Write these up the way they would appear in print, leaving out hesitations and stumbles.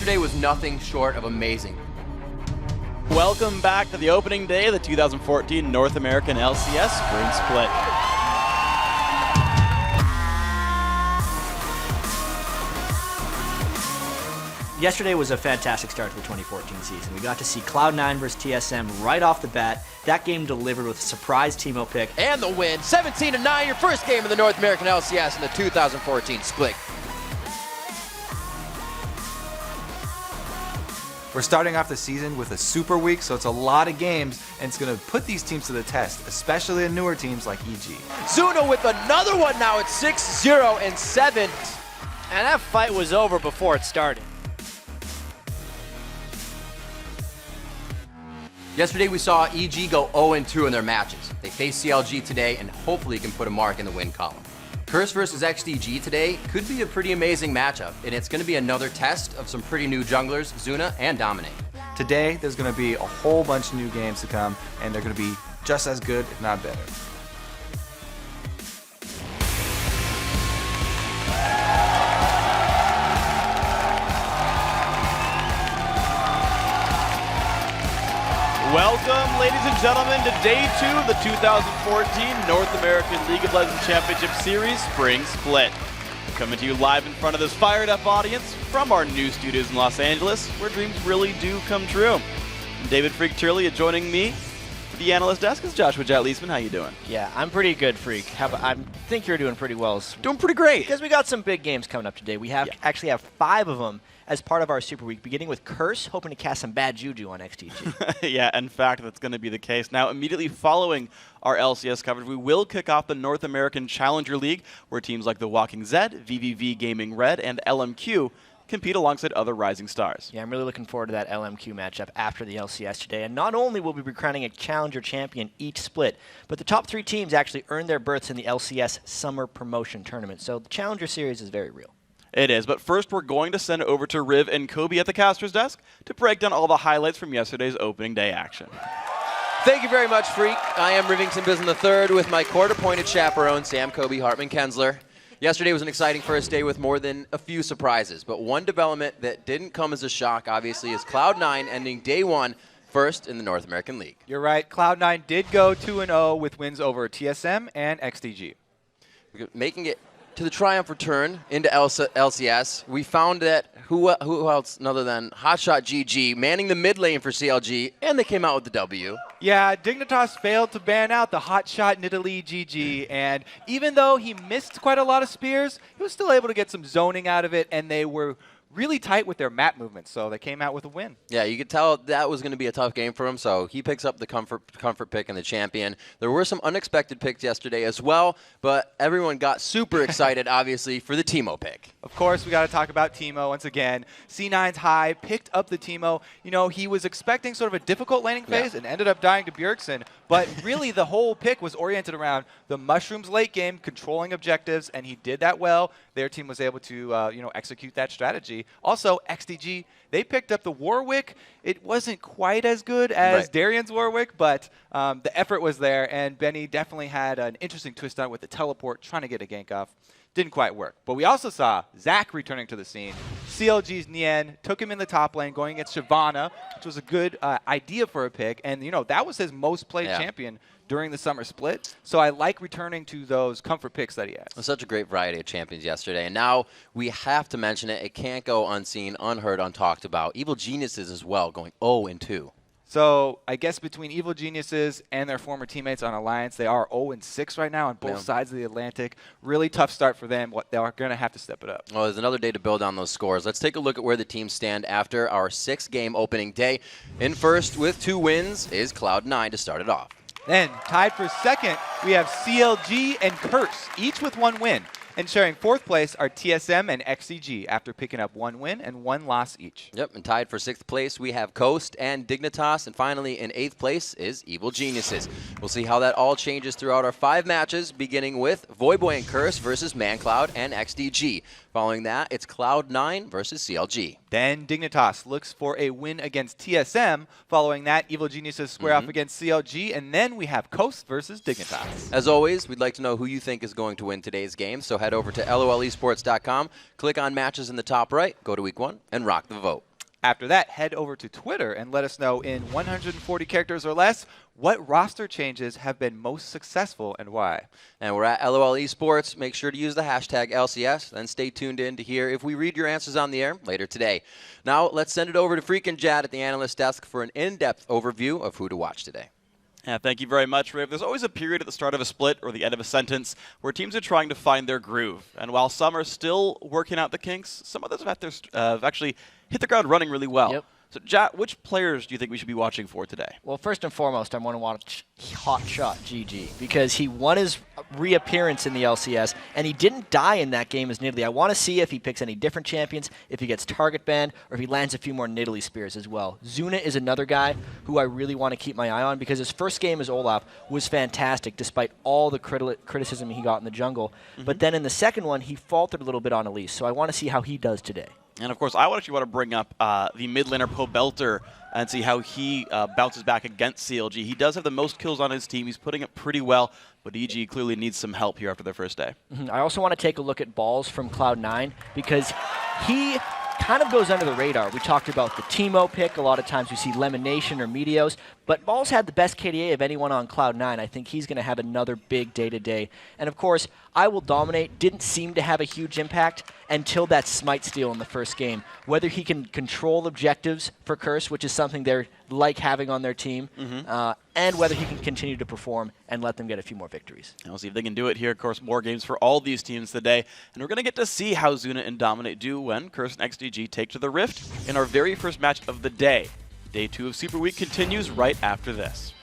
Yesterday was nothing short of amazing. Welcome back to the opening day of the 2014 North American LCS Spring Split. Yesterday was a fantastic start to the 2014 season. We got to see Cloud9 versus TSM right off the bat. That game delivered with a surprise Teemo pick. And the win, 17-9, your first game in the North American LCS in the 2014 split. We're starting off the season with a super week, so it's a lot of games, and it's going to put these teams to the test, especially the newer teams like EG. Zuna with another one now at 6-0-7. And that fight was over before it started. Yesterday we saw EG go 0-2 in their matches. They face CLG today and hopefully can put a mark in the win column. Curse versus XDG today could be a pretty amazing matchup, and it's going to be another test of some pretty new junglers, Zuna and Dominate. Today, there's going to be a whole bunch of new games to come, and they're going to be just as good, if not better. Welcome, ladies and gentlemen, to Day 2 of the 2014 North American League of Legends Championship Series Spring Split. Coming to you live in front of this fired-up audience from our new studios in Los Angeles, where dreams really do come true. I'm David Freak Turley, joining me for the analyst desk is Joshua Jatleesman. How you doing? Yeah, I'm pretty good, Freak. I think you're doing pretty well. Doing pretty great. Because we got some big games coming up today. We actually have 5 of them as part of our Super Week, beginning with Curse, hoping to cast some bad juju on XTG. Yeah, in fact, that's going to be the case. Now, immediately following our LCS coverage, we will kick off the North American Challenger League, where teams like The Walking Zed, VVV Gaming Red, and LMQ compete alongside other rising stars. Yeah, I'm really looking forward to that LMQ matchup after the LCS today. And not only will we be crowning a Challenger champion each split, but the top 3 teams actually earned their berths in the LCS Summer Promotion Tournament. So the Challenger Series is very real. It is, but first we're going to send it over to Riv and Kobe at the caster's desk to break down all the highlights from yesterday's opening day action. Thank you very much, Freak. I am Rivington Bism III with my court-appointed chaperone, Sam Kobe Hartman Kensler. Yesterday was an exciting first day with more than a few surprises, but one development that didn't come as a shock, obviously, is Cloud9 ending Day 1 first in the North American League. You're right. Cloud9 did go 2-0 with wins over TSM and XDG. Making it to the triumph return into LCS, we found that who else other than Hotshot GG manning the mid lane for CLG, and they came out with the W. Yeah, Dignitas failed to ban out the hotshot Nidalee GG, and even though he missed quite a lot of spears, he was still able to get some zoning out of it, and they were really tight with their map movements, so they came out with a win. Yeah, you could tell that was going to be a tough game for him, so he picks up the comfort pick and the champion. There were some unexpected picks yesterday as well, but everyone got super excited, obviously, for the Teemo pick. Of course, we got to talk about Teemo once again. C9's high picked up the Teemo. You know, he was expecting sort of a difficult laning phase and ended up dying to Bjergsen, but really the whole pick was oriented around the Mushrooms late game, controlling objectives, and he did that well. Their team was able to, execute that strategy. Also, XDG, they picked up the Warwick. It wasn't quite as good as Darian's Warwick, but the effort was there, and Benny definitely had an interesting twist on it with the teleport, trying to get a gank off. Didn't quite work. But we also saw Zach returning to the scene. CLG's Nien took him in the top lane, going against Shyvana, which was a good idea for a pick. And, that was his most played champion during the summer split. So I like returning to those comfort picks that he has. Such a great variety of champions yesterday. And now we have to mention it. It can't go unseen, unheard, untalked about. Evil Geniuses as well, going 0-2. So I guess between Evil Geniuses and their former teammates on Alliance, they are 0-6 right now on both sides of the Atlantic. Really tough start for them. They are going to have to step it up. Well, there's another day to build on those scores. Let's take a look at where the teams stand after our 6-game opening day. In first with 2 wins is Cloud9 to start it off. Then, tied for second, we have CLG and Curse, each with 1 win. And sharing 4th place are TSM and XCG after picking up 1 win and 1 loss each. Yep, and tied for 6th place, we have Coast and Dignitas. And finally, in 8th place is Evil Geniuses. We'll see how that all changes throughout our 5 matches, beginning with Voyboy and Curse versus ManCloud and XDG. Following that, it's Cloud9 versus CLG. Then Dignitas looks for a win against TSM. Following that, Evil Geniuses square off against CLG. And then we have Coast versus Dignitas. As always, we'd like to know who you think is going to win today's game. So head over to lolesports.com, click on matches in the top right, go to week 1, and rock the vote. After that, head over to Twitter and let us know in 140 characters or less what roster changes have been most successful and why. And we're at LOL Esports. Make sure to use the hashtag LCS. Then stay tuned in to hear if we read your answers on the air later today. Now, let's send it over to Freak and Jad at the analyst desk for an in-depth overview of who to watch today. Yeah, thank you very much, Riv. There's always a period at the start of a split or the end of a sentence where teams are trying to find their groove. And while some are still working out the kinks, some others have actually hit the ground running really well. Yep. So, Jat, which players do you think we should be watching for today? Well, first and foremost, I want to watch Hotshot GG because he won his reappearance in the LCS, and he didn't die in that game as Nidalee. I want to see if he picks any different champions, if he gets target banned, or if he lands a few more Nidalee spears as well. Zuna is another guy who I really want to keep my eye on because his first game as Olaf was fantastic despite all the criticism he got in the jungle. But then in the second one, he faltered a little bit on Elise, so I want to see how he does today. And, of course, I actually want to bring up the mid laner Pobelter and see how he bounces back against CLG. He does have the most kills on his team. He's putting it pretty well, but EG clearly needs some help here after their first day. I also want to take a look at Balls from Cloud9 because he kind of goes under the radar. We talked about the Teemo pick. A lot of times we see Lemonation or Meteos, but Balls had the best KDA of anyone on Cloud9. I think he's going to have another big day-to-day. And, of course, I Will Dominate didn't seem to have a huge impact until that Smite steal in the first game. Whether he can control objectives for Curse, which is something they're like having on their team, and whether he can continue to perform and let them get a few more victories. And we'll see if they can do it here. Of course, more games for all these teams today. And we're going to get to see how Zuna and Dominate do when Curse and XDG take to the Rift in our very first match of the day. Day 2 of Super Week continues right after this.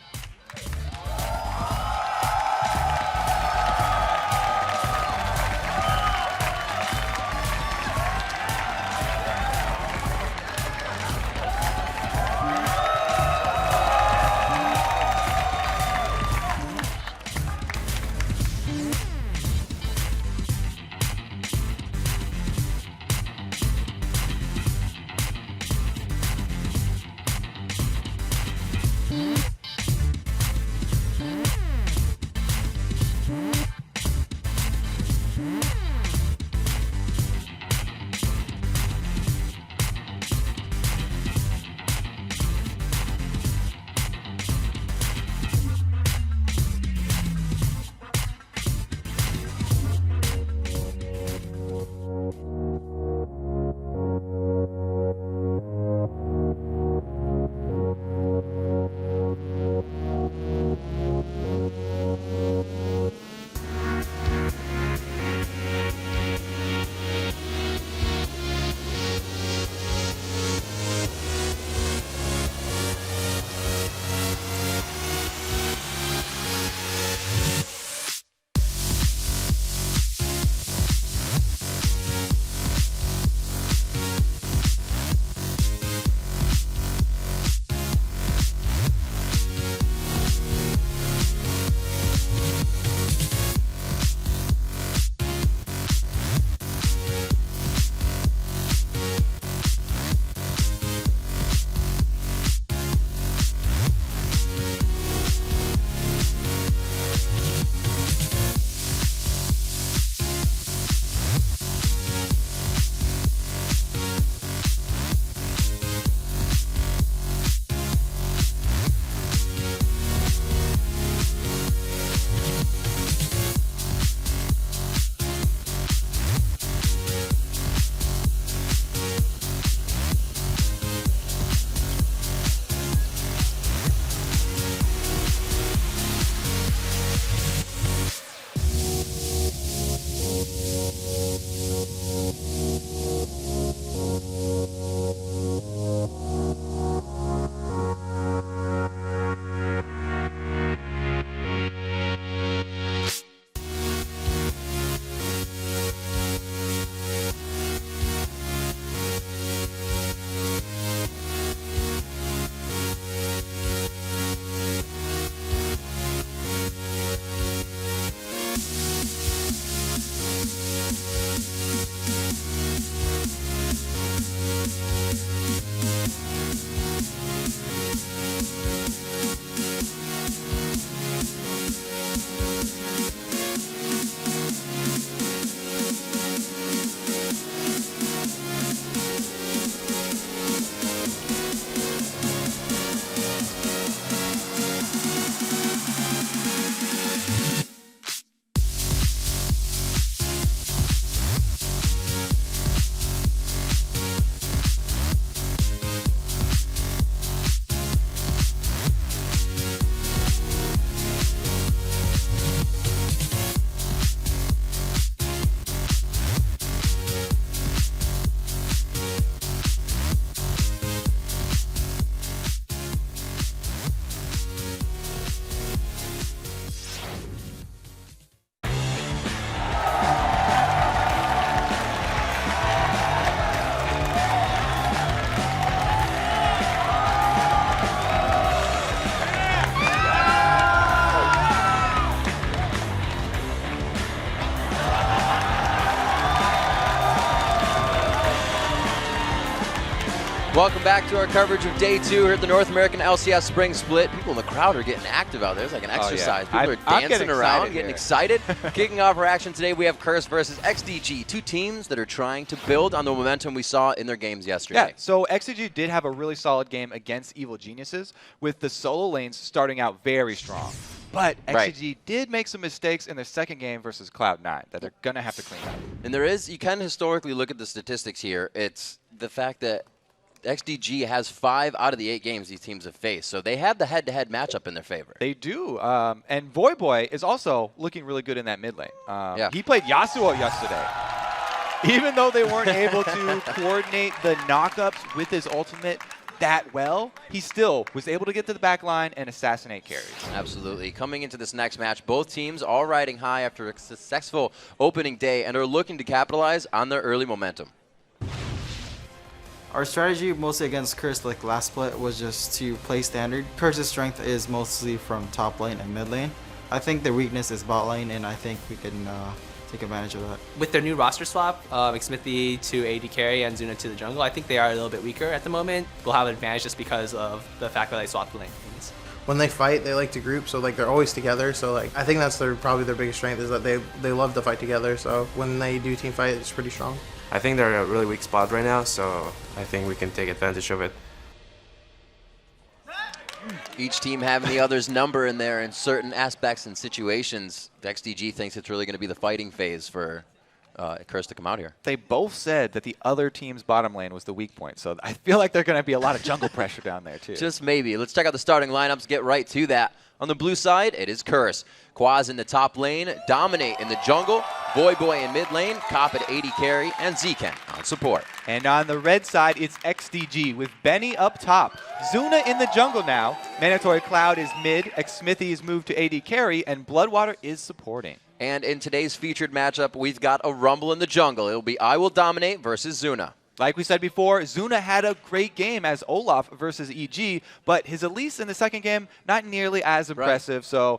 Welcome back to our coverage of Day 2 here at the North American LCS Spring Split. People in the crowd are getting active out there. It's like an exercise. People are I'm dancing around, getting getting excited. Kicking off our action today, we have Curse versus XDG, two teams that are trying to build on the momentum we saw in their games yesterday. Yeah, so XDG did have a really solid game against Evil Geniuses, with the solo lanes starting out very strong. But XDG did make some mistakes in their second game versus Cloud9 that they're going to have to clean up. And there is, you can historically look at the statistics here. It's the fact that XDG has 5 out of the 8 games these teams have faced. So they have the head-to-head matchup in their favor. They do. And Voyboy is also looking really good in that mid lane. He played Yasuo yesterday. Even though they weren't able to coordinate the knockups with his ultimate that well, he still was able to get to the back line and assassinate carries. Absolutely. Coming into this next match, both teams all riding high after a successful opening day and are looking to capitalize on their early momentum. Our strategy mostly against Curse, like last split, was just to play standard. Curse's strength is mostly from top lane and mid lane. I think their weakness is bot lane, and I think we can take advantage of that. With their new roster swap, Smithy to AD carry and Zuna to the jungle, I think they are a little bit weaker at the moment. We'll have an advantage just because of the fact that they swapped the lanes. When they fight, they like to group, so like they're always together. So like I think that's probably their biggest strength, is that they love to fight together. So when they do team fight, it's pretty strong. I think they're in a really weak spot right now, so I think we can take advantage of it. Each team having the other's number in there in certain aspects and situations. The XDG thinks it's really going to be the fighting phase for Curse to come out here. They both said that the other team's bottom lane was the weak point, so I feel like there's going to be a lot of jungle pressure down there too. Just maybe. Let's check out the starting lineups, get right to that. On the blue side, it is Curse. Quaz in the top lane, Dominate in the jungle, Voyboy in mid lane, Cop at 80 carry, and Zken on support. And on the red side, it's XDG with Benny up top. Zuna in the jungle now. Mandatory Cloud is mid, Smithy is moved to AD carry, and Bloodwater is supporting. And in today's featured matchup, we've got a rumble in the jungle. It'll be I Will Dominate versus Zuna. Like we said before, Zuna had a great game as Olaf versus EG, but his Elise in the second game, not nearly as impressive. Right. So,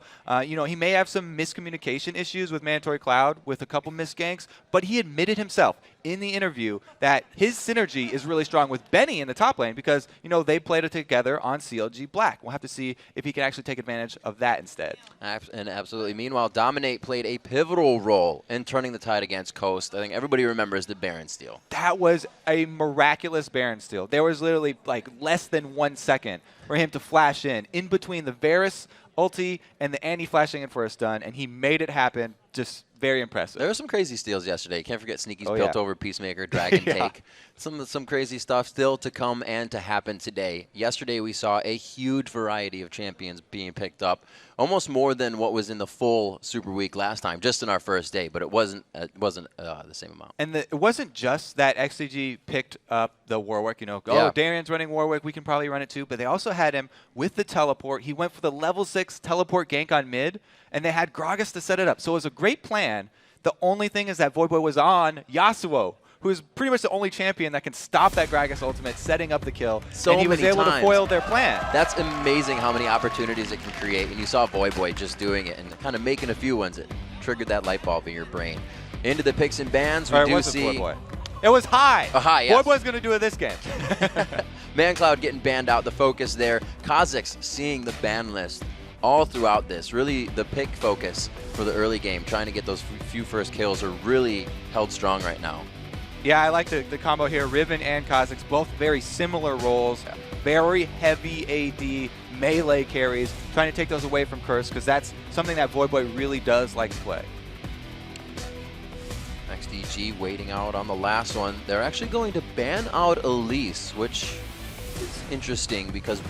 he may have some miscommunication issues with Mandatory Cloud with a couple missed ganks, but he admitted himself in the interview that his synergy is really strong with Benny in the top lane because, they played it together on CLG Black. We'll have to see if he can actually take advantage of that instead. And absolutely. Meanwhile, Dominate played a pivotal role in turning the tide against Coast. I think everybody remembers the Baron steal. That was a miraculous Baron steal. There was literally like less than 1 second for him to flash in between the Varus ulti and the Annie flashing in for a stun, and he made it happen. Just very impressive. There were some crazy steals yesterday. Can't forget Sneaky's built over Peacemaker, Dragon Take. Some crazy stuff still to come and to happen today. Yesterday we saw a huge variety of champions being picked up, almost more than what was in the full Super Week last time, just in our first day, but it wasn't the same amount. And it wasn't just that XCG picked up the Warwick, Darian's running Warwick, we can probably run it too, but they also had him with the teleport. He went for the level 6 teleport gank on mid, and they had Gragas to set it up. So it was a great plan. The only thing is that Voyboy was on Yasuo, who is pretty much the only champion that can stop that Gragas ultimate, setting up the kill. And he was able to foil their plan. That's amazing how many opportunities it can create. And you saw Voyboy just doing it and kind of making a few ones that triggered that light bulb in your brain. Into the picks and bans, we do see... Voyboy. It was high. High, yes. Voyboy's going to do it this game. ManCloud getting banned out, the focus there. Kha'Zix seeing the ban list all throughout this. Really the pick focus for the early game, trying to get those few first kills are really held strong right now. Yeah, I like the combo here. Riven and Kha'Zix, both very similar roles. Yeah. Very heavy AD, melee carries, trying to take those away from Curse, because that's something that Voyboy really does like to play. XDG waiting out on the last one. They're actually going to ban out Elise, which is interesting because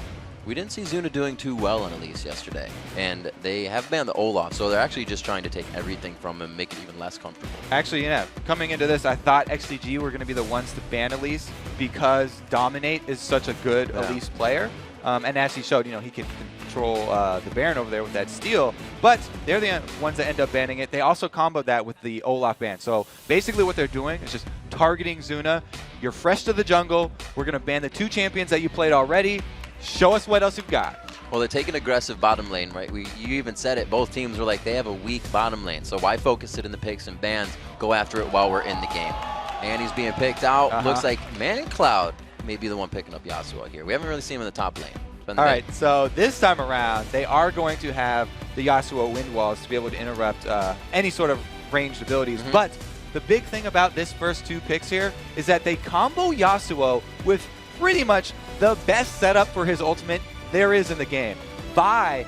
we didn't see Zuna doing too well on Elise yesterday. And they have banned the Olaf, so they're actually just trying to take everything from him, make it even less comfortable. Actually, coming into this, I thought XDG were going to be the ones to ban Elise because Dominate is such a good Elise player. And as he showed, he can control the Baron over there with that steal. But they're the ones that end up banning it. They also comboed that with the Olaf ban. So basically what they're doing is just targeting Zuna. You're fresh to the jungle. We're going to ban the 2 champions that you played already. Show us what else you've got. Well, they're taking aggressive bottom lane, right? You even said it. Both teams were like, they have a weak bottom lane. So why focus it in the picks and bans? Go after it while we're in the game. And he's being picked out. Looks like ManCloud may be the one picking up Yasuo here. We haven't really seen him in the top lane. All right, so this time around, they are going to have the Yasuo wind walls to be able to interrupt any sort of ranged abilities. But the big thing about this first 2 picks here is that they combo Yasuo with pretty much the best setup for his ultimate there is in the game. Vi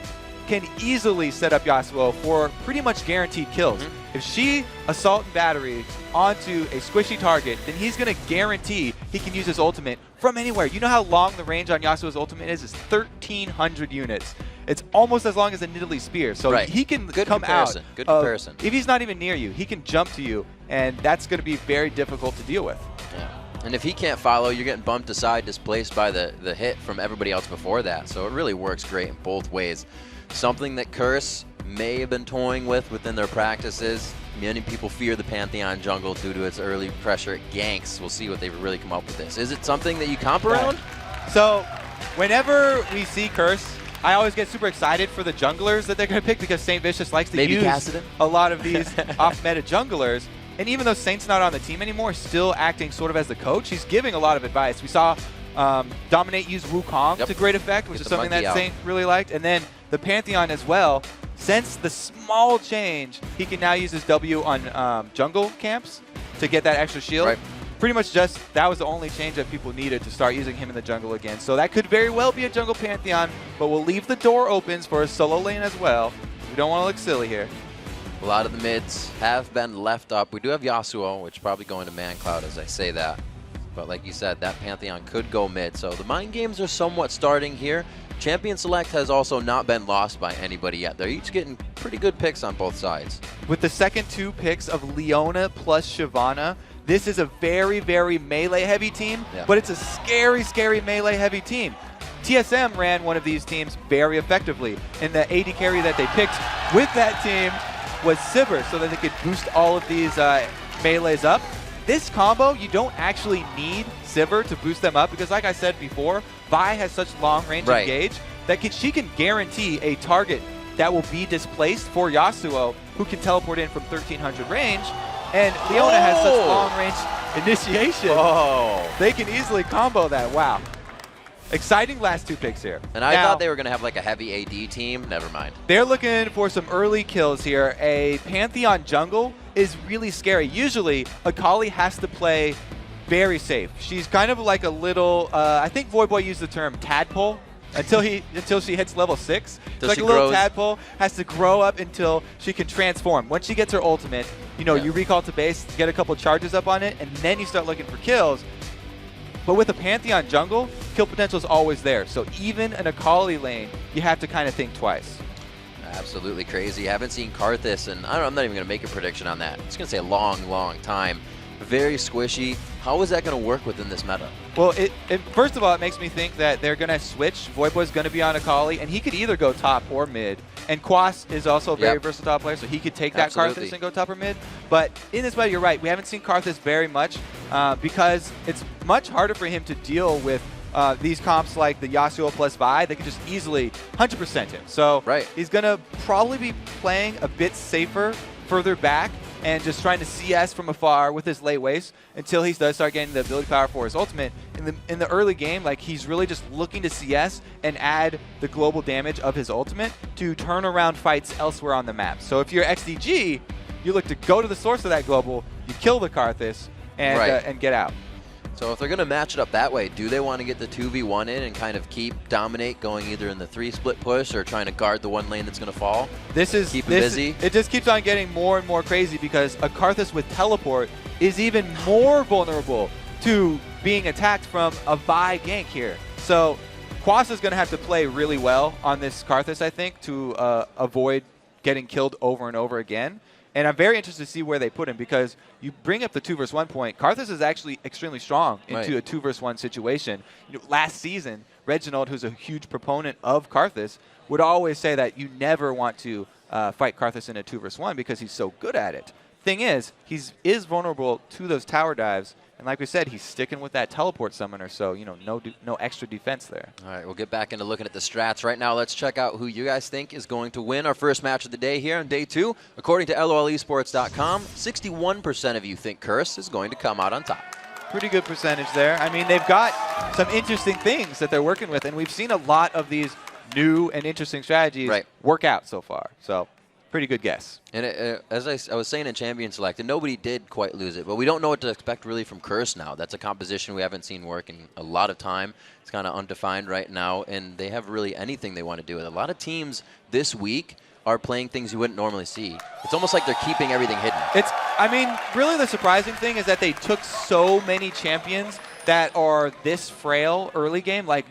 can easily set up Yasuo for pretty much guaranteed kills. If she assault and battery onto a squishy target, then he's going to guarantee he can use his ultimate from anywhere. You know how long the range on Yasuo's ultimate is? It's 1,300 units. It's almost as long as a Nidalee Spear. So he can come out. Good comparison. If he's not even near you, he can jump to you, and that's going to be very difficult to deal with. Yeah. And if he can't follow, you're getting bumped aside, displaced by the hit from everybody else before that. So it really works great in both ways. Something that Curse may have been toying with within their practices. Many people fear the Pantheon jungle due to its early pressure at ganks. We'll see what they really come up with this. Is it something that you comp around? So whenever we see Curse, I always get super excited for the junglers that they're going to pick because St. Vicious likes to use a lot of these off-meta junglers. And even though Saint's not on the team anymore, still acting sort of as the coach, he's giving a lot of advice. We saw Dominate use Wukong to great effect, which is something that Saint really liked. And then the Pantheon as well. Since the small change, he can now use his W on jungle camps to get that extra shield. Pretty much just that was the only change that people needed to start using him in the jungle again. So that could very well be a jungle Pantheon, but we'll leave the door open for a solo lane as well. We don't want to look silly here. A lot of the mids have been left up. We do have Yasuo, which is probably going to Man Cloud as I say that. But like you said, that Pantheon could go mid. So the mind games are somewhat starting here. Champion Select has also not been lost by anybody yet. They're each getting pretty good picks on both sides. With the second 2 picks of Leona plus Shyvana, this is a very, very melee-heavy team, but it's a scary, scary melee-heavy team. TSM ran one of these teams very effectively, and the AD carry that they picked with that team was Sivir, so that they could boost all of these melees up. This combo, you don't actually need Sivir to boost them up because, like I said before, Vi has such long-range engage that she can guarantee a target that will be displaced for Yasuo, who can teleport in from 1,300 range. And Leona has such long-range initiation. They can easily combo that. Wow. Exciting last 2 picks here. And I thought they were going to have like a heavy AD team. Never mind. They're looking for some early kills here. A Pantheon jungle is really scary. Usually, Akali has to play very safe. She's kind of like a little, I think Voidboy used the term tadpole until she hits level 6. It's like a little tadpole, has to grow up until she can transform. Once she gets her ultimate, you know, you recall to base, get a couple charges up on it, and then you start looking for kills. But with a Pantheon jungle, kill potential is always there. So even an Akali lane, you have to kind of think twice. Absolutely crazy. Haven't seen Karthus, and I'm not even going to make a prediction on that. It's going to say a long, long time. Very squishy. How is that going to work within this meta? Well, first of all, it makes me think that they're going to switch. Voidboy's going to be on Akali, and he could either go top or mid. And Quas is also a very versatile player, so he could take that Karthus and go top or mid. But in this meta, you're right. We haven't seen Karthus very much because it's much harder for him to deal with these comps like the Yasuo plus Vi. They can just easily 100% him. So he's going to probably be playing a bit safer further back and just trying to CS from afar with his late waste until he does start getting the ability power for his ultimate. In the early game, like, he's really just looking to CS and add the global damage of his ultimate to turn around fights elsewhere on the map. So if you're XDG, you look to go to the source of that global, you kill the Karthus, and get out. So if they're going to match it up that way, do they want to get the 2v1 in and kind of keep Dominate going either in the 3-split push or trying to guard the one lane that's going to fall? Keep them busy? It just keeps on getting more and more crazy because a Karthus with teleport is even more vulnerable to being attacked from a Vi gank here. So Quas is going to have to play really well on this Karthus, I think, to avoid getting killed over and over again. And I'm very interested to see where they put him because you bring up the 2 versus 1 point. Karthus is actually extremely strong into a 2 versus 1 situation. You know, last season, Reginald, who's a huge proponent of Karthus, would always say that you never want to fight Karthus in a 2 versus 1 because he's so good at it. Thing is, he is vulnerable to those tower dives. And like we said, he's sticking with that teleport summoner, so, you know, no extra defense there. All right, we'll get back into looking at the strats. Right now, let's check out who you guys think is going to win our first match of the day here on day 2. According to LOLesports.com, 61% of you think Curse is going to come out on top. Pretty good percentage there. I mean, they've got some interesting things that they're working with, and we've seen a lot of these new and interesting strategies work out so far. So pretty good guess. And as I was saying in Champion Select, and nobody did quite lose it, but we don't know what to expect really from Curse now. That's a composition we haven't seen work in a lot of time. It's kind of undefined right now, and they have really anything they want to do. A lot of teams this week are playing things you wouldn't normally see. It's almost like they're keeping everything hidden. I mean, really the surprising thing is that they took so many champions that are this frail early game. Like,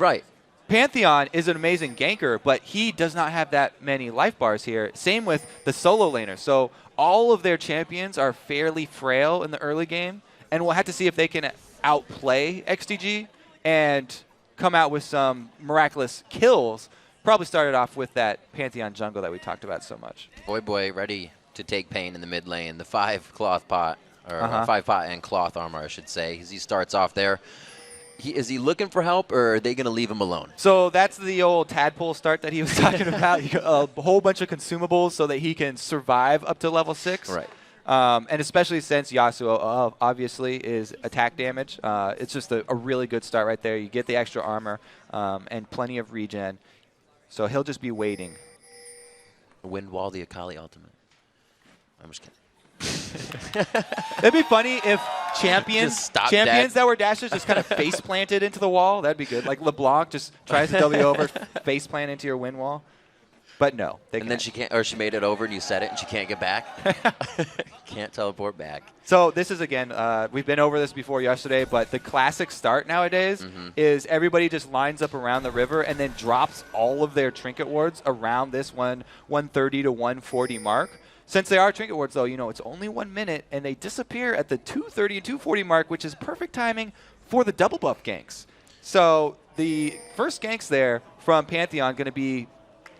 Pantheon is an amazing ganker, but he does not have that many life bars here. Same with the solo laner. So all of their champions are fairly frail in the early game, and we'll have to see if they can outplay XDG and come out with some miraculous kills. Probably started off with that Pantheon jungle that we talked about so much. Boy, ready to take pain in the mid lane. The 5 cloth pot, or 5 pot and cloth armor, I should say. As he starts off there. Is he looking for help, or are they going to leave him alone? So that's the old tadpole start that he was talking about. A whole bunch of consumables so that he can survive up to level 6. Right. And especially since Yasuo obviously is attack damage. It's just a really good start right there. You get the extra armor and plenty of regen. So he'll just be waiting. Wind wall the Akali ultimate. I'm just kidding. It'd be funny if champions that were dashers just kind of face planted into the wall. That'd be good. Like LeBlanc just tries to W over, face plant into your wind wall. But no. And then she can't, or she made it over and you said it and she can't get back. Can't teleport back. So this is, again, we've been over this before yesterday, but the classic start nowadays is everybody just lines up around the river and then drops all of their trinket wards around this 130 to 140 mark. Since they are trinket wards, though, you know, it's only 1 minute, and they disappear at the 230 and 240 mark, which is perfect timing for the double buff ganks. So the first ganks there from Pantheon going to be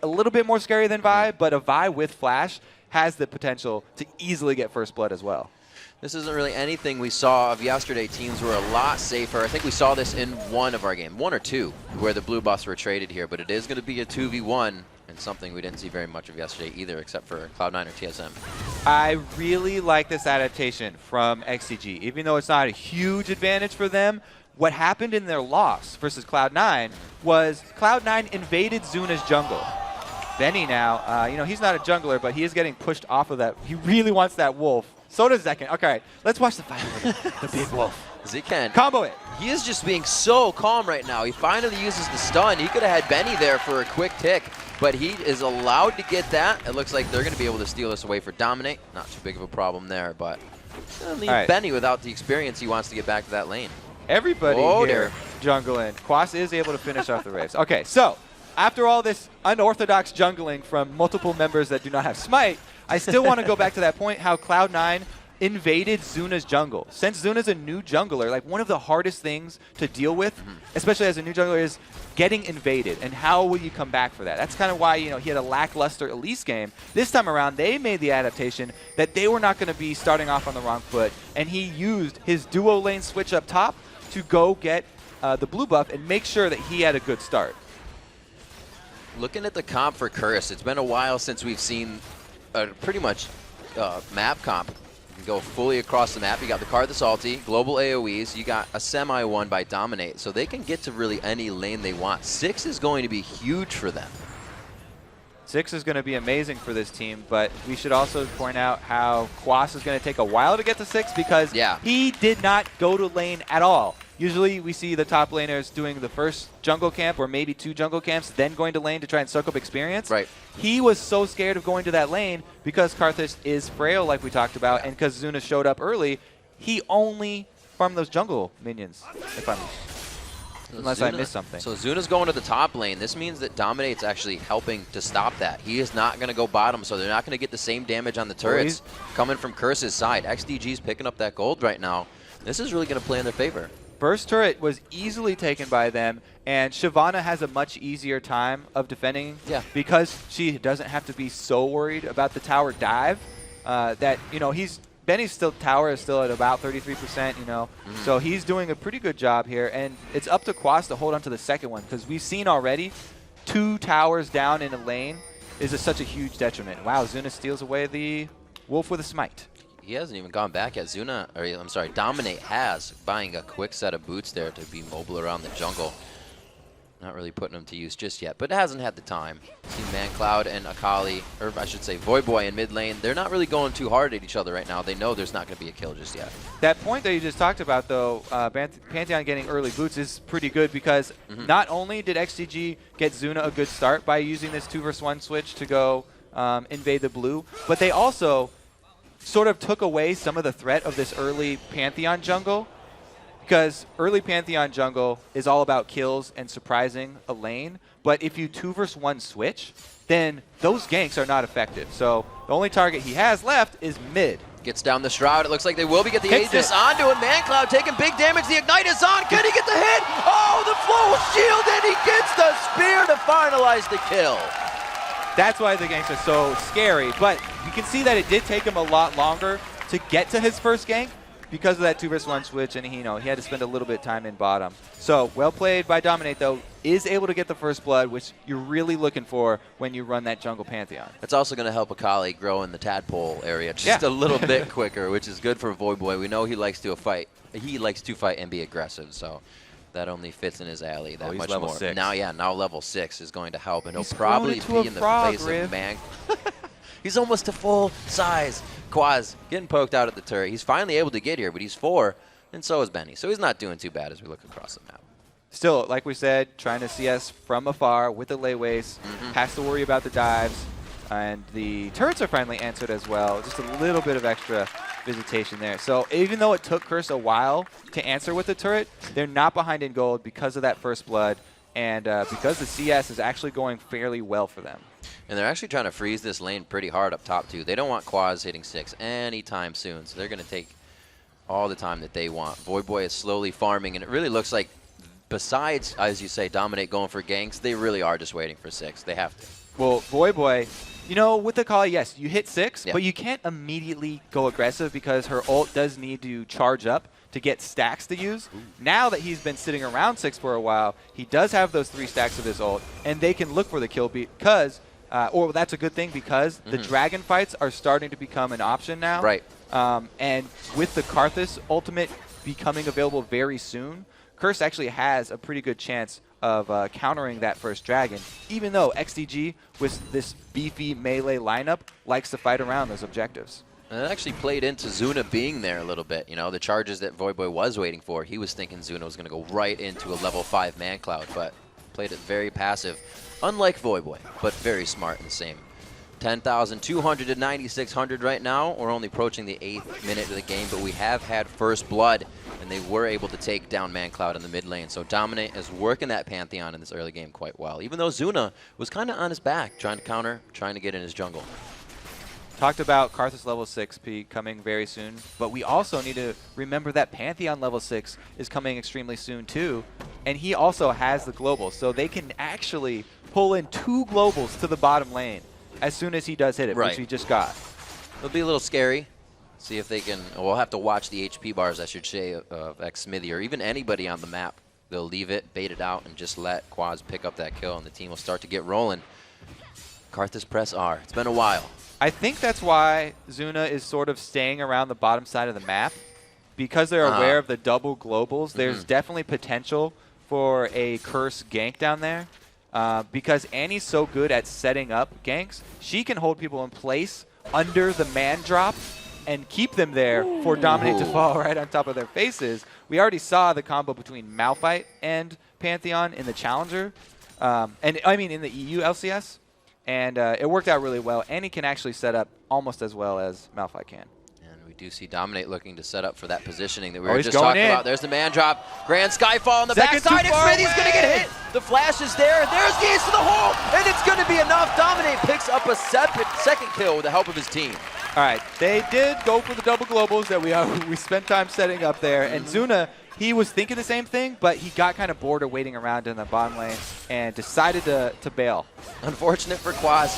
a little bit more scary than Vi, but a Vi with Flash has the potential to easily get first blood as well. This isn't really anything we saw of yesterday. Teams were a lot safer. I think we saw this in one of our games, 1 or 2, where the blue buffs were traded here, but it is going to be a 2v1. And something we didn't see very much of yesterday either, except for Cloud9 or TSM. I really like this adaptation from XCG. Even though it's not a huge advantage for them, what happened in their loss versus Cloud9 was Cloud9 invaded Zuna's jungle. Benny now, you know, he's not a jungler, but he is getting pushed off of that. He really wants that wolf. So does Zekken. Okay, let's watch the fight with the big wolf. Zekken. Combo it. He is just being so calm right now. He finally uses the stun. He could have had Benny there for a quick tick, but he is allowed to get that. It looks like they're going to be able to steal this away for Dominate. Not too big of a problem there, but leave Benny without the experience. He wants to get back to that lane. Everybody here jungling. Quas is able to finish off the Raves. Okay, so after all this unorthodox jungling from multiple members that do not have Smite, I still want to go back to that point how Cloud9 invaded Zuna's jungle. Since Zuna's a new jungler, like one of the hardest things to deal with, especially as a new jungler, is getting invaded. And how will you come back for that? That's kind of why, you know, he had a lackluster Elise game. This time around, they made the adaptation that they were not going to be starting off on the wrong foot. And he used his duo lane switch up top to go get the blue buff and make sure that he had a good start. Looking at the comp for Curse, it's been a while since we've seen pretty much map comp. You can go fully across the map. You got the Card the Salty, global AoEs. You got a semi-1 by Dominate. So they can get to really any lane they want. 6 is going to be huge for them. 6 is going to be amazing for this team, but we should also point out how Quas is going to take a while to get to 6 because he did not go to lane at all. Usually we see the top laners doing the first jungle camp or maybe 2 jungle camps, then going to lane to try and soak up experience. Right. He was so scared of going to that lane because Karthus is frail, like we talked about, and because Zuna showed up early, he only farmed those jungle minions, unless I missed something. So Zuna's going to the top lane. This means that Dominate's actually helping to stop that. He is not going to go bottom, so they're not going to get the same damage on the turrets coming from Curse's side. XDG's picking up that gold right now. This is really going to play in their favor. First turret was easily taken by them, and Shyvana has a much easier time of defending because she doesn't have to be so worried about the tower dive that, you know, Benny's tower is still at about 33%, you know, so he's doing a pretty good job here, and it's up to Quas to hold on to the second one because we've seen already 2 towers down in a lane is such a huge detriment. Wow, Zuna steals away the wolf with a smite. he hasn't even gone back yet. Dominate has, buying a quick set of boots there to be mobile around the jungle. Not really putting them to use just yet, but hasn't had the time. See ManCloud and Akali, or I should say Voyboy in mid lane, they're not really going too hard at each other right now. They know there's not going to be a kill just yet. That point that you just talked about, though, Pantheon getting early boots is pretty good because not only did XDG get Zuna a good start by using this 2-versus-1 switch to go invade the blue, but they also sort of took away some of the threat of this early Pantheon jungle. Because early Pantheon jungle is all about kills and surprising a lane, but if you 2-versus-1 switch, then those ganks are not effective. So the only target he has left is mid. Gets down the Shroud. It looks like they will be get the Hits Aegis it. onto him. ManCloud taking big damage. The Ignite is on. Can he get the hit? Oh, the flow shield, and he gets the spear to finalize the kill. That's why the ganks are so scary, but you can see that it did take him a lot longer to get to his first gank because of that 2-versus-1 switch, and he had to spend a little bit of time in bottom. So well played by Dominate, though. Is able to get the first blood, which you're really looking for when you run that jungle Pantheon. That's also going to help Akali grow in the tadpole area just a little bit quicker, which is good for Voyboy. We know he likes to fight. He likes to fight and be aggressive, so that only fits in his alley that he's much level more. 6. Now level 6 is going to help, and He's he'll probably grown be into in a the frog, face Riv. of Man. He's almost to full size. Quaz getting poked out at the turret. He's finally able to get here, but he's 4, and so is Benny. So he's not doing too bad as we look across the map. Still, like we said, trying to CS from afar with the layways, has to worry about the dives, and the turrets are finally answered as well. Just a little bit of extra visitation there. So even though it took Curse a while to answer with the turret, they're not behind in gold because of that first blood, and because the CS is actually going fairly well for them. And they're actually trying to freeze this lane pretty hard up top, too. They don't want Quaz hitting 6 anytime soon, so they're going to take all the time that they want. Voyboy is slowly farming, and it really looks like besides, as you say, Dominate going for ganks, they really are just waiting for 6. They have to. Well, Voyboy, with the Akali, yes, you hit 6, but you can't immediately go aggressive because her ult does need to charge up to get stacks to use. Now that he's been sitting around 6 for a while, he does have those 3 stacks of his ult, and they can look for the kill because, or that's a good thing because the dragon fights are starting to become an option now. Right. And with the Karthus ultimate becoming available very soon, Curse actually has a pretty good chance of countering that first dragon, even though XDG, with this beefy melee lineup, likes to fight around those objectives. And it actually played into Zuna being there a little bit. The charges that Voyboy was waiting for, he was thinking Zuna was going to go right into a level 5 ManCloud, but played it very passive. Unlike Voyboy, but very smart in the same. 10,200 to 9,600 right now. We're only approaching the 8th minute of the game, but we have had first blood, and they were able to take down ManCloud in the mid lane. So Dominate is working that Pantheon in this early game quite well, even though Zuna was kind of on his back, trying to counter, trying to get in his jungle. Talked about Karthus level 6 coming very soon, but we also need to remember that Pantheon level 6 is coming extremely soon too, and he also has the global, so they can actually pull in 2 globals to the bottom lane as soon as he does hit it, which he just got. It'll be a little scary. See if they can. We'll have to watch the HP bars, I should say, of X-Smithy or even anybody on the map. They'll leave it, bait it out, and just let Quaz pick up that kill, and the team will start to get rolling. Karthus press R. It's been a while. I think that's why Zuna is sort of staying around the bottom side of the map. Because they're aware of the double globals, there's definitely potential for a Curse gank down there. Because Annie's so good at setting up ganks, she can hold people in place under the man drop and keep them there for Dominate to fall right on top of their faces. We already saw the combo between Malphite and Pantheon in the Challenger, and I mean in the EU LCS. And it worked out really well. Annie can actually set up almost as well as Malphite can. And we do see Dominate looking to set up for that positioning that we were he's just going talking in. about. There's the man drop. Grand Skyfall on the Second backside. too far Smithy's going to get hit. The flash is there. There's the ace to the hole. And it's going to be enough. Dominate picks up a second kill with the help of his team. All right, they did go for the double globals that we spent time setting up there. And Zuna, he was thinking the same thing, but he got kind of bored of waiting around in the bottom lane and decided to bail. Unfortunate for Quaz.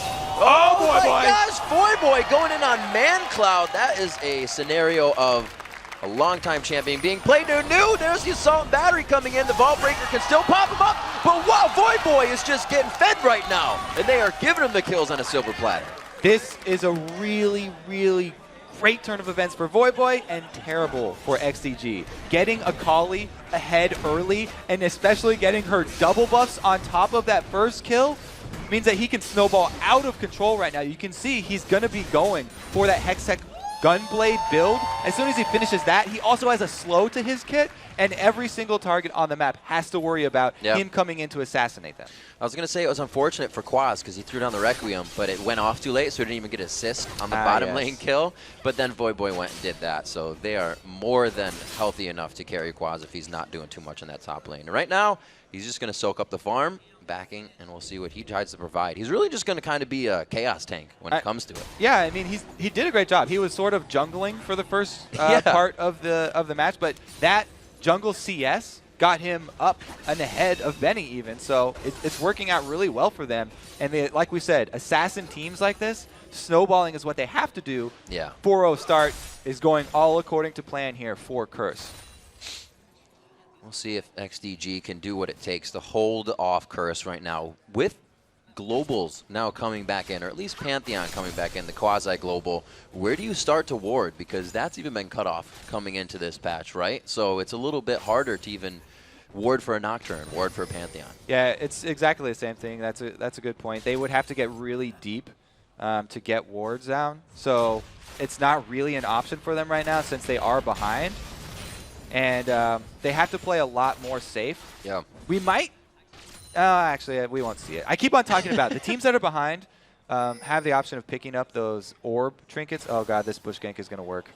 Oh my gosh, Voyboy going in on ManCloud. That is a scenario of a longtime champion being played new. There's the Assault Battery coming in. The Vault Breaker can still pop him up. But wow, Voyboy is just getting fed right now. And they are giving him the kills on a silver platter. This is a really, really Great turn of events for Voyboy and terrible for XDG. Getting Akali ahead early and especially getting her double buffs on top of that first kill means that he can snowball out of control right now. You can see he's going to be going for that Hextech Gunblade build. As soon as he finishes that, he also has a slow to his kit, and every single target on the map has to worry about him coming in to assassinate them. I was going to say it was unfortunate for Quaz because he threw down the Requiem, but it went off too late, so he didn't even get an assist on the bottom lane kill. But then Voyboy went and did that, so they are more than healthy enough to carry Quaz if he's not doing too much in that top lane. And right now, he's just going to soak up the farm, backing, and we'll see what he tries to provide. He's really just going to kind of be a chaos tank when it comes to it. Yeah, I mean, he did a great job. He was sort of jungling for the first part of the match, but that jungle CS got him up and ahead of Benny even, so it's working out really well for them. And they, like we said, assassin teams like this, snowballing is what they have to do. Yeah. 4-0 start is going all according to plan here for Curse. We'll see if XDG can do what it takes to hold off Curse right now. With Globals now coming back in, or at least Pantheon coming back in, the quasi-global, where do you start to ward? Because that's even been cut off coming into this patch, right? So it's a little bit harder to even ward for a Nocturne, ward for a Pantheon. Yeah, it's exactly the same thing. That's a good point. They would have to get really deep to get wards down. So it's not really an option for them right now since they are behind. And they have to play a lot more safe. Yeah. We might actually, we won't see it. I keep on talking about the teams that are behind have the option of picking up those orb trinkets. Oh, God, this bush gank is going to work.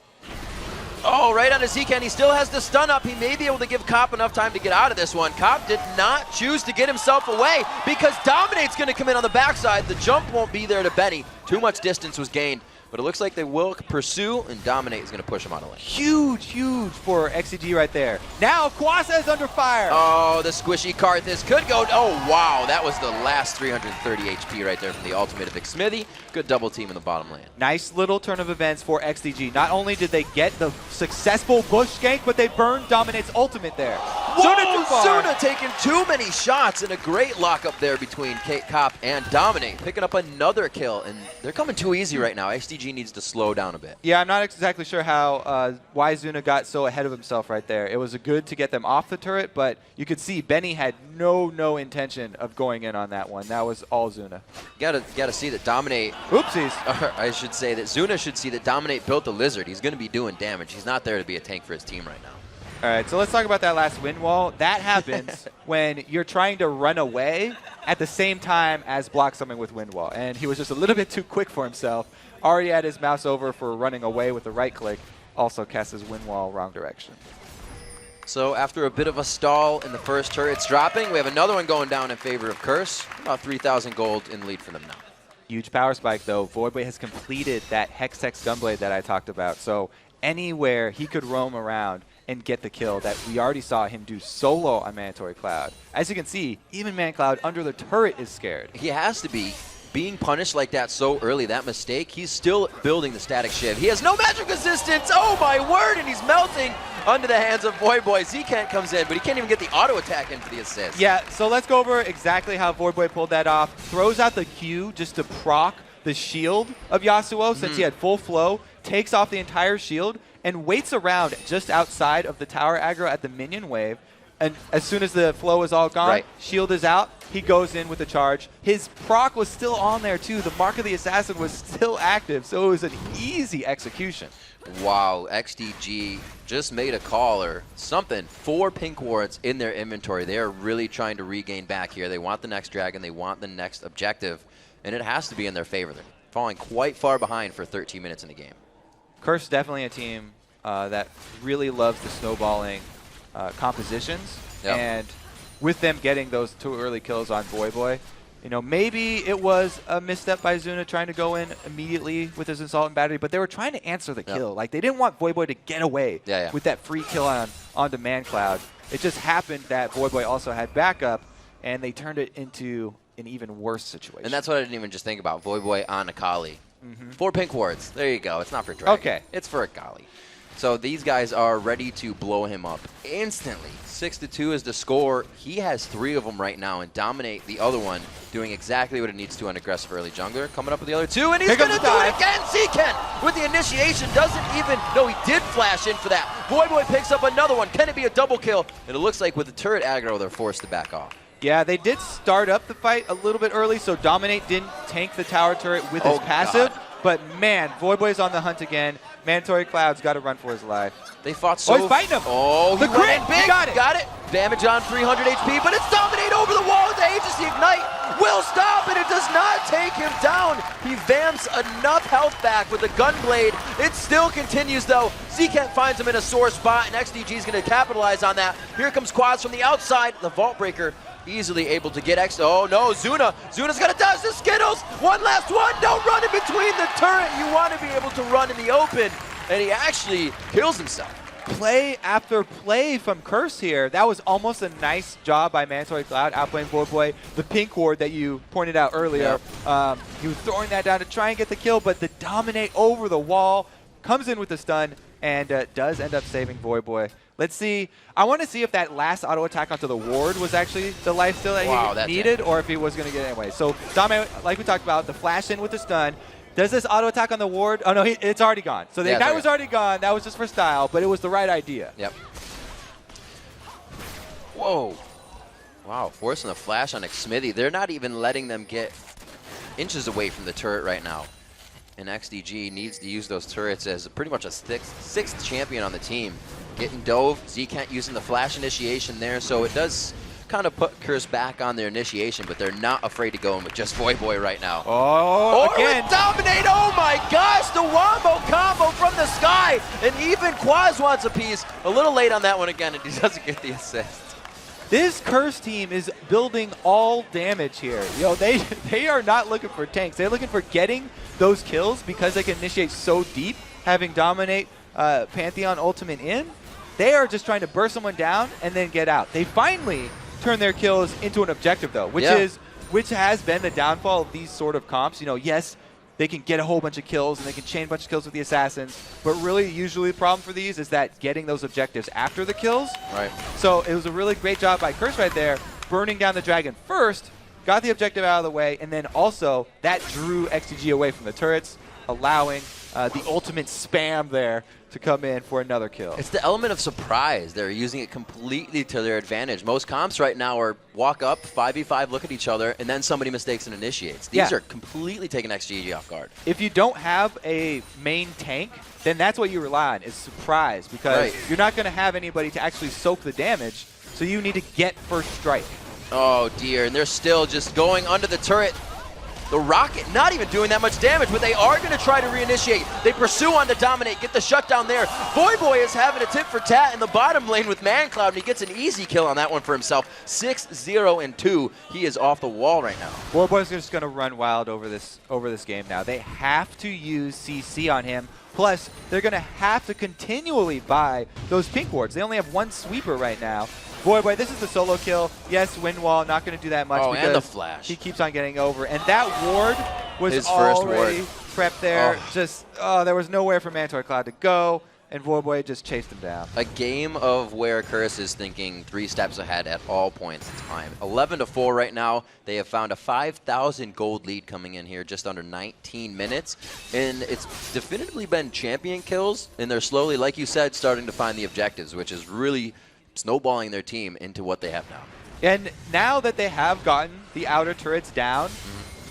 Oh, right on his Zcan. He still has the stun up. He may be able to give Kopp enough time to get out of this one. Kopp did not choose to get himself away because Dominate's going to come in on the backside. The jump won't be there to Benny. Too much distance was gained. But it looks like they will pursue, and Dominate is going to push him out of lane. Huge, huge for XCG right there. Now Quasa is under fire. Oh, the squishy Karthus could go. Oh, wow. That was the last 330 HP right there from the ultimate of Xmithy. Good double team in the bottom lane. Nice little turn of events for XDG. Not only did they get the successful bush gank, but they burned Dominate's ultimate there. Whoa, Zuna taking too many shots, and a great lockup there between Kopp and Dominate. Picking up another kill, and they're coming too easy right now. XDG needs to slow down a bit. Yeah, I'm not exactly sure how why Zuna got so ahead of himself right there. It was good to get them off the turret, but you could see Benny had no intention of going in on that one. That was all Zuna. Gotta see that Dominate. Oopsies. I should say that Zuna should see that Dominate built the Lizard. He's going to be doing damage. He's not there to be a tank for his team right now. All right, so let's talk about that last wind wall. That happens when you're trying to run away at the same time as block something with wind wall, and he was just a little bit too quick for himself. Already had his mouse over for running away with the right click. Also casts his wind wall wrong direction. So after a bit of a stall in the first turret's dropping, we have another one going down in favor of Curse. About 3,000 gold in lead for them now. Huge power spike, though. Voidboy has completed that Hextech Gunblade that I talked about. So anywhere he could roam around and get the kill that we already saw him do solo on Mandatory Cloud. As you can see, even Man Cloud under the turret is scared. He has to be. Being punished like that so early, that mistake, he's still building the static shiv. He has no magic resistance. Oh my word, and he's melting under the hands of Voyboy. Zcant comes in, but he can't even get the auto attack in for the assist. Yeah, so let's go over exactly how Voidboy pulled that off. Throws out the Q just to proc the shield of Yasuo since he had full flow, takes off the entire shield, and waits around just outside of the tower aggro at the minion wave. And as soon as the flow is all gone, shield is out, he goes in with a charge. His proc was still on there too. The Mark of the Assassin was still active, so it was an easy execution. Wow, XDG just made a call or something. 4 pink wards in their inventory. They are really trying to regain back here. They want the next dragon. They want the next objective, and it has to be in their favor. They're falling quite far behind for 13 minutes in the game. Curse definitely a team that really loves the snowballing compositions, and with them getting those 2 early kills on Voyboy, you know, maybe it was a misstep by Zuna trying to go in immediately with his Assault and Battery, but they were trying to answer the kill. Like, they didn't want Voyboy to get away with that free kill on Demand Cloud. It just happened that Voyboy also had backup, and they turned it into an even worse situation. And that's what I didn't even just think about. Voyboy on Akali. 4 pink wards. There you go. It's not for dragon. Okay. It's for Akali. So these guys are ready to blow him up instantly. 6-2 is the score. He has 3 of them right now and dominate the other one, doing exactly what it needs to on aggressive early jungler. Coming up with the other 2, and he's going to do it again. Zken with the initiation doesn't even, no, he did flash in for that. Voyboy picks up another one. Can it be a double kill? And it looks like with the turret aggro, they're forced to back off. Yeah, they did start up the fight a little bit early, so Dominate didn't tank the tower turret with his passive. God. But man, Voyboy's on the hunt again. Mandatory Cloud's got to run for his life. They fought so... Oh, he's fighting him. Oh, he the went crit. in big. He got it. Got it. Damage on 300 HP, but it's Dominate over the wall with the Agency Ignite. Will stop, and it does not take him down. He vamps enough health back with the Gunblade. It still continues, though. Zken finds him in a sore spot, and XDG is going to capitalize on that. Here comes Quaz from the outside. The Vault Breaker easily able to get X. Oh, no, Zuna. Zuna's going to dodge the Skittles. One last one. Don't run in between the turret. You want to be able to run in the open, and he actually kills himself. Play after play from Curse here. That was almost a nice job by Mandatory Cloud outplaying Voyboy. The pink ward that you pointed out earlier, he was throwing that down to try and get the kill, but the Dominate over the wall comes in with the stun and does end up saving Voyboy. Let's see. I want to see if that last auto attack onto the ward was actually the lifesteal that he needed, or if he was going to get it anyway. So Dominate, like we talked about, the flash in with the stun. Does this auto attack on the ward? Oh, no, it's already gone. So the Ignite was already gone. That was just for style, but it was the right idea. Yep. Whoa. Wow, forcing the flash on Xmithy. They're not even letting them get inches away from the turret right now. And XDG needs to use those turrets as pretty much a sixth champion on the team. Getting dove, Zken using the flash initiation there, so it does kind of put Curse back on their initiation, but they're not afraid to go in with just Voyboy right now. Oh, again. Dominate, oh my gosh, the wombo combo from the sky, and even Quaz wants a piece. A little late on that one again, and he doesn't get the assist. This Curse team is building all damage here. You know, they are not looking for tanks. They're looking for getting those kills because they can initiate so deep, having Dominate Pantheon ultimate in. They are just trying to burst someone down and then get out. They finally turn their kills into an objective, though, which has been the downfall of these sort of comps. You know, yes, they can get a whole bunch of kills and they can chain a bunch of kills with the assassins, but really usually the problem for these is that getting those objectives after the kills. Right. So it was a really great job by Curse right there, burning down the dragon first, got the objective out of the way, and then also that drew XTG away from the turrets, allowing the ultimate spam there to come in for another kill. It's the element of surprise. They're using it completely to their advantage. Most comps right now are walk up, 5v5, look at each other, and then somebody mistakes and initiates. These are completely taking XGG off guard. If you don't have a main tank, then that's what you rely on, is surprise, because you're not going to have anybody to actually soak the damage, so you need to get first strike. Oh dear, and they're still just going under the turret. The Rocket not even doing that much damage, but they are going to try to reinitiate. They pursue on to Dominate, get the shutdown there. Voyboy is having a tit for tat in the bottom lane with ManCloud, and he gets an easy kill on that one for himself. 6-0-2. He is off the wall right now. Voyboy's just going to run wild over this game now. They have to use CC on him. Plus, they're going to have to continually buy those pink wards. They only have one sweeper right now. Voyboy, this is the solo kill. Yes, wind wall, not going to do that much because and the flash. He keeps on getting over. And that ward was his first already ward. prepped there. Just, there was nowhere for Mandatory Cloud to go, and Voyboy just chased him down. A game of where Curse is thinking 3 steps ahead at all points in time. 11-4 right now. They have found a 5,000 gold lead coming in here just under 19 minutes. And it's definitively been champion kills, and they're slowly, like you said, starting to find the objectives, which is really snowballing their team into what they have now. And now that they have gotten the outer turrets down,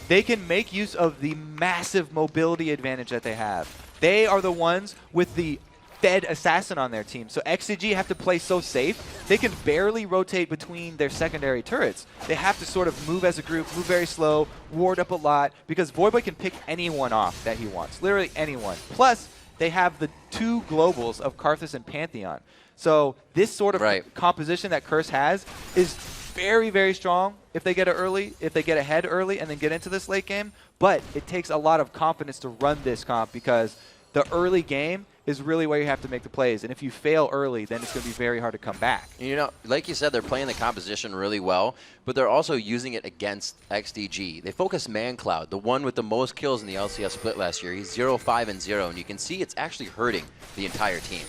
they can make use of the massive mobility advantage that they have. They are the ones with the fed assassin on their team. So XCG have to play so safe, they can barely rotate between their secondary turrets. They have to sort of move as a group, move very slow, ward up a lot, because Voyboy can pick anyone off that he wants, literally anyone. Plus, they have the 2 globals of Karthus and Pantheon. So this sort of composition that Curse has is very, very strong if they get it early, if they get ahead early and then get into this late game. But it takes a lot of confidence to run this comp because the early game is really where you have to make the plays. And if you fail early, then it's going to be very hard to come back. You know, like you said, they're playing the composition really well, but they're also using it against XDG. They focus Man Cloud, the one with the most kills in the LCS split last year. He's 0-5-0, and you can see it's actually hurting the entire team.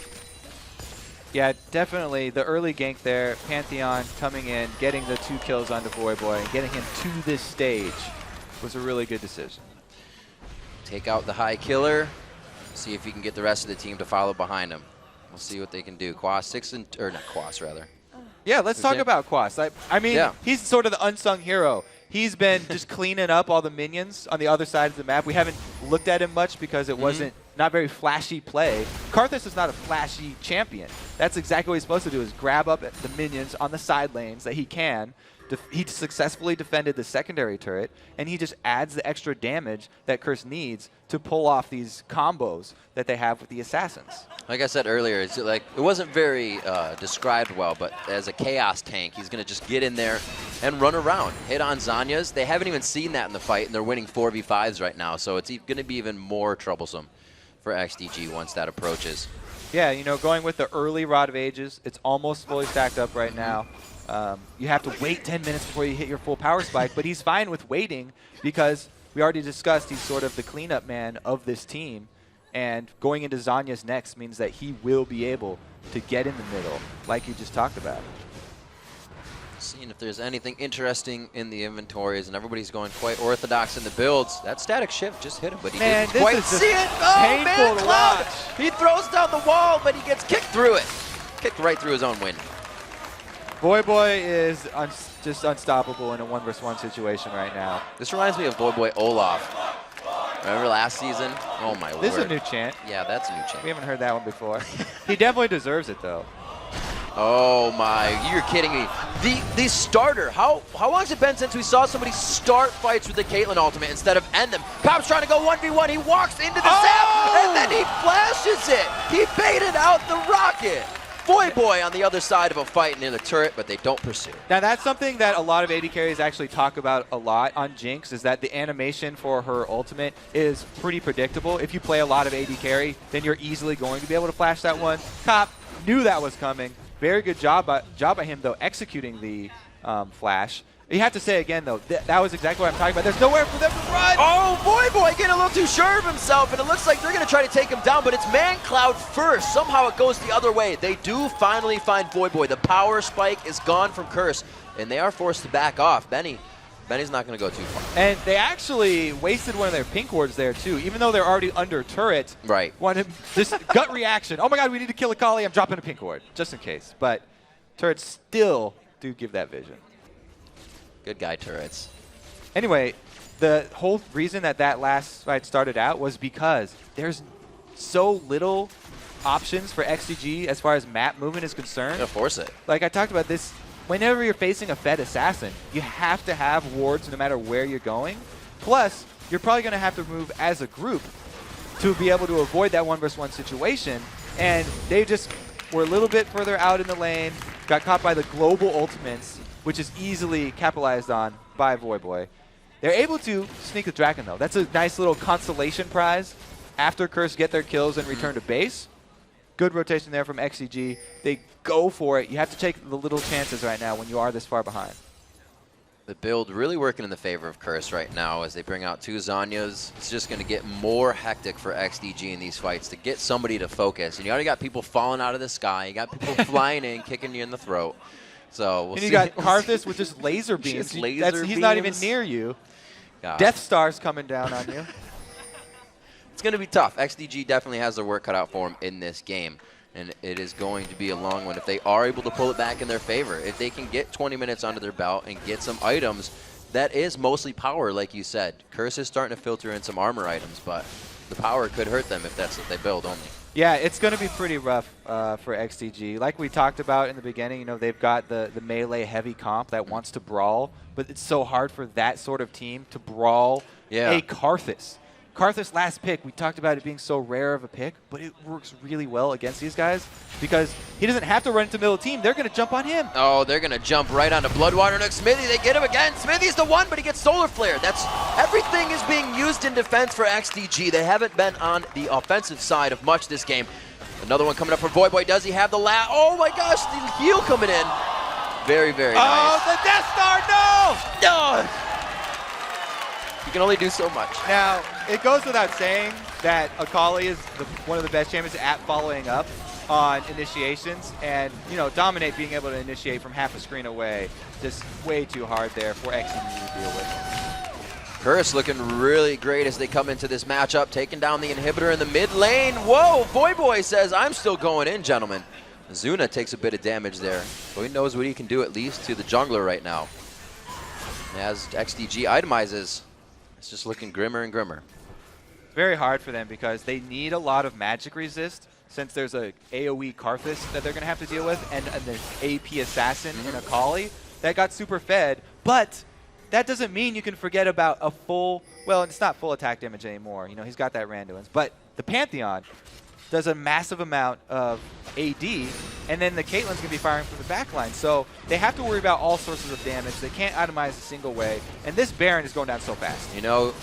Yeah, definitely. The early gank there, Pantheon coming in, getting the 2 kills onto Voyboy, and getting him to this stage was a really good decision. Take out the high killer, see if you can get the rest of the team to follow behind him. We'll see what they can do. Quas or not Quas, rather. Yeah, let's talk about Quas. I mean, he's sort of the unsung hero. He's been just cleaning up all the minions on the other side of the map. We haven't looked at him much because it wasn't not very flashy play. Karthus is not a flashy champion. That's exactly what he's supposed to do, is grab up the minions on the side lanes that he can. He successfully defended the secondary turret, and he just adds the extra damage that Curse needs to pull off these combos that they have with the assassins. Like I said earlier, it's like it wasn't very described well, but as a chaos tank, he's going to just get in there and run around, hit on Zanyas. They haven't even seen that in the fight, and they're winning 4v5s right now, so it's going to be even more troublesome for XDG once that approaches. Yeah, you know, going with the early Rod of Ages, it's almost fully stacked up right now. You have to wait 10 minutes before you hit your full power spike, but he's fine with waiting because we already discussed he's sort of the cleanup man of this team, and going into Zanya's next means that he will be able to get in the middle like you just talked about. Seeing if there's anything interesting in the inventories, and everybody's going quite orthodox in the builds. That static shift just hit him, but he didn't quite see it. Oh, Man Cloud! He throws down the wall, but he gets kicked through it. Kicked right through his own win. Voyboy is just unstoppable in a 1v1 situation right now. This reminds me of Voyboy Olaf. Remember last season? Oh my word. This is a new chant. Yeah, that's a new chant. We haven't heard that one before. He definitely deserves it, though. Oh my, you're kidding me. The starter, how long has it been since we saw somebody start fights with the Caitlyn ultimate instead of end them? Cop's trying to go 1v1, he walks into the zap, and then he flashes it. He baited out the rocket. Voyboy on the other side of a fight near the turret, but they don't pursue. Now that's something that a lot of AD carries actually talk about a lot on Jinx, is that the animation for her ultimate is pretty predictable. If you play a lot of AD carry, then you're easily going to be able to flash that one. Cop knew that was coming. Very good job by him, though, executing the flash. You have to say again, though, that was exactly what I'm talking about. There's nowhere for them to run. Oh, Voyboy getting a little too sure of himself, and it looks like they're going to try to take him down, but it's Man Cloud first. Somehow it goes the other way. They do finally find Voyboy. The power spike is gone from Curse, and they are forced to back off. Benny's not going to go too far. And they actually wasted one of their pink wards there, too. Even though they're already under turret. Right. This gut reaction. Oh, my God, we need to kill Akali. I'm dropping a pink ward, just in case. But turrets still do give that vision. Good guy, turrets. Anyway, the whole reason that last fight started out was because there's so little options for XDG as far as map movement is concerned. Yeah, force it. Like I talked about this, whenever you're facing a fed assassin, you have to have wards no matter where you're going. Plus, you're probably going to have to move as a group to be able to avoid that 1v1 situation. And they just were a little bit further out in the lane, got caught by the global ultimates, which is easily capitalized on by Voyboy. They're able to sneak the Dragon, though. That's a nice little consolation prize after Curse get their kills and return to base. Good rotation there from XCG. They go for it. You have to take the little chances right now when you are this far behind. The build really working in the favor of Curse right now as they bring out 2 Zanyas. It's just going to get more hectic for XDG in these fights to get somebody to focus. And you already got people falling out of the sky. You got people flying in, kicking you in the throat. So we'll see. And you got Karthus with just laser beams. He's not even near you. God. Death Star's coming down on you. It's going to be tough. XDG definitely has their work cut out for them in this game. And it is going to be a long one if they are able to pull it back in their favor. If they can get 20 minutes under their belt and get some items, that is mostly power, like you said. Curse is starting to filter in some armor items, but the power could hurt them if that's what they build only. Yeah, it's going to be pretty rough for XDG. Like we talked about in the beginning, you know, they've got the melee heavy comp that wants to brawl, but it's so hard for that sort of team to brawl a Karthus. Karthus last pick, we talked about it being so rare of a pick, but it works really well against these guys because he doesn't have to run into middle team. They're going to jump on him. Oh, they're going to jump right onto Bloodwater next Smithy. They get him again. Smithy's the one, but he gets Solar Flare. Everything is being used in defense for XDG. They haven't been on the offensive side of much this game. Another one coming up for Voyboy. Does he have the last? Oh my gosh, the heal coming in. Very, very nice. Oh, the Death Star, no! No! You can only do so much. Now, it goes without saying that Akali is one of the best champions at following up on initiations, and Dominate being able to initiate from half a screen away, just way too hard there for XDG to deal with. Curse looking really great as they come into this matchup, taking down the inhibitor in the mid lane. Whoa, Voyboy says, I'm still going in, gentlemen. Zuna takes a bit of damage there, but he knows what he can do at least to the jungler right now. And as XDG itemizes, it's just looking grimmer and grimmer. Very hard for them because they need a lot of magic resist since there's a AoE Karthus that they're going to have to deal with and an AP Assassin in Akali that got super fed, but that doesn't mean you can forget about a full, well, it's not full attack damage anymore. He's got that Randuin's, but the Pantheon does a massive amount of AD, and then the Caitlyn's going to be firing from the backline. So they have to worry about all sources of damage. They can't itemize a single way, and this Baron is going down so fast.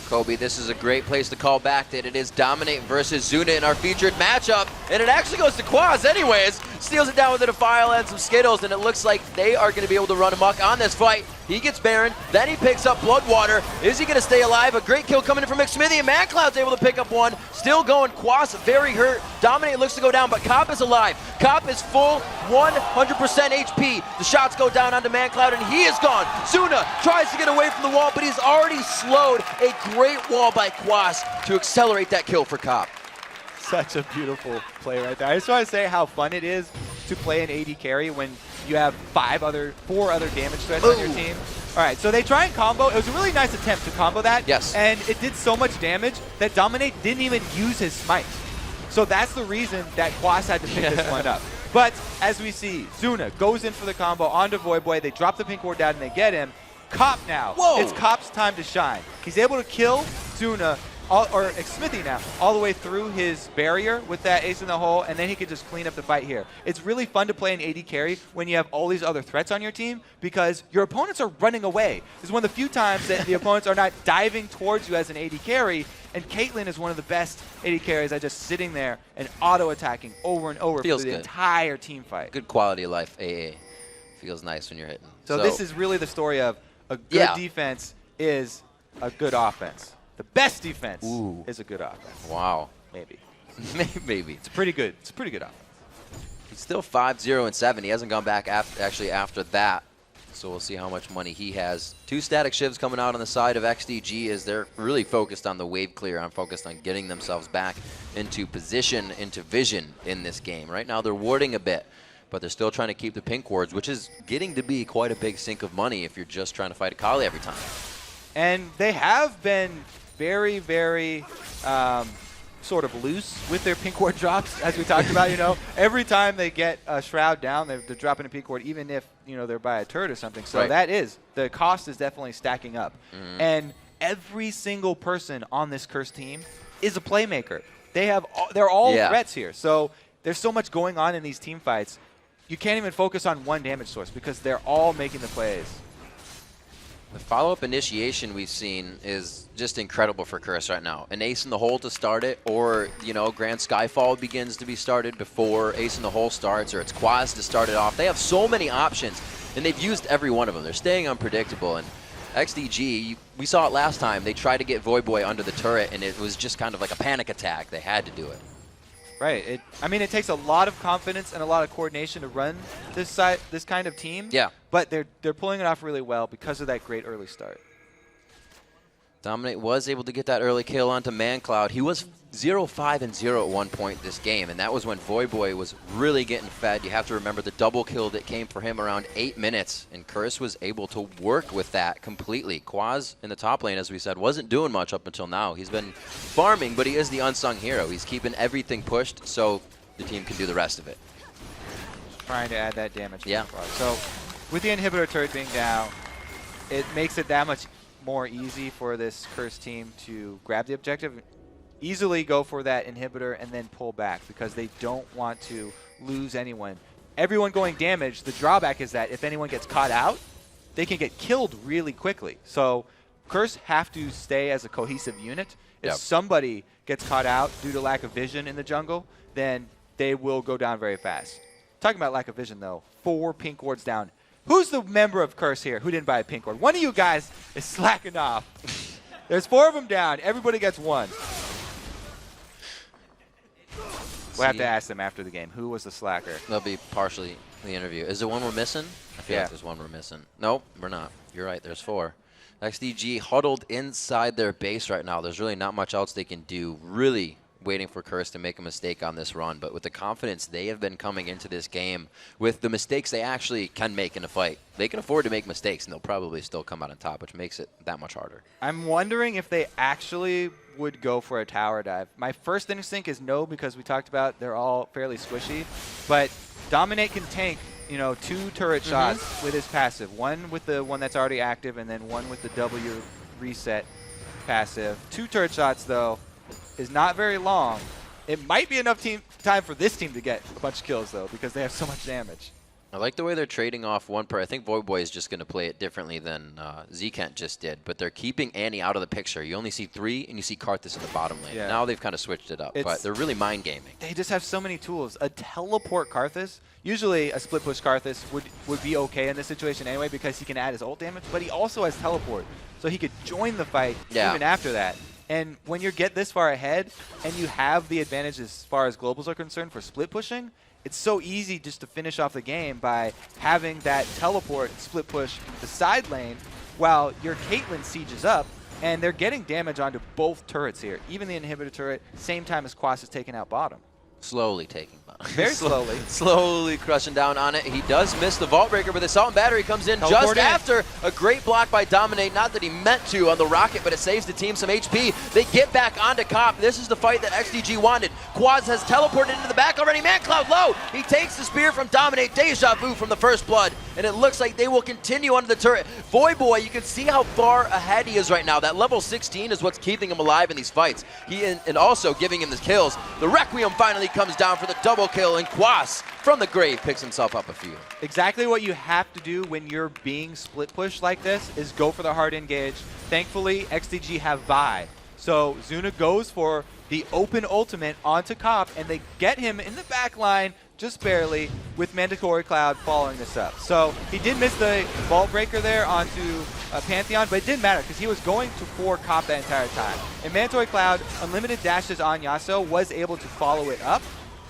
Kobe, this is a great place to call back that it is Dominate versus Zuna in our featured matchup, and it actually goes to Quaz anyways. Steals it down with a Defile and some Skittles, and it looks like they are going to be able to run amok on this fight. He gets Baron, then he picks up Bloodwater. Is he going to stay alive? A great kill coming in from McSmithy, and ManCloud's able to pick up one. Still going, Quas very hurt. Dominate looks to go down, but Cop is alive. Cop is full 100% HP. The shots go down onto ManCloud, and he is gone. Zuna tries to get away from the wall, but he's already slowed. A great wall by Quas to accelerate that kill for Cop. Such a beautiful play right there. I just want to say how fun it is to play an AD carry when you have four other damage threats on your team. All right, so they try and combo. It was a really nice attempt to combo that. Yes. And it did so much damage that Dominate didn't even use his smite. So that's the reason that Quas had to pick this one up. But as we see, Zuna goes in for the combo onto Voyboy. They drop the pink ward down and they get him. Cop now. Whoa. It's Cop's time to shine. He's able to kill Zuna, or Smithy now, all the way through his barrier with that ace in the hole, and then he can just clean up the fight here. It's really fun to play an AD carry when you have all these other threats on your team because your opponents are running away. This is one of the few times that the opponents are not diving towards you as an AD carry, and Caitlyn is one of the best AD carries at just sitting there and auto-attacking over and over for the entire team fight. Good quality of life, AA. Feels nice when you're hitting. So this is really the story of a good defense is a good offense. The best defense is a good offense. Wow. Maybe. Maybe. It's pretty good. It's a pretty good offense. He's still 5-0-7. He hasn't gone back after that. So we'll see how much money he has. 2 static shivs coming out on the side of XDG as they're really focused on the wave clear. I'm focused on getting themselves back into position, into vision in this game. Right now they're warding a bit, but they're still trying to keep the pink wards, which is getting to be quite a big sink of money if you're just trying to fight Akali every time. And they have been very, very sort of loose with their pink ward drops, as we talked about. Every time they get a Shroud down, they're dropping a pink ward, even if they're by a turret or something. So the cost is definitely stacking up. And every single person on this Curse team is a playmaker. They're all threats here. So there's so much going on in these team fights. You can't even focus on one damage source because they're all making the plays. The follow-up initiation we've seen is just incredible for Curse right now. An ace in the hole to start it, or, Grand Skyfall begins to be started before ace in the hole starts, or it's Quaz to start it off. They have so many options, and they've used every one of them. They're staying unpredictable, and XDG, we saw it last time. They tried to get Voyboy under the turret, and it was just kind of like a panic attack. They had to do it. Right. It takes a lot of confidence and a lot of coordination to run this kind of team. Yeah. But they're pulling it off really well because of that great early start. Dominate was able to get that early kill onto ManCloud. He was 0-5-0 at one point this game, and that was when Voyboy was really getting fed. You have to remember the double kill that came for him around 8 minutes, and Curse was able to work with that completely. Quaz in the top lane, as we said, wasn't doing much up until now. He's been farming, but he is the unsung hero. He's keeping everything pushed so the team can do the rest of it. Trying to add that damage. Yeah. So with the inhibitor turret being down, it makes it that much more easy for this Curse team to grab the objective. easily go for that inhibitor and then pull back because they don't want to lose anyone. Everyone going damage, the drawback is that if anyone gets caught out, they can get killed really quickly. So Curse have to stay as a cohesive unit. If somebody gets caught out due to lack of vision in the jungle, then they will go down very fast. Talking about lack of vision, though, 4 pink wards down. Who's the member of Curse here who didn't buy a pink ward? One of you guys is slacking off. There's 4 of them down. Everybody gets 1. We'll have to ask them after the game. Who was the slacker? They'll be partially the interview. Is there one we're missing? I feel like there's one we're missing. Nope, we're not. You're right. There's 4. XDG huddled inside their base right now. There's really not much else they can do. Really waiting for Curse to make a mistake on this run. But with the confidence they have been coming into this game, with the mistakes they actually can make in a fight, they can afford to make mistakes, and they'll probably still come out on top, which makes it that much harder. I'm wondering if they actually would go for a tower dive. My first instinct is no, because we talked about they're all fairly squishy. But Dominate can tank, you know, 2 turret shots with his passive. One with the one that's already active, and then one with the W reset passive. 2 turret shots, though, is not very long. It might be enough time for this team to get a bunch of kills, though, because they have so much damage. I like the way they're trading off one per. I think Voidboy is just going to play it differently than Zkent just did, but they're keeping Annie out of the picture. You only see 3, and you see Karthus in the bottom lane. Yeah. Now they've kind of switched it up, but they're really mind gaming. They just have so many tools. A teleport Karthus, usually a split push Karthus would be okay in this situation anyway because he can add his ult damage, but he also has teleport, so he could join the fight even after that. And when you get this far ahead and you have the advantage as far as globals are concerned for split pushing, it's so easy just to finish off the game by having that teleport split push the side lane while your Caitlyn sieges up, and they're getting damage onto both turrets here. Even the inhibitor turret, same time as Quas is taking out bottom. Slowly taking bottom. Very slowly. Slowly crushing down on it. He does miss the Vault Breaker, but the Assault and Battery comes in just after a great block by Dominate. Not that he meant to on the Rocket, but it saves the team some HP. They get back onto Cop. This is the fight that XDG wanted. Quaz has teleported into the back already. Man Cloud low. He takes the spear from Dominate. Deja vu from the first blood. And it looks like they will continue under the turret. Voyboy, you can see how far ahead he is right now. That level 16 is what's keeping him alive in these fights. And also giving him the kills. The Requiem finally comes down for the double kill, and Quas from the grave picks himself up a few. Exactly what you have to do when you're being split pushed like this is go for the hard engage. Thankfully, XDG have Vi. So Zuna goes for the open ultimate onto Cop, and they get him in the back line just barely with Mandatory Cloud following this up. So he did miss the Vault Breaker there onto Pantheon, but it didn't matter because he was going for Cop that entire time. And Mandatory Cloud, unlimited dashes on Yasuo, was able to follow it up,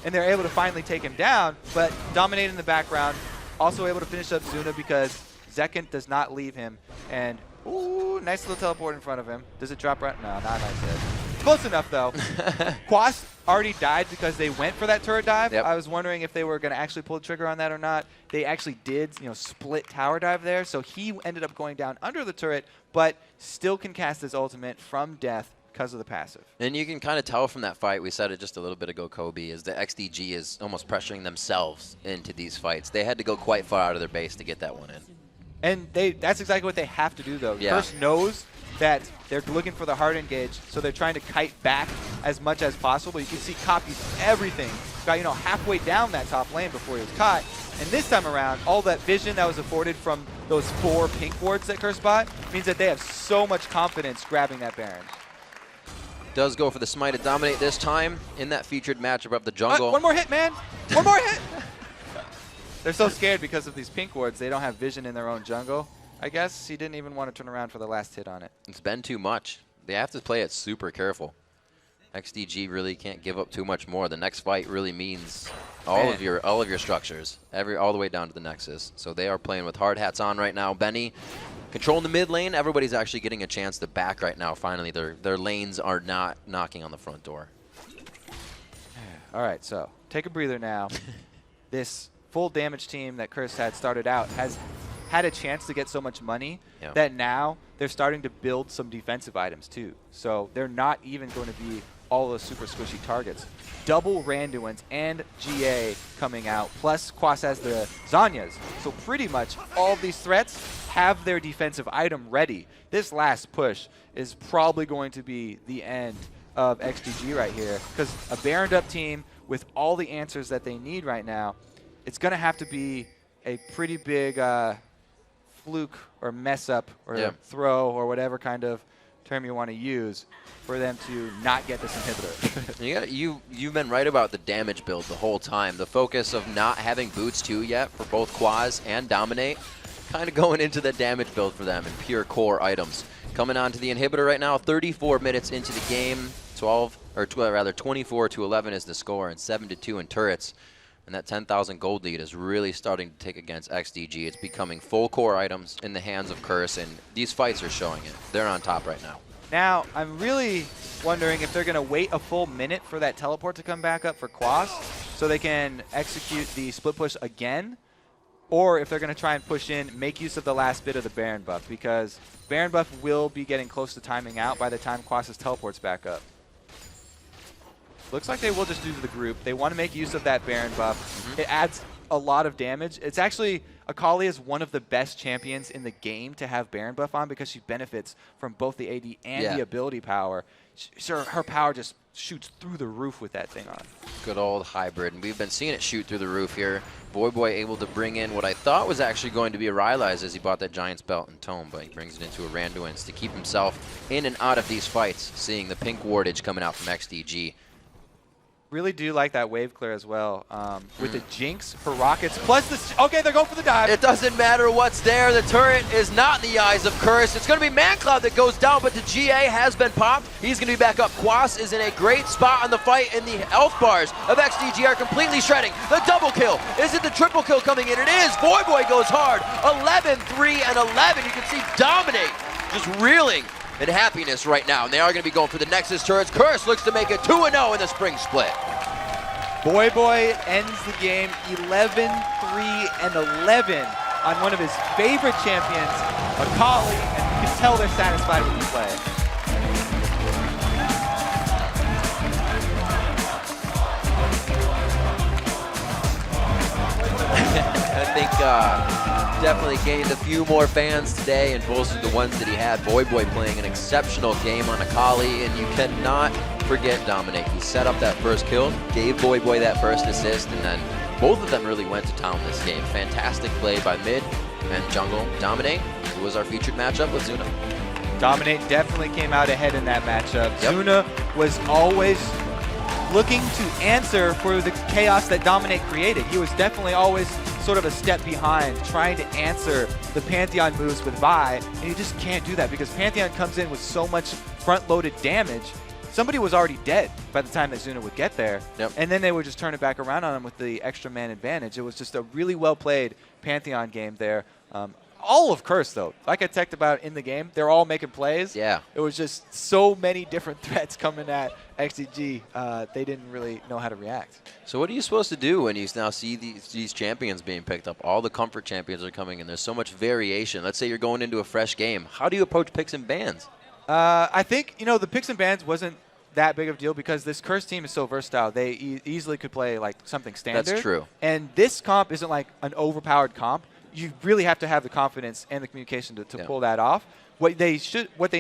and they're able to finally take him down, but Dominate in the background, also able to finish up Zuna because Zekant does not leave him. And, ooh, nice little teleport in front of him. Does it drop right? No, not nice hit. Close enough, though. Quas already died because they went for that turret dive. I was wondering if they were going to actually pull the trigger on that or not. They actually did, you know, split tower dive there, so he ended up going down under the turret, but still can cast his ultimate from death because of the passive. And you can kind of tell from that fight, we said it just a little bit ago, Kobe, is that XDG is almost pressuring themselves into these fights. They had to go quite far out of their base to get that one in. And that's exactly what they have to do, though. First knows that they're looking for the hard engage, so they're trying to kite back as much as possible. You can see copies everything. Got, you know, halfway down that top lane before he was caught. And this time around, all that vision that was afforded from those 4 pink wards that Curse bought means that they have so much confidence grabbing that Baron. Does go for the smite to Dominate this time in that featured matchup of the jungle. One more hit, man! One more hit! They're so scared because of these pink wards, they don't have vision in their own jungle. I guess he didn't even want to turn around for the last hit on it. It's been too much. They have to play it super careful. XDG really can't give up too much more. The next fight really means all of your structures, all the way down to the Nexus. So they are playing with hard hats on right now. Benny controlling the mid lane. Everybody's actually getting a chance to back right now. Finally, their lanes are not knocking on the front door. All right, so take a breather now. This full damage team that Curse had started out has had a chance to get so much money that now they're starting to build some defensive items too. So they're not even going to be all those super squishy targets. Double Randuins and GA coming out, plus Quas has the Zanyas. So pretty much all of these threats have their defensive item ready. This last push is probably going to be the end of XDG right here, because a Baroned up team with all the answers that they need right now, it's going to have to be a pretty big fluke or mess up or throw or whatever kind of term you want to use for them to not get this inhibitor. You've been right about the damage build the whole time. The focus of not having Boots 2 yet for both Quaz and Dominate, kind of going into the damage build for them and pure core items. Coming on to the inhibitor right now, 34 minutes into the game, 24 to 11 is the score, and 7 to 2 in turrets. And that 10,000 gold lead is really starting to take against XDG. It's becoming full core items in the hands of Curse, and these fights are showing it. They're on top right now. Now, I'm really wondering if they're going to wait a full minute for that teleport to come back up for Quas so they can execute the split push again, or if they're going to try and push in, make use of the last bit of the Baron buff, because Baron buff will be getting close to timing out by the time Quas' teleports back up. Looks like they will just do the group. They want to make use of that Baron buff. It adds a lot of damage. It's actually, Akali is one of the best champions in the game to have Baron buff on because she benefits from both the AD and the ability power. Her power just shoots through the roof with that thing on. Good old hybrid, and we've been seeing it shoot through the roof here. Boy able to bring in what I thought was actually going to be a Rylai's as he bought that Giant's Belt and Tome, but he brings it into a Randuin's to keep himself in and out of these fights, seeing the pink wardage coming out from XDG. Really do like that wave clear as well. With the Jinx, her rockets, plus the... Okay, they're going for the dive. It doesn't matter what's there. The turret is not in the eyes of Curse. It's going to be ManCloud that goes down, but the GA has been popped. He's going to be back up. Quas is in a great spot on the fight, and the health bars of XDG are completely shredding. The double kill. Is it the triple kill coming in? It is. Boy goes hard. 11, 3, and 11. You can see Dominate just reeling in happiness right now, and they are going to be going for the Nexus turrets. Curse looks to make it 2-0 in the spring split. Boy ends the game 11, 3, and 11 on one of his favorite champions, Akali, and you can tell they're satisfied with the play. I think definitely gained a few more fans today and bolstered the ones that he had. Boy playing an exceptional game on Akali, and you cannot forget Dominate. He set up that first kill, gave Boy that first assist, and then both of them really went to town this game. Fantastic play by mid and jungle. Dominate, who was our featured matchup with Zuna. Dominate definitely came out ahead in that matchup. Zuna was always looking to answer for the chaos that Dominate created. He was definitely always sort of a step behind, trying to answer the Pantheon moves with Vi, and you just can't do that because Pantheon comes in with so much front-loaded damage. Somebody was already dead by the time that Zuna would get there, and then they would just turn it back around on him with the extra man advantage. It was just a really well-played Pantheon game there. All of Curse, though, like I talked about in the game, they're all making plays. Yeah. It was just so many different threats coming at XDG. They didn't really know how to react. So what are you supposed to do when you now see these champions being picked up? All the comfort champions are coming in. There's so much variation. Let's say you're going into a fresh game. How do you approach picks and bans? I think, the picks and bans wasn't that big of a deal because this Curse team is so versatile. They easily could play like something standard. That's true. And this comp isn't like an overpowered comp. You really have to have the confidence and the communication to pull that off. What they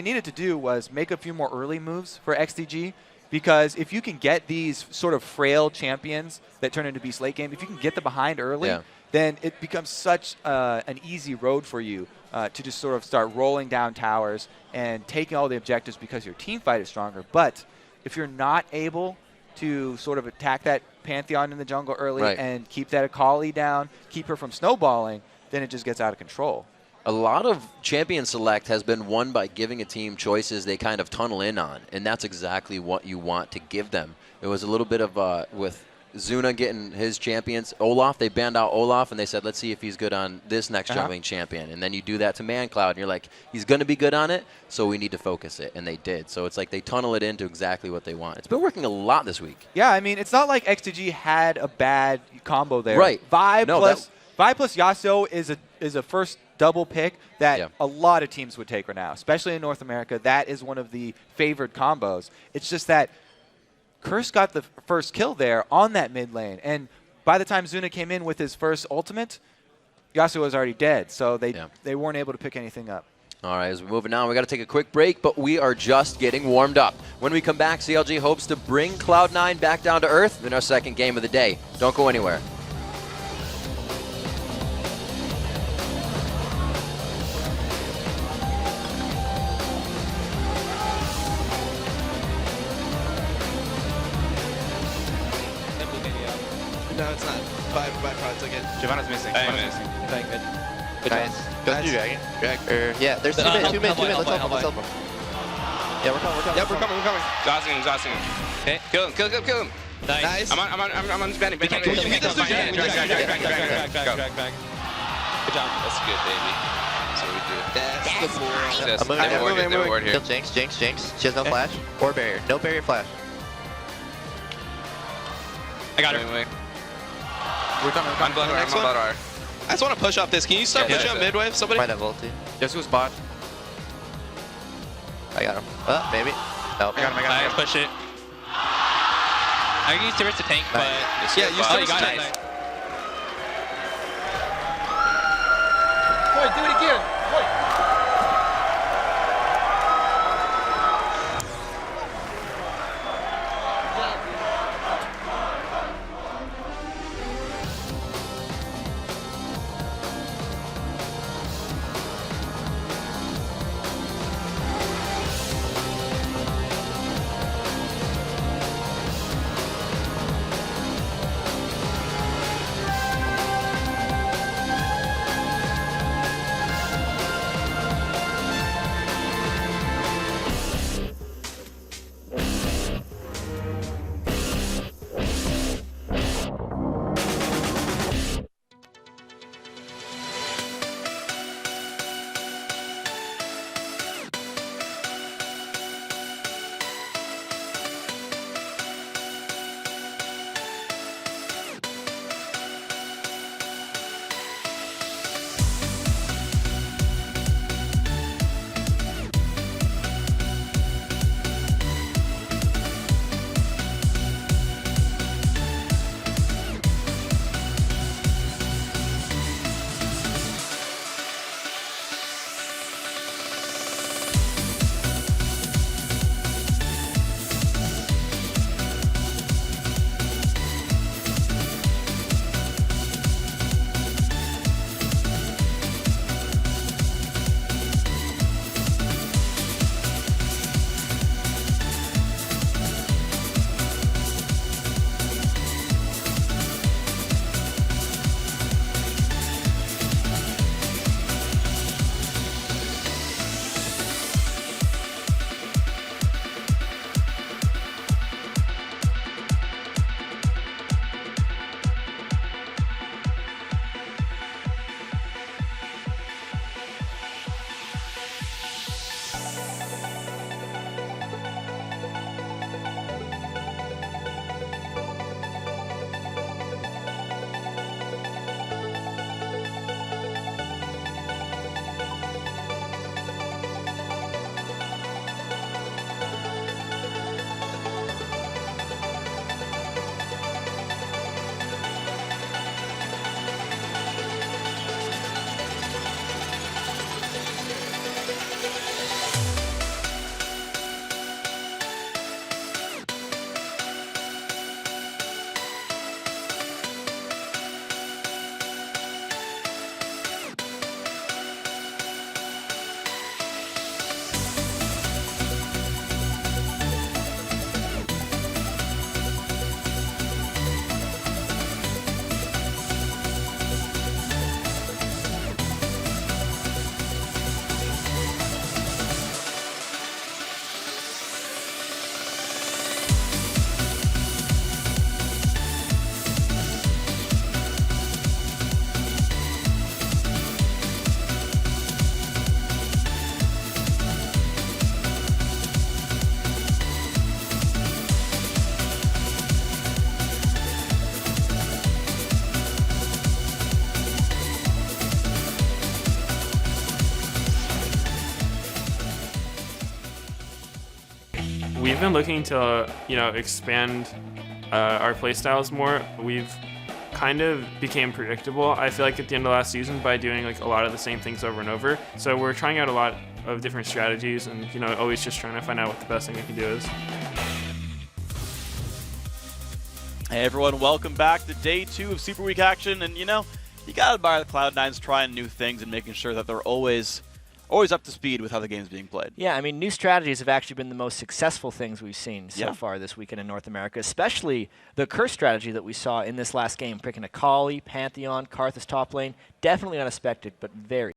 needed to do was make a few more early moves for XDG, because if you can get these sort of frail champions that turn into beast late game, if you can get them behind early, then it becomes such an easy road for you to just sort of start rolling down towers and taking all the objectives because your team fight is stronger. But if you're not able to sort of attack that Pantheon in the jungle early and keep that Akali down, keep her from snowballing, then it just gets out of control. A lot of champion select has been won by giving a team choices they kind of tunnel in on, and that's exactly what you want to give them. It was a little bit of with Zuna getting his champions. Olaf, they banned out Olaf, and they said, let's see if he's good on this next jumping champion. And then you do that to ManCloud, and you're like, he's going to be good on it, so we need to focus it. And they did. So it's like they tunnel it into exactly what they want. It's been working a lot this week. Yeah, I mean, it's not like XTG had a bad combo there. Right. Vi plus Yasuo is a first double pick that a lot of teams would take right now, especially in North America. That is one of the favored combos. It's just that Curse got the first kill there on that mid lane, and by the time Zuna came in with his first ultimate, Yasuo was already dead, so they weren't able to pick anything up. All right, as we're moving on, we got to take a quick break, but we are just getting warmed up. When we come back, CLG hopes to bring Cloud9 back down to earth in our second game of the day. Don't go anywhere. No, it's not. By product again. Giovanna's missing. Playing good. Good nice. Go through Dragon. Yeah, there's two men. Let's help him. Let's help him. Yeah, we're coming. Yep, we're coming. Exhausting him. Okay, kill him. Kill him. Nice. I'm on Benny. Can you hit this through Dragon? Drag. Back. Good job. That's good, baby. That's what we do. That's the boy. I'm moving. Kill Jinx. She has no flash or barrier. No barrier flash. I got her. We're coming. I'm blood R. I just want to push off this. Can you start pushing up midwave, somebody? Might have ulti. Guess who's bot? I got him. Maybe. Nope. I got him. Let's push it. I can use Tibbers to tank, but... Yeah, use Tibbers to tank. Boy, do it again. We've been looking to, expand our playstyles more. We've kind of became predictable, I feel like, at the end of last season by doing a lot of the same things over and over. So we're trying out a lot of different strategies, and always just trying to find out what the best thing we can do is. Hey everyone, welcome back to day 2 of Super Week action, and you gotta admire the Cloud9s trying new things and making sure that they're always up to speed with how the game's being played. Yeah, I mean, new strategies have actually been the most successful things we've seen so far this weekend in North America, especially the Curse strategy that we saw in this last game, picking Akali, Pantheon, Karthus top lane. Definitely unexpected, but very.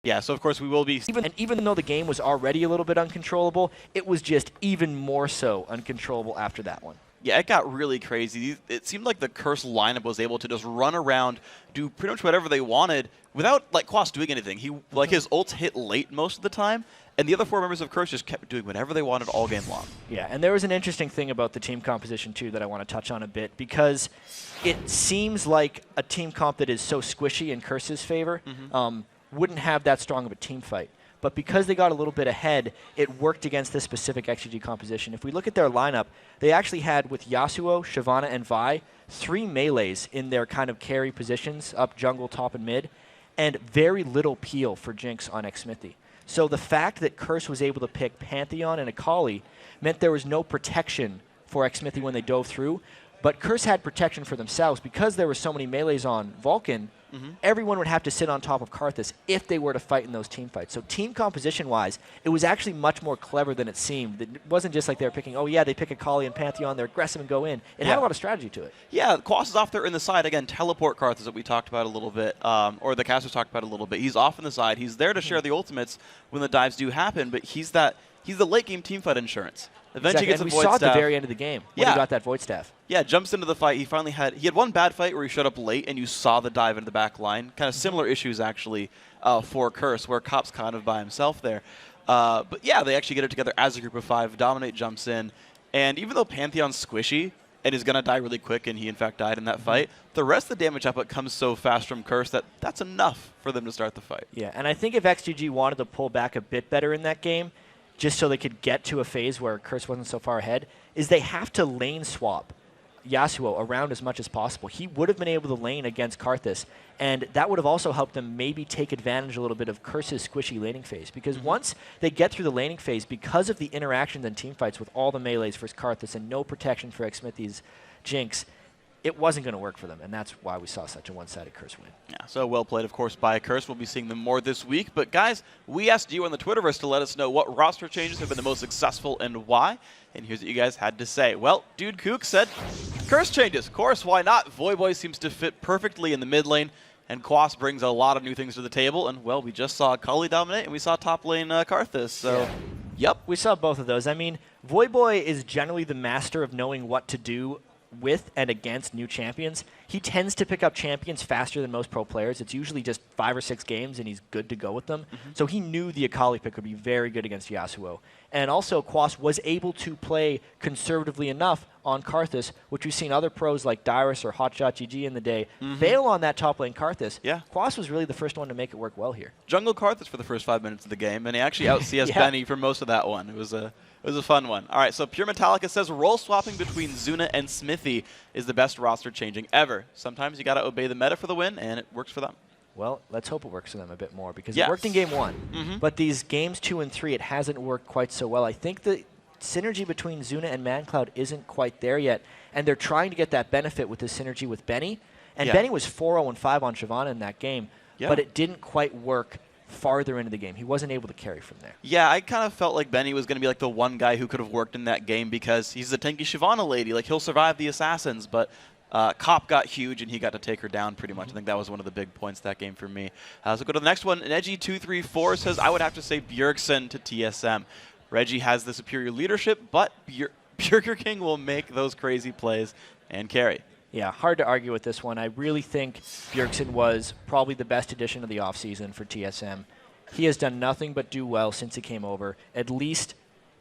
Yeah, so of course we will be... Even though the game was already a little bit uncontrollable, it was just even more so uncontrollable after that one. Yeah, it got really crazy. It seemed like the Curse lineup was able to just run around, do pretty much whatever they wanted without Quas doing anything. His ults hit late most of the time, and the other 4 members of Curse just kept doing whatever they wanted all game long. Yeah, and there was an interesting thing about the team composition too that I want to touch on a bit, because it seems like a team comp that is so squishy in Curse's favor wouldn't have that strong of a team fight. But because they got a little bit ahead, it worked against this specific XGG composition. If we look at their lineup, they actually had, with Yasuo, Shyvana, and Vi, 3 melees in their kind of carry positions, up jungle, top, and mid, and very little peel for Jinx on Xmithie. So the fact that Curse was able to pick Pantheon and Akali meant there was no protection for Xmithie when they dove through, but Curse had protection for themselves. Because there were so many melees on Vulcan, everyone would have to sit on top of Karthus if they were to fight in those team fights. So team composition-wise, it was actually much more clever than it seemed. It wasn't just like they were picking, oh yeah, they pick Akali and Pantheon, they're aggressive and go in. It had a lot of strategy to it. Yeah, Quas is off there in the side. Again, teleport Karthus that we talked about a little bit, or the casters talked about a little bit. He's off in the side. He's there to share the ultimates when the dives do happen, but he's the late game team fight insurance. Eventually Exactly. gets And a Void we saw Staff. at the very end of the game when he got that Void Staff. Yeah, jumps into the fight. He had one bad fight where he showed up late and you saw the dive into the back line. Kind of similar issues actually for Curse, where Cop's kind of by himself there. But yeah, they actually get it together as a group of 5. Dominate jumps in, and even though Pantheon's squishy and is gonna die really quick, and he in fact died in that fight, the rest of the damage output comes so fast from Curse that that's enough for them to start the fight. Yeah, and I think if XGG wanted to pull back a bit better in that game, just so they could get to a phase where Curse wasn't so far ahead, is they have to lane swap Yasuo around as much as possible. He would have been able to lane against Karthus, and that would have also helped them maybe take advantage a little bit of Curse's squishy laning phase. Because once they get through the laning phase, because of the interactions and teamfights with all the melees versus Karthus and no protection for Xmithie's Jinx, it wasn't going to work for them, and that's why we saw such a one-sided Curse win. Yeah, so well played, of course, by Curse. We'll be seeing them more this week. But guys, we asked you on the Twitterverse to let us know what roster changes have been the most successful and why. And here's what you guys had to say. Well, Dude Kook said, Curse changes. Of course, why not? Voyboy seems to fit perfectly in the mid lane, and Quas brings a lot of new things to the table. And, well, we just saw Akali dominate, and we saw top lane Karthus. So, Yep, we saw both of those. I mean, Voyboy is generally the master of knowing what to do with and against new champions. He tends to pick up champions faster than most pro players. It's usually just 5 or 6 games, and he's good to go with them. So he knew the Akali pick would be very good against Yasuo. And also, Quas was able to play conservatively enough on Karthus, which we've seen other pros like Dyrus or Hotshot GG in the day fail on that top lane Karthus. Yeah. Quas was really the first one to make it work well here. Jungle Karthus for the first 5 minutes of the game, and he actually out-CS Benny for most of that one. It was a fun one. All right, so Pure Metallica says role swapping between Zuna and Smithy is the best roster changing ever. Sometimes you got to obey the meta for the win, and it works for them. Well, let's hope it works for them a bit more, because it worked in game 1. But these games 2 and 3, it hasn't worked quite so well. I think the synergy between Zuna and ManCloud isn't quite there yet, and they're trying to get that benefit with the synergy with Benny. And Benny was 4-0 and 5 on Shyvana in that game, but it didn't quite work farther into the game. He wasn't able to carry from there. Yeah, I kind of felt like Benny was going to be like the one guy who could have worked in that game, because he's the tanky Shyvana lady. Like, he'll survive the assassins, but Cop got huge and he got to take her down pretty much. I think that was one of the big points that game for me. So go to the next one. Edgy234 says, I would have to say Bjergsen to TSM. Reggie has the superior leadership, but Burger King will make those crazy plays and carry. Yeah, hard to argue with this one. I really think Bjergsen was probably the best addition of the offseason for TSM. He has done nothing but do well since he came over, at least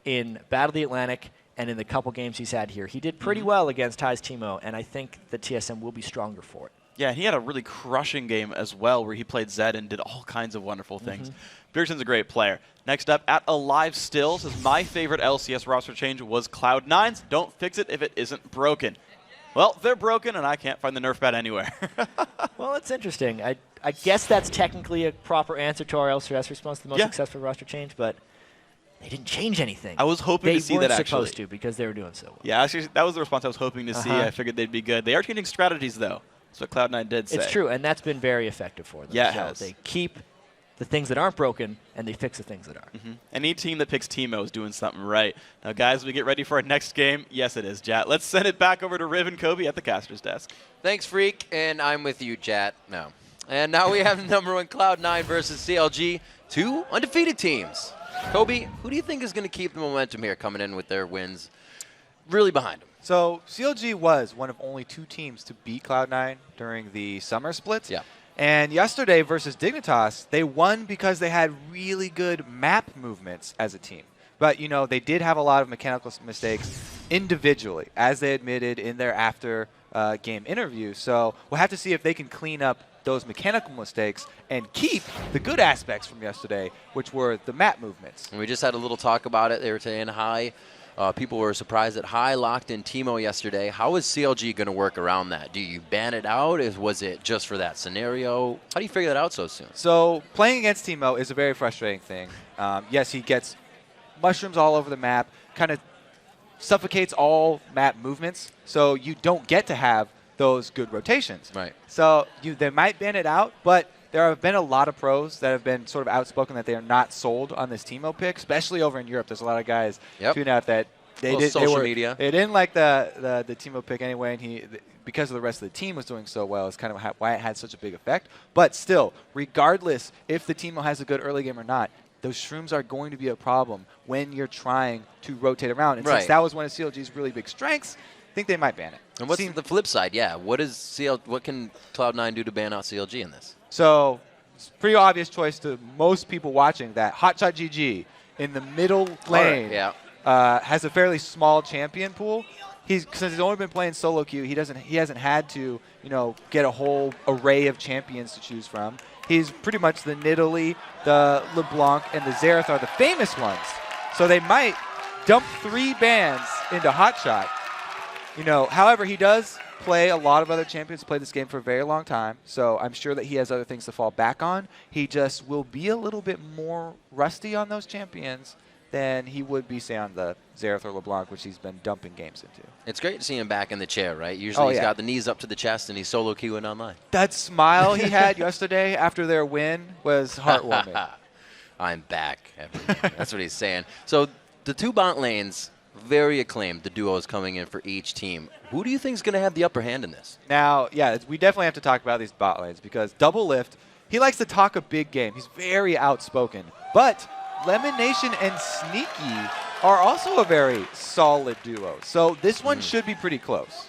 in Battle of the Atlantic and in the couple games he's had here. He did pretty well against Ty's Teemo, and I think the TSM will be stronger for it. Yeah, he had a really crushing game as well, where he played Zed and did all kinds of wonderful things. Bjergsen's a great player. Next up, at Alive Still says, my favorite LCS roster change was Cloud9's. Don't fix it if it isn't broken. Well, they're broken, and I can't find the nerf pad anywhere. Well, it's interesting. I guess that's technically a proper answer to our LCS response, the most successful roster change, but they didn't change anything. I was hoping to see that, They actually. weren't supposed to because they were doing so well. Yeah, actually, that was the response I was hoping to see. I figured they'd be good. They are changing strategies, though. That's what Cloud9 did say. It's true, and that's been very effective for them. Yeah, it so has. They keep the things that aren't broken, and they fix the things that are. Any team that picks Teemo is doing something right. Now, guys, we get ready for our next game. Yes, it is, Jat. Let's send it back over to Riv and Kobe at the caster's desk. Thanks, Freak, and I'm with you, Jat. No. And now we have number 1 Cloud9 versus CLG, 2 undefeated teams. Kobe, who do you think is going to keep the momentum here coming in with their wins really behind them? So CLG was one of only 2 teams to beat Cloud9 during the summer splits. Yeah. And yesterday versus Dignitas, they won because they had really good map movements as a team. But, you know, they did have a lot of mechanical mistakes individually, as they admitted in their after-game interview. So we'll have to see if they can clean up those mechanical mistakes and keep the good aspects from yesterday, which were the map movements. And we just had a little talk about it. They were saying High. People were surprised that High locked in Teemo yesterday. How is CLG going to work around that? Do you ban it out? Was it just for that scenario? How do you figure that out so soon? So playing against Teemo is a very frustrating thing. Yes, he gets mushrooms all over the map, kind of suffocates all map movements, so you don't get to have those good rotations. Right. So they might ban it out, but there have been a lot of pros that have been sort of outspoken that they are not sold on this Teemo pick, especially over in Europe. There's a lot of guys tweeting out that they didn't like the Teemo pick anyway, and because of the rest of the team was doing so well, is kind of why it had such a big effect. But still, regardless if the Teemo has a good early game or not, those shrooms are going to be a problem when you're trying to rotate around. And since that was one of CLG's really big strengths, I think they might ban it. And what's the flip side? Yeah, what can Cloud9 do to ban out CLG in this? So it's a pretty obvious choice to most people watching that Hotshot GG in the middle lane has a fairly small champion pool. Since he's only been playing solo queue, he hasn't had to get a whole array of champions to choose from. He's pretty much the Nidalee, the LeBlanc, and the Xerath are the famous ones. So they might dump 3 bans into Hotshot. However, he does play a lot of other champions, played this game for a very long time, so I'm sure that he has other things to fall back on. He just will be a little bit more rusty on those champions than he would be, say, on the Xerath or LeBlanc, which he's been dumping games into. It's great to see him back in the chair, right? Usually he's got the knees up to the chest and he's solo queuing online. That smile he had yesterday after their win was heartwarming. I'm back, everyone. That's what he's saying. So the 2 bot lanes, very acclaimed, the duos coming in for each team. Who do you think is going to have the upper hand in this? Now, we definitely have to talk about these bot lanes because Double Lift, he likes to talk a big game. He's very outspoken. But Lemon Nation and Sneaky are also a very solid duo. So this one should be pretty close.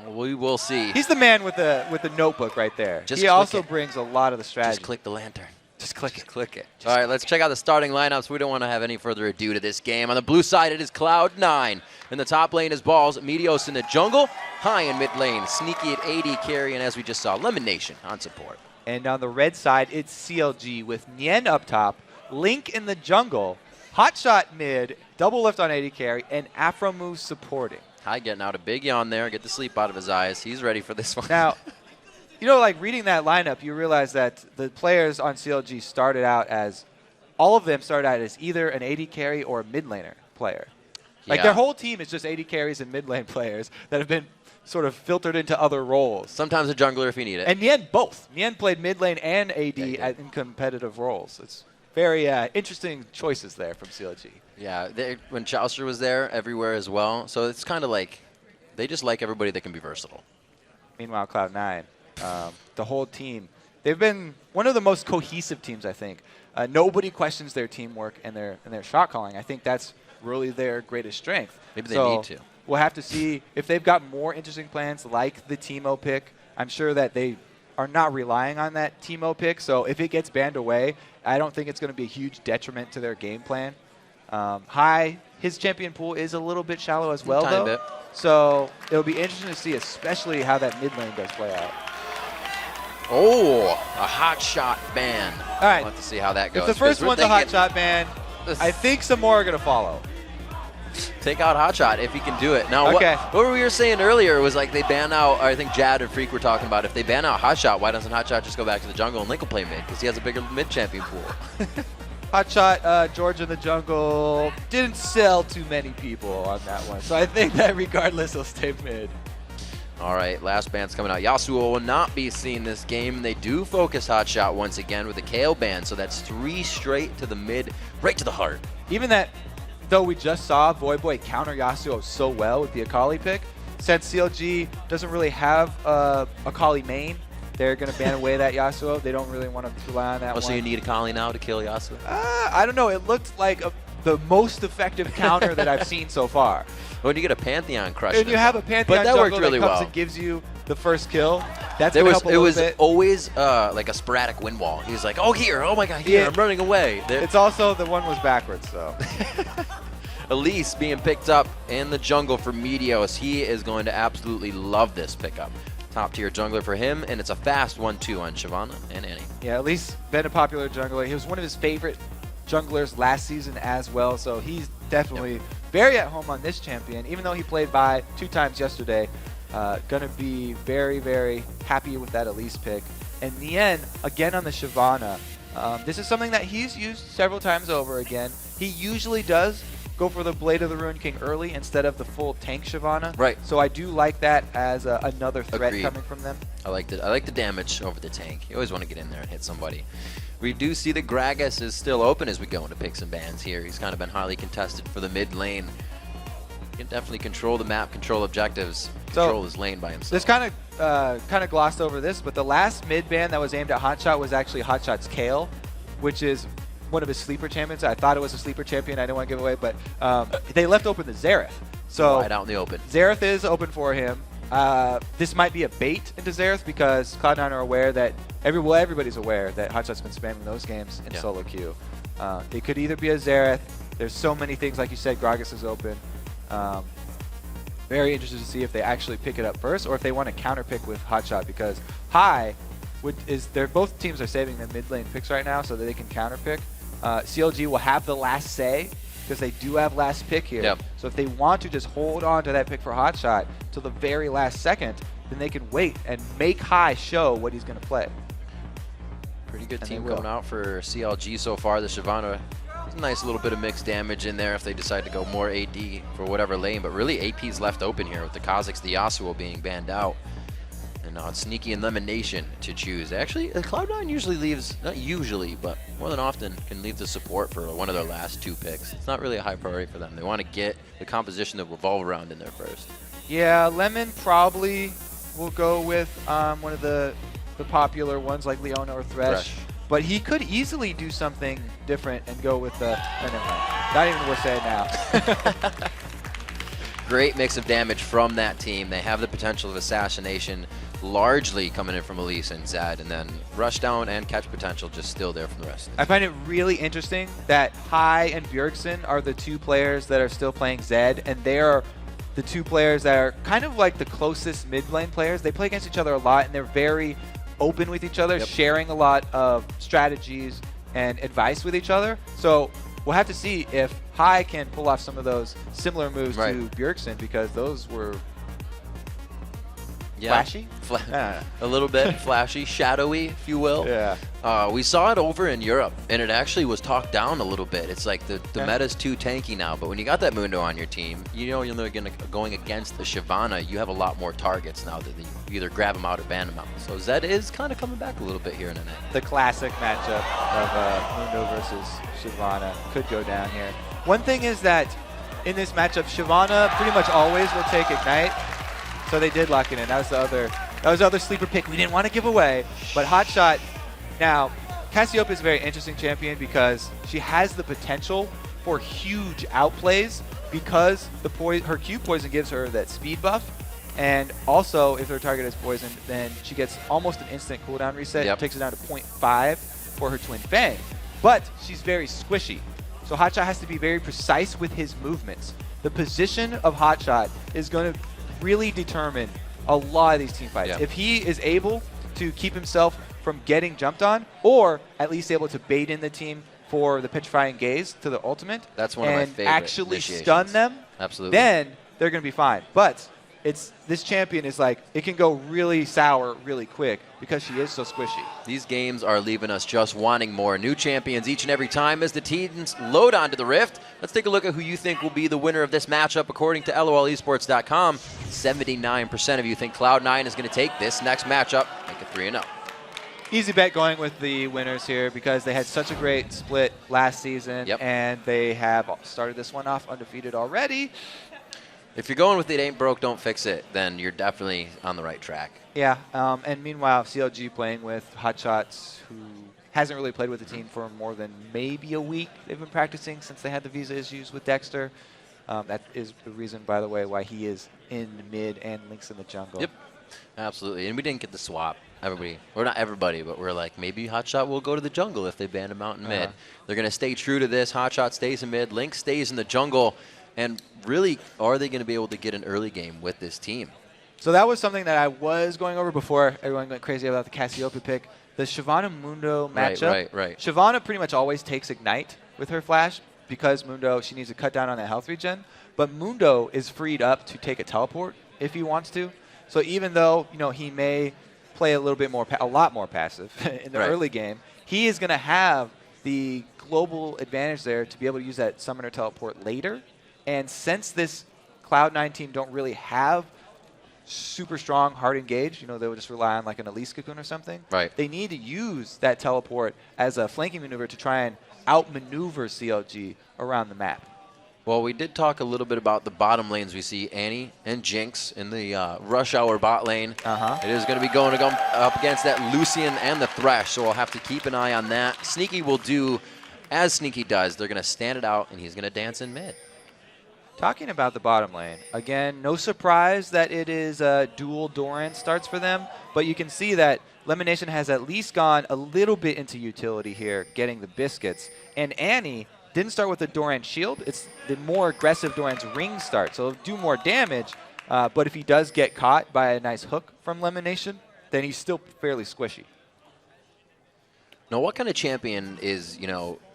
We will see. He's the man with the notebook right there. He also brings a lot of the strategy. Just click the lantern. Just click it. All right, let's check out the starting lineups. We don't want to have any further ado to this game. On the blue side, it is Cloud9. In the top lane is Balls, Meteos in the jungle, High in mid lane, Sneaky at AD carry, and as we just saw, Lemon Nation on support. And on the red side, it's CLG with Nien up top, Link in the jungle, Hotshot mid, Double Lift on AD carry, and Afromove supporting. High getting out a big yawn there, get the sleep out of his eyes. He's ready for this one. Now, reading that lineup, you realize that the players on CLG all of them started out as either an AD carry or a mid laner player. Their whole team is just AD carries and mid lane players that have been sort of filtered into other roles. Sometimes a jungler if you need it. And Nien both. Nien played mid lane and AD in competitive roles. It's very interesting choices there from CLG. Yeah, when Chauster was there, everywhere as well. So it's kind of like they just like everybody that can be versatile. Meanwhile, Cloud9, the whole team, they've been one of the most cohesive teams, I think. Nobody questions their teamwork and their shot calling. I think that's really their greatest strength. Maybe they need to. We'll have to see if they've got more interesting plans like the Teemo pick. I'm sure that they are not relying on that Teemo pick, so if it gets banned away, I don't think it's going to be a huge detriment to their game plan. High, his champion pool is a little bit shallow as well, though. Bit. So it'll be interesting to see, especially how that mid lane does play out. Oh, a hot shot ban. All right. We'll have to see how that goes. If the first one's a hot shot ban, I think some more are going to follow. Take out Hotshot if he can do it. Now, Okay. what we were saying earlier was like they ban out, or I think Jad and Freak were talking about, if they ban out Hotshot, why doesn't Hotshot just go back to the jungle and Link will play mid? Because he has a bigger mid champion pool. Hotshot, George in the jungle didn't sell too many people on that one. So I think that regardless, he'll stay mid. All right, last ban's coming out. Yasuo will not be seen this game. They do focus Hotshot once again with a KO ban, so that's 3 straight to the mid, right to the heart. Even that, though we just saw Voyboy counter Yasuo so well with the Akali pick, since CLG doesn't really have Akali main, they're going to ban away that Yasuo. They don't really want to rely on that one. So you need Akali now to kill Yasuo? I don't know. It looked like the most effective counter that I've seen so far. When you get a Pantheon crush. And you have a Pantheon but that jungle worked really that comes well. and gives you the first kill. That's going to help a It little was bit. always like a sporadic wind wall. He's like, oh, here. Oh, my God, here. Yeah. I'm running away. It's also, the one was backwards, so. Elise being picked up in the jungle for Meteos. He is going to absolutely love this pickup. Top tier jungler for him, and it's a fast 1-2 on Shyvana and Annie. Yeah, at least been a popular jungler. He was one of his favorite junglers last season as well, so he's definitely very at home on this champion. Even though he played by 2 times yesterday, gonna be very, very happy with that Elise pick. And Nien, again on the Shyvana. This is something that he's used several times over again. He usually does go for the Blade of the Ruined King early instead of the full tank Shyvana. Right. So I do like that as another threat Agreed. coming from them. I like the damage over the tank. You always want to get in there and hit somebody. We do see that Gragas is still open as we go into picks and bans here. He's kind of been highly contested for the mid lane. He can definitely control the map, control objectives, control his lane by himself. This kind of glossed over this, but the last mid ban that was aimed at Hotshot was actually Hotshot's Kale, which is one of his sleeper champions. I thought it was a sleeper champion. I didn't want to give away, but they left open the Xerath. So wide out in the open. Xerath is open for him. This might be a bait into Xerath because Cloud9 are aware that everybody's aware that Hotshot's been spamming those games in solo queue. It could either be a Xerath. There's so many things, like you said. Gragas is open. Very interested to see if they actually pick it up first or if they want to counter pick with Hotshot, because both teams are saving their mid lane picks right now so that they can counter pick. CLG will have the last say because they do have last pick here. Yep. So if they want to just hold on to that pick for Hotshot till the very last second, then they can wait and make High show what he's going to play. Pretty good And team they will. coming out for CLG so far. The Shyvana, a nice little bit of mixed damage in there if they decide to go more AD for whatever lane, but really AP's left open here with the Kazakhs, the Yasuo being banned out. And now it's Sneaky and Elimination to choose. Actually, Cloud9 usually leaves, not usually, but more than often can leave the support for one of their last 2 picks. It's not really a high priority for them. They want to get the composition that revolve around in there first. Yeah, Lemon probably will go with one of the popular ones like Leona or Thresh. But he could easily do something different and go with the... never mind. Not even worth saying now. Great mix of damage from that team. They have the potential of assassination largely coming in from Elise and Zed, and then rush down and catch potential just still there from the rest. I find it really interesting that High and Bjergsen are the 2 players that are still playing Zed, and they are the 2 players that are kind of like the closest mid lane players. They play against each other a lot, and they're very open with each other, sharing a lot of strategies and advice with each other. So we'll have to see if High can pull off some of those similar moves to Bjergsen, because those were flashy? A little bit flashy, shadowy, if you will. Yeah. We saw it over in Europe, and it actually was talked down a little bit. It's like the meta's too tanky now, but when you got that Mundo on your team, you know you're going against the Shyvana, you have a lot more targets now that you either grab them out or ban them out. So Zed is kind of coming back a little bit here in NA. The classic matchup of Mundo versus Shyvana could go down here. One thing is that in this matchup, Shyvana pretty much always will take Ignite. So they did lock it in. That was the other sleeper pick we didn't want to give away. But Hotshot, now, Cassiopeia is a very interesting champion because she has the potential for huge outplays because her Q poison gives her that speed buff. And also, if her target is poisoned, then she gets almost an instant cooldown reset. It takes it down to 0.5 for her Twin Fang. But she's very squishy. So Hotshot has to be very precise with his movements. The position of Hotshot is going to really determine a lot of these team fights. If he is able to keep himself from getting jumped on, or at least able to bait in the team for the Petrifying Gaze to the ultimate, that's one of my favorite actually initiations. stun them, Absolutely. then they're going to be fine. But this champion is like, it can go really sour really quick because she is so squishy. These games are leaving us just wanting more. New champions each and every time as the teams load onto the Rift. Let's take a look at who you think will be the winner of this matchup. According to LOLesports.com, 79% of you think Cloud9 is going to take this next matchup, make it 3-0. Easy bet going with the winners here because they had such a great split last season, and they have started this one off undefeated already. If you're going with it ain't broke, don't fix it, then you're definitely on the right track. Yeah, and meanwhile, CLG playing with Hotshots, who hasn't really played with the team for more than maybe a week. They've been practicing since they had the visa issues with Dexter. That is the reason, by the way, why he is in mid and Link's in the jungle. Yep, absolutely. And we didn't get the swap. Everybody, or not everybody, but we're like, maybe Hotshot will go to the jungle if they ban him out in mid. They're going to stay true to this. Hotshot stays in mid. Link stays in the jungle. And really, are they going to be able to get an early game with this team? So that was something that I was going over before everyone went crazy about the Cassiopeia pick. The Shyvana Mundo matchup. Right. Shyvana pretty much always takes Ignite with her flash because Mundo, she needs to cut down on that health regen. But Mundo is freed up to take a teleport if he wants to. So even though he may play a little bit more, a lot more passive in the early game, he is going to have the global advantage there to be able to use that summoner teleport later. And since this Cloud9 team don't really have super strong hard engage, they would just rely on like an Elise Cocoon or something. Right. They need to use that teleport as a flanking maneuver to try and outmaneuver CLG around the map. Well, we did talk a little bit about the bottom lanes. We see Annie and Jinx in the Rush Hour bot lane. It is going to be going up against that Lucian and the Thresh, so we'll have to keep an eye on that. Sneaky will do as Sneaky does. They're going to stand it out, and he's going to dance in mid. Talking about the bottom lane, again, no surprise that it is dual Doran starts for them, but you can see that Lemonation has at least gone a little bit into utility here, getting the biscuits. And Annie didn't start with the Doran shield. It's the more aggressive Doran's ring start, so it'll do more damage, but if he does get caught by a nice hook from Lemonation, then he's still fairly squishy. Now, what kind of champion is,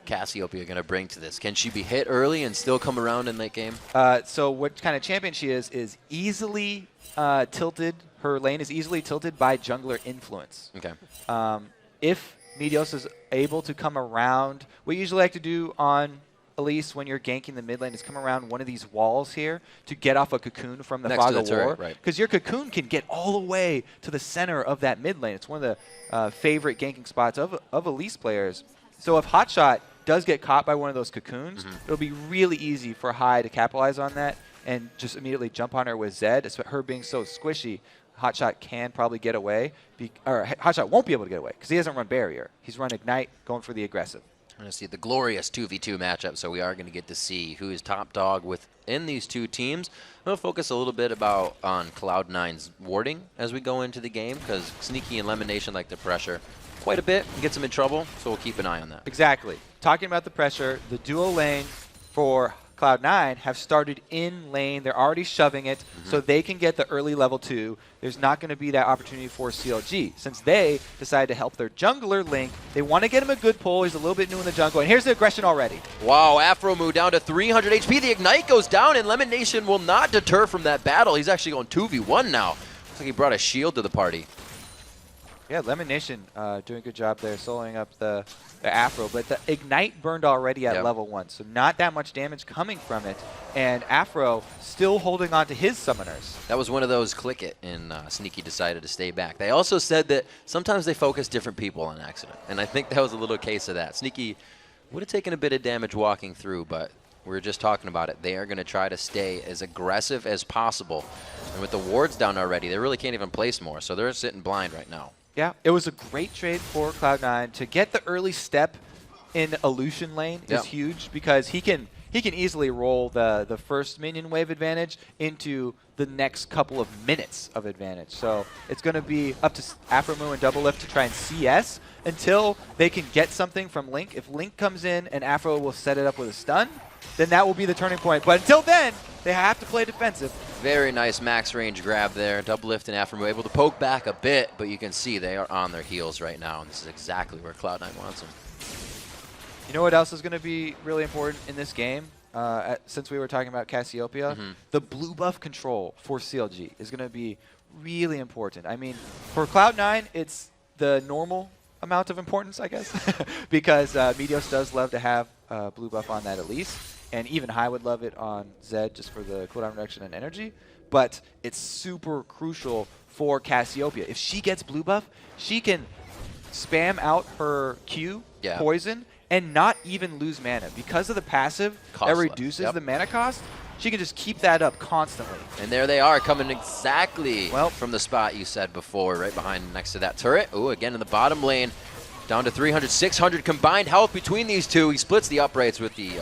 Cassiopeia going to bring to this? Can she be hit early and still come around in late game? So what kind of champion she is easily tilted. Her lane is easily tilted by jungler influence. Okay. If Meteos is able to come around, what you usually like to do on Elise when you're ganking the mid lane is come around one of these walls here to get off a cocoon from the Fog of War. Because your cocoon can get all the way to the center of that mid lane. It's one of the favorite ganking spots of Elise players. So if Hotshot does get caught by one of those cocoons, it'll be really easy for High to capitalize on that and just immediately jump on her with Zed. Her being so squishy, Hotshot can probably get away, or Hotshot won't be able to get away because he doesn't run Barrier. He's run Ignite, going for the aggressive. We're going to see the glorious 2v2 matchup, so we are going to get to see who is top dog within these two teams. We'll focus a little bit on Cloud9's warding as we go into the game because Sneaky and Lemonation like to pressure quite a bit and gets them in trouble, so we'll keep an eye on that. Exactly. Talking about the pressure, the dual lane for Cloud9 have started in lane. They're already shoving it so they can get the early level 2. There's not going to be that opportunity for CLG. Since they decided to help their jungler Link, they want to get him a good pull. He's a little bit new in the jungle. And here's the aggression already. Wow, Afro Moo down to 300 HP. The Ignite goes down, and Lemonation will not deter from that battle. He's actually going 2v1 now. Looks like he brought a shield to the party. Yeah, Lemonation doing a good job there, soloing up the Afro. But the Ignite burned already at level 1, so not that much damage coming from it. And Afro still holding on to his summoners. That was one of those click it, and Sneaky decided to stay back. They also said that sometimes they focus different people on accident, and I think that was a little case of that. Sneaky would have taken a bit of damage walking through, but we were just talking about it. They are going to try to stay as aggressive as possible. And with the wards down already, they really can't even place more, so they're sitting blind right now. Yeah, it was a great trade for Cloud9 to get the early step in Illusion lane is huge because he can easily roll the first minion wave advantage into the next couple of minutes of advantage. So it's going to be up to Afromoo and Double Lift to try and CS until they can get something from Link. If Link comes in and Afro will set it up with a stun, then that will be the turning point. But until then, they have to play defensive. Very nice max range grab there. Double Lift and Afro able to poke back a bit, but you can see they are on their heels right now, and this is exactly where Cloud9 wants them. You know what else is going to be really important in this game? since we were talking about Cassiopeia, the blue buff control for CLG is going to be really important. I mean, for Cloud9, it's the normal amount of importance, I guess, because Meteos does love to have blue buff on that at least, and even High would love it on Zed just for the cooldown reduction and energy, but it's super crucial for Cassiopeia. If she gets blue buff, she can spam out her Q, poison, and not even lose mana. Because of the passive that reduces the mana cost, she can just keep that up constantly. And there they are, coming exactly from the spot you said before, right behind next to that turret. Ooh, again in the bottom lane, down to 300, 600 combined health between these two. He splits the uprates with the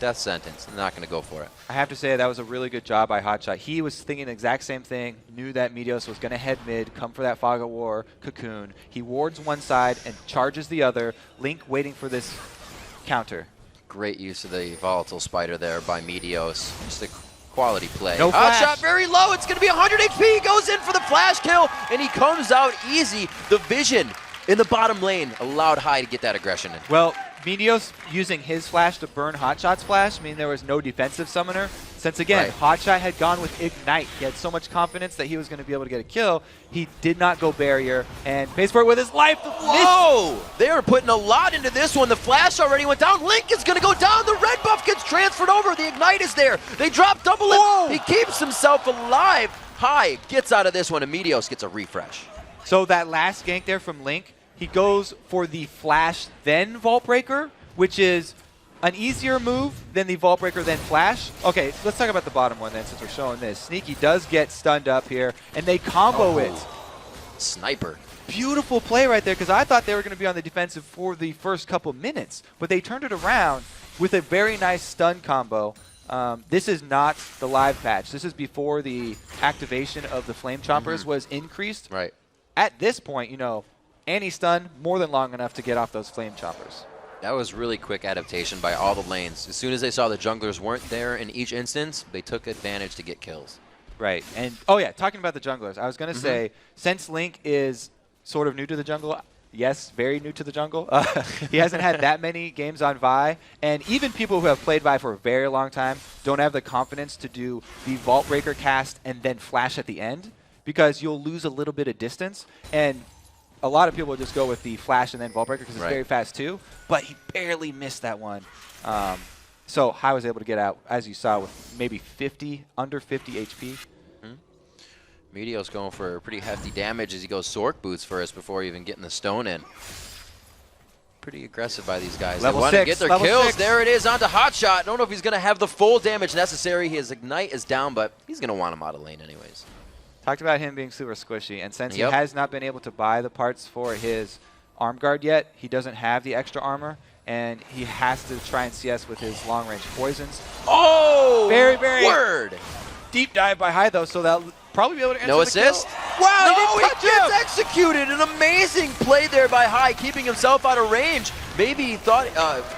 death sentence. They're not going to go for it. I have to say that was a really good job by Hotshot. He was thinking the exact same thing, knew that Meteos was going to head mid, come for that Fog of War cocoon. He wards one side and charges the other. Link waiting for this counter. Great use of the volatile spider there by Meteos. Just a quality play. No flash. Hotshot very low. It's going to be 100 HP. He goes in for the flash kill, and he comes out easy. The vision in the bottom lane allowed High to get that aggression in. Well, Meteos using his flash to burn Hotshot's flash, meaning there was no defensive summoner. Since, again, Hotshot had gone with Ignite. He had so much confidence that he was going to be able to get a kill. He did not go barrier and pays for it with his life. Whoa! They are putting a lot into this one. The flash already went down. Link is going to go down. The red buff gets transferred over. The Ignite is there. They drop double it. He keeps himself alive. High gets out of this one, and Meteos gets a refresh. So that last gank there from Link, he goes for the flash then Vault Breaker, which is an easier move than the Vault Breaker then flash. Okay, let's talk about the bottom one then since we're showing this. Sneaky does get stunned up here, and they combo it. Sniper. Beautiful play right there, because I thought they were going to be on the defensive for the first couple minutes, but they turned it around with a very nice stun combo. This is not the live patch. This is before the activation of the Flame Chompers was increased. Right. At this point, you know, anti-stun more than long enough to get off those Flame Chompers. That was really quick adaptation by all the lanes. As soon as they saw the junglers weren't there in each instance, they took advantage to get kills. Right. And, oh yeah, talking about the junglers, I was going to say, since Link is sort of new to the jungle, yes, very new to the jungle, he hasn't had that many games on Vi, and even people who have played Vi for a very long time don't have the confidence to do the Vault Breaker cast and then flash at the end, because you'll lose a little bit of distance, and a lot of people will just go with the flash and then Vault Breaker because it's very fast too, but he barely missed that one. So High was able to get out, as you saw, with maybe under 50 HP. Meteos going for pretty hefty damage as he goes Sork Boots first before even getting the stone in. Pretty aggressive by these guys. Level they want to get their kills. 6. There it is onto Hotshot. I don't know if he's going to have the full damage necessary. His Ignite is down, but he's going to want him out of lane anyways. Talked about him being super squishy, and since he has not been able to buy the parts for his arm guard yet, he doesn't have the extra armor, and he has to try and CS with his long-range poisons. Oh! Very, very word! Deep dive by High, though, so that'll probably be able to answer no the assist? kill. Wow, no, he gets executed. An amazing play there by High, keeping himself out of range. Maybe he thought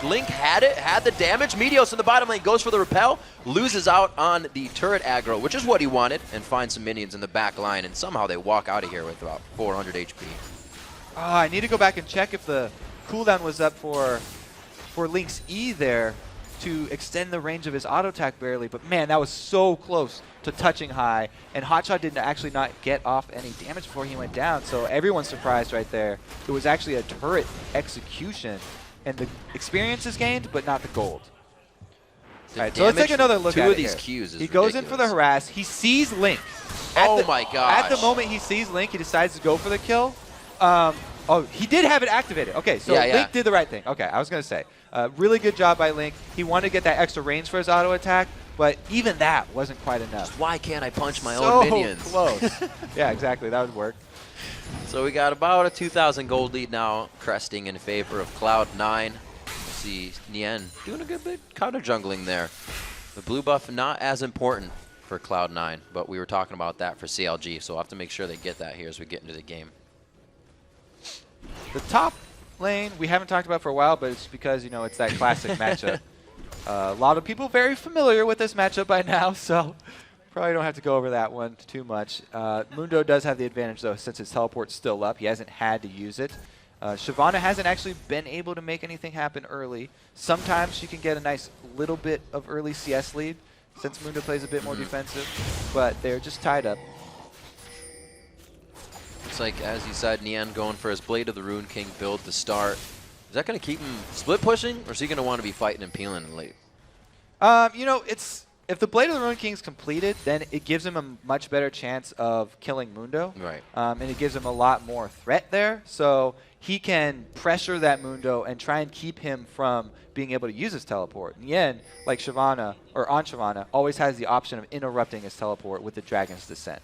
Link had the damage. Meteos in the bottom lane goes for the repel, loses out on the turret aggro, which is what he wanted, and finds some minions in the back line, and somehow they walk out of here with about 400 HP. I need to go back and check if the cooldown was up for Link's E there to extend the range of his auto attack barely, but man, that was so close to touching High, and Hotshot didn't actually not get off any damage before he went down, so everyone's surprised right there. It was actually a turret execution, and the experience is gained, but not the gold. All right, so let's take another look at it. Two of these Qs is He goes in for the harass. He sees Link. My gosh. At the moment he sees Link, he decides to go for the kill. Oh, he did have it activated. Okay, so Link did the right thing. Okay, I was going to say. Really good job by Link. He wanted to get that extra range for his auto attack, but even that wasn't quite enough. Why can't I punch my own minions? So close. Yeah, exactly. That would work. So we got about a 2,000 gold lead now, cresting in favor of Cloud9. See Nien doing a good bit counter jungling there. The blue buff not as important for Cloud9, but we were talking about that for CLG, so we'll have to make sure they get that here as we get into the game. The top lane we haven't talked about for a while, but it's because, you know, it's that classic matchup. A lot of people very familiar with this matchup by now, so probably don't have to go over that one too much. Mundo does have the advantage, though, since his teleport's still up. He hasn't had to use it. Shyvana hasn't actually been able to make anything happen early. Sometimes she can get a nice little bit of early CS lead since Mundo plays a bit more defensive, but they're just tied up. Looks like, as you said, Nian going for his Blade of the Rune King build to start. Is that going to keep him split pushing, or is he going to want to be fighting and peeling in late? You know, if the Blade of the Rune King's completed, then it gives him a much better chance of killing Mundo. Right. And it gives him a lot more threat there. So he can pressure that Mundo and try and keep him from being able to use his teleport. Nian, like Shyvana, or on Shyvana, always has the option of interrupting his teleport with the Dragon's Descent.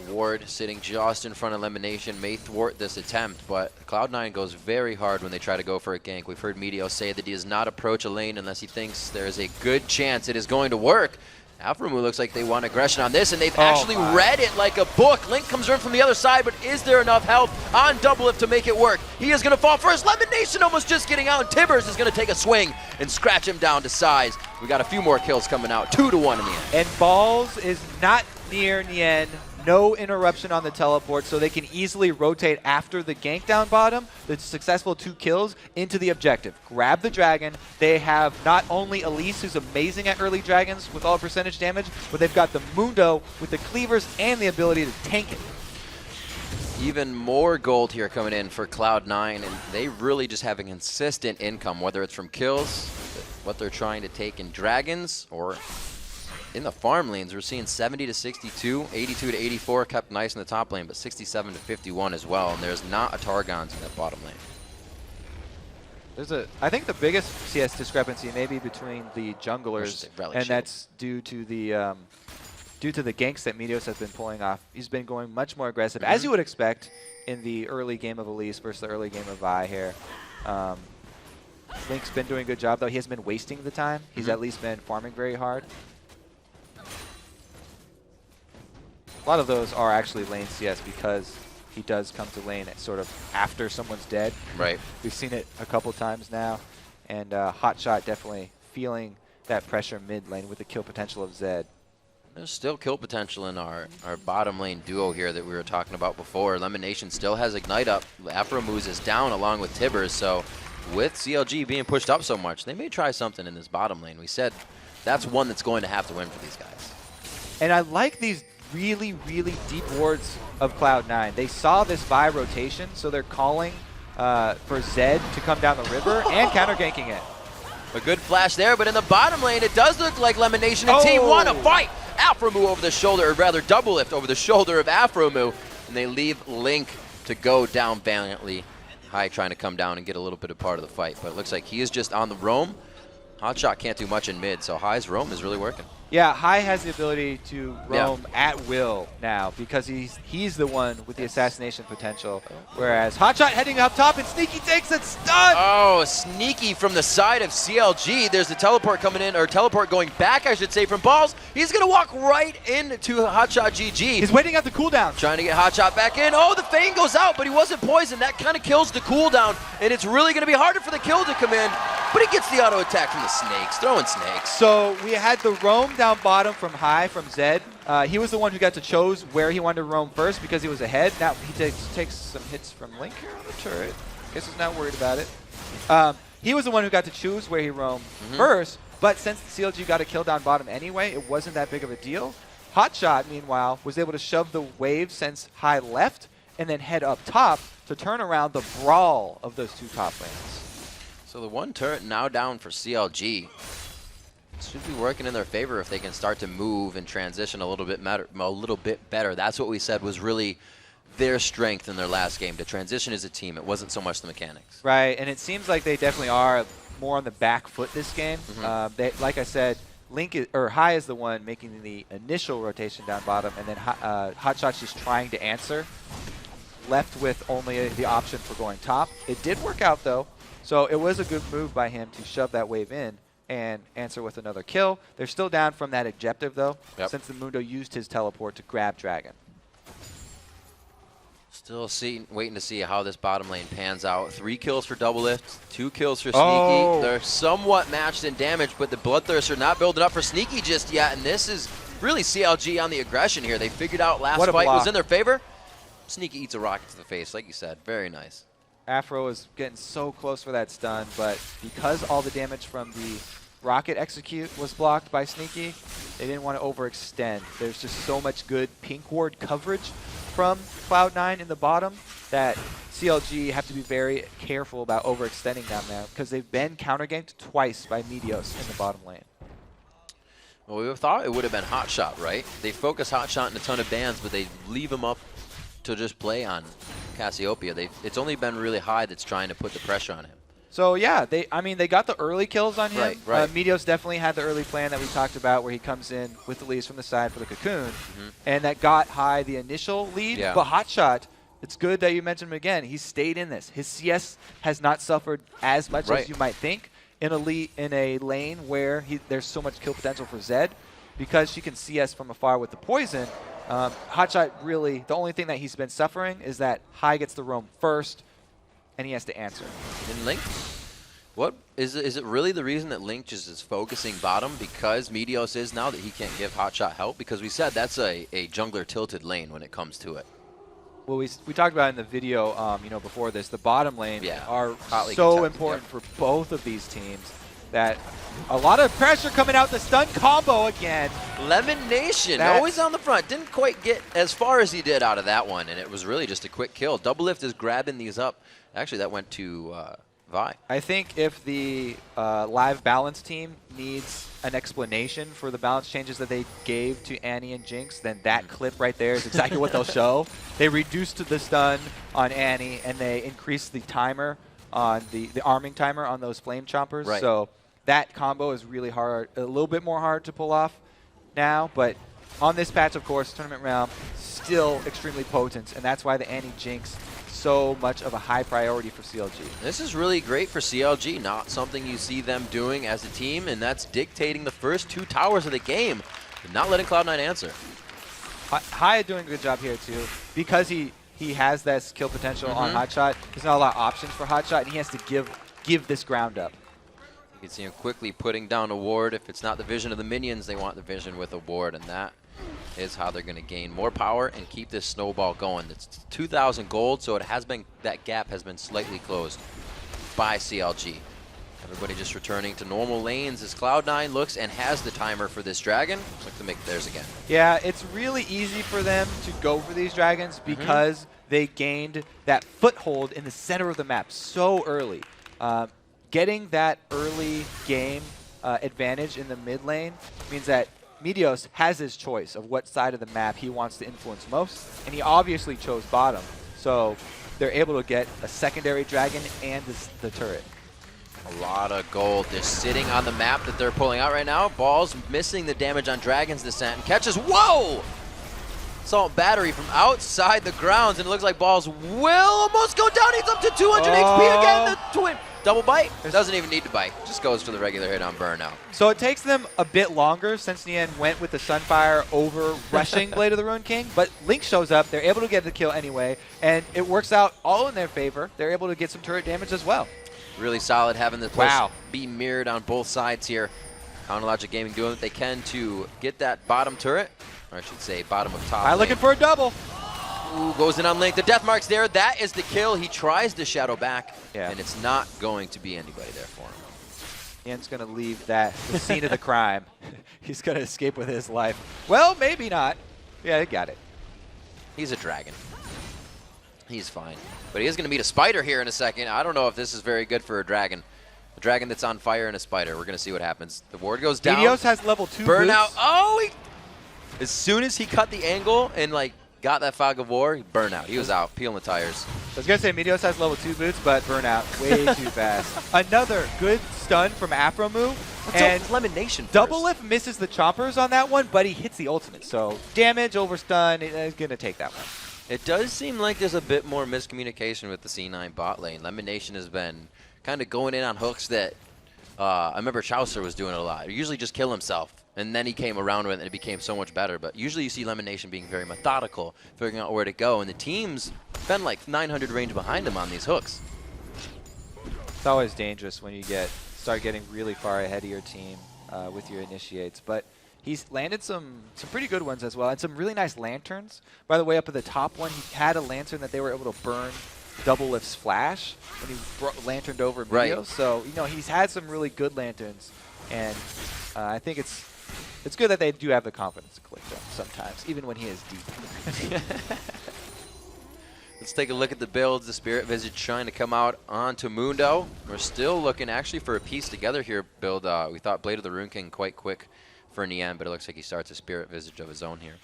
Ward sitting just in front of Elimination may thwart this attempt, but Cloud9 goes very hard when they try to go for a gank. We've heard Medio say that he does not approach a lane unless he thinks there is a good chance it is going to work. Alphamu looks like they want aggression on this, and they've actually read it like a book. Link comes in from the other side, but is there enough health on Doublelift to make it work? He is going to fall first. Elimination almost just getting out, and Tibbers is going to take a swing and scratch him down to size. We got a few more kills coming out, 2-1 in the end. And Balls is not near Nian. No interruption on the teleport, so they can easily rotate after the gank down bottom, the successful 2 kills, into the objective. Grab the dragon. They have not only Elise, who's amazing at early dragons with all percentage damage, but they've got the Mundo with the cleavers and the ability to tank it. Even more gold here coming in for Cloud9, and they really just have a consistent income, whether it's from kills, what they're trying to take in dragons, or in the farm lanes. We're seeing 70 to 62, 82 to 84, kept nice in the top lane, but 67 to 51 as well, and there's not a Targon's in that bottom lane. I think the biggest CS discrepancy may be between the junglers, and that's due to the ganks that Meteos has been pulling off. He's been going much more aggressive, as you would expect in the early game of Elise versus the early game of Vi here. Link's been doing a good job, though. He hasn't been wasting the time. He's at least been farming very hard. A lot of those are actually lane CS because he does come to lane sort of after someone's dead. Right. We've seen it a couple times now, and Hotshot definitely feeling that pressure mid lane with the kill potential of Zed. There's still kill potential in our bottom lane duo here that we were talking about before. Elimination still has Ignite up. Afromoose is down along with Tibbers, so with CLG being pushed up so much, they may try something in this bottom lane. We said that's one that's going to have to win for these guys. And I like these really, really deep wards of Cloud9. They saw this Vi rotation, so they're calling for Zed to come down the river and counter-ganking it. A good flash there, but in the bottom lane, it does look like Elimination and Team want to fight. Afromu over the shoulder, or rather Doublelift over the shoulder of Afromu, and they leave Link to go down valiantly. High trying to come down and get a little bit of part of the fight, but it looks like he is just on the roam. Hotshot can't do much in mid, so High's roam is really working. Yeah, High has the ability to roam at will now because he's the one with the assassination potential, whereas Hotshot heading up top and Sneaky takes a stun! Oh, Sneaky from the side of CLG. There's the teleport coming in, or teleport going back, I should say, from Balls. He's going to walk right into Hotshot GG. He's waiting at the cooldown. Trying to get Hotshot back in. Oh, the Fang goes out, but he wasn't poisoned. That kind of kills the cooldown, and it's really going to be harder for the kill to come in, but he gets the auto attack from the snakes, throwing snakes. So we had the roam down bottom from High, from Zed. He was the one who got to choose where he wanted to roam first because he was ahead. Now he takes some hits from Link here on the turret. Guess he's not worried about it. He was the one who got to choose where he roamed first, but since the CLG got a kill down bottom anyway, it wasn't that big of a deal. Hotshot, meanwhile, was able to shove the wave since High left and then head up top to turn around the brawl of those two top lanes. So the one turret now down for CLG. Should be working in their favor if they can start to move and transition a little bit better. That's what we said was really their strength in their last game, to transition as a team. It wasn't so much the mechanics. Right, and it seems like they definitely are more on the back foot this game. Like I said, High is the one making the initial rotation down bottom, and then Hotshot's just trying to answer, left with only the option for going top. It did work out though, so it was a good move by him to shove that wave in and answer with another kill. They're still down from that objective though, since the Mundo used his teleport to grab Dragon. Still waiting to see how this bottom lane pans out. 3 kills for Doublelift, 2 kills for Sneaky. They're somewhat matched in damage, but the Bloodthirster not building up for Sneaky just yet, and this is really CLG on the aggression here. They figured out last fight was in their favor. Sneaky eats a rocket to the face, like you said. Very nice. Afro is getting so close for that stun, but because all the damage from the rocket execute was blocked by Sneaky, they didn't want to overextend. There's just so much good pink ward coverage from Cloud9 in the bottom that CLG have to be very careful about overextending down there because they've been counterganked twice by Meteos in the bottom lane. Well, we thought it would have been Hotshot, right? They focus Hotshot in a ton of bans, but they leave him up to just play on Cassiopeia. It's only been really high that's trying to put the pressure on him. So yeah, they got the early kills on him. Right. Meteos definitely had the early plan that we talked about where he comes in with the leads from the side for the cocoon, and that got high the initial lead. Yeah. But Hotshot, it's good that you mentioned him again. He stayed in this. His CS has not suffered as much as you might think in a lane where there's so much kill potential for Zed, because she can CS from afar with the poison. Hotshot really, the only thing that he's been suffering is that High gets the roam first, and he has to answer. And Link, what is it really the reason that Link just is focusing bottom because Meteos is now that he can't give Hotshot help? Because we said that's a jungler tilted lane when it comes to it. Well, we talked about in the video, before this, the bottom lane are hotly so contested, important for both of these teams that a lot of pressure coming out the stun combo again. Lemon Nation, always on the front. Didn't quite get as far as he did out of that one, and it was really just a quick kill. Double Lift is grabbing these up. Actually, that went to Vi. I think if the live balance team needs an explanation for the balance changes that they gave to Annie and Jinx, then that clip right there is exactly what they'll show. They reduced the stun on Annie, and they increased the timer on the arming timer on those flame chompers. Right. So that combo is really hard, a little bit more hard to pull off now, but on this patch, of course, tournament round, still extremely potent, and that's why the Annie Jinx so much of a high priority for CLG. This is really great for CLG, not something you see them doing as a team, and that's dictating the first 2 towers of the game, and not letting Cloud9 answer. High doing a good job here too, because he has that kill potential on Hotshot. There's not a lot of options for Hotshot, and he has to give this ground up. You can see him quickly putting down a ward. If it's not the vision of the minions, they want the vision with a ward, and that is how they're going to gain more power and keep this snowball going. It's 2,000 gold, so that gap has been slightly closed by CLG. Everybody just returning to normal lanes as Cloud9 looks and has the timer for this dragon. Looks like to make theirs again. Yeah, it's really easy for them to go for these dragons because they gained that foothold in the center of the map so early. Getting that early game advantage in the mid lane means that Meteos has his choice of what side of the map he wants to influence most, and he obviously chose bottom. So they're able to get a secondary dragon and the turret. A lot of gold just sitting on the map that they're pulling out right now. Ball's missing the damage on Dragon's Descent and catches. Whoa! Assault Battery from outside the grounds, and it looks like Balls will almost go down. He's up to 200 HP again. The twin. Double bite? Doesn't even need to bite. Just goes for the regular hit on burnout. So it takes them a bit longer since Nien went with the Sunfire over rushing Blade of the Ruined King, but Link shows up. They're able to get the kill anyway, and it works out all in their favor. They're able to get some turret damage as well. Really solid having the push be mirrored on both sides here. Counterlogic Gaming doing what they can to get that bottom turret, or I should say bottom of top. Looking for a double. Ooh, goes in on Link. The death mark's there. That is the kill. He tries to shadow back, and it's not going to be anybody there for him. Nien's going to leave the scene of the crime. He's going to escape with his life. Well, maybe not. Yeah, they got it. He's a dragon. He's fine. But he is going to meet a spider here in a second. I don't know if this is very good for a dragon. A dragon that's on fire and a spider. We're going to see what happens. The ward goes down. Meteos has level 2 burnout. boots. Oh, as soon as he cut the angle and got that Fog of War, burnout. He was out, peeling the tires. I was going to say Meteos has level 2 boots, but burnout way too fast. Another good stun from Afro move. And Lemon Nation first. Double Lift misses the choppers on that one, but he hits the ultimate. So damage over stun is going to take that one. It does seem like there's a bit more miscommunication with the C9 bot lane. Lemon Nation has been kind of going in on hooks that I remember Chaucer was doing it a lot. He usually just kill himself, and then he came around with it and it became so much better. But usually you see Lemon Nation being very methodical, figuring out where to go, and the team's been like 900 range behind him on these hooks. It's always dangerous when you start getting really far ahead of your team with your initiates. But He's landed some pretty good ones as well, and some really nice lanterns. By the way, up at the top one, he had a lantern that they were able to burn Double Lift's flash when he lanterned over video. Right. So, you know, he's had some really good lanterns, and I think it's good that they do have the confidence to click them sometimes, even when he is deep. Let's take a look at the builds. The Spirit Visage trying to come out onto Mundo. We're still looking actually for a piece together here build. We thought Blade of the Rune King quite quick for Nian, but it looks like he starts a Spirit Visage of his own here.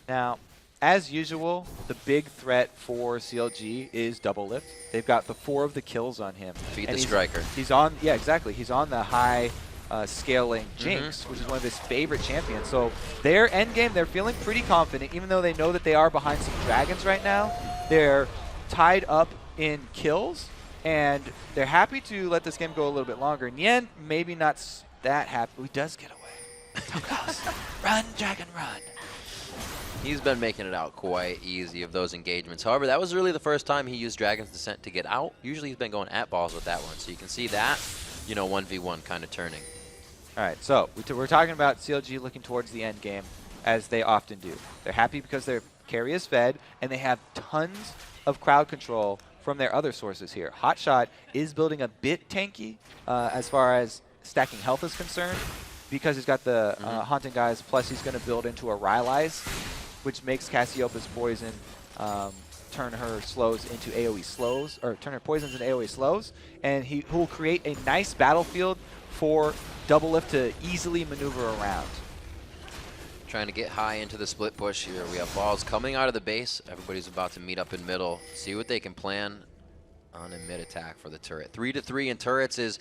Now, as usual, the big threat for CLG is Double Lift. They've got the 4 of the kills on him. Feed the striker. He's on, yeah, exactly. He's on the high scaling Jinx, which is one of his favorite champions. So their end game, they're feeling pretty confident, even though they know that they are behind some dragons right now. They're tied up in kills, and they're happy to let this game go a little bit longer. Nian, maybe not that happy. He does get away. So close. Run, dragon, run. He's been making it out quite easy of those engagements. However, that was really the first time he used Dragon's Descent to get out. Usually he's been going at balls with that one. So you can see that, you know, 1v1 kind of turning. All right, so we're talking about CLG looking towards the end game, as they often do. They're happy because their carry is fed, and they have tons of crowd control from their other sources here. Hotshot is building a bit tanky as far as stacking health is concerned, because he's got the Haunting Guys, plus he's going to build into a Rylai's, which makes Cassiopeia's poison turn her slows into AoE slows, or turn her poisons into AoE slows, and he will create a nice battlefield for Double Lift to easily maneuver around. Trying to get high into the split push here. We have balls coming out of the base. Everybody's about to meet up in middle. See what they can plan on a mid attack for the turret. 3-3 in turrets is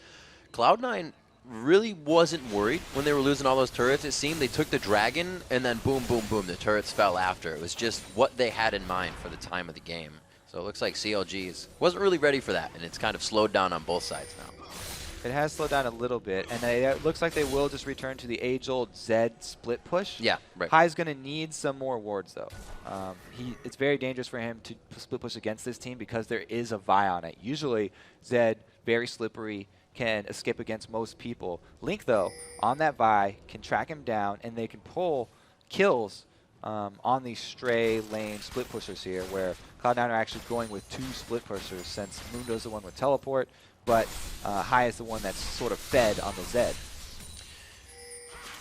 Cloud9 really wasn't worried when they were losing all those turrets. It seemed they took the dragon and then boom, boom, boom, the turrets fell after. It was just what they had in mind for the time of the game. So it looks like CLG's wasn't really ready for that, and it's kind of slowed down on both sides now. It has slowed down a little bit, and it looks like they will just return to the age-old Zed split push. Yeah, right. Hai's going to need some more wards, though. It's very dangerous for him to split push against this team because there is a Vi on it. Usually, Zed, very slippery, can escape against most people. Link, though, on that Vi, can track him down, and they can pull kills on these stray lane split pushers here, where Cloud9 are actually going with 2 split pushers, since Mundo's the one with teleport, but Hai is the one that's sort of fed on the Zed.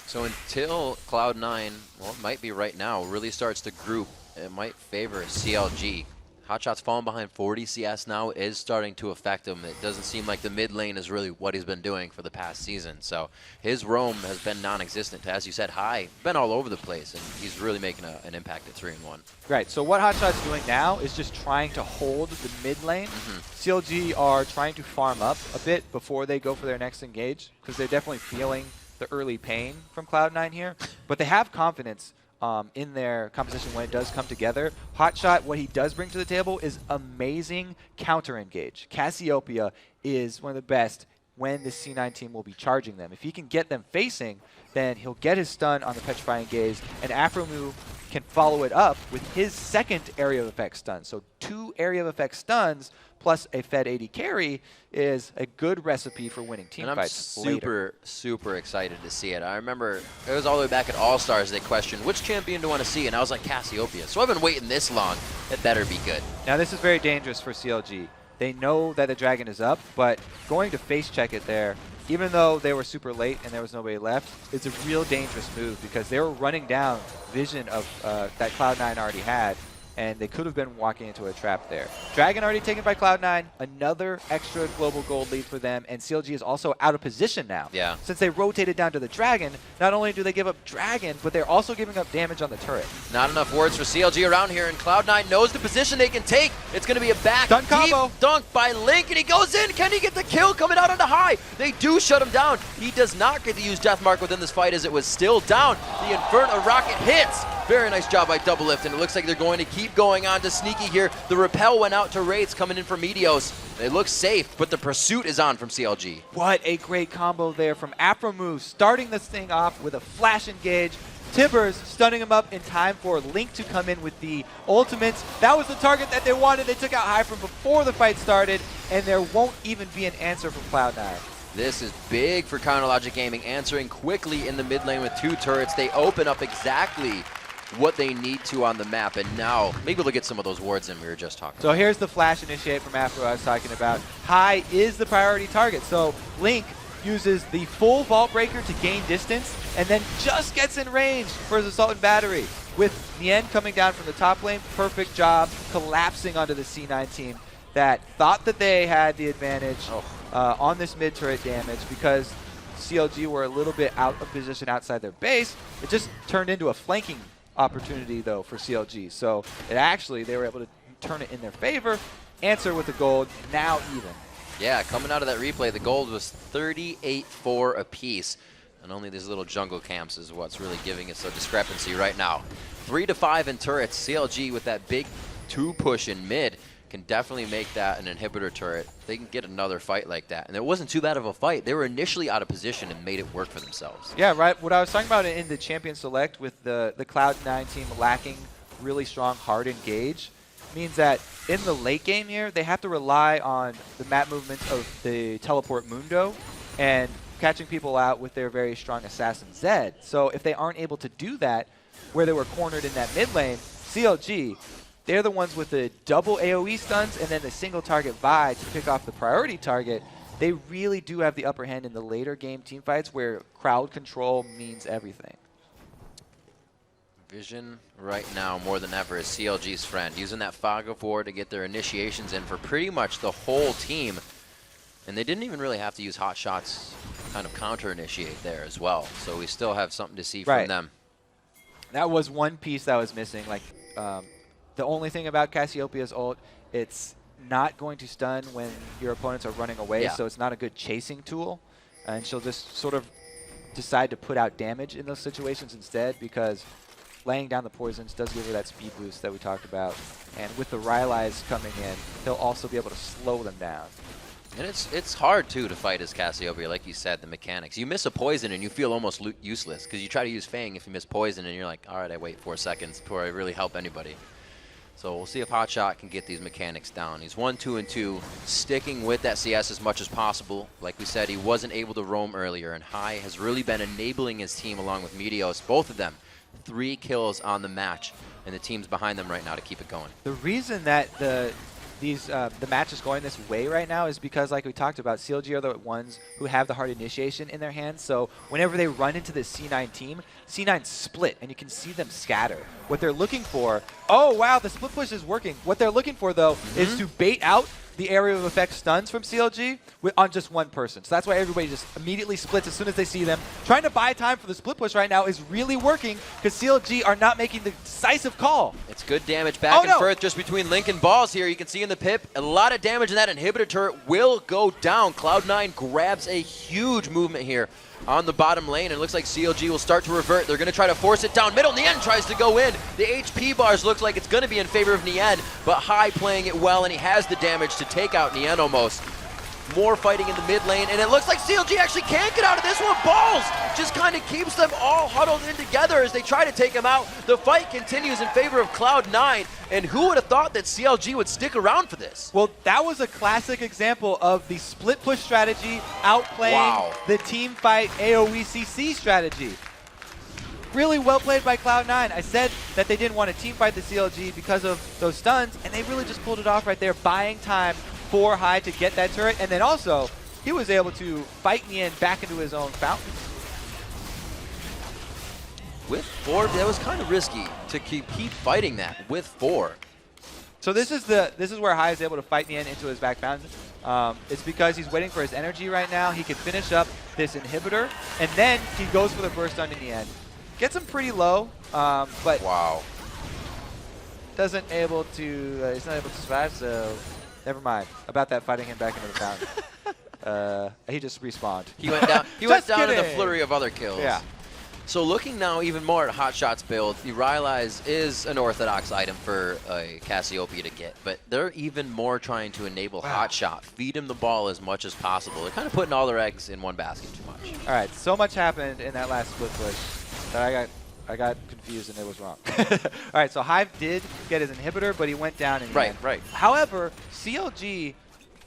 So until Cloud9, well, it might be right now, really starts to group, it might favor CLG. Hotshot's falling behind 40 CS now, is starting to affect him. It doesn't seem like the mid lane is really what he's been doing for the past season. So his roam has been non-existent. As you said, Hai, been all over the place, and he's really making an impact at 3-1. Right, so what Hotshot's doing now is just trying to hold the mid lane. CLG are trying to farm up a bit before they go for their next engage, because they're definitely feeling the early pain from Cloud9 here. But they have confidence in their composition when it does come together. Hotshot, what he does bring to the table is amazing counter-engage. Cassiopeia is one of the best when the C9 team will be charging them. If he can get them facing, then he'll get his stun on the Petrifying Gaze, and Afromu can follow it up with his second area of effect stun. So 2 area of effect stuns plus a fed AD carry is a good recipe for winning team fights later. Super excited to see it. I remember it was all the way back at All-Stars they questioned, which champion do you want to see? And I was like, Cassiopeia. So I've been waiting this long. It better be good. Now this is very dangerous for CLG. They know that the dragon is up, but going to face check it there, even though they were super late and there was nobody left, it's a real dangerous move because they were running down vision of that Cloud9 already had, and they could have been walking into a trap there. Dragon already taken by Cloud9, another extra global gold lead for them, and CLG is also out of position now. Yeah. Since they rotated down to the dragon, not only do they give up dragon, but they're also giving up damage on the turret. Not enough words for CLG around here, and Cloud9 knows the position they can take. It's going to be a back Dunk deep combo. dunk by Link, and he goes in. Can he get the kill coming out on the high? They do shut him down. He does not get to use Death Mark within this fight as it was still down. The Inferno rocket hits. Very nice job by Double Lift, and it looks like they're going to keep going on to Sneaky here. The repel went out to Wraiths coming in from Meteos. It looks safe, but the pursuit is on from CLG. What a great combo there from Afromu, starting this thing off with a flash engage. Tibbers stunning him up in time for Link to come in with the ultimates. That was the target that they wanted. They took out High from before the fight started, and there won't even be an answer from Cloud9. This is big for Counter Logic Gaming, answering quickly in the mid lane with 2 turrets. They open up exactly what they need to on the map, and now maybe we'll get some of those wards in we were just talking So here's the flash initiate from after I was talking about. High is the priority target. So Link uses the full Vault Breaker to gain distance, and then just gets in range for his Assault and Battery. With Nien coming down from the top lane, perfect job collapsing onto the C9 team that thought that they had the advantage on this mid turret damage because CLG were a little bit out of position outside their base. It just turned into a flanking opportunity though for CLG. So they were able to turn it in their favor, answer with the gold, now even. Yeah, coming out of that replay, the gold was 38-4 apiece. And only these little jungle camps is what's really giving us a discrepancy right now. 3-5 in turrets. CLG with that big 2 push in mid can definitely make that an inhibitor turret. They can get another fight like that. And it wasn't too bad of a fight. They were initially out of position and made it work for themselves. Yeah, right. What I was talking about in the Champion Select with the Cloud9 team lacking really strong hard engage means that in the late game here, they have to rely on the map movements of the Teleport Mundo and catching people out with their very strong Assassin Zed. So if they aren't able to do that, where they were cornered in that mid lane, CLG, they're the ones with the double AoE stuns and then the single target buy to pick off the priority target. They really do have the upper hand in the later game teamfights where crowd control means everything. Vision right now more than ever is CLG's friend, using that Fog of War to get their initiations in for pretty much the whole team. And they didn't even really have to use hot shots, kind of counter-initiate there as well. So we still have something to see from them. That was one piece that was missing. Like the only thing about Cassiopeia's ult, it's not going to stun when your opponents are running away, so it's not a good chasing tool. And she'll just sort of decide to put out damage in those situations instead because laying down the poisons does give her that speed boost that we talked about. And with the Rylai's coming in, he'll also be able to slow them down. And it's hard, too, to fight as Cassiopeia, like you said, the mechanics. You miss a poison and you feel almost useless because you try to use Fang if you miss poison and you're like, all right, I wait 4 seconds before I really help anybody. So we'll see if Hotshot can get these mechanics down. He's 1, 2, and 2, sticking with that CS as much as possible. Like we said, he wasn't able to roam earlier, and High has really been enabling his team along with Meteos, both of them. 3 kills on the match, and the team's behind them right now to keep it going. The reason that the match is going this way right now is because, like we talked about, CLG are the ones who have the hard initiation in their hands. So whenever they run into the C9 team, C9 split, and you can see them scatter. What they're looking for, oh wow, the split push is working. What they're looking for, though, is to bait out the area of effect stuns from CLG on just one person. So that's why everybody just immediately splits as soon as they see them. Trying to buy time for the split push right now is really working because CLG are not making the decisive call. It's good damage back and forth just between Link and Balls here. You can see in the pip, a lot of damage, and that inhibitor turret will go down. Cloud9 grabs a huge movement here on the bottom lane, and it looks like CLG will start to revert. They're going to try to force it down middle. Nien tries to go in. The HP bars looks like it's going to be in favor of Nien, but High playing it well, and he has the damage to take out Nien almost. More fighting in the mid lane, and it looks like CLG actually can't get out of this one. Balls just kind of keeps them all huddled in together as they try to take him out. The fight continues in favor of Cloud9, and who would have thought that CLG would stick around for this? Well, that was a classic example of the split push strategy outplaying the team fight AoE CC strategy. Really well played by Cloud9. I said that they didn't want to team fight the CLG because of those stuns, and they really just pulled it off right there, buying time for High to get that turret, and then also he was able to fight Nien back into his own fountain. With 4, that was kind of risky to keep fighting that with 4. So this is where High is able to fight Nien into his back fountain. It's because he's waiting for his energy right now. He can finish up this inhibitor, and then he goes for the burst on Nien. Gets him pretty low, but he's not able to survive, so never mind about that fighting him back into the fountain. He just respawned. He went down. He went down in a flurry of other kills. Yeah. So looking now even more at Hotshot's build, the Rylai's is an orthodox item for a Cassiopeia to get, but they're even more trying to enable Hotshot, feed him the ball as much as possible. They're kind of putting all their eggs in one basket too much. All right, so much happened in that last split push that I got confused and it was wrong. All right, so Hive did get his inhibitor, but he went down in the end. Right. However, CLG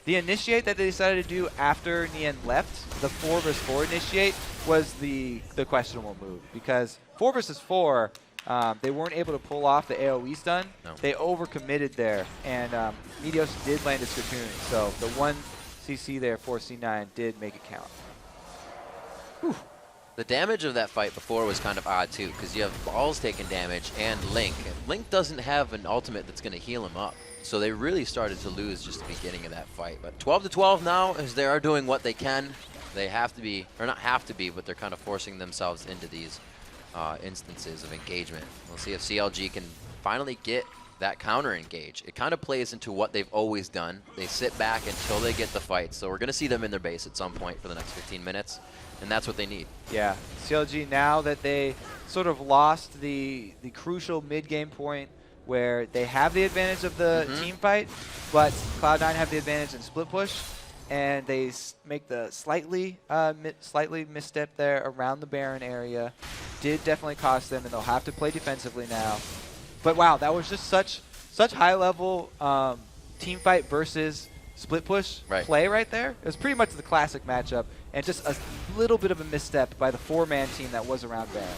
The initiate that they decided to do after Nien left, the 4 versus 4 initiate, was the questionable move. Because 4 versus 4, they weren't able to pull off the AoE stun. No. They overcommitted there, and Meteos did land a Scoopune. So the 1 CC there for C9 did make it count. Whew. The damage of that fight before was kind of odd too, because you have Balls taking damage and Link. And Link doesn't have an ultimate that's going to heal him up. So they really started to lose just the beginning of that fight. But 12-12 now, as they are doing what they can. They have to be, or not have to be, but they're kind of forcing themselves into these instances of engagement. We'll see if CLG can finally get that counter engage. It kind of plays into what they've always done. They sit back until they get the fight. So we're going to see them in their base at some point for the next 15 minutes. And that's what they need. Yeah, CLG, now that they sort of lost the crucial mid-game point where they have the advantage of the team fight, but Cloud9 have the advantage in split push, and they make the slightly misstep there around the Baron area. Did definitely cost them, and they'll have to play defensively now. But wow, that was just such high-level team fight versus split push play right there. It was pretty much the classic matchup, and just a little bit of a misstep by the 4-man team that was around Baron.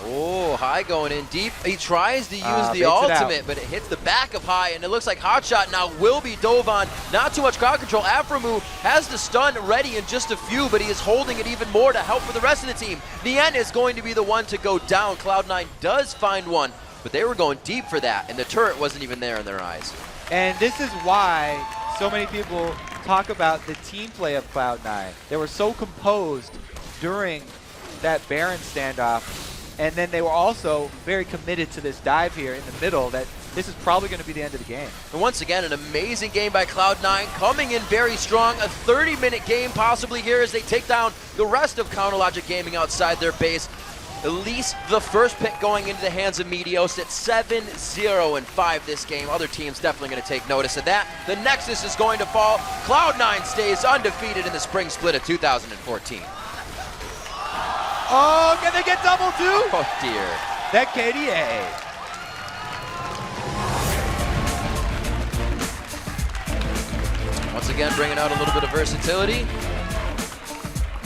Oh, High going in deep. He tries to use the ultimate, but it hits the back of High, and it looks like Hotshot now will be dove on. Not too much crowd control. Aframu has the stun ready in just a few, but he is holding it even more to help for the rest of the team. Nien is going to be the one to go down. Cloud9 does find one, but they were going deep for that, and the turret wasn't even there in their eyes. And this is why so many people talk about the team play of Cloud9. They were so composed during that Baron standoff, and then they were also very committed to this dive here in the middle that this is probably going to be the end of the game. And once again, an amazing game by Cloud9, coming in very strong. A 30-minute game possibly here as they take down the rest of Counterlogic Gaming outside their base. At least the first pick going into the hands of Meteos at 7-0-5 this game. Other teams definitely going to take notice of that. The Nexus is going to fall. Cloud9 stays undefeated in the spring split of 2014. Oh, can they get double too? Oh dear. That KDA. Once again, bringing out a little bit of versatility.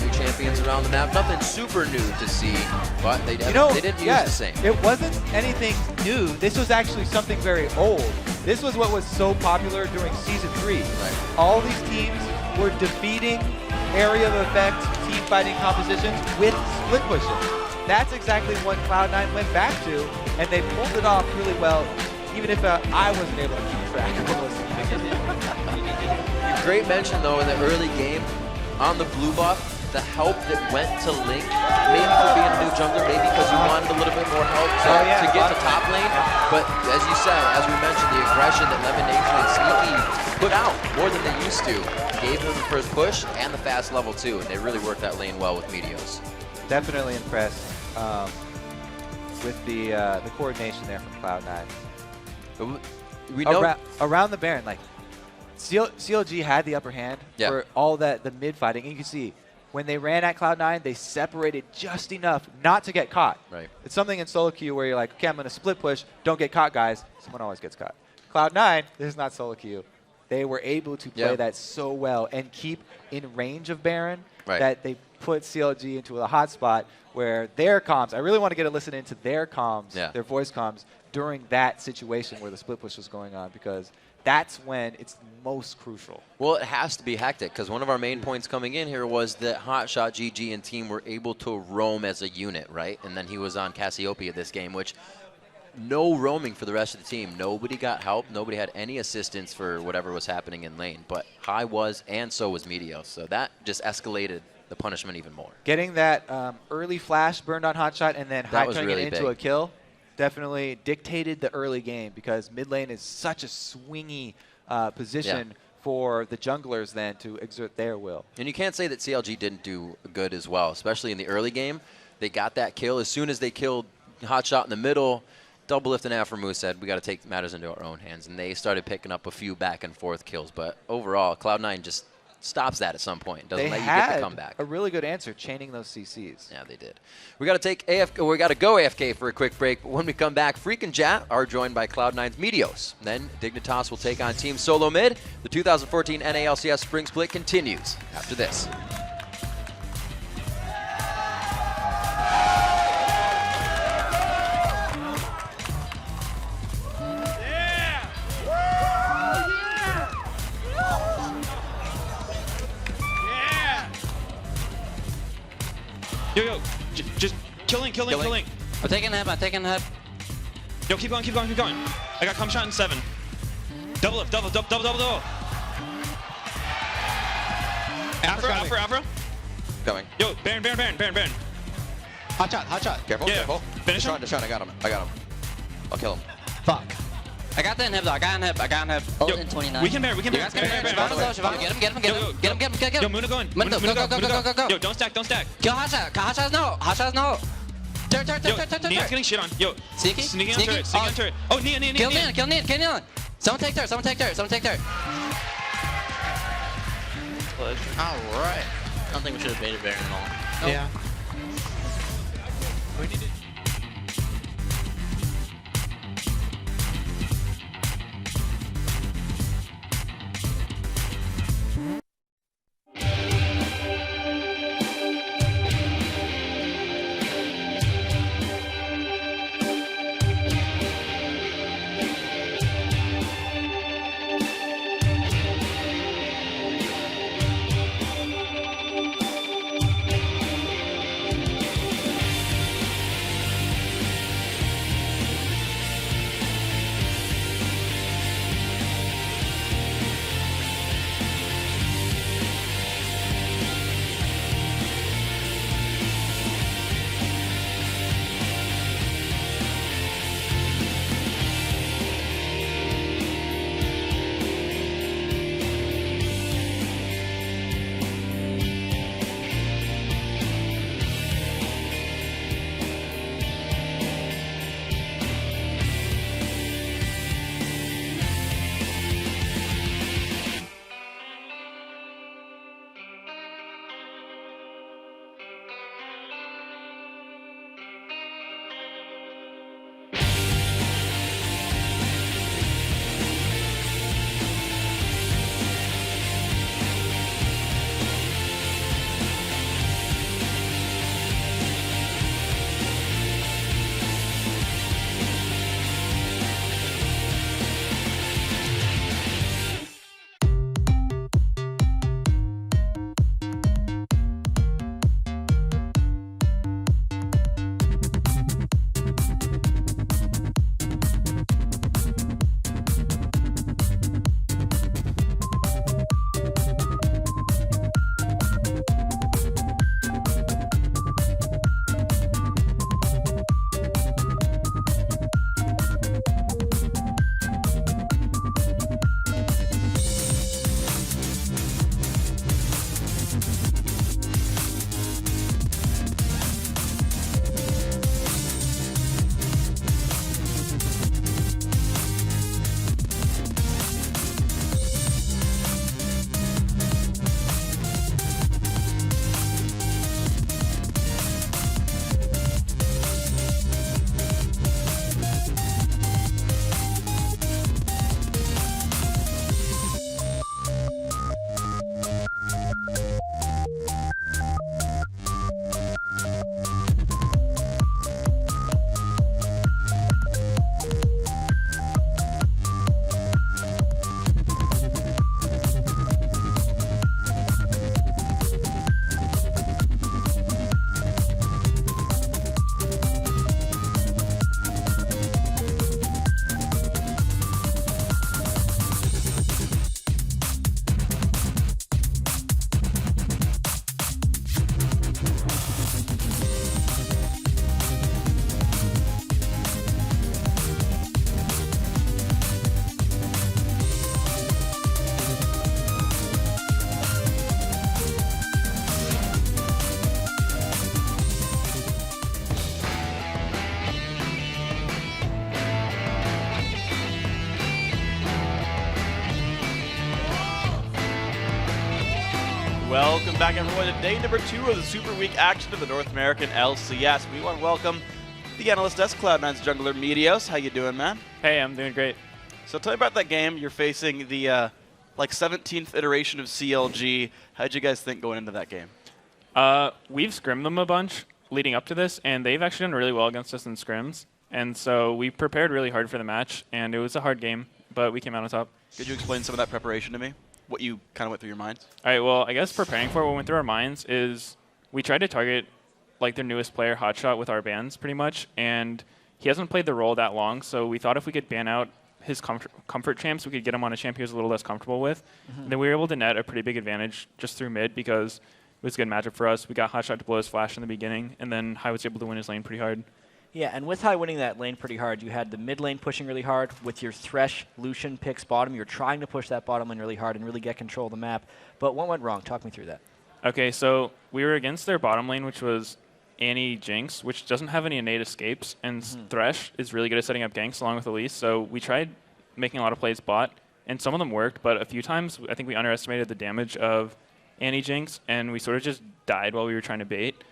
New champions around the map. Nothing super new to see, but they didn't use the same. It wasn't anything new. This was actually something very old. This was what was so popular during Season 3. Right. All these teams were defeating area of effect team fighting compositions with split pushes. That's exactly what Cloud9 went back to, and they pulled it off really well, even if I wasn't able to keep track of what was. Great mention, though, in the early game on the blue buff, the help that went to Link, maybe for being a new jungler, maybe because you wanted a little bit more help to get to top lane. But as you said, as we mentioned, the aggression that Lemon Nation and Sneaky put out more than they used to gave them the first push and the fast level 2, and they really worked that lane well with Meteos. Definitely impressed with the coordination there from Cloud9. We know around the Baron, like CLG had the upper hand for all the mid fighting, and you can see when they ran at Cloud9, they separated just enough not to get caught. Right. It's something in solo queue where you're like, okay, I'm going to split push, don't get caught, guys. Someone always gets caught. Cloud9, this is not solo queue. They were able to play that so well and keep in range of Baron that they put CLG into a hot spot where their comms, I really want to get a listen into their comms, their voice comms, during that situation where the split push was going on, because that's when it's most crucial. Well, it has to be hectic, because one of our main points coming in here was that Hotshot, GG, and team were able to roam as a unit, right? And then he was on Cassiopeia this game, which no roaming for the rest of the team. Nobody got help. Nobody had any assistance for whatever was happening in lane. But High was, and so was Meteos. So that just escalated the punishment even more. Getting that early flash burned on Hotshot and then High turning it into a kill definitely dictated the early game, because mid lane is such a swingy position for the junglers then to exert their will. And you can't say that CLG didn't do good as well, especially in the early game. They got that kill. As soon as they killed Hotshot in the middle, Double Lift and Aframu said, we got to take matters into our own hands. And they started picking up a few back and forth kills. But overall, Cloud9 just stops that at some point. Doesn't They let you had get the comeback. a really good answer chaining those CCs. Yeah, they did. We got to we got to go AFK for a quick break. But when we come back, Freak and Jat are joined by Cloud9's Meteos. Then Dignitas will take on Team Solo Mid. The 2014 NALCS Spring Split continues after this. Yo, just killing. I'm taking head. Yo, keep going. I got come shot in 7. Double. Afro. Going. Yo, Baron. Hot shot. Careful. Finish him. Deshaun, I got him. I'll kill him. Fuck. I got the inhib though. I got inhib. Yo, Ult in 29. we can bear. Get him. Yo, Muna going. Go. Yo, don't stack. Kill Hotshot no. Turret. Nia's getting shit on. Yo, Sneaky. sneaking on turret. Oh, Nia. Kill Nia. Someone take turret. Alright. I don't think we should have baited Baron at all. Yeah. We need to Welcome back, everyone, to day number 2 of the Super Week action of the North American LCS. We want to welcome the analyst desk, Cloud9's jungler Meteos. How you doing, man? Hey, I'm doing great. So tell me about that game. You're facing the 17th iteration of CLG. How'd you guys think going into that game? We've scrimmed them a bunch leading up to this, and they've actually done really well against us in scrims. And so we prepared really hard for the match, and it was a hard game, but we came out on top. Could you explain some of that preparation to me? What you kind of went through your minds? All right, well, I guess preparing for what went through our minds is we tried to target like their newest player, Hotshot, with our bans pretty much, and he hasn't played the role that long, so we thought if we could ban out his comfort champs, we could get him on a champ he was a little less comfortable with. And then we were able to net a pretty big advantage just through mid because it was a good matchup for us. We got Hotshot to blow his flash in the beginning, and then Hai was able to win his lane pretty hard. Yeah, and with Hai winning that lane pretty hard, you had the mid lane pushing really hard. With your Thresh, Lucian picks bottom, you're trying to push that bottom lane really hard and really get control of the map. But what went wrong? Talk me through that. Okay, so we were against their bottom lane, which was Annie Jinx, which doesn't have any innate escapes, and Thresh is really good at setting up ganks along with Elise. So we tried making a lot of plays bot, and some of them worked, but a few times I think we underestimated the damage of Annie Jinx, and we sort of just died while we were trying to bait.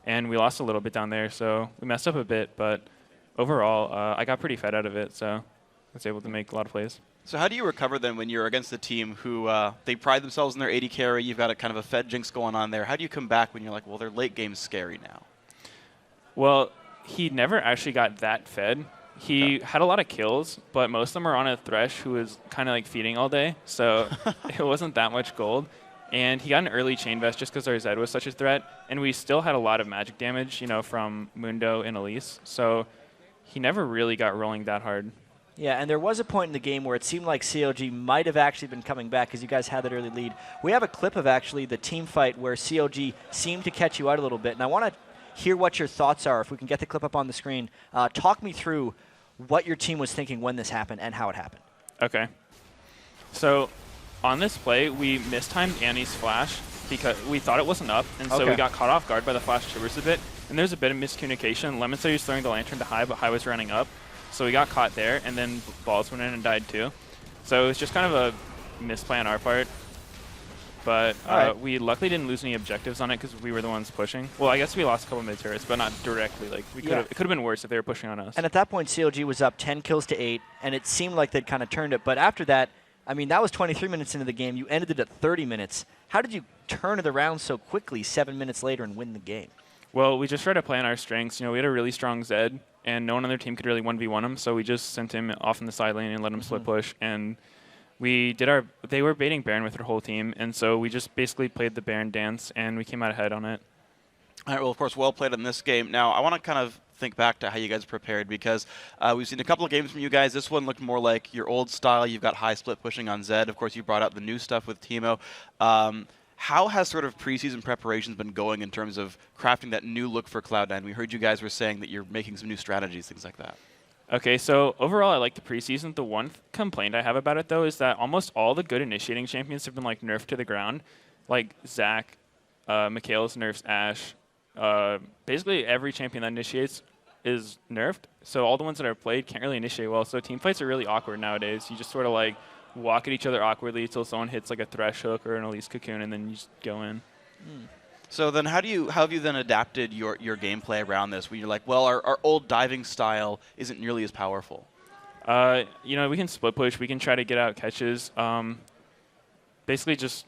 And we lost a little bit down there, so we messed up a bit, but overall, I got pretty fed out of it, so I was able to make a lot of plays. So how do you recover then when you're against a team who they pride themselves in their AD carry, you've got a kind of a fed Jinx going on there. How do you come back when you're like, well, their late game's scary now? Well, he never actually got that fed. He had a lot of kills, but most of them are on a Thresh who was kind of like feeding all day, so it wasn't that much gold. And he got an early chain vest just because our Zed was such a threat, and we still had a lot of magic damage, you know, from Mundo and Elise. So he never really got rolling that hard. Yeah, and there was a point in the game where it seemed like CLG might have actually been coming back because you guys had that early lead. We have a clip of actually the team fight where CLG seemed to catch you out a little bit, and I want to hear what your thoughts are. If we can get the clip up on the screen, talk me through what your team was thinking when this happened and how it happened. Okay. So on this play, we mistimed Annie's flash because we thought it wasn't up, and so we got caught off guard by the flash triggers a bit. And there's a bit of miscommunication. Lemon said he was throwing the lantern to Hai, but Hai was running up. So we got caught there, and then Balls went in and died too. So it was just kind of a misplay on our part. But we luckily didn't lose any objectives on it because we were the ones pushing. Well, I guess we lost a couple mid turrets, but not directly. Like we it could have been worse if they were pushing on us. And at that point, CLG was up 10 kills to 8, and it seemed like they'd kind of turned it. But after that, I mean, that was 23 minutes into the game. You ended it at 30 minutes. How did you turn it around so quickly 7 minutes later and win the game? Well, we just tried to play on our strengths. You know, we had a really strong Zed, and no one on their team could really 1v1 him, so we just sent him off in the side lane and let him split push. And we did they were baiting Baron with their whole team, and so we just basically played the Baron dance, and we came out ahead on it. All right, well, of course, well played in this game. Now, I want to kind of think back to how you guys prepared because we've seen a couple of games from you guys. This one looked more like your old style. You've got high split pushing on Zed. Of course, you brought out the new stuff with Teemo. How has sort of preseason preparations been going in terms of crafting that new look for Cloud9? We heard you guys were saying that you're making some new strategies, things like that. Okay, so overall, I like the preseason. The one complaint I have about it, though, is that almost all the good initiating champions have been like nerfed to the ground. Like Zac, Mikhail's nerfs Ashe. Basically, every champion that initiates is nerfed. So all the ones that are played can't really initiate well. So team fights are really awkward nowadays. You just sort of like walk at each other awkwardly until someone hits like a Thresh hook or an Elise cocoon, and then you just go in. So then how have you then adapted your gameplay around this when you're like, well, our old diving style isn't nearly as powerful? You know, we can split push. We can try to get out catches. Basically just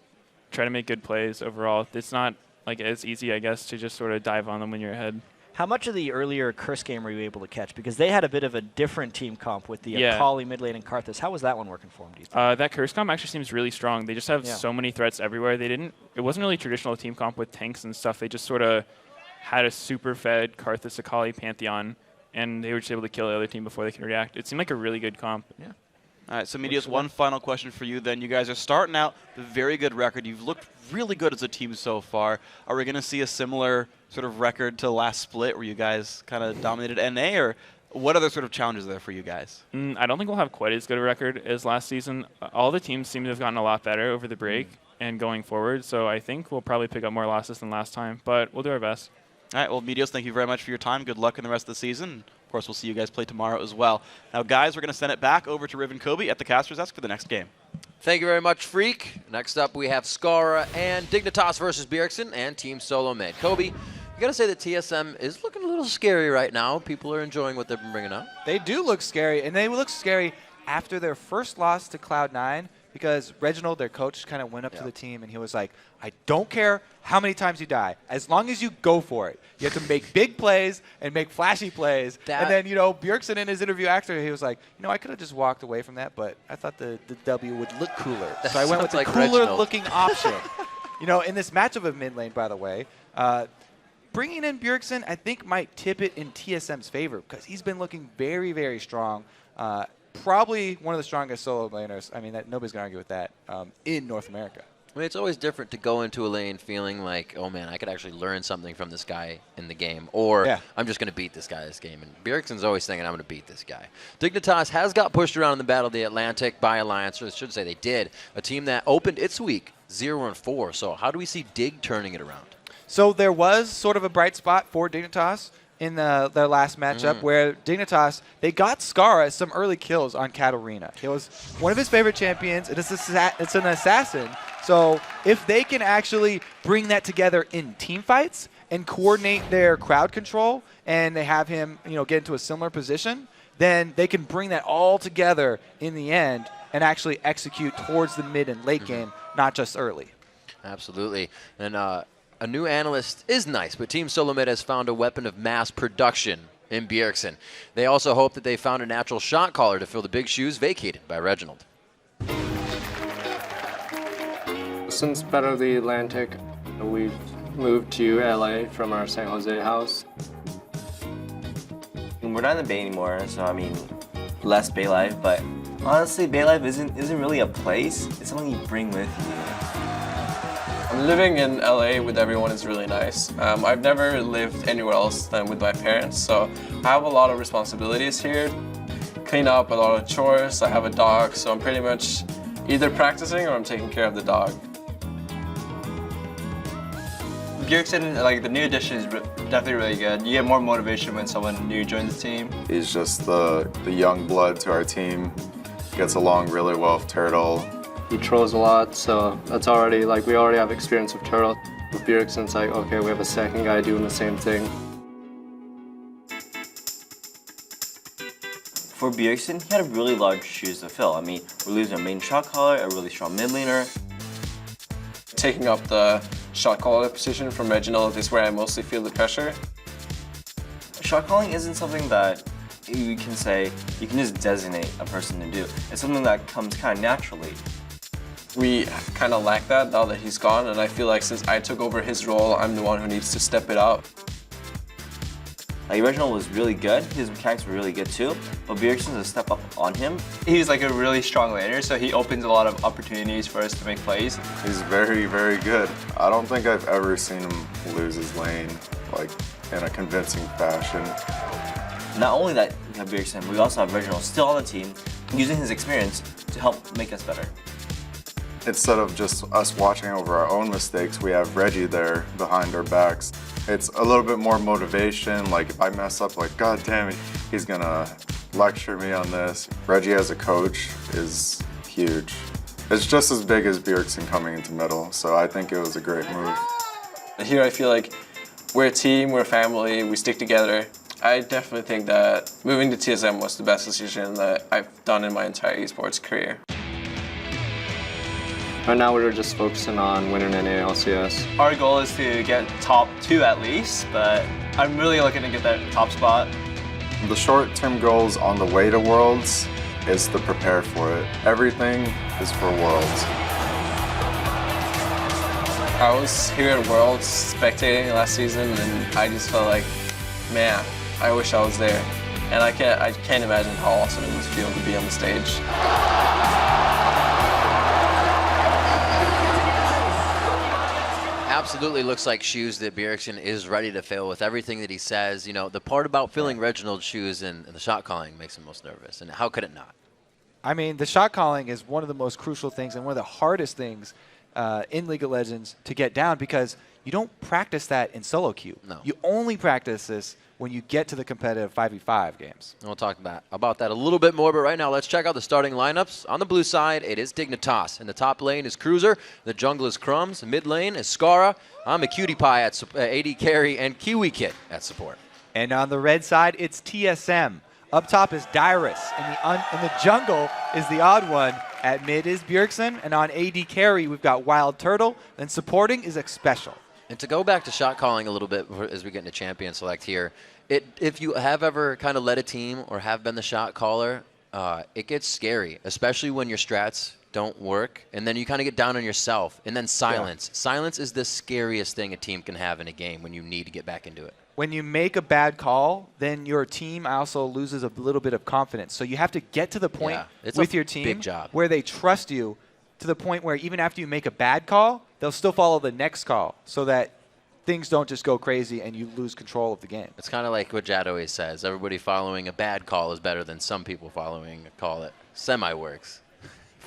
try to make good plays overall. It's not like as easy, I guess, to just sort of dive on them when you're ahead. How much of the earlier Curse game were you able to catch? Because they had a bit of a different team comp with the Akali mid lane and Karthus. How was that one working for them, do you think? That Curse comp actually seems really strong. They just have so many threats everywhere. It wasn't really traditional team comp with tanks and stuff. They just sort of had a super fed Karthus, Akali, Pantheon, and they were just able to kill the other team before they could react. It seemed like a really good comp. Yeah. All right, so Meteos, one final question for you then. You guys are starting out with a very good record. You've looked really good as a team so far. Are we going to see a similar sort of record to last split where you guys kind of dominated NA, or what other sort of challenges are there for you guys? I don't think we'll have quite as good a record as last season. All the teams seem to have gotten a lot better over the break and going forward, so I think we'll probably pick up more losses than last time, but we'll do our best. All right, well, Meteos, thank you very much for your time. Good luck in the rest of the season. Of course, we'll see you guys play tomorrow as well. Now, guys, we're going to send it back over to Riven Kobe at the caster's desk for the next game. Thank you very much, Freak. Next up, we have Skara and Dignitas versus Bjergsen and Team Solo Mid. Kobe, you got to say that TSM is looking a little scary right now. People are enjoying what they've been bringing up. They do look scary, and they look scary after their first loss to Cloud9 because Reginald, their coach, kind of went up to the team and he was like, I don't care how many times you die, as long as you go for it. You have to make big plays and make flashy plays. And then, Bjergsen in his interview after, he was like, I could have just walked away from that, but I thought the W would look cooler. So I went with the cooler-looking option. In this matchup of mid lane, by the way, bringing in Bjergsen, I think, might tip it in TSM's favor because he's been looking very, very strong. Probably one of the strongest solo laners. I mean, nobody's going to argue with that in North America. I mean, it's always different to go into a lane feeling like, oh, man, I could actually learn something from this guy in the game, or I'm just going to beat this guy this game. And Bjergsen's always thinking, I'm going to beat this guy. Dignitas has got pushed around in the Battle of the Atlantic by Alliance, or I should say they did, a team that opened its week 0-4. So how do we see Dig turning it around? So there was sort of a bright spot for Dignitas in their last matchup where Dignitas, they got Skara some early kills on Katarina. He was one of his favorite champions. It's an assassin. So if they can actually bring that together in team fights and coordinate their crowd control and they have him get into a similar position, then they can bring that all together in the end and actually execute towards the mid and late game, not just early. Absolutely. And a new analyst is nice, but Team Solo Mid has found a weapon of mass production in Bjergsen. They also hope that they found a natural shot caller to fill the big shoes vacated by Reginald. Since Battle of the Atlantic, we've moved to LA from our San Jose house. We're not in the Bay anymore, so I mean, less Bay life, but honestly, Bay life isn't really a place. It's something you bring with you. Living in LA with everyone is really nice. I've never lived anywhere else than with my parents, so I have a lot of responsibilities here. Clean up, a lot of chores, I have a dog, so I'm pretty much either practicing or I'm taking care of the dog. Bjergsen, like the new addition is definitely really good. You get more motivation when someone new joins the team. He's just the young blood to our team. Gets along really well with Turtle. He trolls a lot, so that's already, we already have experience with Turtle. With Bjergsen, it's like, okay, we have a second guy doing the same thing. For Bjergsen, he had really large shoes to fill. I mean, we're losing our main shot caller, a really strong mid laner. Taking up the shot caller position from Reginald is where I mostly feel the pressure. Shot calling isn't something that you can say, you can just designate a person to do. It's something that comes kind of naturally. We kind of lack that now that he's gone, and I feel like since I took over his role, I'm the one who needs to step it up. Like, Reginald was really good, his mechanics were really good too, but Bjergsen's a step up on him. He's like a really strong laner, so he opens a lot of opportunities for us to make plays. He's very, very good. I don't think I've ever seen him lose his lane, in a convincing fashion. Not only that we have Bjergsen, we also have Reginald still on the team, using his experience to help make us better. Instead of just us watching over our own mistakes, we have Reggie there behind our backs. It's a little bit more motivation, if I mess up, God damn it, he's gonna lecture me on this. Reggie as a coach is huge. It's just as big as Bjergsen coming into middle, so I think it was a great move. Here I feel like we're a team, we're a family, we stick together. I definitely think that moving to TSM was the best decision that I've done in my entire esports career. Right now we're just focusing on winning an LCS. Our goal is to get top 2 at least, but I'm really looking to get that top spot. The short-term goals on the way to Worlds is to prepare for it. Everything is for Worlds. I was here at Worlds spectating last season, and I just felt like, man, I wish I was there. And I can't imagine how awesome it would feel to be on the stage. Absolutely looks like shoes that Bjergsen is ready to fill with everything that he says. The part about filling Reginald's shoes and the shot calling makes him most nervous. And how could it not? I mean, the shot calling is one of the most crucial things and one of the hardest things in League of Legends to get down because you don't practice that in solo queue. No. You only practice this when you get to the competitive 5v5 games. And we'll talk about that a little bit more, but right now let's check out the starting lineups. On the blue side, it is Dignitas. In the top lane is Cruiser. The jungle is Crumbs. Mid lane is Skara. I'm a Cutie Pie at AD carry, and Kiwi Kid at support. And on the red side, it's TSM. Up top is Dyrus. In the jungle is the odd one. At mid is Bjergsen. And on AD carry, we've got Wild Turtle. And supporting is Xpecial. And to go back to shot calling a little bit as we get into champion select here, if you have ever kind of led a team or have been the shot caller, it gets scary, especially when your strats don't work, and then you kind of get down on yourself, and then silence. Yeah. Silence is the scariest thing a team can have in a game when you need to get back into it. When you make a bad call, then your team also loses a little bit of confidence. So you have to get to the point with your team big job. Where they trust you to the point where even after you make a bad call, they'll still follow the next call so that things don't just go crazy and you lose control of the game. It's kind of like what Jad always says. Everybody following a bad call is better than some people following a call that semi-works.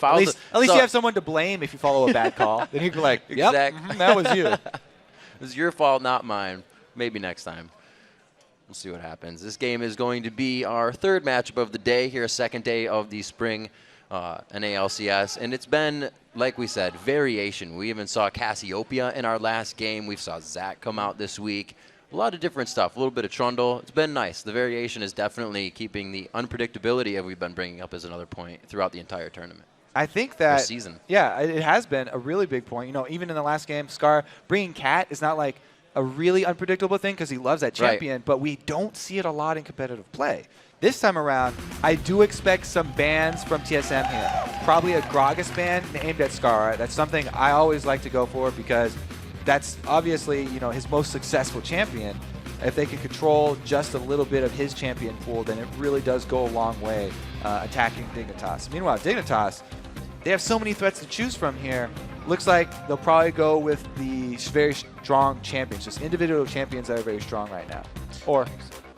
At least you have someone to blame if you follow a bad call. Then you can be like, yep, that was you. It was your fault, not mine. Maybe next time. We'll see what happens. This game is going to be our third matchup of the day here, second day of the spring LCS. And it's been, like we said, variation. We even saw Cassiopeia in our last game. We saw Zach come out this week. A lot of different stuff, a little bit of Trundle. It's been nice. The variation is definitely keeping the unpredictability that we've been bringing up as another point throughout the entire tournament. I think that season. Yeah, it has been a really big point. You know, even in the last game, Scar bringing Cat is not like a really unpredictable thing because he loves that champion, but we don't see it a lot in competitive play. This time around, I do expect some bans from TSM here. Probably a Gragas ban aimed at Scar. That's something I always like to go for because that's obviously, you know, his most successful champion. If they can control just a little bit of his champion pool, then it really does go a long way attacking Dignitas. Meanwhile, Dignitas, they have so many threats to choose from here. Looks like they'll probably go with the very strong champions, just individual champions that are very strong right now, or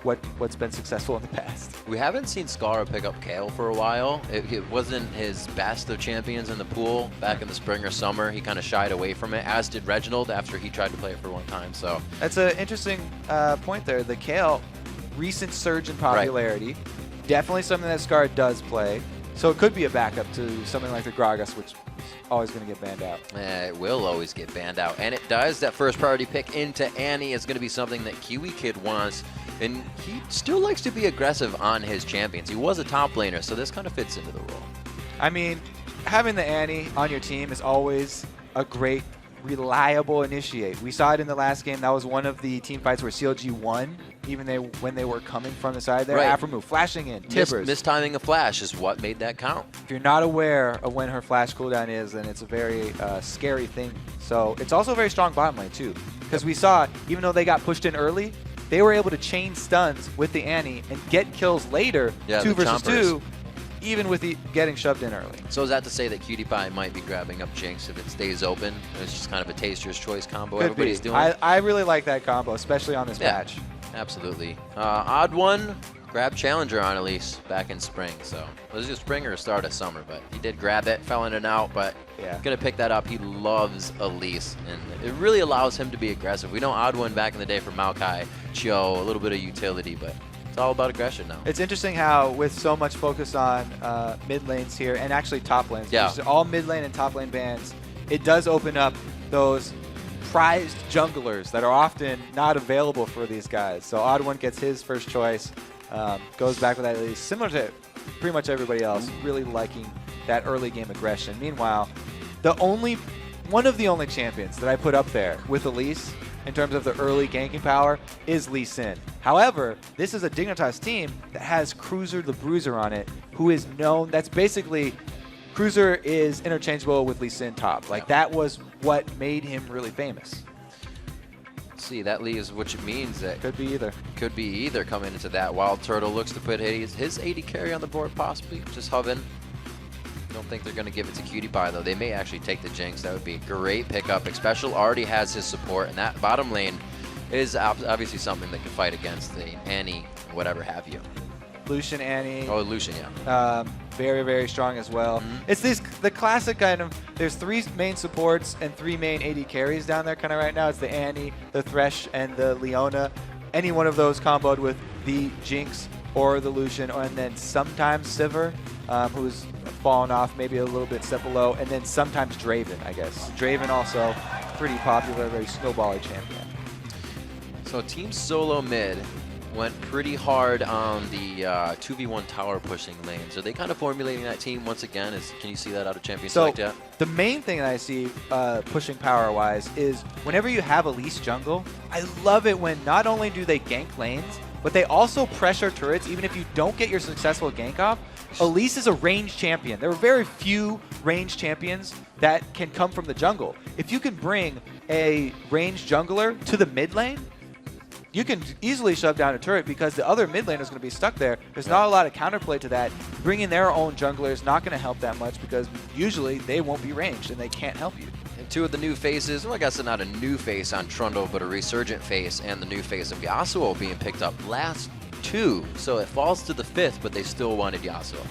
what's been successful in the past. We haven't seen Skara pick up Kale for a while. It wasn't his best of champions in the pool back in the spring or summer. He kind of shied away from it, as did Reginald after he tried to play it for one time. So that's an interesting point there. The Kale, recent surge in popularity, definitely something that Skara does play. So it could be a backup to something like the Gragas, which is always going to get banned out. It will always get banned out, and it does. That first priority pick into Annie is going to be something that Kiwi Kid wants, and he still likes to be aggressive on his champions. He was a top laner, so this kind of fits into the role. I mean, having the Annie on your team is always a great, reliable initiate. We saw it in the last game. That was one of the team fights where CLG won, even when they were coming from the side there. Afromove flashing in, Tibbers. Mistiming a flash is what made that count. If you're not aware of when her flash cooldown is, then it's a very scary thing. So it's also a very strong bottom lane too, because we saw, even though they got pushed in early, they were able to chain stuns with the Annie and get kills later, 2 versus 2, even with the getting shoved in early. So is that to say that Cutie Pie might be grabbing up Jinx if it stays open? It's just kind of a taster's choice combo everybody's doing. I really like that combo, especially on this match. Absolutely. Odd one, grab Challenger on Elise back in spring. So was it spring or start of summer? But he did grab it, fell in and out, but gonna pick that up. He loves Elise, and it really allows him to be aggressive. We know Odd one back in the day from Maokai, Chio, a little bit of utility, but it's all about aggression now. It's interesting how, with so much focus on mid lanes here, and actually top lanes, all mid lane and top lane bans, it does open up those prized junglers that are often not available for these guys. So Odd One gets his first choice, goes back with that Elise, similar to pretty much everybody else, really liking that early game aggression. Meanwhile, one of the only champions that I put up there with Elise in terms of the early ganking power is Lee Sin. However, this is a Dignitas team that has Cruiser the Bruiser on it, who is known, that's basically, Cruiser is interchangeable with Lee Sin top. Like, that was what made him really famous. See, that leaves, which means that could be either. Could be either coming into that. Wild Turtle looks to put his AD carry on the board, possibly, just hovering. Don't think they're going to give it to Cutie Pie, though. They may actually take the Jinx. That would be a great pickup. Xpecial already has his support, and that bottom lane is obviously something that can fight against the Annie, whatever have you. Lucian, Annie. Oh, Lucian, yeah. Very, very strong as well. It's the classic kind of, there's 3 main supports and 3 main AD carries down there kind of right now. It's the Annie, the Thresh, and the Leona. Any one of those comboed with the Jinx or the Lucian, and then sometimes Sivir, who's fallen off maybe a little bit step below, and then sometimes Draven, I guess. Draven also pretty popular, very snowbally champion. So Team Solo mid went pretty hard on the 2v1 tower pushing lanes. Are they kind of formulating that team once again? Can you see that out of Champion Select yet? The main thing that I see pushing power-wise is whenever you have Elise jungle, I love it when not only do they gank lanes, but they also pressure turrets even if you don't get your successful gank off. Elise is a range champion. There are very few range champions that can come from the jungle. If you can bring a range jungler to the mid lane, you can easily shove down a turret because the other mid laner is going to be stuck there. There's not a lot of counterplay to that. Bringing their own jungler is not going to help that much because usually they won't be ranged and they can't help you. And 2 of the new faces, well, I guess not a new face on Trundle, but a resurgent face, and the new face of Yasuo being picked up last 2. So it falls to the 5th, but they still wanted Yasuo.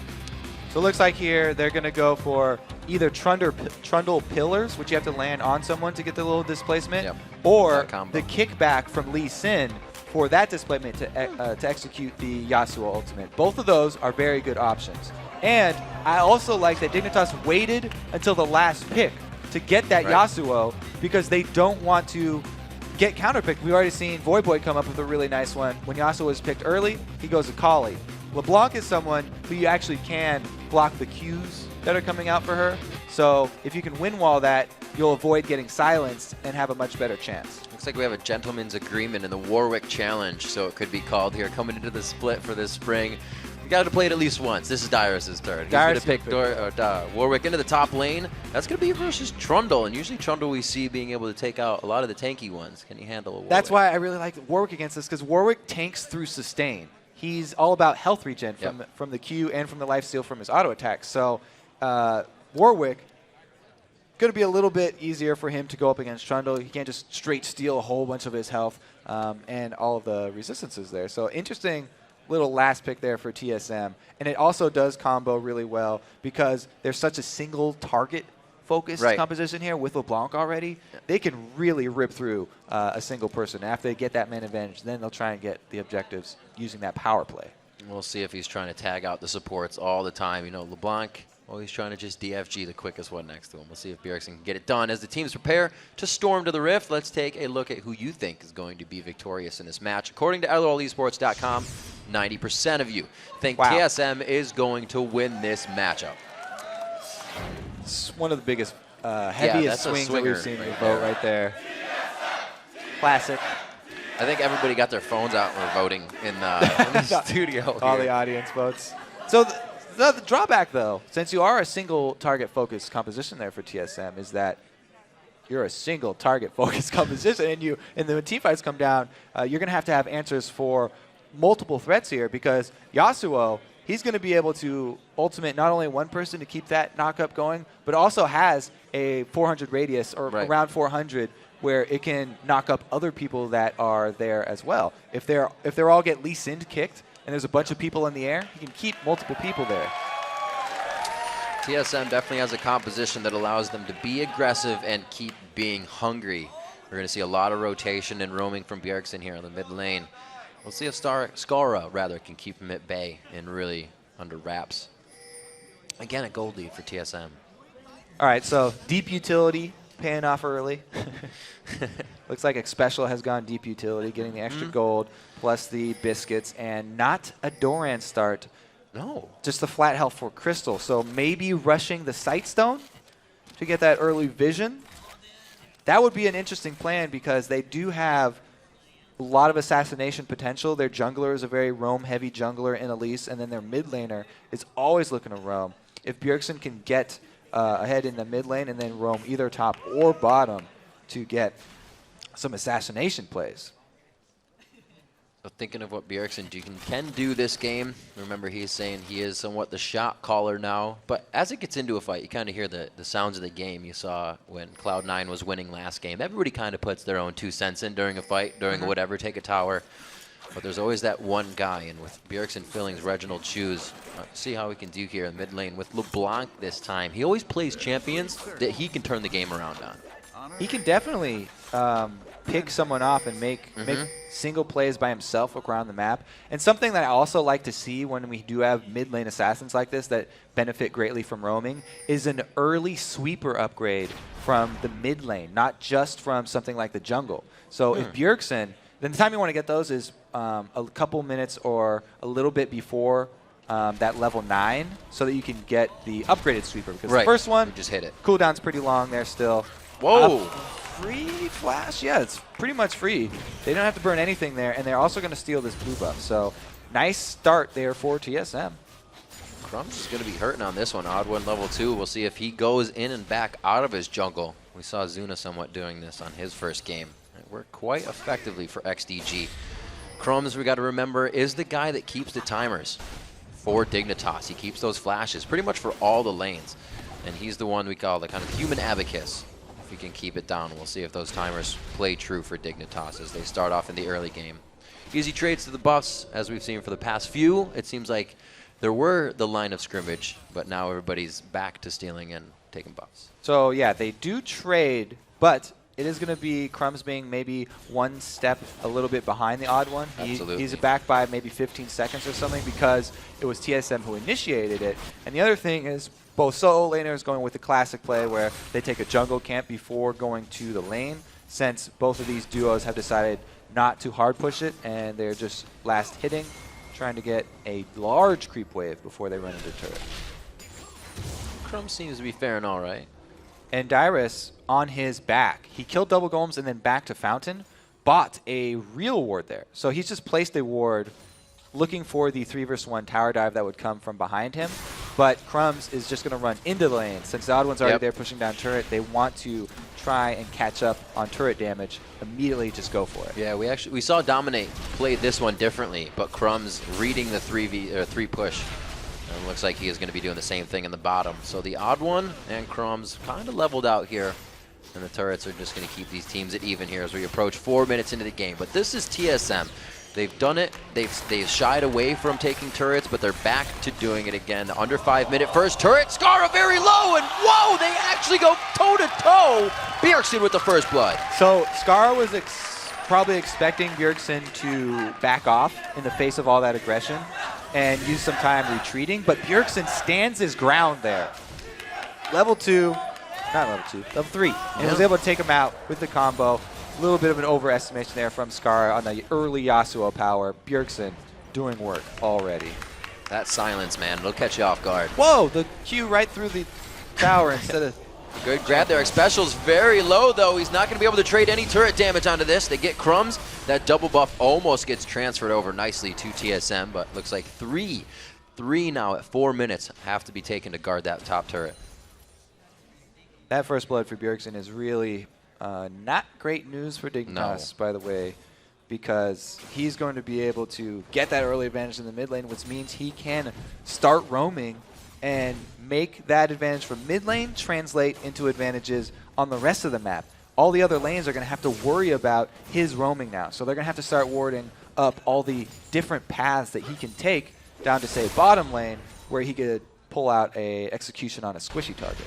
So it looks like here they're going to go for either Trundle pillars, which you have to land on someone to get the little displacement, or the kickback from Lee Sin for that displacement to execute the Yasuo ultimate. Both of those are very good options. And I also like that Dignitas waited until the last pick to get that Yasuo because they don't want to get counterpicked. We've already seen Voyboy come up with a really nice one. When Yasuo was picked early, he goes to Kali. LeBlanc is someone who you actually can block the Qs that are coming out for her. So if you can win wall that, you'll avoid getting silenced and have a much better chance. Looks like we have a gentleman's agreement in the Warwick Challenge, so it could be called here coming into the split for this spring. We got to play it at least once. This is Dyrus' turn. He's going to pick Warwick into the top lane. That's going to be versus Trundle, and usually Trundle we see being able to take out a lot of the tanky ones. Can he handle a Warwick? That's why I really like Warwick against this, because Warwick tanks through sustain. He's all about health regen from the Q and from the lifesteal from his auto attacks. So Warwick, going to be a little bit easier for him to go up against Trundle. He can't just straight steal a whole bunch of his health and all of the resistances there. So interesting little last pick there for TSM. And it also does combo really well because there's such a single target focused composition here with LeBlanc already. They can really rip through a single person. After they get that man advantage, then they'll try and get the objectives using that power play. We'll see if he's trying to tag out the supports all the time. You know, LeBlanc, well, he's trying to just DFG the quickest one next to him. We'll see if Bjergsen can get it done. As the teams prepare to storm to the Rift, let's take a look at who you think is going to be victorious in this match. According to LOLesports.com, 90% of you think TSM is going to win this matchup. It's one of the biggest, heaviest swings that we've seen in the vote right there. Classic. I think everybody got their phones out and were voting in the studio. All the audience votes. So the drawback, though, since you are a single target focused composition there for TSM, is that you're a single target focused composition, and when team fights come down, you're going to have answers for multiple threats here because Yasuo, he's going to be able to ultimate not only one person to keep that knock-up going, but also has a 400 radius or around 400 where it can knock up other people that are there as well. If they're all get Lee Sin kicked and there's a bunch of people in the air, he can keep multiple people there. TSM definitely has a composition that allows them to be aggressive and keep being hungry. We're going to see a lot of rotation and roaming from Bjergsen here on the mid lane. We'll see if Skara can keep him at bay and really under wraps. Again, a gold lead for TSM. All right, so deep utility paying off early. Looks like Xpecial has gone deep utility, getting the extra gold plus the biscuits, and not a Doran start. No. Just the flat health for Crystal. So maybe rushing the Sightstone to get that early vision. That would be an interesting plan because they do have a lot of assassination potential. Their jungler is a very roam-heavy jungler in Elise, and then their mid laner is always looking to roam. If Bjergsen can get ahead in the mid lane and then roam either top or bottom to get some assassination plays. So thinking of what Bjergsen can do this game, remember he's saying he is somewhat the shot caller now, but as it gets into a fight, you kind of hear the sounds of the game you saw when Cloud9 was winning last game. Everybody kind of puts their own 2 cents in during a fight, during whatever, take a tower. But there's always that one guy, and with Bjergsen filling Reginald's shoes, see how we can do here in mid lane with LeBlanc this time. He always plays champions that he can turn the game around on. He can definitely pick someone off and make single plays by himself around the map. And something that I also like to see when we do have mid lane assassins like this that benefit greatly from roaming is an early sweeper upgrade from the mid lane, not just from something like the jungle. So if Bjergsen, then the time you want to get those is a couple minutes or a little bit before that level 9 so that you can get the upgraded sweeper. Because the first one, just hit it. Cooldown's pretty long there still. Whoa! Free flash? Yeah, it's pretty much free. They don't have to burn anything there, and they're also going to steal this blue buff. So nice start there for TSM. Crumbs is going to be hurting on this one. Odd one level 2. We'll see if he goes in and back out of his jungle. We saw Zuna somewhat doing this on his first game. It worked quite effectively for XDG. Crumbs, we got to remember, is the guy that keeps the timers for Dignitas. He keeps those flashes pretty much for all the lanes. And he's the one we call the kind of human abacus. If he can keep it down, we'll see if those timers play true for Dignitas as they start off in the early game. Easy trades to the buffs, as we've seen for the past few. It seems like there were the line of scrimmage, but now everybody's back to stealing and taking buffs. So yeah, they do trade, but it is going to be Crumbs being maybe one step a little bit behind the odd one. Absolutely. He's back by maybe 15 seconds or something because it was TSM who initiated it. And the other thing is both solo laners going with the classic play where they take a jungle camp before going to the lane, since both of these duos have decided not to hard push it and they're just last hitting, trying to get a large creep wave before they run into turret. Crumbs seems to be faring all right. And Dyrus on his back. He killed double golems and then back to Fountain, bought a real ward there. So he's just placed a ward looking for the 3v1 tower dive that would come from behind him. But Crumbs is just going to run into the lane. Since the odd one's already there pushing down turret, they want to try and catch up on turret damage. Immediately just go for it. Yeah, we saw Dominate play this one differently, but Crumbs reading the 3 push. And it looks like he is going to be doing the same thing in the bottom. So the odd one and Crumbs kind of leveled out here. And the turrets are just going to keep these teams at even here as we approach 4 minutes into the game. But this is TSM. They've done it. They've shied away from taking turrets, but they're back to doing it again. The under 5 minute first turret. Skara very low, and whoa, they actually go toe-to-toe. Bjergsen with the first blood. So Skara was probably expecting Bjergsen to back off in the face of all that aggression and use some time retreating, but Bjergsen stands his ground there. Level 3, and was able to take him out with the combo. A little bit of an overestimation there from Skara on the early Yasuo power. Bjergsen doing work already. That silence, man, it'll catch you off guard. Whoa, the Q right through the tower instead of... Good grab there. Special's very low, though. He's not going to be able to trade any turret damage onto this. They get Crumbs. That double buff almost gets transferred over nicely to TSM, but looks like three now at 4 minutes have to be taken to guard that top turret. That first blood for Bjergsen is really not great news for Dignitas, by the way, because he's going to be able to get that early advantage in the mid lane, which means he can start roaming and make that advantage from mid lane translate into advantages on the rest of the map. All the other lanes are going to have to worry about his roaming now, so they're going to have to start warding up all the different paths that he can take down to, say, bottom lane, where he could pull out a execution on a squishy target.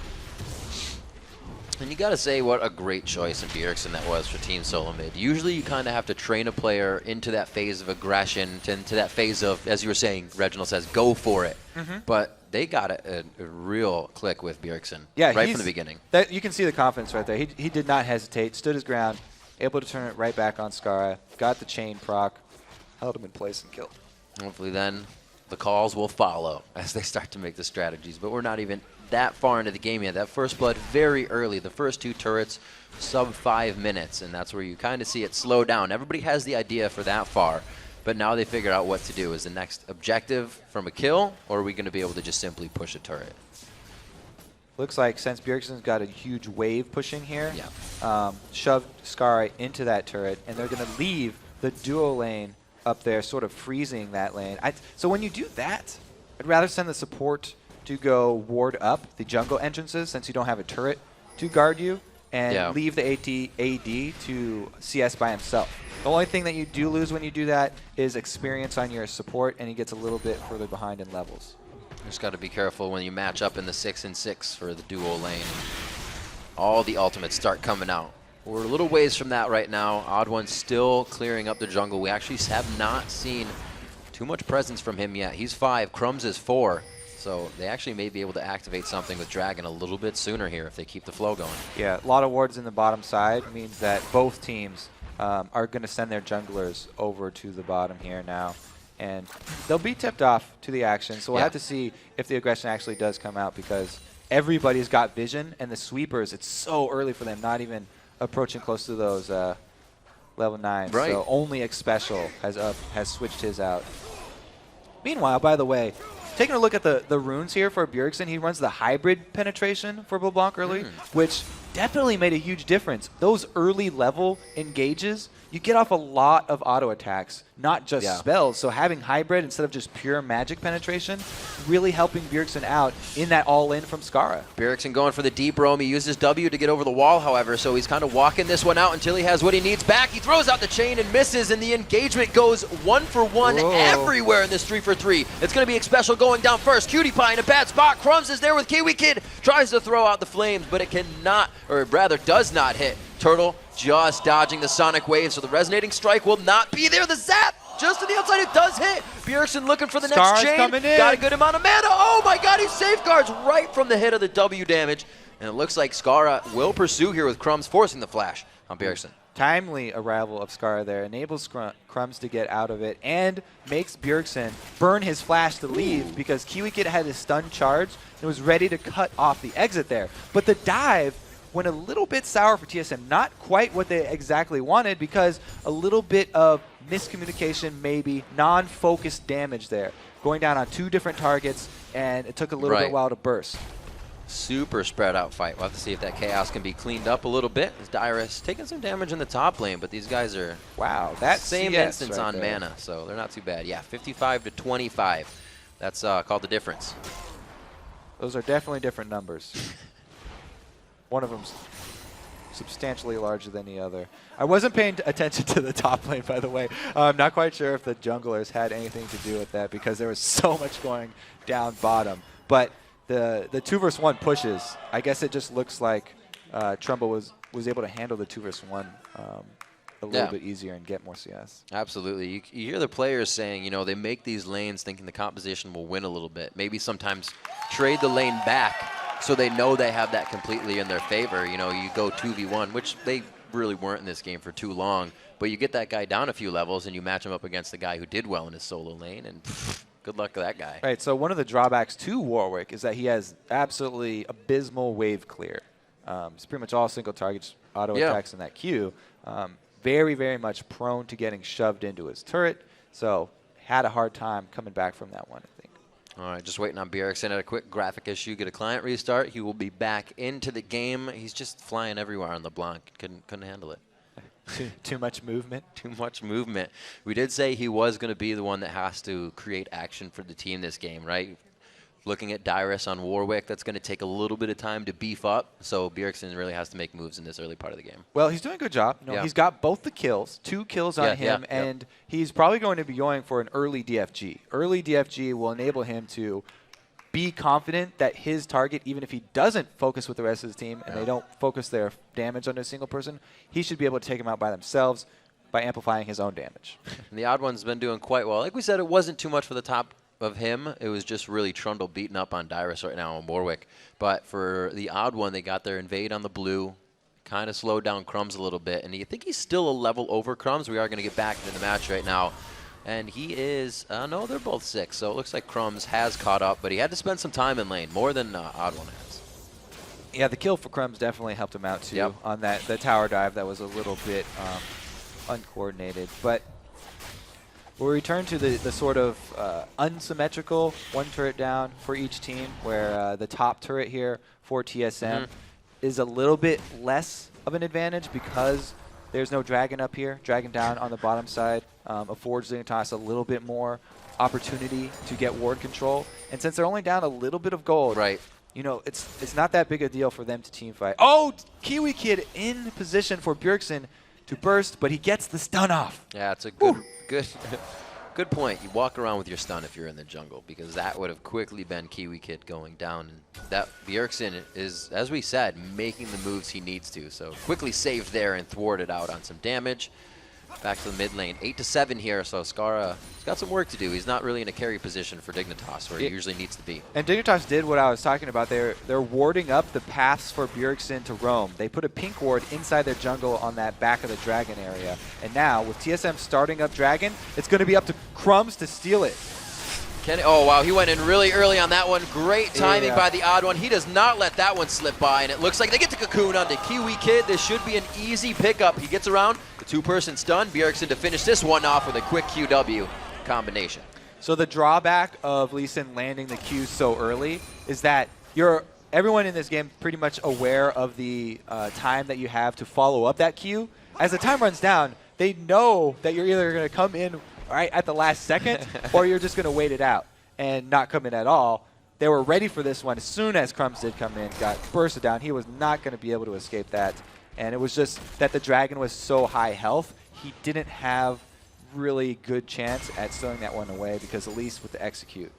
And you got to say what a great choice in Bjergsen that was for Team Solo Mid. Usually you kind of have to train a player into that phase of aggression, into that phase of, as you were saying, Reginald says, go for it. But they got a real click with Bjergsen right from the beginning. You can see the confidence right there. He did not hesitate, stood his ground, able to turn it right back on Skara, got the chain proc, held him in place and killed. Hopefully then the calls will follow as they start to make the strategies. But we're not even that far into the game yet. That first blood very early. The first 2 turrets, sub 5 minutes, and that's where you kind of see it slow down. Everybody has the idea for that far, but now they figured out what to do. Is the next objective from a kill, or are we going to be able to just simply push a turret? Looks like since Bjergsen's got a huge wave pushing here, shoved Skara into that turret, and they're going to leave the duo lane up there, sort of freezing that lane. So when you do that, I'd rather send the support to go ward up the jungle entrances since you don't have a turret to guard you, and leave the AD to CS by himself. The only thing that you do lose when you do that is experience on your support, and he gets a little bit further behind in levels. Just got to be careful when you match up in the 6-6 for the duo lane. All the ultimates start coming out. We're a little ways from that right now. Odd One still clearing up the jungle. We actually have not seen too much presence from him yet. He's 5, Crumbs is 4. So they actually may be able to activate something with Dragon a little bit sooner here if they keep the flow going. Yeah, a lot of wards in the bottom side means that both teams are going to send their junglers over to the bottom here now. And they'll be tipped off to the action, so we'll have to see if the aggression actually does come out, because everybody's got vision, and the sweepers, it's so early for them, not even approaching close to those level 9s. Right. So only X-Special has switched his out. Meanwhile, by the way, taking a look at the runes here for Bjergsen, he runs the hybrid penetration for LeBlanc early, which definitely made a huge difference. Those early level engages, you get off a lot of auto attacks, not just spells. So having hybrid instead of just pure magic penetration, really helping Bjergsen out in that all-in from Skara. Bjergsen going for the deep roam. He uses W to get over the wall, however, so he's kind of walking this one out until he has what he needs back. He throws out the chain and misses, and the engagement goes 1-for-1 everywhere in this 3-for-3. It's going to be X-Special going down first. Cutie Pie in a bad spot. Crumbs is there with Kiwi Kid. Tries to throw out the flames, but it cannot, or rather does not hit. Turtle just dodging the sonic wave, so the resonating strike will not be there. The zap just to the outside, it does hit. Bjergsen looking for the next chain. Coming in. Got a good amount of mana. Oh my god, he safeguards right from the hit of the W damage. And it looks like Skara will pursue here with Crumbs forcing the flash on Bjergsen. Timely arrival of Skara there enables Crumbs to get out of it and makes Bjergsen burn his flash to leave, because Kiwi Kid had his stun charge and was ready to cut off the exit there. But the dive went a little bit sour for TSM. Not quite what they exactly wanted, because a little bit of miscommunication, maybe non-focused damage there. Going down on 2 different targets, and it took a little bit while to burst. Super spread out fight. We'll have to see if that chaos can be cleaned up a little bit. As Dyrus taking some damage in the top lane, but these guys are that same CS instance right on there. mana, so they're not too bad. Yeah, 55 to 25. That's called the difference. Those are definitely different numbers. One of them's substantially larger than the other. I wasn't paying attention to the top lane, by the way. I'm not quite sure if the junglers had anything to do with that, because there was so much going down bottom. But the 2-versus-1 pushes, I guess it just looks like Trumbo was able to handle the 2-versus-1 a little bit easier and get more CS. Absolutely. You hear the players saying, you know, they make these lanes thinking the composition will win a little bit. Maybe sometimes trade the lane back so they know they have that completely in their favor. You know, you go 2v1, which they really weren't in this game for too long, but you get that guy down a few levels and you match him up against the guy who did well in his solo lane, and good luck to that guy. Right, so one of the drawbacks to Warwick is that he has absolutely abysmal wave clear. It's pretty much all single targets, auto attacks in that queue. Very, very much prone to getting shoved into his turret, so had a hard time coming back from that one, I think. All right, just waiting on Bjergsen at a quick graphic issue, get a client restart. He will be back into the game. He's just flying everywhere on LeBlanc. Couldn't handle it. Too much movement? Too much movement. We did say he was going to be the one that has to create action for the team this game, right? Looking at Dyrus on Warwick, that's going to take a little bit of time to beef up, so Bjergsen really has to make moves in this early part of the game. Well, he's doing a good job. You know, he's got both the kills, 2 kills on him, and he's probably going to be going for an early DFG. Early DFG will enable him to be confident that his target, even if he doesn't focus with the rest of his team and they don't focus their damage on a single person, he should be able to take him out by themselves by amplifying his own damage. And the Odd One's been doing quite well. Like we said, it wasn't too much for the top of him. It was just really Trundle beating up on Dyrus right now on Warwick. But for the Odd One, they got their invade on the blue, kind of slowed down Crumbs a little bit. And you think he's still a level over Crumbs. We are going to get back into the match right now. And he is, no, they're both 6. So it looks like Crumbs has caught up, but he had to spend some time in lane, more than Odd One has. Yeah, the kill for Crumbs definitely helped him out too on the tower dive that was a little bit uncoordinated. But we'll return to the sort of unsymmetrical 1 turret down for each team, where the top turret here for TSM is a little bit less of an advantage because there's no dragon up here. Dragon down on the bottom side affords Dignitas a little bit more opportunity to get ward control. And since they're only down a little bit of gold, you know, it's not that big a deal for them to team fight. Oh, Kiwi Kid in position for Bjergsen to burst, but he gets the stun off. Yeah, it's a good point. You walk around with your stun if you're in the jungle, because that would have quickly been Kiwi Kid going down. And that Bjergsen is, as we said, making the moves he needs to. So quickly saved there and thwarted out on some damage. Back to the mid lane. 8-7 here, so Skara has got some work to do. He's not really in a carry position for Dignitas, where he usually needs to be. And Dignitas did what I was talking about. They're warding up the paths for Bjergsen to roam. They put a pink ward inside their jungle on that back of the dragon area. And now, with TSM starting up dragon, it's going to be up to Crumbs to steal it. Oh, wow, he went in really early on that one. Great timing by the odd one. He does not let that one slip by, and it looks like they get the cocoon onto Kiwi Kid. This should be an easy pickup. He gets around the two-person stun. Bjergsen to finish this one off with a quick QW combination. So the drawback of Lee Sin landing the Q so early is that everyone in this game pretty much aware of the time that you have to follow up that Q. As the time runs down, they know that you're either going to come in right at the last second, or you're just going to wait it out and not come in at all. They were ready for this one as soon as Crumbs did come in, got bursted down. He was not going to be able to escape that. And it was just that the dragon was so high health, he didn't have really good chance at stealing that one away, because at least with the execute.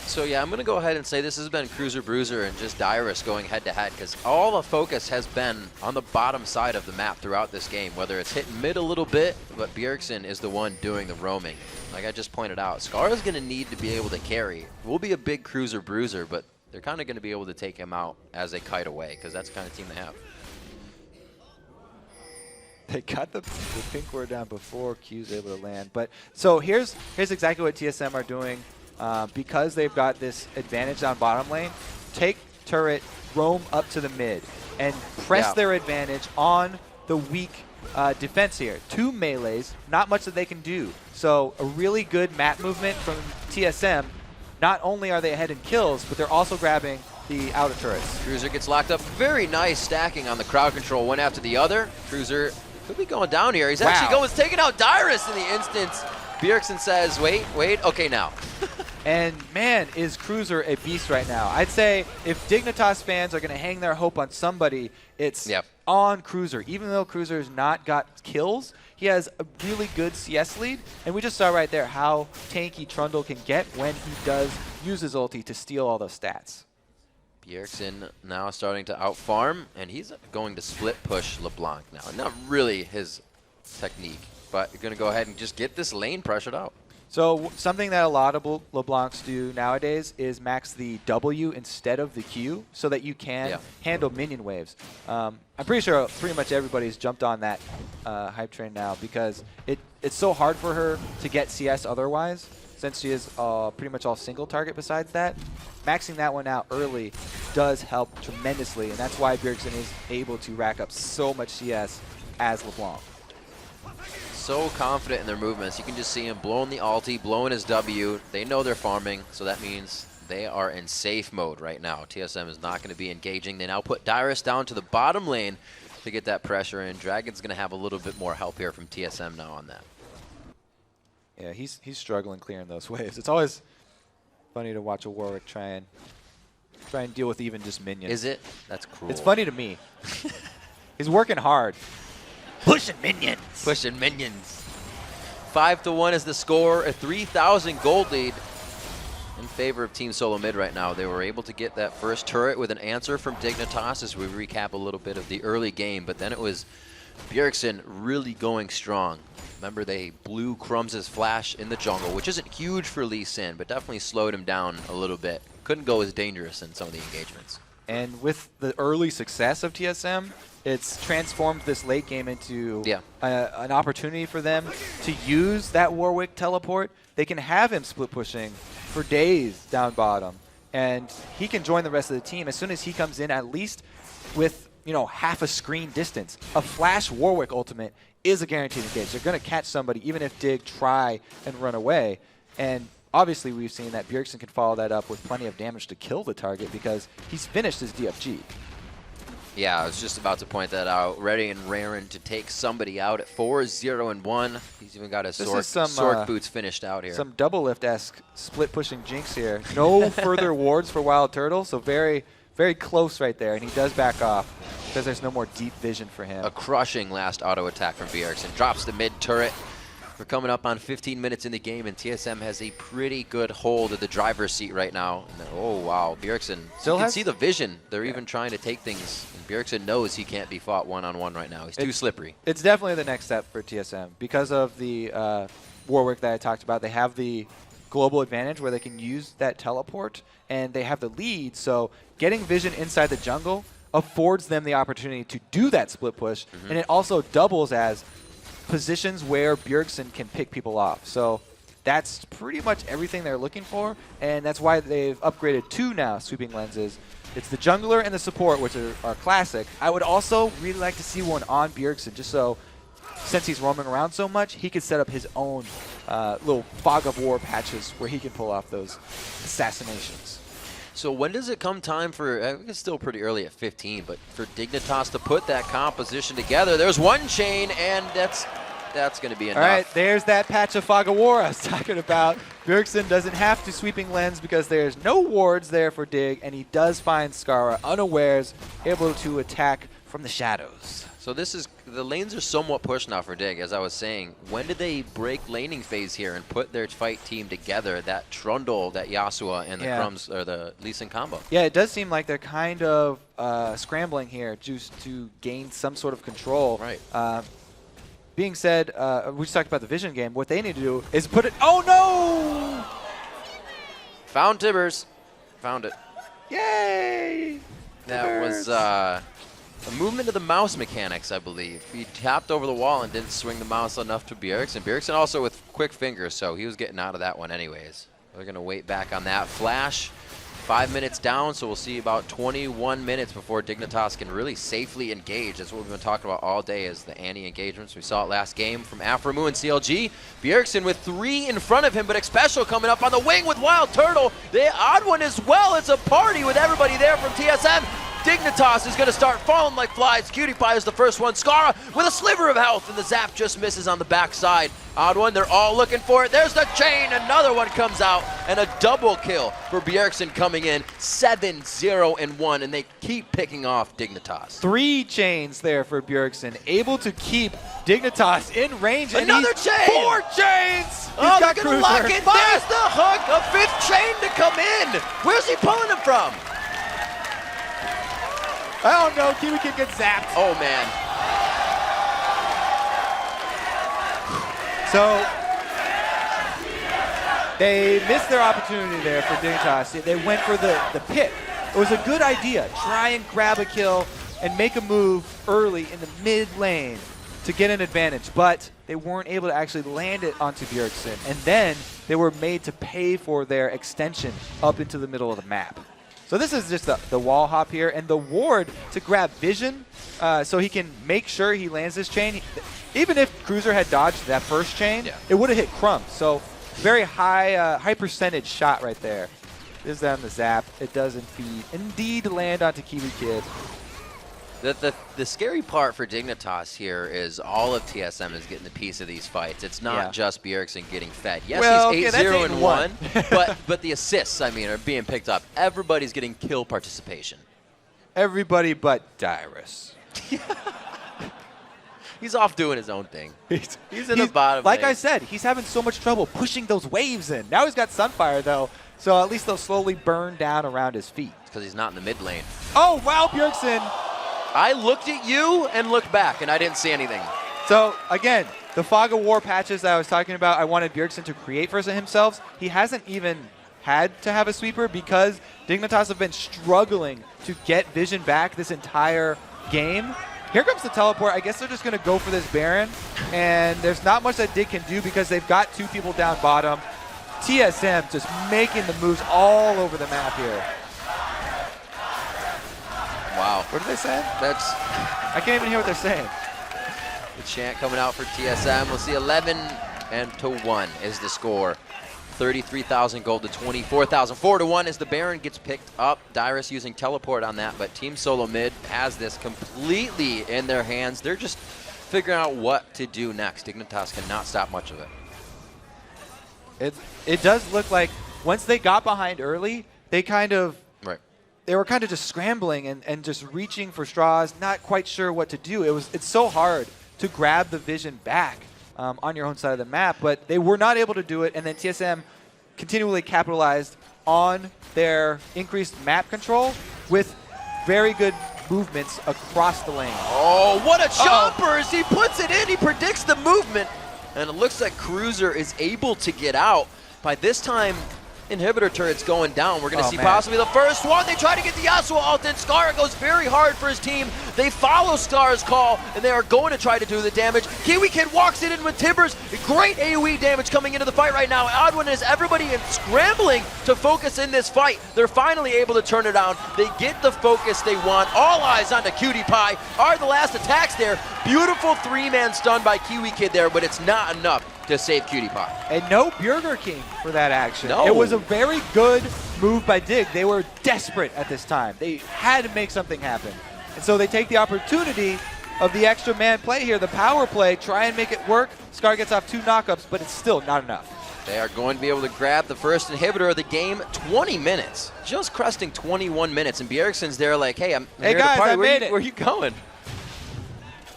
So yeah, I'm going to go ahead and say this has been Cruiser Bruiser and just Dyrus going head-to-head, because all the focus has been on the bottom side of the map throughout this game, whether it's hitting mid a little bit, but Bjergsen is the one doing the roaming. Like I just pointed out, Skara's going to need to be able to carry. Will be a big Cruiser Bruiser, but they're kind of going to be able to take him out as they kite away, because that's the kind of team they have. They got the pink ward down before Q's able to land. But so here's exactly what TSM are doing. Because they've got this advantage on bottom lane, take turret, roam up to the mid, and press their advantage on the weak defense here. 2 melees, not much that they can do. So a really good map movement from TSM. Not only are they ahead in kills, but they're also grabbing the outer turrets. Cruiser gets locked up. Very nice stacking on the crowd control, one after the other. Cruiser could be going down here. He's actually taking out Dyrus in the instance. Bjergsen says, wait, okay now. And man, is Cruiser a beast right now. I'd say if Dignitas fans are going to hang their hope on somebody, it's on Cruiser. Even though Cruiser has not got kills, he has a really good CS lead. And we just saw right there how tanky Trundle can get when he does use his ulti to steal all those stats. Bjergsen now starting to out-farm, and he's going to split push LeBlanc now. Not really his technique, but you're going to go ahead and just get this lane pressured out. So something that a lot of LeBlancs do nowadays is max the W instead of the Q so that you can handle minion waves. I'm pretty sure pretty much everybody's jumped on that hype train now, because it's so hard for her to get CS otherwise, since she is pretty much all single target besides that. Maxing that one out early does help tremendously, and that's why Bjergsen is able to rack up so much CS as LeBlanc. So confident in their movements. You can just see him blowing the ulti, blowing his W. They know they're farming, so that means they are in safe mode right now. TSM is not going to be engaging. They now put Dyrus down to the bottom lane to get that pressure in. Dragon's going to have a little bit more help here from TSM now on that. Yeah, he's struggling clearing those waves. It's always funny to watch a Warwick try and deal with even just minions. Is it? That's cruel. It's funny to me. He's working hard. Pushing minions. Pushing minions. 5-1 is the score. A 3,000 gold lead in favor of Team Solo Mid right now. They were able to get that first turret with an answer from Dignitas as we recap a little bit of the early game, but then it was Bjergsen really going strong. Remember, they blew Crumbs' flash in the jungle, which isn't huge for Lee Sin, but definitely slowed him down a little bit. Couldn't go as dangerous in some of the engagements. And with the early success of TSM, it's transformed this late game into an opportunity for them to use that Warwick teleport. They can have him split pushing for days down bottom, and he can join the rest of the team as soon as he comes in, at least with half a screen distance. A flash Warwick ultimate is a guaranteed engage. They're going to catch somebody even if Dig try and run away. And obviously we've seen that Bjergsen can follow that up with plenty of damage to kill the target because he's finished his DFG. Yeah, I was just about to point that out. Ready and raring to take somebody out at 4-0-1. He's even got his Sork boots finished out here. Some double lift-esque split pushing jinx here. No further wards for Wild Turtle, so very, very close right there. And he does back off because there's no more deep vision for him. A crushing last auto attack from Bjergsen. Drops the mid turret. We're coming up on 15 minutes in the game, and TSM has a pretty good hold of the driver's seat right now. And oh, wow, Bjergsen. You can see the vision. They're even trying to take things. And Bjergsen knows he can't be fought one-on-one right now. He's too slippery. It's definitely the next step for TSM. Because of the Warwick that I talked about, they have the global advantage where they can use that teleport, and they have the lead. So getting vision inside the jungle affords them the opportunity to do that split push, and it also doubles as positions where Bjergsen can pick people off. So that's pretty much everything they're looking for, and that's why they've upgraded 2 now sweeping lenses. It's the jungler and the support, which are classic. I would also really like to see one on Bjergsen, just so, since he's roaming around so much, he could set up his own little fog of war patches where he can pull off those assassinations. So when does it come time for, it's still pretty early at 15, but for Dignitas to put that composition together? There's one chain, and that's going to be enough. All right, there's that patch of Fog of War I was talking about. Bjergsen doesn't have to sweeping lens because there's no wards there for Dig, and he does find Skara unawares, able to attack from the shadows. So the lanes are somewhat pushed now for Dig, as I was saying. When did they break laning phase here and put their fight team together? That Trundle, that Yasuo, and the Crumbs, or the Lee Sin combo. Yeah, it does seem like they're kind of scrambling here just to gain some sort of control. Right. Being said, we just talked about the vision game. What they need to do is put it. Oh no! Found Tibbers. Found it. Yay! That was a movement of the mouse mechanics, I believe. He tapped over the wall and didn't swing the mouse enough to Bjergsen. Bjergsen also with quick fingers, so he was getting out of that one anyways. They're going to wait back on that flash. 5 minutes down, so we'll see about 21 minutes before Dignitas can really safely engage. That's what we've been talking about all day, is the anti-engagements. We saw it last game from Aframu and CLG. Bjergsen with 3 in front of him, but Xpecial coming up on the wing with Wild Turtle. The odd one as well. It's a party with everybody there from TSM. Dignitas is going to start falling like flies. Cutie Pie is the first one. Skara with a sliver of health, and the zap just misses on the backside. Odd one, they're all looking for it. There's the chain. Another one comes out, and a double kill for Bjergsen coming in. 7-0-1, and they keep picking off Dignitas. 3 chains there for Bjergsen, able to keep Dignitas in range. Another chain! 4 chains! Oh, they're going to lock it. There's the hook. A 5th chain to come in. Where's he pulling him from? Oh no, Kiwi Kid gets zapped. Oh man. So they missed their opportunity there for Dignitas. They went for the pit. It was a good idea. Try and grab a kill and make a move early in the mid lane to get an advantage, but they weren't able to actually land it onto Bjergsen. And then they were made to pay for their extension up into the middle of the map. So this is just the wall hop here, and the ward to grab vision so he can make sure he lands this chain. Even if Cruiser had dodged that first chain, it would have hit Crumb. So very high percentage shot right there. This is on the zap. It does indeed land onto Kiwi Kid. The scary part for Dignitas here is all of TSM is getting a piece of these fights. It's not just Bjergsen getting fed. Yes, well, he's 8-0-1, but the assists, I mean, are being picked up. Everybody's getting kill participation. Everybody but Dyrus. He's off doing his own thing. He's in the bottom Like lane. I said, he's having so much trouble pushing those waves in. Now he's got Sunfire, though, so at least they'll slowly burn down around his feet. Because he's not in the mid lane. Oh, wow, Bjergsen. I looked at you and looked back, and I didn't see anything. So, again, the Fog of War patches that I was talking about, I wanted Bjergsen to create for himself. He hasn't even had to have a sweeper because Dignitas have been struggling to get vision back this entire game. Here comes the teleport. I guess they're just going to go for this Baron, and there's not much that Dig can do because they've got 2 people down bottom. TSM just making the moves all over the map here. Wow. What are they saying? I can't even hear what they're saying. The chant coming out for TSM. We'll see 11-1 is the score. 33,000 gold to 24,000. 4-1 as the Baron gets picked up. Dyrus using teleport on that, but Team Solo Mid has this completely in their hands. They're just figuring out what to do next. Dignitas cannot stop much of it. It does look like once they got behind early, they kind of they were kind of just scrambling and just reaching for straws, not quite sure what to do. It's so hard to grab the vision back on your own side of the map, but they were not able to do it, and then TSM continually capitalized on their increased map control with very good movements across the lane. Oh, what a chomper as he puts it in. He predicts the movement, and it looks like Cruiser is able to get out. By this time, inhibitor turret's going down. We're going to see possibly the first one. They try to get the Yasuo ult, and Scar goes very hard for his team. They follow Scar's call, and they are going to try to do the damage. Kiwi Kid walks it in with Timbers. Great AoE damage coming into the fight right now. Odd one is everybody scrambling to focus in this fight. They're finally able to turn it on. They get the focus they want. All eyes onto Cutie Pie. Are the last attacks there. Beautiful three-man stun by Kiwi Kid there, but it's not enough to save Cutie Pie. And no Burger King for that action. No. It was a very good move by Dig. They were desperate at this time. They had to make something happen. And so they take the opportunity of the extra man play here, the power play, try and make it work. Scar gets off 2 knockups, but it's still not enough. They are going to be able to grab the first inhibitor of the game. 20 minutes, just cresting 21 minutes. And Bjergsen's there like, hey, I'm here guys, to party. I made it. Where are you going?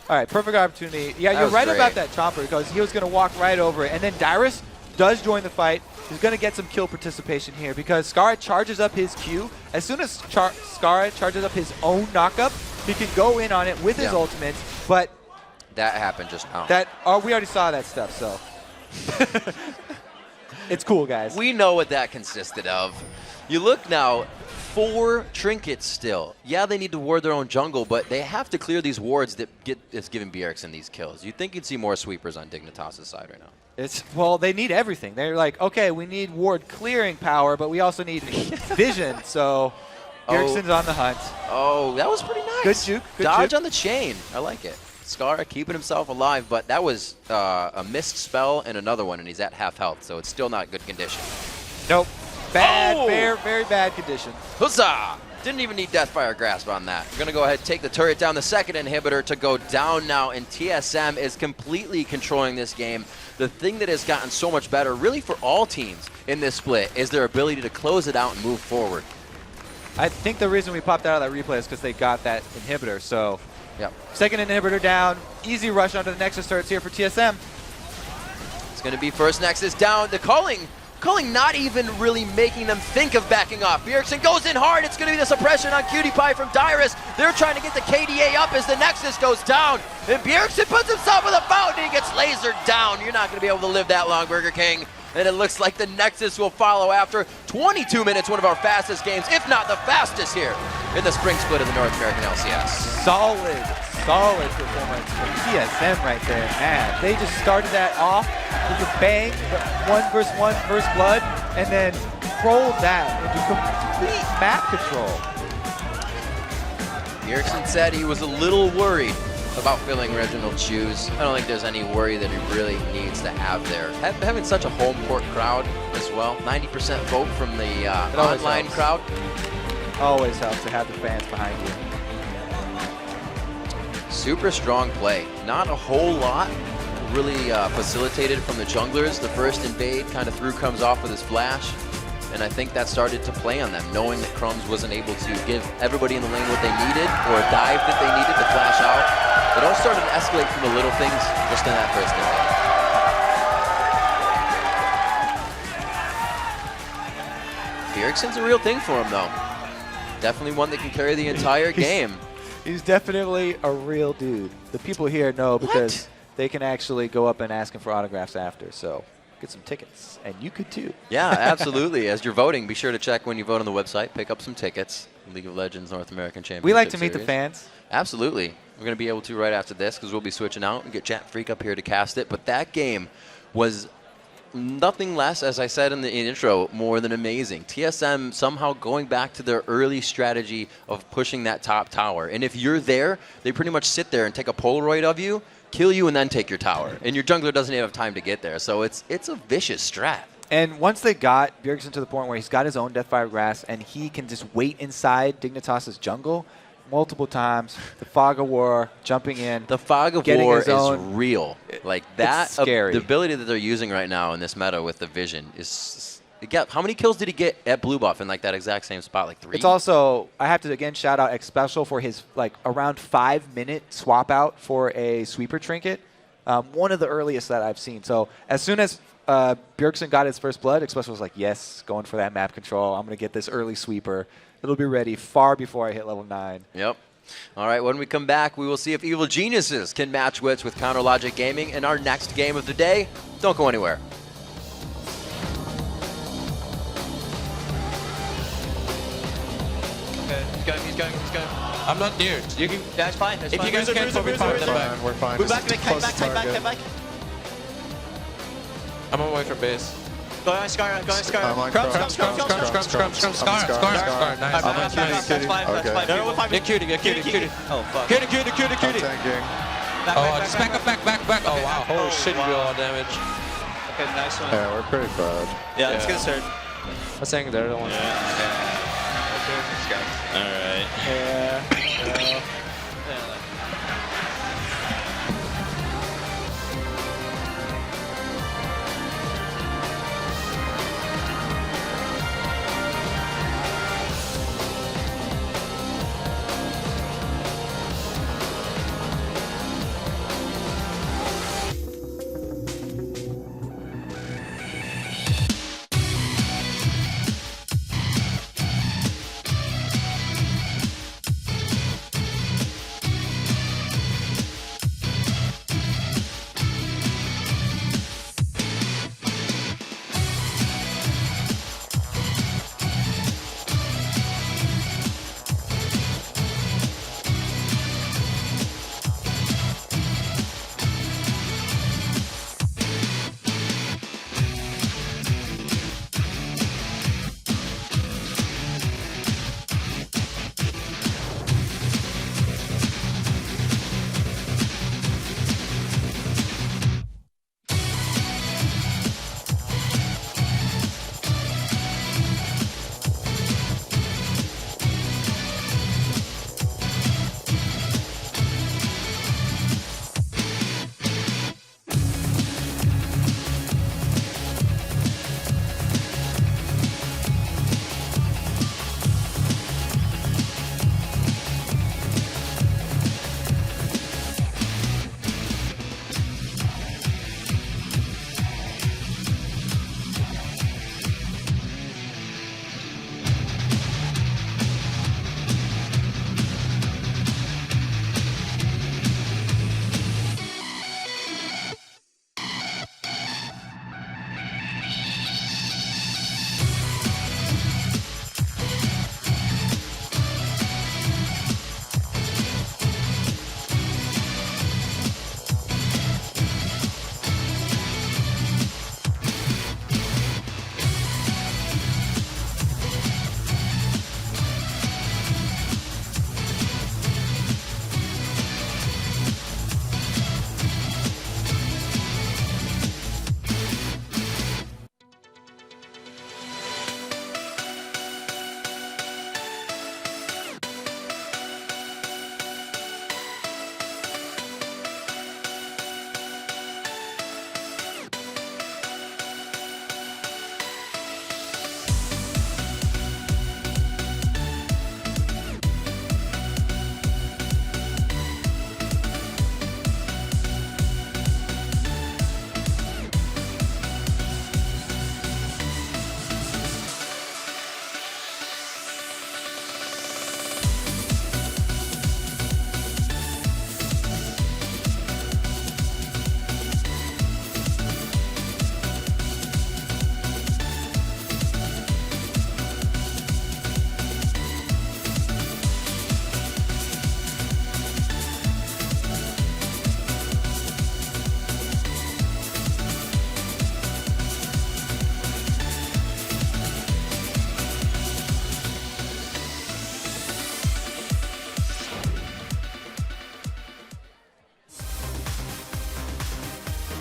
All right, perfect opportunity. Yeah, you're right about that chomper because he was going to walk right over it. And then Dyrus does join the fight. He's going to get some kill participation here because Scar charges up his Q. As soon as Scar charges up his own knockup, he can go in on it with his ultimate. But that happened just now. We already saw that stuff, so it's cool, guys. We know what that consisted of. You look now, 4 trinkets still. Yeah, they need to ward their own jungle, but they have to clear these wards that's giving Bjergsen these kills. You'd think you'd see more sweepers on Dignitas' side right now. Well, they need everything. They're like, okay, we need ward clearing power, but we also need vision. So Bjergsen's on the hunt. Oh, that was pretty nice. Good juke. Good Dodge juke. on the chain. I like it. Scar keeping himself alive, but that was a missed spell and another one, and he's at half health, so it's still not good condition. Nope. Bad, very bad condition. Huzzah! Didn't even need Deathfire Grasp on that. We're going to go ahead and take the turret down, the second inhibitor to go down now, and TSM is completely controlling this game. The thing that has gotten so much better, really for all teams in this split, is their ability to close it out and move forward. I think the reason we popped out of that replay is because they got that inhibitor, so second inhibitor down, easy rush onto the Nexus turrets here for TSM. It's going to be first Nexus down. The calling not even really making them think of backing off. Bjergsen goes in hard. It's going to be the suppression on Cutie Pie from Dyrus. They're trying to get the KDA up as the Nexus goes down. And Bjergsen puts himself in the fountain and he gets lasered down. You're not going to be able to live that long, Burger King. And it looks like the Nexus will follow after 22 minutes, one of our fastest games, if not the fastest here in the spring split of the North American LCS. Solid performance from TSM right there. Man, they just started that off with a bang, 1v1 first blood, and then rolled that into complete map control. Bjergsen said he was a little worried about filling Reginald's shoes. I don't think there's any worry that he really needs to have there. Having such a home court crowd as well, 90% vote from the online crowd. Always helps to have the fans behind you. Super strong play. Not a whole lot really facilitated from the junglers. The first invade kind of comes off with his flash. And I think that started to play on them, knowing that Crumbs wasn't able to give everybody in the lane what they needed or a dive that they needed to flash out. It all started to escalate from the little things just in that first invade. Bjergsen's a real thing for him, though. Definitely one that can carry the entire game. He's definitely a real dude. The people here know because they can actually go up and ask him for autographs after. So get some tickets, and you could too. Yeah, absolutely. As you're voting, be sure to check when you vote on the website. Pick up some tickets. League of Legends North American Championship We like to meet Series. the fans. Absolutely. We're going to be able to right after this because we'll be switching out and get Chat Freak up here to cast it. But that game was nothing less, as I said in the intro, more than amazing. TSM somehow going back to their early strategy of pushing that top tower. And if you're there, they pretty much sit there and take a Polaroid of you, kill you, and then take your tower. And your jungler doesn't even have time to get there. So it's a vicious strat. And once they got Bjergsen to the point where he's got his own Deathfire Grass and he can just wait inside Dignitas' jungle multiple times, the Fog of War, jumping in. The Fog of War is real. Like that, It's scary. The ability that they're using right now in this meta with the Vision is. How many kills did he get at Blue Buff in like that exact same spot? Like 3? It's also, I have to again shout out X Special for his like around 5-minute swap out for a sweeper trinket. One of the earliest that I've seen. So as soon as Bjergsen got his first blood, X Special was like, yes, going for that map control. I'm going to get this early sweeper. It'll be ready far before I hit level 9. Yep. All right, when we come back, we will see if Evil Geniuses can match wits with Counter Logic Gaming in our next game of the day. Don't go anywhere. He's going. I'm not near. You can. That's fine. If you guys can't, we're fine. We're fine. Move back, head back. I'm away from base. Go on, Scar. I'm on Scrum. That's fine. No, we're fine. Get cutie. Oh, fuck. Cutie. Back. Oh, wow. Holy shit, you do all damage. Okay, nice one. Yeah, we're pretty bad. Yeah, let's get a third. I was saying they're the ones. All right. Yeah.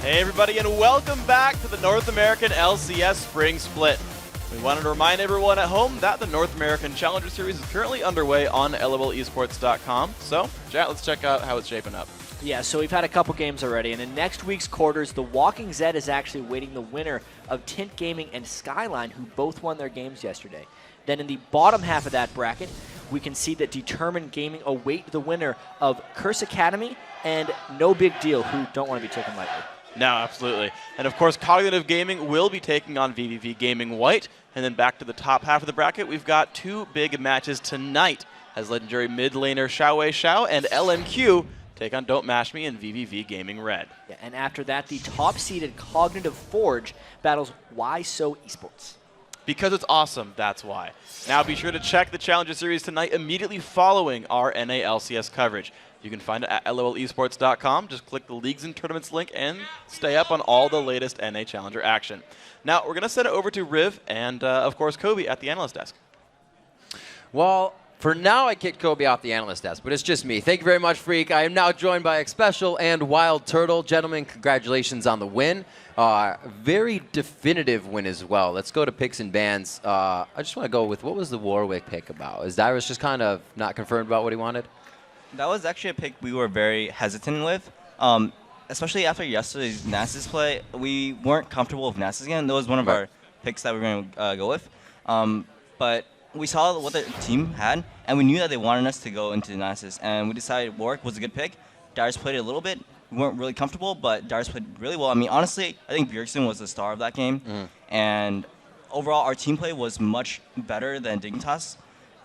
Hey everybody, and welcome back to the North American LCS Spring Split. We wanted to remind everyone at home that the North American Challenger Series is currently underway on LOLesports.com. So, chat, let's check out how it's shaping up. Yeah, so we've had a couple games already, and in next week's quarters, the Walking Zed is actually waiting the winner of Tint Gaming and Skyline, who both won their games yesterday. Then in the bottom half of that bracket, we can see that Determined Gaming await the winner of Curse Academy and No Big Deal, who don't want to be taken lightly. No, absolutely. And of course, Cognitive Gaming will be taking on VVV Gaming White. And then back to the top half of the bracket, we've got two big matches tonight as legendary mid laner Xiaowei Xiao and LMQ take on Don't Mash Me and VVV Gaming Red. Yeah, and after that, the top-seeded Cognitive Forge battles WhySo Esports. Because it's awesome, that's why. Now be sure to check the Challenger Series tonight immediately following our NALCS coverage. You can find it at LOLesports.com. Just click the Leagues and Tournaments link and stay up on all the latest NA Challenger action. Now, we're going to send it over to Riv and, of course, Kobe at the analyst desk. Well, for now, I kicked Kobe off the analyst desk, but it's just me. Thank you very much, Freak. I am now joined by Xpecial and Wild Turtle. Gentlemen, congratulations on the win. Very definitive win as well. Let's go to picks and bans. I just want to go with, what was the Warwick pick about? Is Dyrus just kind of not confirmed about what he wanted? That was actually a pick we were very hesitant with. Especially after yesterday's Nasus play, we weren't comfortable with Nasus again. That was one of our picks that we were going to go with. But we saw what the team had, and we knew that they wanted us to go into Nasus, and we decided Warwick was a good pick. Darius played it a little bit. We weren't really comfortable, but Darius played really well. I mean, honestly, I think Bjergsen was the star of that game, and overall, our team play was much better than Dignitas,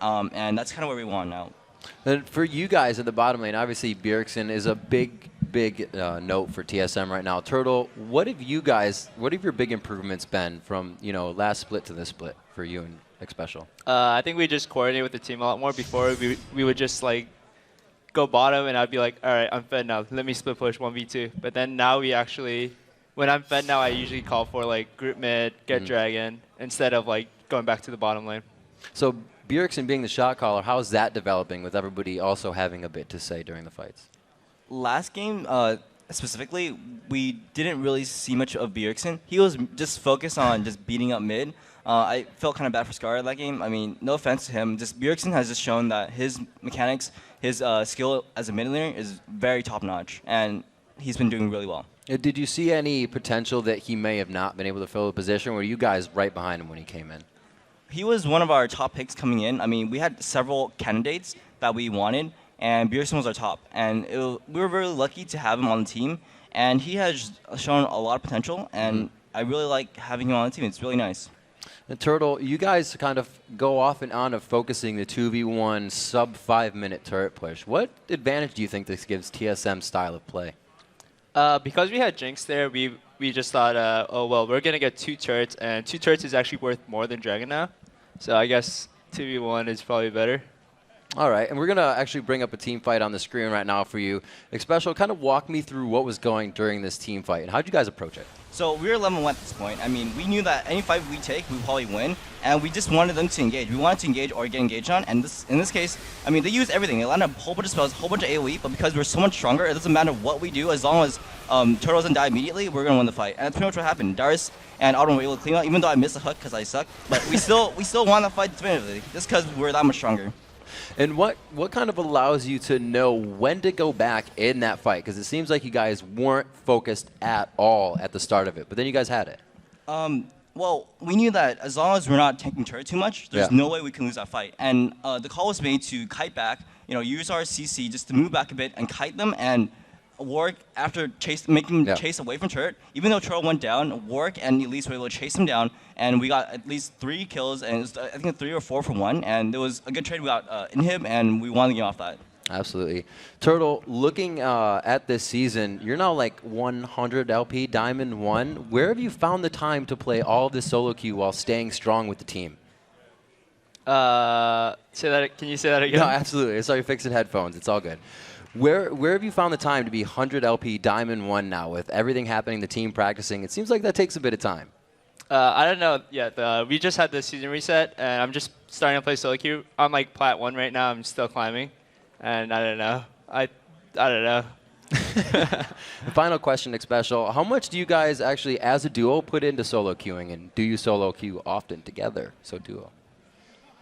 and that's kind of where we want now. And for you guys at the bottom lane, obviously Bjergsen is a big note for TSM right now. Turtle, what have your big improvements been from last split to this split for you and Xpecial? I think we just coordinate with the team a lot more. Before we would just like go bottom, and I'd be like, all right, I'm fed now. Let me split push 1v2. But then now we actually, when I'm fed now, I usually call for like group mid, get dragon, instead of like going back to the bottom lane. So Bjergsen being the shot caller, how is that developing with everybody also having a bit to say during the fights? Last game, specifically, we didn't really see much of Bjergsen. He was just focused on just beating up mid. I felt kind of bad for Scar that game. I mean, no offense to him. Just Bjergsen has just shown that his mechanics, his skill as a mid laner is very top-notch, and he's been doing really well. Did you see any potential that he may have not been able to fill the position, or were you guys right behind him when he came in? He was one of our top picks coming in. I mean, we had several candidates that we wanted, and Bjergsen was our top. And we were very lucky to have him on the team, and he has shown a lot of potential, and I really like having him on the team. It's really nice. And Turtle, you guys kind of go off and on of focusing the 2v1 sub 5-minute turret push. What advantage do you think this gives TSM's style of play? Because we had Jinx there, we just thought, oh, well, we're going to get 2 turrets, and 2 turrets is actually worth more than Dragon now. So I guess 2v1 is probably better. All right, and we're going to actually bring up a team fight on the screen right now for you. Xpecial, kind of walk me through what was going during this team fight, and how did you guys approach it? So we were 11-1 at this point. I mean, we knew that any fight we take, we would probably win, and we just wanted them to engage. We wanted to engage or get engaged on, and in this case, I mean, they used everything. They landed a whole bunch of spells, a whole bunch of AoE, but because we're so much stronger, it doesn't matter what we do, as long as Turtle doesn't die immediately, we're going to win the fight. And that's pretty much what happened. Darius and Autumn were able to clean up, even though I missed a hook because I suck, but we still won the fight definitively, just because we're that much stronger. And what kind of allows you to know when to go back in that fight? Because it seems like you guys weren't focused at all at the start of it, but then you guys had it. Well, we knew that as long as we're not taking turret too much, there's no way we can lose that fight. And the call was made to kite back, use our CC just to move back a bit and kite them, and Warwick, after making him chase away from turret, even though Turtle went down, Warwick and Elise were able to chase him down, and we got at least 3 kills, and it was, I think 3 or 4 for 1, and it was a good trade. We got inhib, and we won the game off that. Absolutely. Turtle, looking at this season, you're now like 100 LP, Diamond 1. Where have you found the time to play all this solo queue while staying strong with the team? Can you say that again? No, absolutely. Sorry, fixing headphones. It's all good. Where have you found the time to be 100 LP Diamond 1 now with everything happening, the team practicing? It seems like that takes a bit of time. I don't know yet. We just had the season reset, and I'm just starting to play solo queue. I'm like Plat 1 right now. I'm still climbing, and I don't know. I don't know. The final question, Nick Special. How much do you guys actually, as a duo, put into solo queuing, and do you solo queue often together, so duo?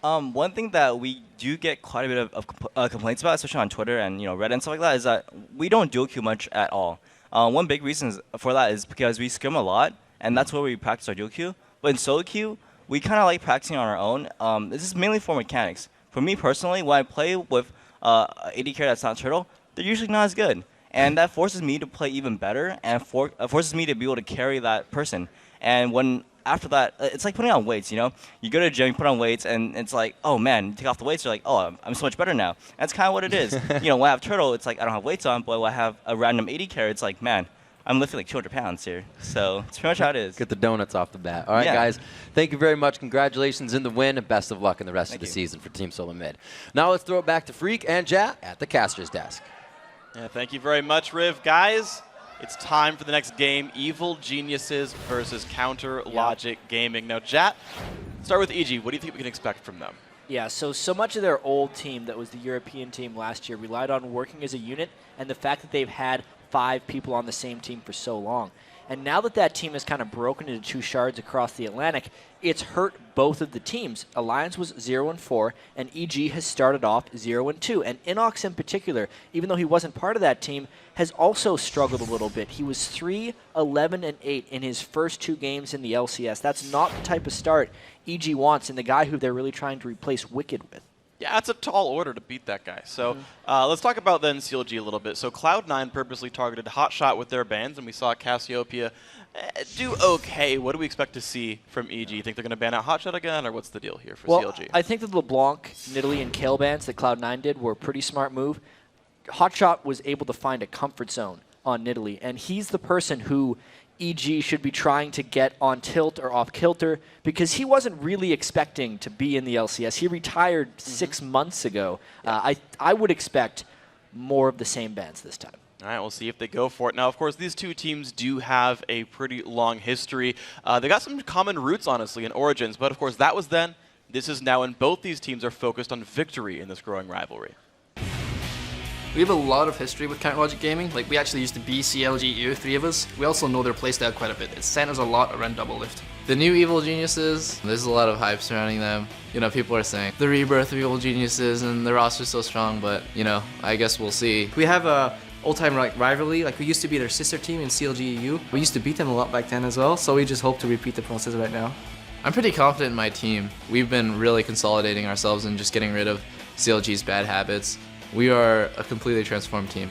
One thing that we do get quite a bit of complaints about, especially on Twitter and Reddit and stuff like that, is that we don't duo queue much at all. One big reason for that is because we scrim a lot, and that's where we practice our duo queue. But in solo queue, we kind of like practicing on our own. This is mainly for mechanics. For me personally, when I play with AD carry that's not Turtle, they're usually not as good. And that forces me to play even better and forces me to be able to carry that person. And after that, it's like putting on weights, You go to the gym, you put on weights, and it's like, oh man, you take off the weights, you're like, oh, I'm so much better now. That's kind of what it is. When I have Turtle, it's like I don't have weights on, but when I have a random AD carry, it's like, man, I'm lifting like 200 pounds here. So it's pretty much how it is. Get the donuts off the bat. All right, guys. Thank you very much. Congratulations in the win, and best of luck in the rest of the season for Team Solo Mid. Now let's throw it back to Freak and Jat at the caster's desk. Yeah, thank you very much, Riv. Guys, it's time for the next game, Evil Geniuses versus Counter Logic Gaming. Now, Jat, start with EG. What do you think we can expect from them? Yeah, so much of their old team that was the European team last year relied on working as a unit, and the fact that they've had 5 people on the same team for so long. And now that team has kind of broken into 2 shards across the Atlantic, it's hurt both of the teams. Alliance was 0-4, and EG has started off 0-2. And Inox in particular, even though he wasn't part of that team, has also struggled a little bit. He was 3-11-8 in his first 2 games in the LCS. That's not the type of start EG wants, and the guy who they're really trying to replace Wicked with. Yeah, it's a tall order to beat that guy. So let's talk about then CLG a little bit. So Cloud9 purposely targeted Hotshot with their bans, and we saw Cassiopeia do okay. What do we expect to see from EG? You think they're going to ban out Hotshot again, or what's the deal here for CLG? I think that LeBlanc, Nidalee, and Kale bans that Cloud9 did were a pretty smart move. Hotshot was able to find a comfort zone on Nidalee, and he's the person who EG should be trying to get on tilt or off kilter, because he wasn't really expecting to be in the LCS. He retired 6 months ago. I would expect more of the same bans this time. All right, we'll see if they go for it. Now, of course, these 2 teams do have a pretty long history. They got some common roots, honestly, in Origins, but of course, that was then. This is now, and both these teams are focused on victory in this growing rivalry. We have a lot of history with Counter Logic Gaming. Like, we actually used to be CLG EU, 3 of us. We also know their playstyle quite a bit. It centers a lot around double lift. The new Evil Geniuses, there's a lot of hype surrounding them. People are saying the rebirth of Evil Geniuses and the roster's so strong, but, I guess we'll see. We have a old-time rivalry. Like, we used to be their sister team in CLG EU. We used to beat them a lot back then as well, so we just hope to repeat the process right now. I'm pretty confident in my team. We've been really consolidating ourselves and just getting rid of CLG's bad habits. We are a completely transformed team.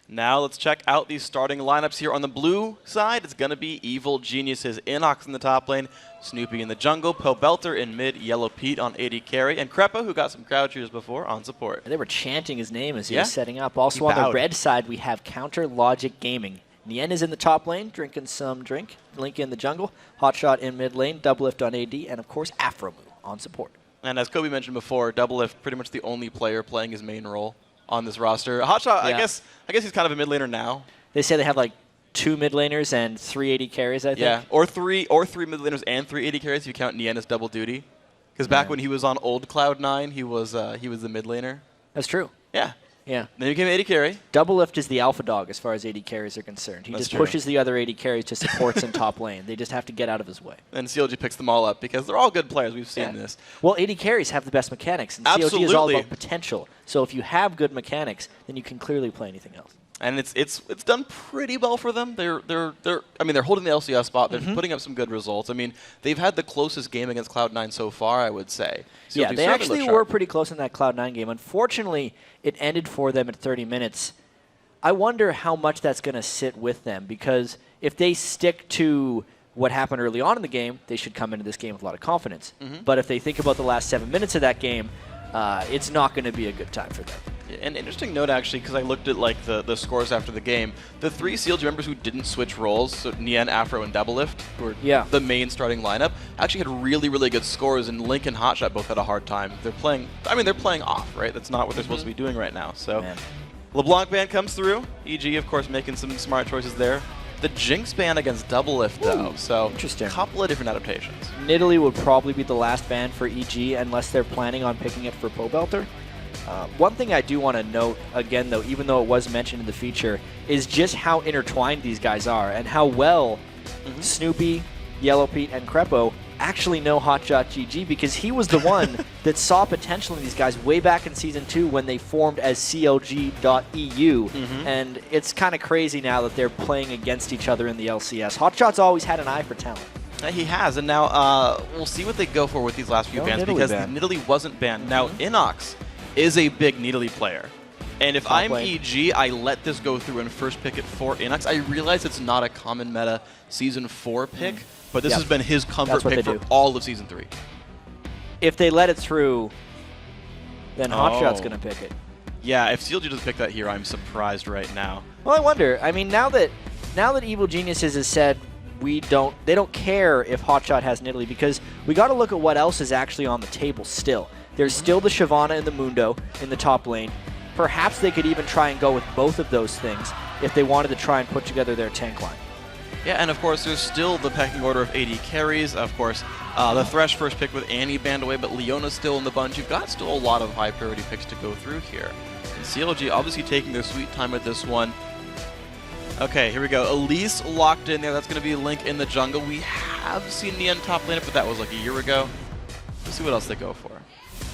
Now let's check out these starting lineups here. On the blue side, it's going to be Evil Geniuses. Inox in the top lane, Snoopy in the jungle, Pobelter in mid, Yellow Pete on AD carry, and Krepa, who got some crowd cheers before, on support. They were chanting his name as he was setting up. Also on the red side, we have Counter Logic Gaming. Nien is in the top lane, drinking some drink. Link in the jungle, Hotshot in mid lane, Double Lift on AD, and of course Afromu on support. And as Kobe mentioned before, Double Lift pretty much the only player playing his main role on this roster. Hotshot, I guess he's kind of a mid laner now. They say they have like 2 mid laners and 3 AD carries, I think. Yeah, or three mid laners and 3 AD carries if you count Nien as double duty. Because back when he was on old Cloud9, he was the mid laner. That's true. Yeah. Yeah. Then he became AD carry. Double Lift is the alpha dog as far as AD carries are concerned. He just pushes the other AD carries to supports in top lane. They just have to get out of his way. And CLG picks them all up because they're all good players. We've seen this. Well, AD carries have the best mechanics, and CLG is all about potential. So if you have good mechanics, then you can clearly play anything else. And it's done pretty well for them. They're holding the LCS spot. They're putting up some good results. I mean, they've had the closest game against Cloud9 so far, I would say. So yeah, they actually were pretty close in that Cloud9 game. Unfortunately, it ended for them at 30 minutes. I wonder how much that's going to sit with them, because if they stick to what happened early on in the game, they should come into this game with a lot of confidence. But if they think about the last 7 minutes of that game, it's not going to be a good time for them. An interesting note, actually, because I looked at like the scores after the game. The 3 CLG members who didn't switch roles, so Nien, Afro, and Double Lift, who were the main starting lineup, actually had really, really good scores, and Link and Hotshot both had a hard time. They're playing off, right? That's not what they're supposed to be doing right now. So LeBlanc ban comes through. EG, of course, making some smart choices there. The Jinx ban against Double Lift, though, so a couple of different adaptations. Nidalee would probably be the last ban for EG unless they're planning on picking it for Pobelter. One thing I do want to note, again, though, even though it was mentioned in the feature, is just how intertwined these guys are and how well Snoopy, Yellow Pete, and Crepo actually know Hotshot GG, because he was the one that saw potential in these guys way back in Season 2 when they formed as CLG.EU, and it's kind of crazy now that they're playing against each other in the LCS. Hotshot's always had an eye for talent. He has, and now we'll see what they go for with these last few bans, because Nidalee wasn't banned. Now, Inox is a big Nidalee player, and if I'm EG, I let this go through and first pick it for Inox. I realize it's not a common meta Season 4 pick, but this has been his comfort pick for all of Season 3. If they let it through, then Hotshot's going to pick it. Yeah, if CLG doesn't pick that here, I'm surprised right now. Well, I wonder. I mean, now that Evil Geniuses has said they don't care if Hotshot has Nidalee, because we got to look at what else is actually on the table still. There's still the Shyvana and the Mundo in the top lane. Perhaps they could even try and go with both of those things if they wanted to try and put together their tank line. Yeah, and of course, there's still the pecking order of AD carries. Of course, the Thresh first pick with Annie banned away, but Leona's still in the bunch. You've got still a lot of high priority picks to go through here. And CLG obviously taking their sweet time with this one. Okay, here we go. Elise locked in there. That's going to be Link in the jungle. We have seen Neon top lane, but that was like a year ago. Let's see what else they go for.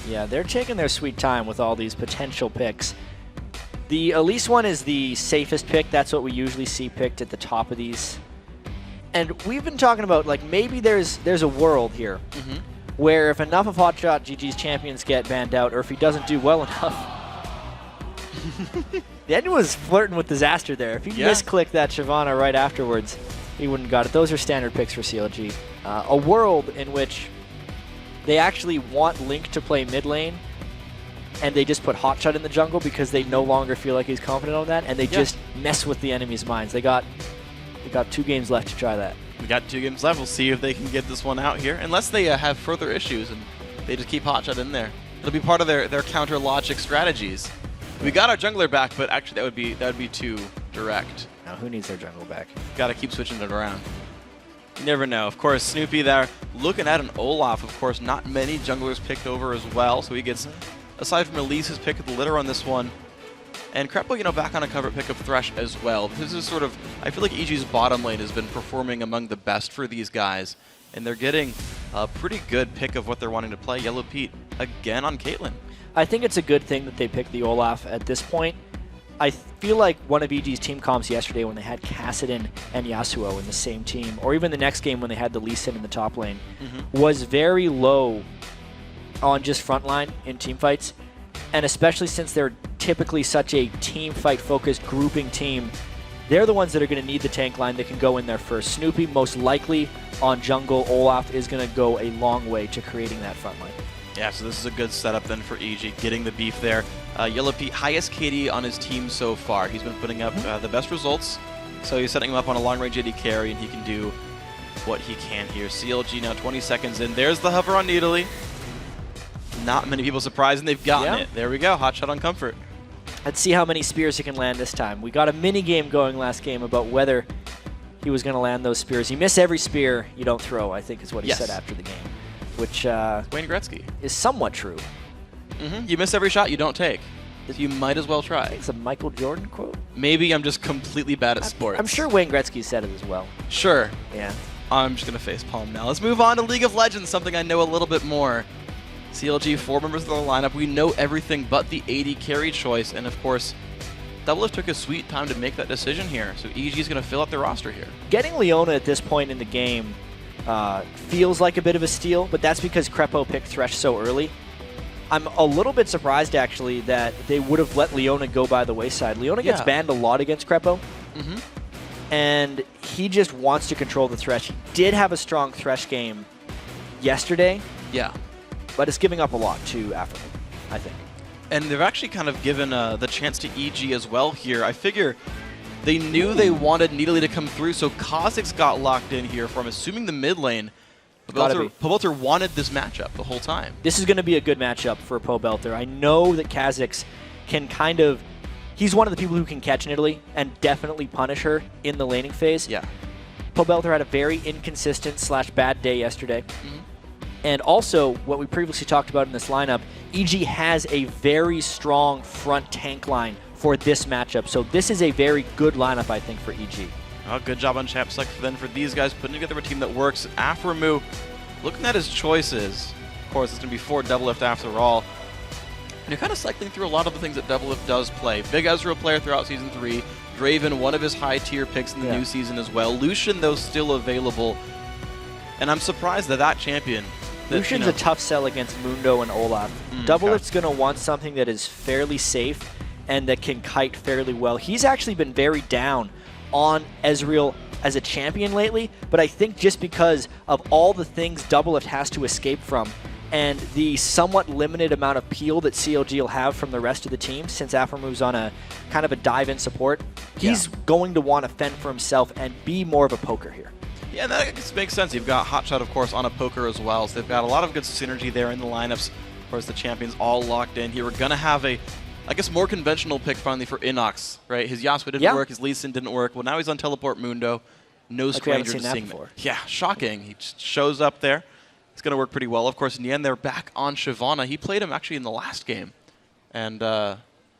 Yeah, they're taking their sweet time with all these potential picks. The Elise one is the safest pick. That's what we usually see picked at the top of these. And we've been talking about, like, maybe there's a world here where if enough of Hotshot GG's champions get banned out, or if he doesn't do well enough. The end was flirting with disaster there. If he misclicked that Shyvana right afterwards, he wouldn't have got it. Those are standard picks for CLG. A world in which they actually want Link to play mid lane, and they just put Hotshot in the jungle because they no longer feel like he's confident on that, and they just mess with the enemy's minds. They got 2 games left to try that. We got 2 games left. We'll see if they can get this one out here, unless they have further issues and they just keep Hotshot in there. It'll be part of their counter logic strategies. We got our jungler back, but actually that would be too direct. Now who needs their jungle back? Got to keep switching it around. You never know. Of course, Snoopy there looking at an Olaf. Of course, not many junglers picked over as well, so he gets, aside from Elise's pick of the litter on this one, and Crepo, back on a cover pick of Thresh as well. This is sort of, I feel like EG's bottom lane has been performing among the best for these guys, and they're getting a pretty good pick of what they're wanting to play. Yellow Pete again on Caitlyn. I think it's a good thing that they picked the Olaf at this point. I feel like one of EG's team comps yesterday when they had Kassadin and Yasuo in the same team, or even the next game when they had the Lee Sin in the top lane, was very low on just frontline in team fights. And especially since they're typically such a team fight focused grouping team, they're the ones that are going to need the tank line that can go in there first. Snoopy, most likely on jungle. Olaf is going to go a long way to creating that front line. Yeah, so this is a good setup then for EG, getting the beef there. Yellow Pete, highest KD on his team so far. He's been putting up the best results, so he's setting him up on a long-range AD carry, and he can do what he can here. CLG now 20 seconds in. There's the hover on Nidalee. Not many people surprised, and they've gotten it. There we go, Hotshot on Comfort. Let's see how many spears he can land this time. We got a mini game going last game about whether he was going to land those spears. You miss every spear you don't throw, I think is what he said after the game, which Wayne Gretzky is somewhat true. You miss every shot you don't take. You might as well try. It's a Michael Jordan quote. Maybe I'm just completely bad at sports. I'm sure Wayne Gretzky said it as well. Sure. Yeah. I'm just going to facepalm now. Let's move on to League of Legends, something I know a little bit more. CLG, 4 members of the lineup. We know everything but the AD carry choice, and of course, Doublelift took a sweet time to make that decision here, so EG is going to fill out their roster here. Getting Leona at this point in the game feels like a bit of a steal, but that's because Crepo picked Thresh so early. I'm a little bit surprised, actually, that they would have let Leona go by the wayside. Leona gets banned a lot against Crepo, and he just wants to control the Thresh. He did have a strong Thresh game yesterday. Yeah. But it's giving up a lot to Africa, I think. And they've actually kind of given the chance to EG as well here. I figure they knew they wanted Nidalee to come through, so Kha'Zix got locked in here for, I'm assuming, the mid lane. Pobelter wanted this matchup the whole time. This is going to be a good matchup for Pobelter. I know that Kha'Zix can kind of... He's one of the people who can catch Nidalee and definitely punish her in the laning phase. Yeah. Pobelter had a very inconsistent / bad day yesterday. And also, what we previously talked about in this lineup, EG has a very strong front tank line for this matchup. So this is a very good lineup, I think, for EG. Oh, good job on Champ Select then for these guys, putting together a team that works. Aframu, looking at his choices, of course, it's going to be 4 Doublelift after all. And you're kind of cycling through a lot of the things that Doublelift does play. Big Ezreal player throughout Season 3. Draven, one of his high-tier picks in the new season as well. Lucian, though, still available. And I'm surprised that champion... Lucian's a tough sell against Mundo and Olaf. Doublelift's going to want something that is fairly safe and that can kite fairly well. He's actually been very down on Ezreal as a champion lately, but I think just because of all the things Doublelift has to escape from and the somewhat limited amount of peel that CLG will have from the rest of the team, since Afro moves on a kind of a dive-in support, he's going to want to fend for himself and be more of a poker here. Yeah, that makes sense. You've got Hotshot, of course, on a poker as well, so they've got a lot of good synergy there in the lineups. Of course, the champions all locked in here. We're going to have a, I guess, more conventional pick finally for Inox, right? His Yasuo didn't work, his Lee Sin didn't work. Well, now he's on Teleport Mundo. No stranger to seeing that. Yeah, shocking. He just shows up there. It's going to work pretty well. Of course, in the end, they're back on Shyvana. He played him actually in the last game. And,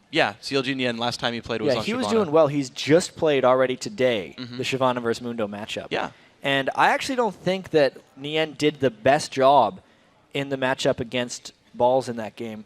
yeah, CLG in the end, last time he played was on Shyvana. Yeah, he was doing well. He's just played already today, the Shyvana versus Mundo matchup. Yeah. And I actually don't think that Nien did the best job in the matchup against Balls in that game.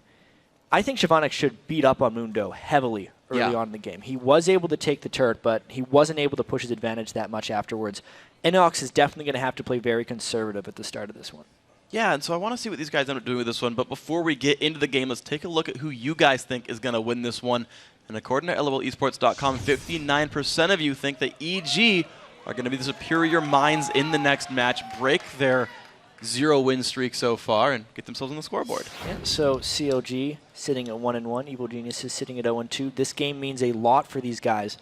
I think Shyvana should beat up on Mundo heavily early on in the game. He was able to take the turret, but he wasn't able to push his advantage that much afterwards. Inox is definitely going to have to play very conservative at the start of this one. Yeah, and so I want to see what these guys end up doing with this one. But before we get into the game, let's take a look at who you guys think is going to win this one. And according to LOLesports.com, 59% of you think that EG are going to be the superior minds in the next match, break their 0-win streak so far, and get themselves on the scoreboard. Yeah, so CLG sitting at 1-1, Evil Geniuses sitting at 0-2. This game means a lot for these guys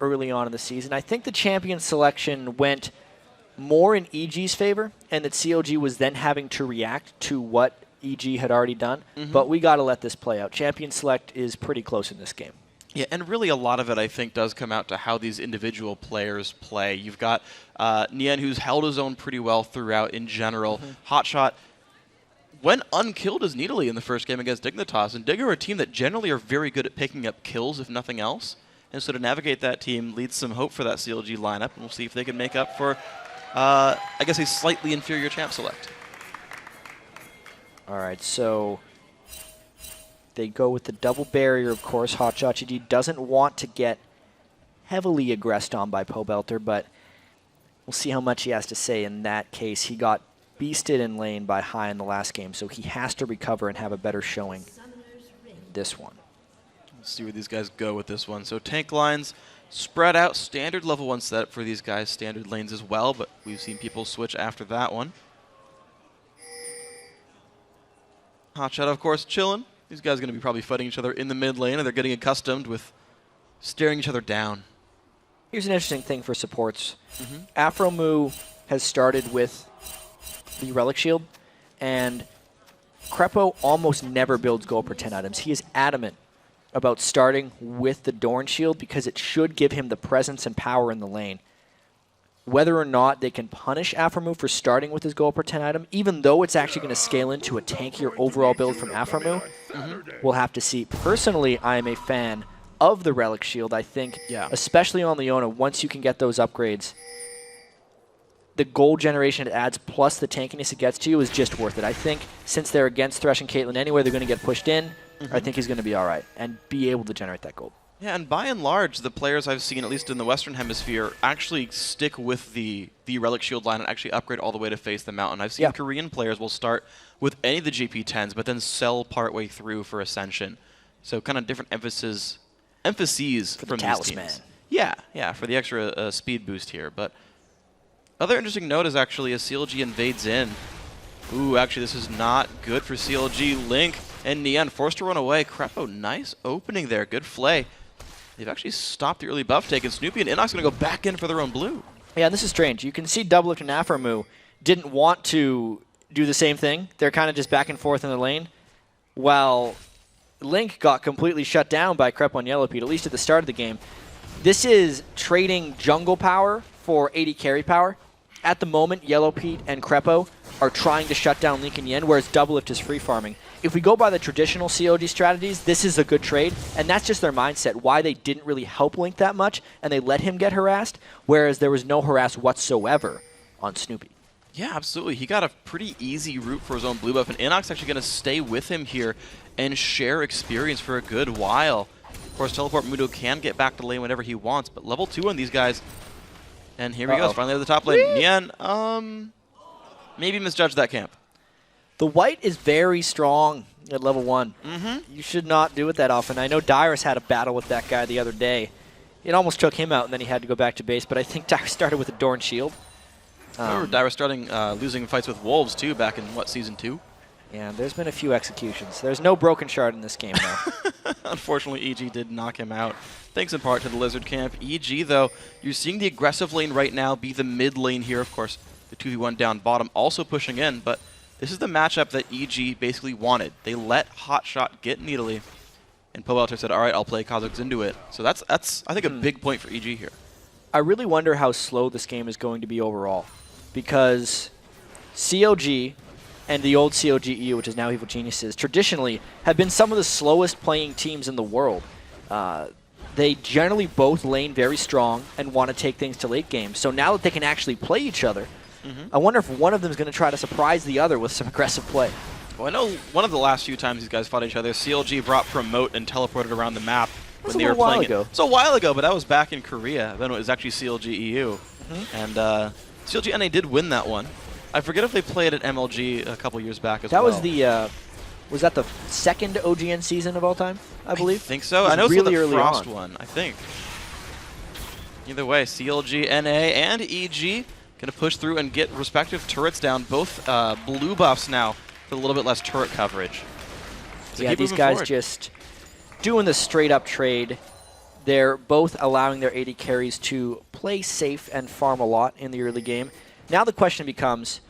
early on in the season. I think the champion selection went more in EG's favor, and that CLG was then having to react to what EG had already done. But we got to let this play out. Champion select is pretty close in this game. Yeah, and really a lot of it, I think, does come out to how these individual players play. You've got Nien, who's held his own pretty well throughout in general. Hotshot went unkilled as neatly in the first game against Dignitas, and Dig are a team that generally are very good at picking up kills, if nothing else. And so to navigate that team leads some hope for that CLG lineup, and we'll see if they can make up for, I guess, a slightly inferior champ select. All right, so they go with the double barrier, of course. Hotshot GD doesn't want to get heavily aggressed on by Pobelter, but we'll see how much he has to say in that case. He got beasted in lane by High in the last game, so he has to recover and have a better showing in this one. Let's see where these guys go with this one. So tank lines spread out, standard level 1 setup for these guys, standard lanes as well, but we've seen people switch after that one. Hotshot, of course, chilling. These guys are going to be probably fighting each other in the mid lane, and they're getting accustomed with staring each other down. Here's an interesting thing for supports. Afromu has started with the Relic Shield, and Crepo almost never builds gold per 10 items. He is adamant about starting with the Dorn Shield because it should give him the presence and power in the lane. Whether or not they can punish Afromu for starting with his gold per 10 item, even though it's actually going to scale into a tankier overall build from Afromu, we'll have to see. Personally, I am a fan of the Relic Shield. I think, especially on Leona, once you can get those upgrades, the gold generation it adds plus the tankiness it gets to you is just worth it. I think since they're against Thresh and Caitlyn anyway, they're going to get pushed in. I think he's going to be all right and be able to generate that gold. Yeah, and by and large, the players I've seen, at least in the Western Hemisphere, actually stick with the Relic Shield line and actually upgrade all the way to face the mountain. I've seen Korean players will start with any of the GP10s, but then sell partway through for Ascension. So kind of different emphases for from these teams. Yeah, for the extra speed boost here. But other interesting note is actually as CLG invades in. Ooh, actually, this is not good for CLG. Link and Nien forced to run away. Crepo, nice opening there. Good flay. They've actually stopped the early buff take, and Snoopy and Inox going to go back in for their own blue. Yeah, and this is strange. You can see Doublelift and Afromu didn't want to do the same thing. They're kind of just back and forth in the lane, while Link got completely shut down by Crepo and Yellowpete, at least at the start of the game. This is trading jungle power for AD carry power. At the moment, Yellowpete and Crepo are trying to shut down Link and Yen, whereas Doublelift is free farming. If we go by the traditional COG strategies, this is a good trade, and that's just their mindset, why they didn't really help Link that much, and they let him get harassed, whereas there was no harass whatsoever on Snoopy. Yeah, absolutely. He got a pretty easy route for his own blue buff, and Inox actually going to stay with him here and share experience for a good while. Of course, Teleport Mundo can get back to lane whenever he wants, but level 2 on these guys. And here he goes, finally at the top lane. Nian, maybe misjudged that camp. The white is very strong at level 1. You should not do it that often. I know Dyrus had a battle with that guy the other day. It almost took him out, and then he had to go back to base, but I think Dyrus started with a Dorn Shield. I remember Dyrus starting losing fights with Wolves, too, back in, what, Season 2? Yeah, there's been a few executions. There's no broken shard in this game, though. Unfortunately, EG did knock him out. Thanks in part to the Lizard camp. EG, though, you're seeing the aggressive lane right now be the mid lane here. Of course, the 2v1 down bottom also pushing in, but this is the matchup that EG basically wanted. They let Hotshot get Needly, and Pobelter said, all right, I'll play Kha'Zix into it. So that's I think, a big point for EG here. I really wonder how slow this game is going to be overall, because COG and the old COG EU, which is now Evil Geniuses, traditionally have been some of the slowest playing teams in the world. They generally both lane very strong and want to take things to late game. So now that they can actually play each other, I wonder if one of them is going to try to surprise the other with some aggressive play. Well, I know one of the last few times these guys fought each other, CLG brought Promote and teleported around the map when they were playing it. It was a while ago, but that was back in Korea. Then it was actually CLG EU. And CLG NA did win that one. I forget if they played at MLG a couple years back as well. That was the, was that the second OGN season of all time, I believe? I think so. I know really it was the early Frost one, I think. Either way, CLG, NA, and EG going to push through and get respective turrets down. Both blue buffs now for a little bit less turret coverage. So yeah, these guys just doing the straight-up trade. They're both allowing their AD carries to play safe and farm a lot in the early game. Now the question becomes,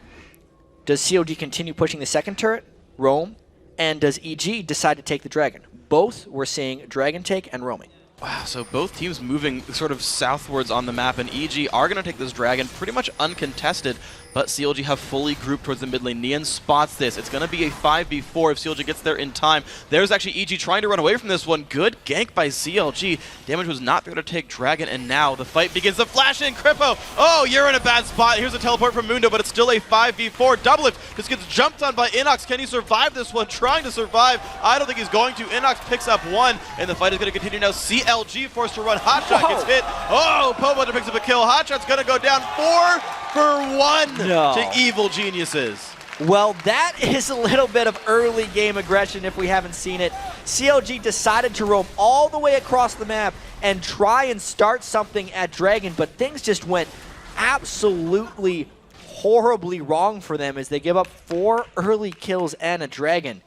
does COG continue pushing the second turret, roam, and does EG decide to take the dragon? Both we're seeing dragon take and roaming. Wow, so both teams moving sort of southwards on the map, and EG are going to take this dragon pretty much uncontested, but CLG have fully grouped towards the mid lane. Nian spots this. It's going to be a 5v4 if CLG gets there in time. There's actually EG trying to run away from this one. Good gank by CLG. Damage was not there to take dragon, and now the fight begins. The flash in, Crippo. Oh, you're in a bad spot. Here's a teleport from Mundo, but it's still a 5v4. Doublelift just gets jumped on by Inox. Can he survive this one? Trying to survive. I don't think he's going to. Inox picks up one, and the fight is going to continue now. CLG forced to run. Hotshot gets hit. Oh, Pobelter picks up a kill. Hotshot's going to go down 4 for 1 to Evil Geniuses. Well, that is a little bit of early game aggression if we haven't seen it. CLG decided to roam all the way across the map and try and start something at Dragon, but things just went absolutely horribly wrong for them as they give up 4 early kills and a Dragon.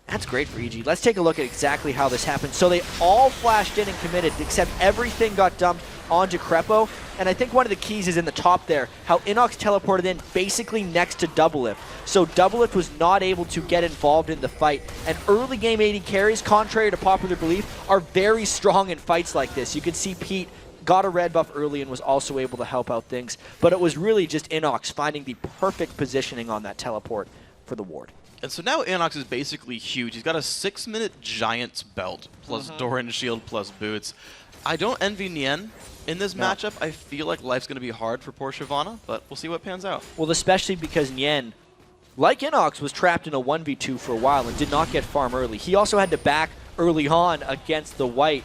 That's great for EG. Let's take a look at exactly how this happened. So they all flashed in and committed, except everything got dumped onto Creppo. And I think one of the keys is in the top there, how Inox teleported in basically next to Doublelift. So Doublelift was not able to get involved in the fight. And early game AD carries, contrary to popular belief, are very strong in fights like this. You can see Pete got a red buff early and was also able to help out things. But it was really just Inox finding the perfect positioning on that teleport for the ward. And so now Inox is basically huge. He's got a 6-minute Giant's belt, plus Doran Shield, plus boots. I don't envy Nian in this matchup. I feel like life's going to be hard for poor Shyvana, but we'll see what pans out. Well, especially because Nian, like Inox, was trapped in a 1v2 for a while and did not get farm early. He also had to back early on against the white,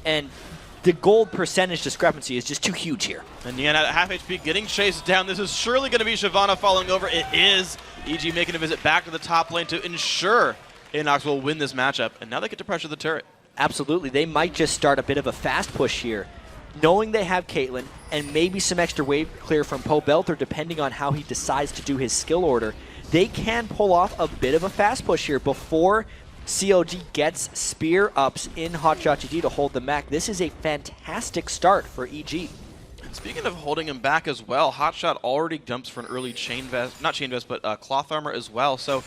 and the gold percentage discrepancy is just too huge here. And Nian at half HP getting chased down. This is surely going to be Shyvana falling over. It is. EG making a visit back to the top lane to ensure Inox will win this matchup. And now they get to pressure the turret. Absolutely. They might just start a bit of a fast push here, knowing they have Caitlyn and maybe some extra wave clear from Pobelter depending on how he decides to do his skill order. They can pull off a bit of a fast push here before COG gets spear ups in Hotshot GG to hold them back. This is a fantastic start for EG. Speaking of holding him back as well, Hotshot already dumps for an early chain vest, not chain vest, but cloth armor as well. So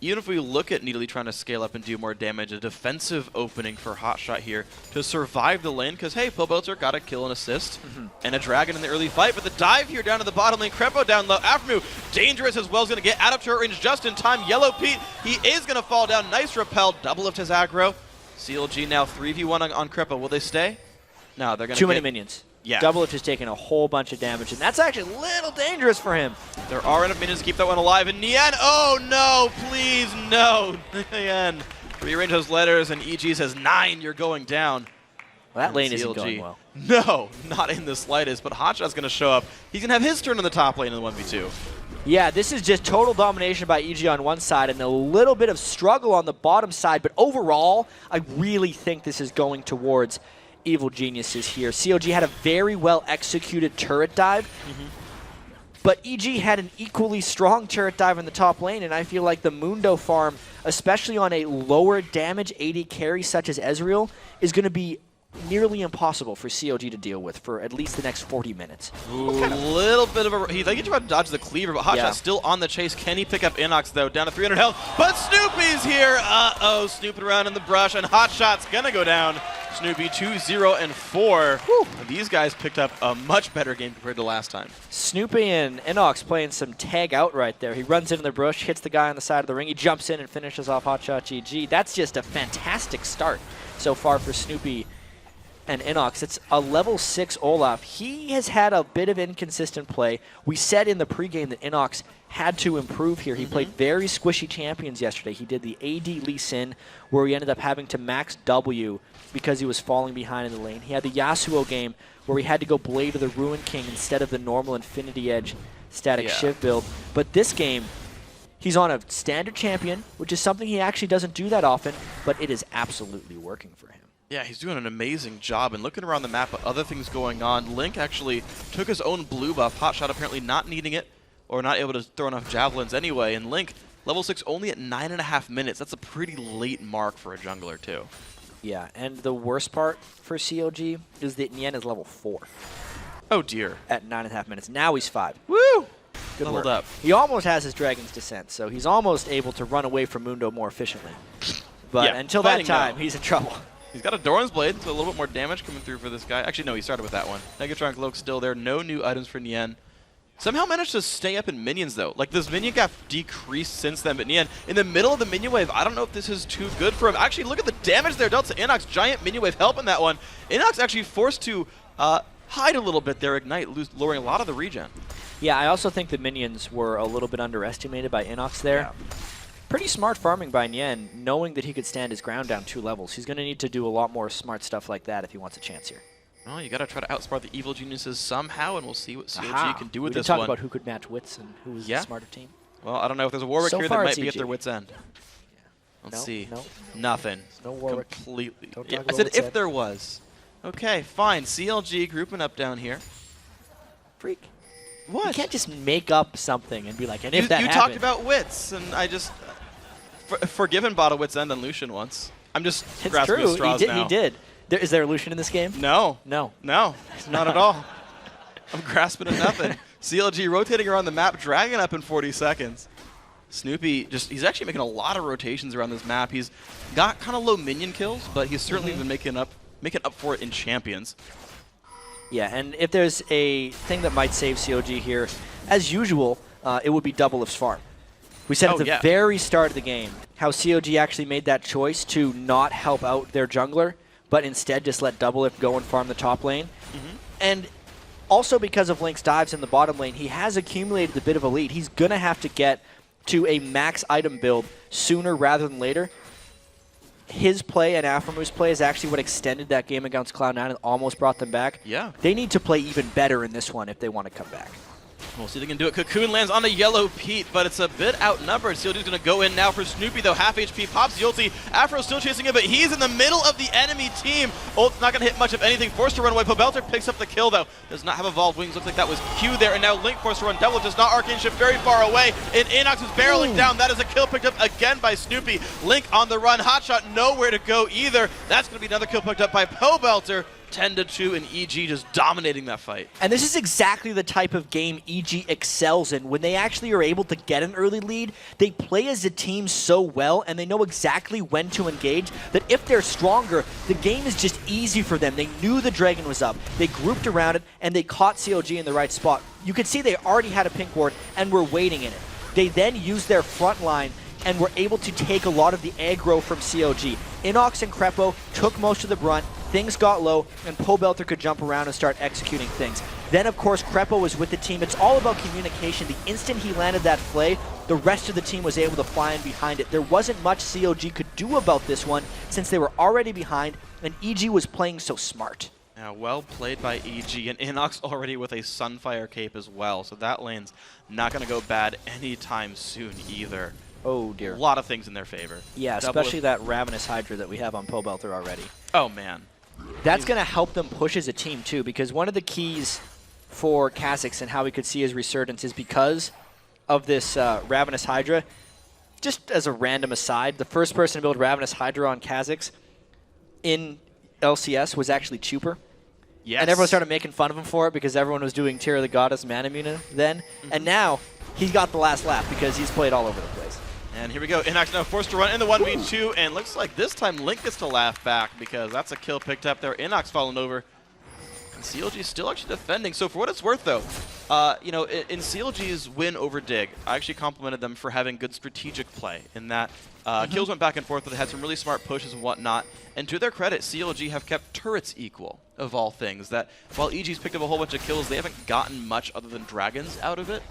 even if we look at Needly trying to scale up and do more damage, a defensive opening for Hotshot here to survive the lane, because, hey, Pobelter got a kill and assist, and a Dragon in the early fight, but the dive here down to the bottom lane, Krepo down low, Aftermoo, dangerous as well, is going to get out of turret range just in time. Yellow Pete, he is going to fall down, nice repel, double lift his aggro. CLG now 3v1 on Krepo, will they stay? No, they're going to Too many minions. Yeah. Double Lift has taken a whole bunch of damage, and that's actually a little dangerous for him. There are enough minions to keep that one alive, and Nian, oh no, please no. Nian, rearrange those letters, and EG says 9, you're going down. Well, that And lane isn't CLG, going well. No, not in the slightest, but Hotshot's going to show up. He's going to have his turn on the top lane in the 1v2. Yeah, this is just total domination by EG on one side and a little bit of struggle on the bottom side, but overall, I really think this is going towards Evil Geniuses here. COG had a very well executed turret dive, but EG had an equally strong turret dive in the top lane, and I feel like the Mundo farm, especially on a lower damage AD carry such as Ezreal, is going to be nearly impossible for COG to deal with for at least the next 40 minutes. Ooh, little bit of a... He's like, he's about to dodge the cleaver, but Hotshot's still on the chase. Can he pick up Inox, though? Down to 300 health, but Snoopy's here! Uh-oh, snooping around in the brush, and Hotshot's gonna go down. Snoopy 2-0-4. These guys picked up a much better game compared to last time. Snoopy and Inox playing some tag out right there. He runs into the bush, hits the guy on the side of the ring, he jumps in and finishes off Hotshot GG. That's just a fantastic start so far for Snoopy and Inox. It's a level 6 Olaf. He has had a bit of inconsistent play. We said in the pregame that Inox had to improve here. He played very squishy champions yesterday. He did the AD Lee Sin, where he ended up having to max W because he was falling behind in the lane. He had the Yasuo game, where he had to go Blade of the Ruin King instead of the normal Infinity Edge static shiv build. But this game, he's on a standard champion, which is something he actually doesn't do that often, but it is absolutely working for him. Yeah, he's doing an amazing job, and looking around the map at other things going on, Link actually took his own blue buff, Hotshot apparently not needing it, or not able to throw enough javelins anyway, and Link, level 6 only at 9.5 minutes. That's a pretty late mark for a jungler, too. Yeah, and the worst part for COG is that Nian is level 4. Oh, dear. At 9.5 minutes. Now he's 5. Woo! Good Leveled work. up. He almost has his Dragon's Descent, so he's almost able to run away from Mundo more efficiently. But Yeah, until that fighting time, now. he's in trouble. He's got a Doran's Blade, so a little bit more damage coming through for this guy. Actually, no, he started with that one. Negatron Cloak still there. No new items for Nian. Somehow managed to stay up in minions, though. Like, this minion gap decreased since then, but Nian, in the middle of the minion wave, I don't know if this is too good for him. Actually, look at the damage there dealt to Inox. Giant minion wave helping that one. Inox actually forced to hide a little bit there, Ignite, lowering a lot of the regen. Yeah, I also think the minions were a little bit underestimated by Inox there. Pretty smart farming by Nian, knowing that he could stand his ground down 2 levels. He's going to need to do a lot more smart stuff like that if he wants a chance here. Well, you got to try to outsmart the Evil Geniuses somehow, and we'll see what COG can do with this one. one. We talk about who could match wits and who was the smarter team. Well, I don't know if there's a Warwick So here far that might it's be at EG. their wits' end. Let's see. Nothing. No Warwick. Completely. Don't Yeah, talk I about said wits' if end. there was. Okay, fine. CLG grouping up down here. Freak. What? You can't just make up something and be like, and if You that talked happened. about wits, and I just forgiven bought a wits end on Lucian once. I'm just It's grasping true. at straws He now. did. Is there a Lucian in this game? No. No. No. Not at all. I'm grasping at nothing. CLG rotating around the map, dragging up in 40 seconds. Snoopy, he's actually making a lot of rotations around this map. He's got kind of low minion kills, but he's certainly been making up for it in champions. Yeah, and if there's a thing that might save COG here, as usual, it would be Double Lift's farm. We said at the very start of the game how COG actually made that choice to not help out their jungler, but instead just let Double Lift go and farm the top lane. And also because of Link's dives in the bottom lane, he has accumulated a bit of a lead. He's going to have to get to a max item build sooner rather than later. His play and Afromoo's play is actually what extended that game against Cloud9 and almost brought them back. Yeah. They need to play even better in this one if they want to come back. We'll see if they can do it. Cocoon lands on a Yellow Pete, but it's a bit outnumbered. CLG's going to go in now for Snoopy, though. Half HP, pops the ulti. Afro's still chasing him, but he's in the middle of the enemy team. Ult's not going to hit much of anything. Forced to run away. Pobelter picks up the kill, though. Does not have Evolved Wings. Looks like that was Q there, and now Link forced to run. Double does not Arcane Shift very far away, and Inox is barreling down. That is a kill picked up again by Snoopy. Link on the run. Hotshot nowhere to go either. That's going to be another kill picked up by Pobelter. 10-2, and EG just dominating that fight. And this is exactly the type of game EG excels in. When they actually are able to get an early lead, they play as a team so well, and they know exactly when to engage, that if they're stronger, the game is just easy for them. They knew the Dragon was up, they grouped around it, and they caught CLG in the right spot. You could see they already had a pink ward and were waiting in it. They then used their front line and were able to take a lot of the aggro from CLG. Inox and Crepo took most of the brunt, things got low, and Pobelter could jump around and start executing things. Then, of course, Crepo was with the team. It's all about communication. The instant he landed that play, the rest of the team was able to fly in behind it. There wasn't much CLG could do about this one since they were already behind, and EG was playing so smart. Yeah, well played by EG, and Inox already with a Sunfire cape as well, so that lane's not going to go bad anytime soon either. Oh dear. A lot of things in their favor. Yeah, especially that Ravenous Hydra that we have on Pobelter already. Oh man. That's going to help them push as a team too, because one of the keys for Kha'Zix and how we could see his resurgence is because of this Ravenous Hydra. Just as a random aside, the first person to build Ravenous Hydra on Kha'Zix in LCS was actually Chuper. Yes. And everyone started making fun of him for it because everyone was doing Tear of the Goddess Manamuna then. And now he got the last laugh because he's played all over the place. And here we go. Inox now forced to run in the 1v2, and looks like this time Link gets to laugh back because that's a kill picked up there. Inox falling over. And CLG is still actually defending. So for what it's worth, though, you know, in CLG's win over Dig, I actually complimented them for having good strategic play in that kills went back and forth, but they had some really smart pushes and whatnot. And to their credit, CLG have kept turrets equal, of all things. That while EG's picked up a whole bunch of kills, they haven't gotten much other than dragons out of it.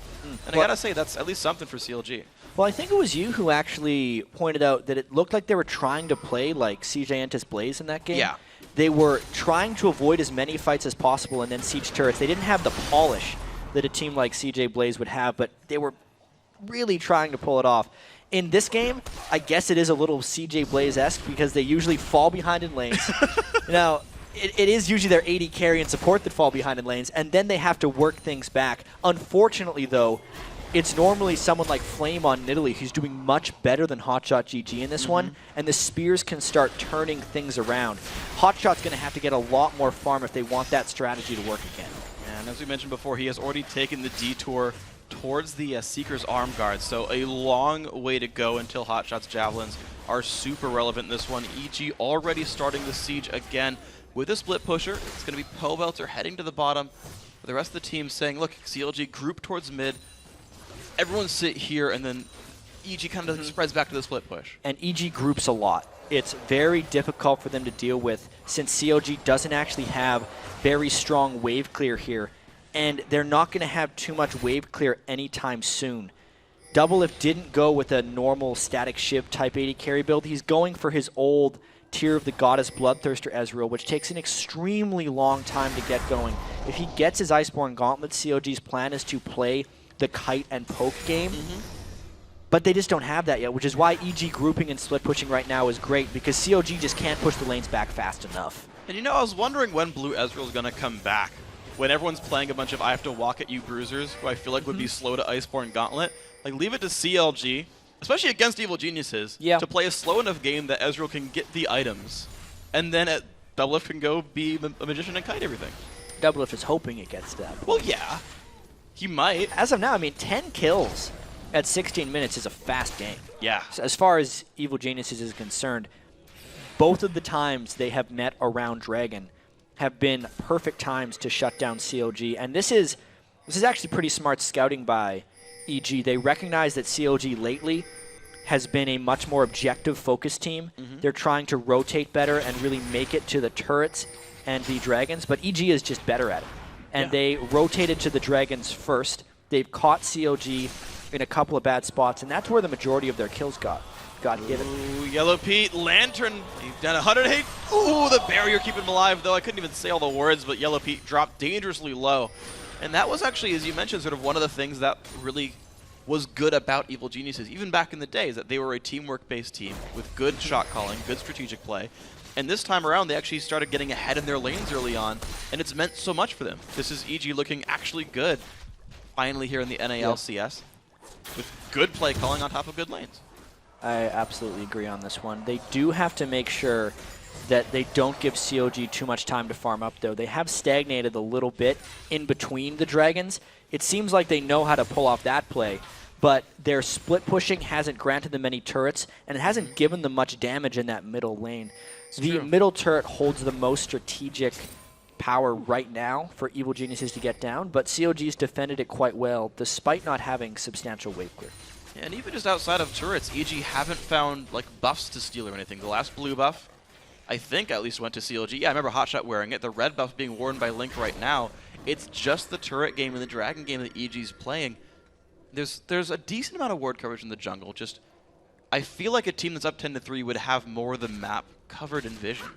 And I gotta say, that's at least something for CLG. Well, I think it was you who actually pointed out that it looked like they were trying to play like CJ Entis Blaze in that game. Yeah. They were trying to avoid as many fights as possible and then siege turrets. They didn't have the polish that a team like CJ Blaze would have, but they were really trying to pull it off. In this game, I guess it is a little CJ Blaze-esque because they usually fall behind in lanes. Now, it is usually their AD carry and support that fall behind in lanes, and then they have to work things back. Unfortunately, though, it's normally someone like Flame on Nidalee who's doing much better than Hotshot GG in this one, and the spears can start turning things around. Hotshot's going to have to get a lot more farm if they want that strategy to work again. And as we mentioned before, he has already taken the detour towards the Seeker's arm guard, so a long way to go until Hotshot's javelins are super relevant in this one. EG already starting the siege again with a split pusher. It's going to be Pobelter heading to the bottom, with the rest of the team saying, look, CLG group towards mid, everyone sit here, and then EG kind of spreads back to the split push. And EG groups a lot. It's very difficult for them to deal with since CLG doesn't actually have very strong wave clear here, and they're not going to have too much wave clear anytime soon. Doublelift didn't go with a normal static Shiv type 80 carry build. He's going for his old Tear of the Goddess Bloodthirster Ezreal, which takes an extremely long time to get going. If he gets his Iceborne Gauntlet, CLG's plan is to play the kite and poke game. But they just don't have that yet, which is why EG grouping and split pushing right now is great, because CLG just can't push the lanes back fast enough. And you know, I was wondering when Blue Ezreal is going to come back. When everyone's playing a bunch of I have to walk at you bruisers, who I feel like would be slow to Iceborne Gauntlet, like leave it to CLG, especially against Evil Geniuses, to play a slow enough game that Ezreal can get the items. And then Doublelift can go be a magician and kite everything. Doublelift is hoping it gets to that point. Well, yeah. He might. As of now, I mean, 10 kills at 16 minutes is a fast game. Yeah. So as far as Evil Geniuses is concerned, both of the times they have met around Dragon have been perfect times to shut down CLG. And this is actually pretty smart scouting by EG. They recognize that CLG lately has been a much more objective focused team. They're trying to rotate better and really make it to the turrets and the dragons, but EG is just better at it. And they rotated to the dragons first. They've caught CLG in a couple of bad spots, and that's where the majority of their kills got given. Ooh, Yellow Pete, Lantern, he's done 108. Ooh, the barrier keeping him alive, though. I couldn't even say all the words, but Yellow Pete dropped dangerously low. And that was actually, as you mentioned, sort of one of the things that really was good about Evil Geniuses, even back in the day, is that they were a teamwork-based team with good shot calling, good strategic play. And this time around, they actually started getting ahead in their lanes early on, and it's meant so much for them. This is EG looking actually good, finally here in the NALCS, with good play calling on top of good lanes. I absolutely agree on this one. They do have to make sure that they don't give COG too much time to farm up, though. They have stagnated a little bit in between the Dragons. It seems like they know how to pull off that play, but their split pushing hasn't granted them any turrets, and it hasn't given them much damage in that middle lane. The middle turret holds the most strategic power right now for Evil Geniuses to get down, but COG's defended it quite well, despite not having substantial wave clear. And even just outside of turrets, EG haven't found like buffs to steal or anything. The last blue buff, I think, at least went to COG. Yeah, I remember Hotshot wearing it. The red buff being worn by Link right now. It's just the turret game and the dragon game that EG's playing. There's a decent amount of ward coverage in the jungle. Just, I feel like a team that's up 10-3 would have more of the map covered in vision.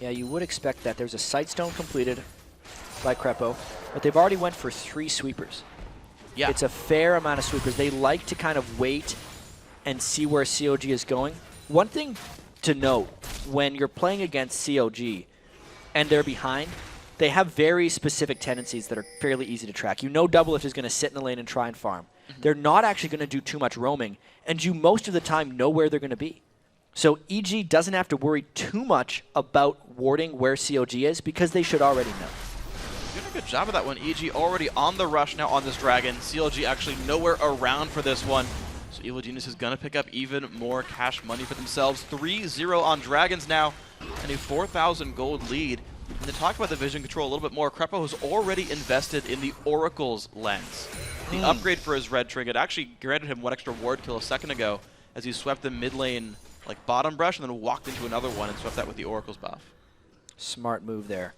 Yeah, you would expect that. There's a Sightstone completed by Crepo, but they've already went for 3 sweepers. Yeah. It's a fair amount of sweepers. They like to kind of wait and see where COG is going. One thing to note, when you're playing against COG and they're behind, they have very specific tendencies that are fairly easy to track. You know Doublelift is going to sit in the lane and try and farm. They're not actually going to do too much roaming, and you most of the time know where they're going to be. So EG doesn't have to worry too much about warding where COG is because they should already know. Doing a good job of that one. EG already on the rush now on this dragon. CLG actually nowhere around for this one. So Evil Genius is going to pick up even more cash money for themselves. 3-0 on dragons now and a 4,000 gold lead. And to talk about the vision control a little bit more, Crepo has already invested in the Oracle's lens. The upgrade for his red trinket actually granted him 1 extra ward kill a second ago as he swept the mid lane like bottom brush and then walked into another one and swept that with the Oracle's buff. Smart move there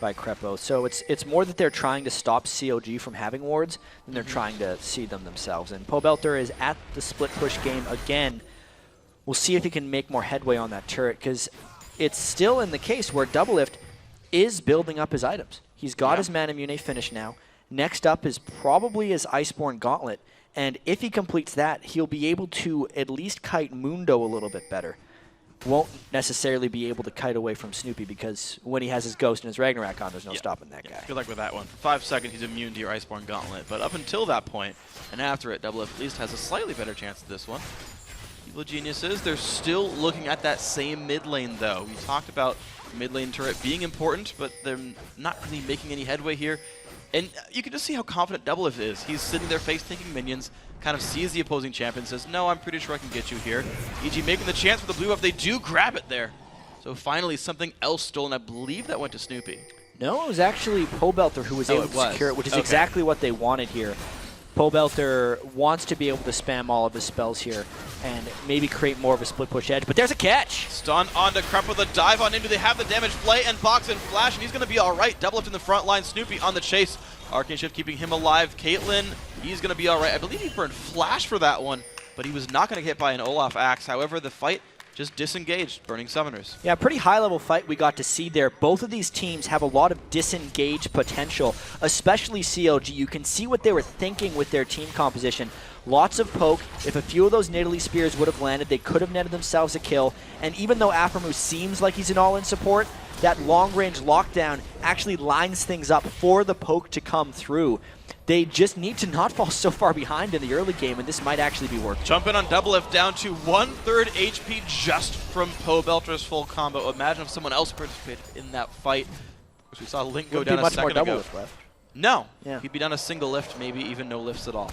by Crepo. So it's more that they're trying to stop COG from having wards than they're trying to see them themselves. And Pobelter is at the split push game again. We'll see if he can make more headway on that turret, because it's still in the case where Doublelift is building up his items. He's got his Manamune finished now. Next up is probably his Iceborne Gauntlet. And if he completes that, he'll be able to at least kite Mundo a little bit better. Won't necessarily be able to kite away from Snoopy, because when he has his Ghost and his Ragnarok on, there's no stopping that guy. Good luck with that one. For 5 seconds, he's immune to your Iceborne Gauntlet. But up until that point, and after it, Doublelift at least has a slightly better chance at this one. Evil Geniuses, they're still looking at that same mid lane, though. We talked about mid lane turret being important, but they're not really making any headway here. And you can just see how confident Doublelift is. He's sitting there face-tanking minions, kind of sees the opposing champion, says, no, I'm pretty sure I can get you here. EG making the chance for the blue buff. They do grab it there. So finally, something else stolen. I believe that went to Snoopy. No, it was actually Pobelter who was able to secure it, which is exactly what they wanted here. Pobelter wants to be able to spam all of his spells here and maybe create more of a split push edge, but there's a catch! Stun onto Crep with a dive on into. They have the damage play and box and flash, and he's going to be all right. Doublelift in the front line, Snoopy on the chase. Arcane Shift keeping him alive. Caitlyn, he's going to be all right. I believe he burned flash for that one, but he was not going to get hit by an Olaf axe. However, the fight just disengaged, burning summoners. Yeah, pretty high-level fight we got to see there. Both of these teams have a lot of disengaged potential, especially CLG. You can see what they were thinking with their team composition. Lots of poke. If a few of those Nidalee Spears would have landed, they could have netted themselves a kill. And even though Aphromoo seems like he's an all-in support, that long-range lockdown actually lines things up for the poke to come through. They just need to not fall so far behind in the early game, and this might actually be working. Jumping on Doublelift down to 1/3 HP just from Pobelter's full combo. Imagine if someone else participated in that fight. We saw Link go down a second ago. Left. No, yeah. He'd be down a single lift, maybe even no lifts at all.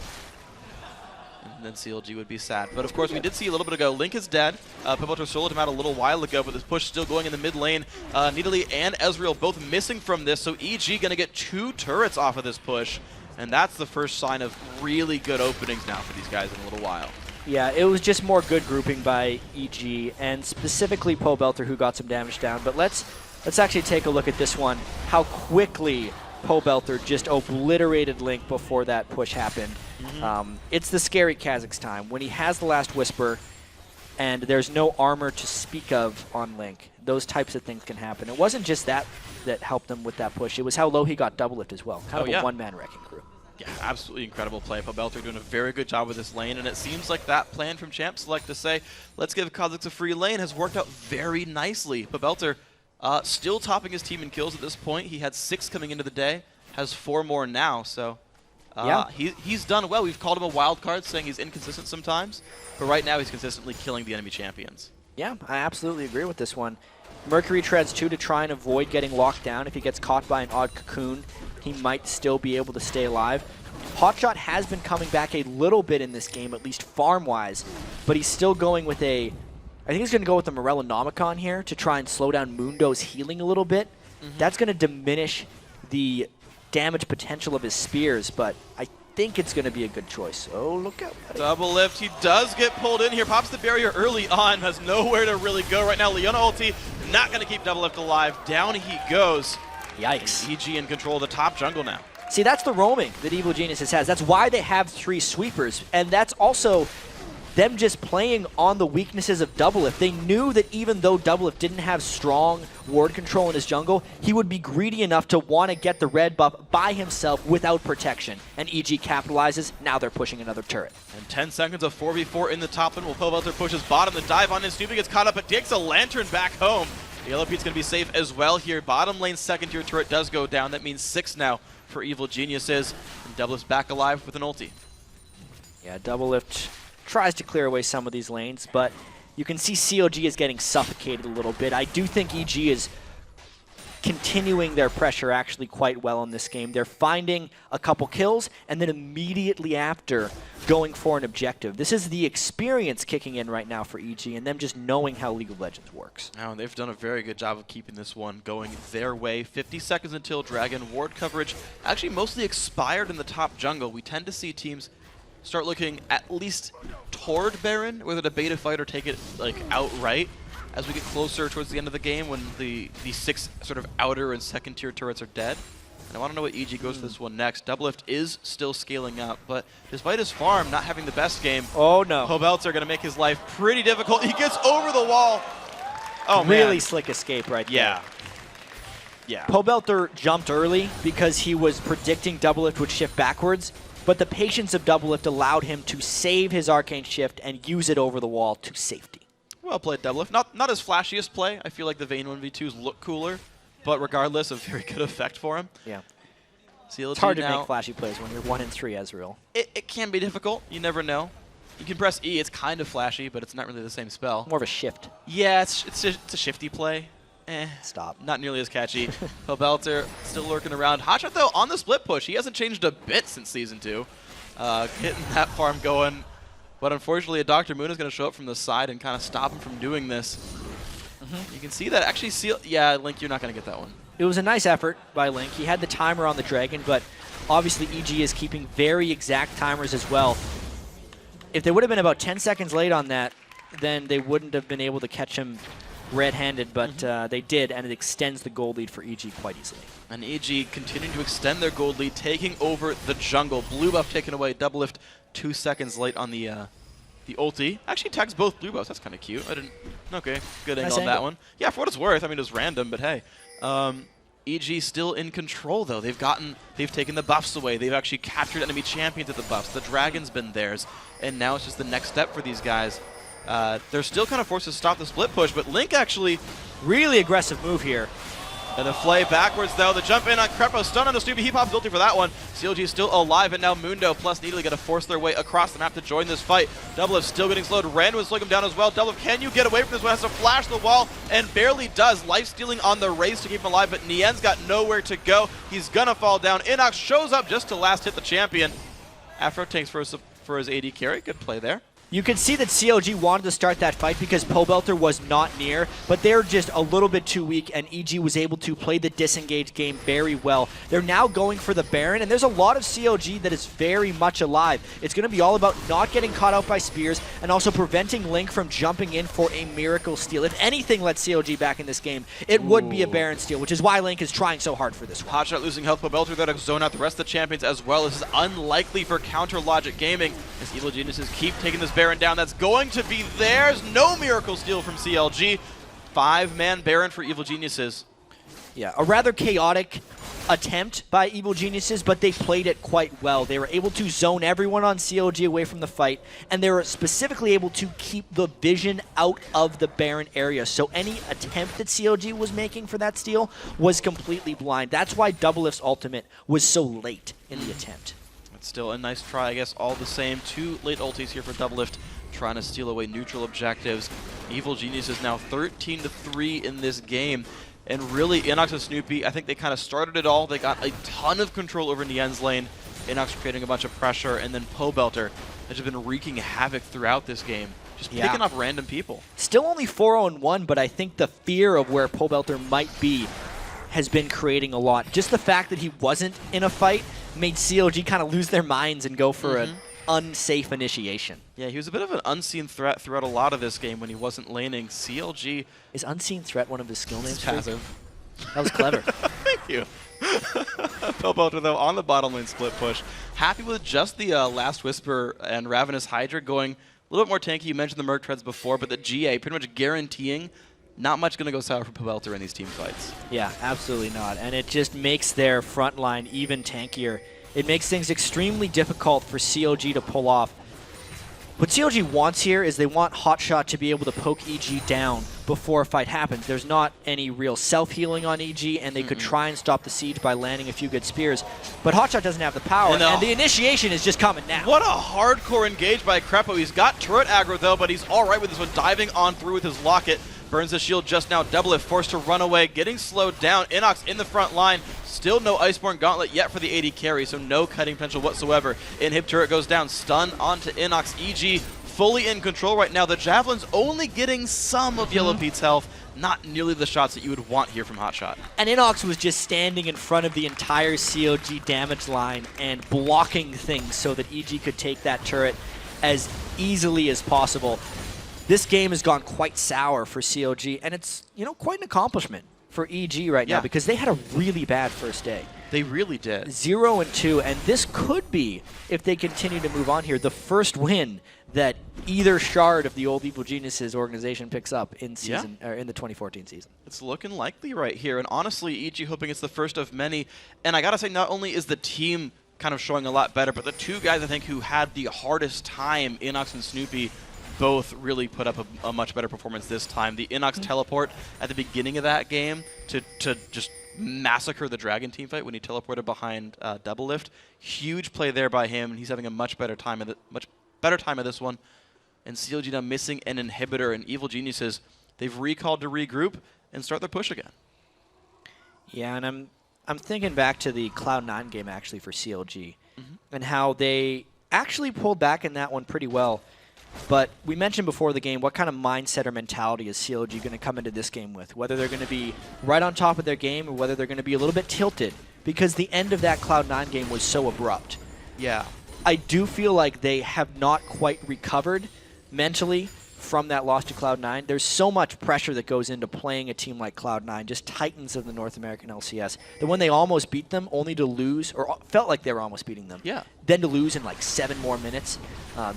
And then CLG would be sad. But of course, we did see a little bit ago, Link is dead. Pobelter soloed him out a little while ago, but this push still going in the mid lane. Nidalee and Ezreal both missing from this, so EG going to get 2 turrets off of this push. And that's the first sign of really good openings now for these guys in a little while. Yeah, it was just more good grouping by EG, and specifically Pobelter, who got some damage down. But let's actually take a look at this one, how quickly Pobelter just obliterated Link before that push happened. It's the scary Kha'Zix time. When he has the last Whisper, and there's no armor to speak of on Link, those types of things can happen. It wasn't just that helped him with that push. It was how low he got Doublelift as well. Kind of a one-man wrecking crew. Yeah, absolutely incredible play. Pobelter doing a very good job with this lane, and it seems like that plan from Champ Select to say, let's give Kha'Zix a free lane has worked out very nicely. Pobelter still topping his team in kills at this point. He had 6 coming into the day, has 4 more now, so he's done well. We've called him a wild card, saying he's inconsistent sometimes, but right now he's consistently killing the enemy champions. Yeah, I absolutely agree with this one. Mercury treads 2 to try and avoid getting locked down. If he gets caught by an odd cocoon, he might still be able to stay alive. Hotshot has been coming back a little bit in this game, at least farm-wise, but he's still going with a... I think he's going to go with the Morellonomicon here to try and slow down Mundo's healing a little bit. That's going to diminish the damage potential of his spears, but I think it's going to be a good choice. Oh, look out. Buddy. Double lift. He does get pulled in here. Pops the barrier early on. Has nowhere to really go right now. Leona ulti not going to keep double lift alive. Down he goes. Yikes. EG in control of the top jungle now. See, that's the roaming that Evil Geniuses has. That's why they have 3 sweepers, and that's also them just playing on the weaknesses of Doublelift. They knew that even though Doublelift didn't have strong ward control in his jungle, he would be greedy enough to want to get the red buff by himself without protection. And EG capitalizes. Now they're pushing another turret. And 10 seconds of 4v4 in the top lane. Will Pobelter pushes bottom. The dive on his Snoopy gets caught up, but takes a lantern back home. Yellow Pete's going to be safe as well here. Bottom lane second tier turret does go down. That means 6 now for Evil Geniuses. And Doublelift's back alive with an ulti. Yeah, Doublelift tries to clear away some of these lanes, but you can see COG is getting suffocated a little bit. I do think EG is continuing their pressure actually quite well in this game. They're finding a couple kills and then immediately after going for an objective. This is the experience kicking in right now for EG and them just knowing how League of Legends works. Now they've done a very good job of keeping this one going their way. 50 seconds until Dragon. Ward coverage actually mostly expired in the top jungle. We tend to see teams start looking at least toward Baron, whether to beta fight or take it like outright as we get closer towards the end of the game when the 6 sort of outer and second tier turrets are dead. And I want to know what EG goes for this one next. Doublelift is still scaling up, but despite his farm not having the best game, oh no, Pobelter are going to make his life pretty difficult. He gets over the wall. Oh man. Really slick escape right there. Yeah. Pobelter jumped early because he was predicting Doublelift would shift backwards, but the patience of Doublelift allowed him to save his arcane shift and use it over the wall to safety. Well played, Doublelift. Not his flashiest play. I feel like the Vayne 1v2s look cooler, but regardless, a very good effect for him. Yeah. CLG it's hard to now, make flashy plays when you're 1 in 3 Ezreal. It can be difficult. You never know. You can press E. It's kind of flashy, but it's not really the same spell. More of a shift. Yeah, it's a shifty play. Stop. Not nearly as catchy. Pobelter still lurking around. Hotshot, though, on the split push. He hasn't changed a bit since Season 2. Getting that farm going. But unfortunately, a Dr. Moon is going to show up from the side and kind of stop him from doing this. You can see that actually yeah, Link, you're not going to get that one. It was a nice effort by Link. He had the timer on the Dragon, but obviously EG is keeping very exact timers as well. If they would have been about 10 seconds late on that, then they wouldn't have been able to catch him red-handed, but they did, and it extends the gold lead for EG quite easily. And EG continuing to extend their gold lead, taking over the jungle. Blue buff taken away. Doublelift 2 seconds late on the ulti. Actually tags both blue buffs. That's kind of cute. I didn't. Okay, good angle on that one. Yeah, for what it's worth. I mean, it was random, but hey. EG still in control though. They've taken the buffs away. They've actually captured enemy champions at the buffs. The Dragon's been theirs, and now it's just the next step for these guys. They're still kind of forced to stop the split push, but Link actually really aggressive move here. And the flay backwards, though. The jump in on Crepo. Stun on the Snoopy. He pops ulti for that one. CLG is still alive, and now Mundo plus Needly going to force their way across the map to join this fight. Doublelift still getting slowed. Rand would slow him down as well. Doublelift, can you get away from this one? Has to flash the wall, and barely does. Life-stealing on the race to keep him alive, but Nien's got nowhere to go. He's going to fall down. Inox shows up just to last hit the champion. Afro tanks for his AD carry. Good play there. You can see that CLG wanted to start that fight because Pobelter was not near, but they're just a little bit too weak, and EG was able to play the disengaged game very well. They're now going for the Baron, and there's a lot of CLG that is very much alive. It's going to be all about not getting caught out by spears and also preventing Link from jumping in for a miracle steal. If anything lets CLG back in this game, it would be a Baron steal, which is why Link is trying so hard for this one. Hotshot losing health. Pobelter there to zone out the rest of the champions as well. This is unlikely for Counter Logic Gaming as Evil Geniuses keep taking this Baron down. That's going to be theirs. No miracle steal from CLG. 5-man Baron for Evil Geniuses. Yeah, a rather chaotic attempt by Evil Geniuses, but they played it quite well. They were able to zone everyone on CLG away from the fight, and they were specifically able to keep the vision out of the Baron area. So any attempt that CLG was making for that steal was completely blind. That's why Doublelift's ultimate was so late in the attempt. It's still a nice try, I guess, all the same. 2 late ultis here for Doublelift. trying to steal away neutral objectives. Evil Genius is now 13-3 in this game. And really, Inox and Snoopy, I think they kind of started it all. They got a ton of control over Nien's lane. Inox creating a bunch of pressure, and then Pobelter has just been wreaking havoc throughout this game. Just picking up random people. Still only 4-0-1, but I think the fear of where Pobelter might be has been creating a lot. Just the fact that he wasn't in a fight made CLG kind of lose their minds and go for an unsafe initiation. Yeah, he was a bit of an unseen threat throughout a lot of this game when he wasn't laning. CLG... Is Unseen Threat one of his skill names? Passive. That was clever. Thank you. Pobelter, though, on the bottom lane split push. Happy with just the Last Whisper and Ravenous Hydra going a little bit more tanky. You mentioned the Merc Treads before, but the GA pretty much guaranteeing not much going to go sour for Pobelter in these team fights. Yeah, absolutely not. And it just makes their front line even tankier. It makes things extremely difficult for CLG to pull off. What CLG wants here is they want Hotshot to be able to poke EG down before a fight happens. There's not any real self-healing on EG, and they could try and stop the siege by landing a few good spears. But Hotshot doesn't have the power, and the initiation is just coming now. What a hardcore engage by Krepo. He's got turret aggro, though, but he's all right with this one, diving on through with his locket. Burns the shield just now. Double it, forced to run away, getting slowed down. Inox in the front line. Still no Iceborne Gauntlet yet for the AD carry, so no cutting potential whatsoever. Inhib turret goes down, stun onto Inox. EG fully in control right now. The Javelin's only getting some of Yellow Pete's health, not nearly the shots that you would want here from Hotshot. And Inox was just standing in front of the entire CLG damage line and blocking things so that EG could take that turret as easily as possible. This game has gone quite sour for CLG, and it's, you know, quite an accomplishment for EG right now because they had a really bad first day. They really did. 0-2, and this could be, if they continue to move on here, the first win that either shard of the old Evil Geniuses organization picks up in season or in the 2014 season. It's looking likely right here, and honestly, EG hoping it's the first of many. And I gotta say, not only is the team kind of showing a lot better, but the two guys I think who had the hardest time, Inox and Snoopy, both really put up a much better performance this time. The Inox teleport at the beginning of that game to just massacre the Dragon teamfight when he teleported behind Double Lift. Huge play there by him, and he's having a much better time of this one. And CLG now missing an inhibitor, and Evil Geniuses, they've recalled to regroup and start their push again. Yeah, and I'm thinking back to the Cloud9 game actually for CLG and how they actually pulled back in that one pretty well. But we mentioned before the game, what kind of mindset or mentality is CLG going to come into this game with? Whether they're going to be right on top of their game or whether they're going to be a little bit tilted, because the end of that Cloud9 game was so abrupt. Yeah. I do feel like they have not quite recovered mentally from that loss to Cloud9. There's so much pressure that goes into playing a team like Cloud9, just titans of the North American LCS, that when they almost beat them, only to lose, or felt like they were almost beating them, then to lose in like 7 more minutes,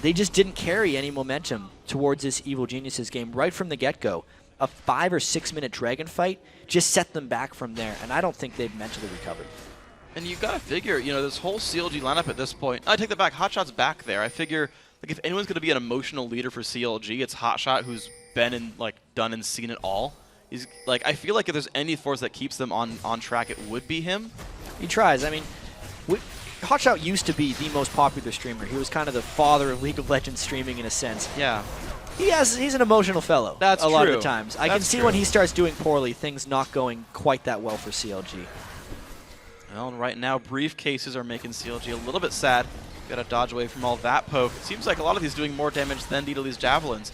they just didn't carry any momentum towards this Evil Geniuses game right from the get-go. A 5 or 6 minute Dragon fight just set them back from there, and I don't think they've mentally recovered. And you got to figure, you know, this whole CLG lineup at this point, I take that back, Hotshot's back there. I figure, like, if anyone's going to be an emotional leader for CLG, it's Hotshot, who's been in, like, done and seen it all. He's like, I feel like if there's any force that keeps them on track, it would be him. He tries. I mean, Hotshot used to be the most popular streamer. He was kind of the father of League of Legends streaming in a sense. Yeah. He's an emotional fellow. That's a lot true. of the times. I can see when he starts doing poorly, things not going quite that well for CLG. Well, and right now, briefcases are making CLG a little bit sad. Got to dodge away from all that poke. It seems like a lot of these doing more damage than Needley's Javelins.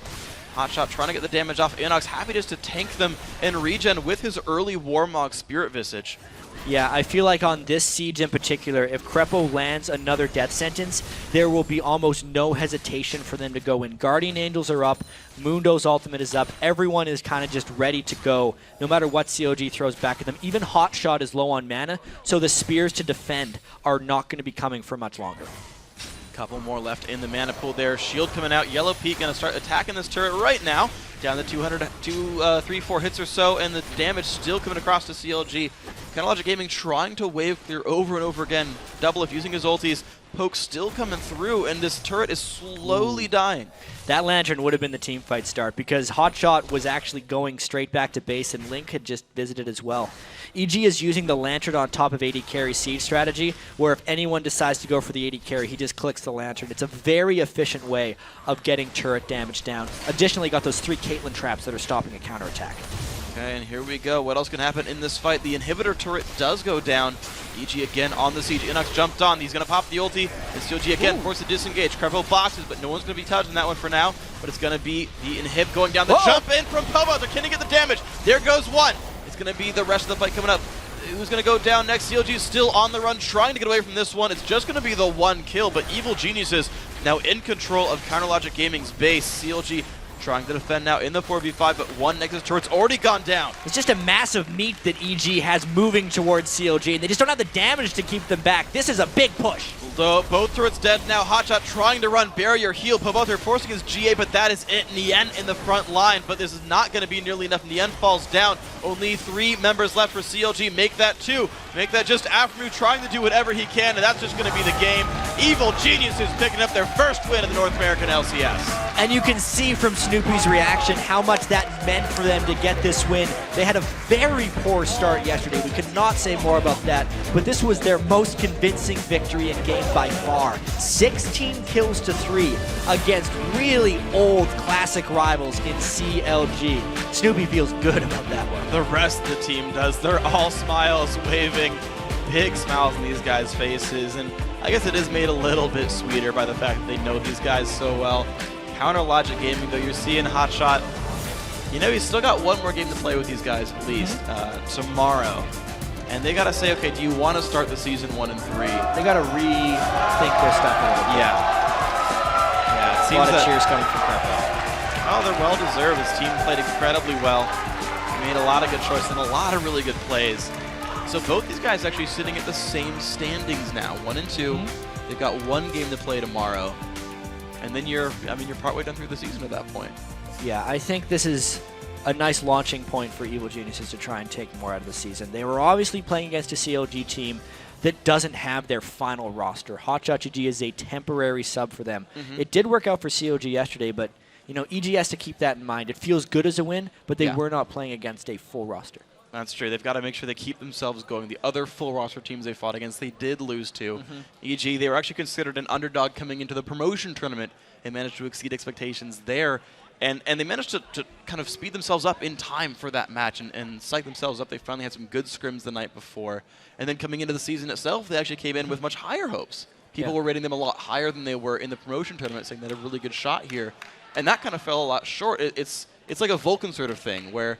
Hotshot trying to get the damage off Inox, happy just to tank them and regen with his early Warmog Spirit Visage. Yeah, I feel like on this siege in particular, if Krepo lands another death sentence, there will be almost no hesitation for them to go in. Guardian Angels are up, Mundo's ultimate is up, everyone is kind of just ready to go, no matter what CLG throws back at them. Even Hotshot is low on mana, so the spears to defend are not going to be coming for much longer. Couple more left in the mana pool there. Shield coming out. Yellow Pete going to start attacking this turret right now. Down to 3-4 hits or so, and the damage still coming across to CLG. Logic Gaming trying to wave clear over and over again. Double if using his ultis. pokes still coming through, and this turret is slowly dying. That Lantern would have been the team fight start because Hotshot was actually going straight back to base and Link had just visited as well. EG is using the Lantern on top of AD Carry siege strategy, where if anyone decides to go for the AD Carry, he just clicks the Lantern. It's a very efficient way of getting turret damage down. Additionally, got those 3 Caitlyn traps that are stopping a counterattack. Okay, and here we go. What else can happen in this fight? The inhibitor turret does go down. EG again on the siege. Inox jumped on. He's going to pop the ulti. And CLG again forced to disengage. Krepo boxes, but no one's going to be touching that one for now. But it's going to be the inhib going down. The jump in from Pobo. They're going to get the damage. There goes one. It's going to be the rest of the fight coming up. Who's going to go down next? CLG is still on the run, trying to get away from this one. It's just going to be the one kill, but Evil Geniuses now in control of Counterlogic Gaming's base. CLG trying to defend now in the 4v5, but one Nexus turret's already gone down. It's just a massive meat that EG has moving towards CLG, and they just don't have the damage to keep them back. This is a big push. Both turrets dead now. Hotshot trying to run barrier heal. Pobothur forcing his GA, but that is it. Nien in the front line, but this is not going to be nearly enough. Nien falls down. Only 3 members left for CLG. Make that 2. Make that just Afternoon trying to do whatever he can, and that's just going to be the game. Evil Geniuses picking up their first win in the North American LCS. And you can see from Snoopy's reaction how much that meant for them to get this win. They had a very poor start yesterday. We could not say more about that, but this was their most convincing victory in game by far. 16 kills to 3 against really old classic rivals in CLG. Snoopy feels good about that one. The rest of the team does. They're all smiles, waving, big smiles on these guys' faces, and I guess it is made a little bit sweeter by the fact that they know these guys so well. Counterlogic Gaming, though, you're seeing Hotshot. You know, he's still got one more game to play with these guys, at least, tomorrow. And they got to say, okay, do you want to start the season 1 and 3? They got to rethink their stuff a little bit. Yeah, it seems a lot of cheers coming from Krepo. Oh, they're well-deserved. His team played incredibly well. He made a lot of good choices and a lot of really good plays. So both these guys actually sitting at the same standings now, 1 and 2. They've got one game to play tomorrow. And then you're partway done through the season at that point. Yeah, I think this is a nice launching point for Evil Geniuses to try and take more out of the season. They were obviously playing against a CLG team that doesn't have their final roster. Hotshot GG is a temporary sub for them. It did work out for CLG yesterday, but you know, EG has to keep that in mind. It feels good as a win, but they were not playing against a full roster. That's true. They've got to make sure they keep themselves going. The other full roster teams they fought against, they did lose to. EG, they were actually considered an underdog coming into the promotion tournament and managed to exceed expectations there. And they managed to kind of speed themselves up in time for that match and psych themselves up. They finally had some good scrims the night before. And then coming into the season itself, they actually came in with much higher hopes. People were rating them a lot higher than they were in the promotion tournament, saying they had a really good shot here. And that kind of fell a lot short. It's like a Vulcan sort of thing, where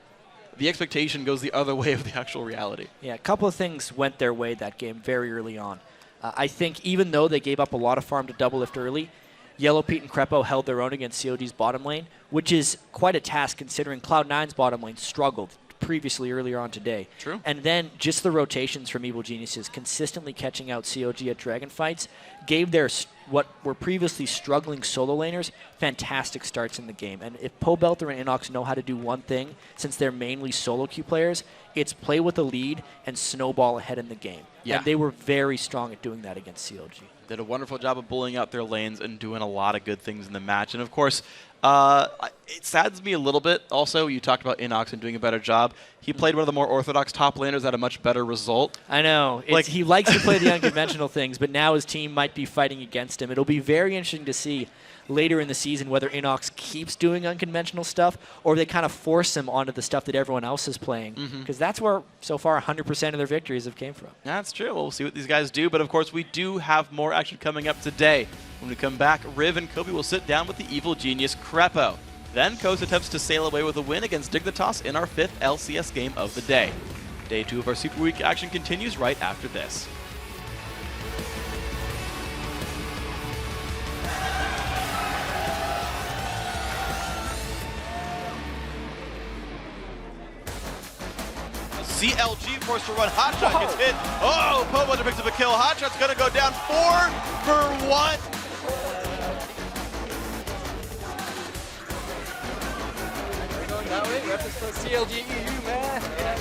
the expectation goes the other way of the actual reality. Yeah, a couple of things went their way that game very early on. I think even though they gave up a lot of farm to double lift early, Yellow Pete and Krepo held their own against COG's bottom lane, which is quite a task considering Cloud9's bottom lane struggled previously earlier on today. True. And then just the rotations from Evil Geniuses consistently catching out COG at Dragon Fights gave their what were previously struggling solo laners fantastic starts in the game. And if Pobelter and Inox know how to do one thing, since they're mainly solo queue players, it's play with a lead and snowball ahead in the game. Yeah. And they were very strong at doing that against COG. Did a wonderful job of bullying out their lanes and doing a lot of good things in the match. And of course, it saddens me a little bit. Also, you talked about Inox and doing a better job. He played one of the more orthodox top laners that had a much better result. I know. He likes to play the unconventional things, but now his team might be fighting against him. It'll be very interesting to see later in the season whether Inox keeps doing unconventional stuff or they kind of force him onto the stuff that everyone else is playing. Because that's where, so far, 100% of their victories have came from. That's true. We'll see what these guys do. But, of course, we do have more action coming up today. When we come back, Riv and Kobe will sit down with the evil genius Krepo. Then Coast attempts to sail away with a win against Dignitas in our 5th LCS game of the day. Day 2 of our Super Week action continues right after this. CLG forced to run. Hotshot gets hit. Oh, Pobelter picks up a kill. Hotshot's going to go down 4 for 1. That way, we have to start CLG EU, man. Yeah,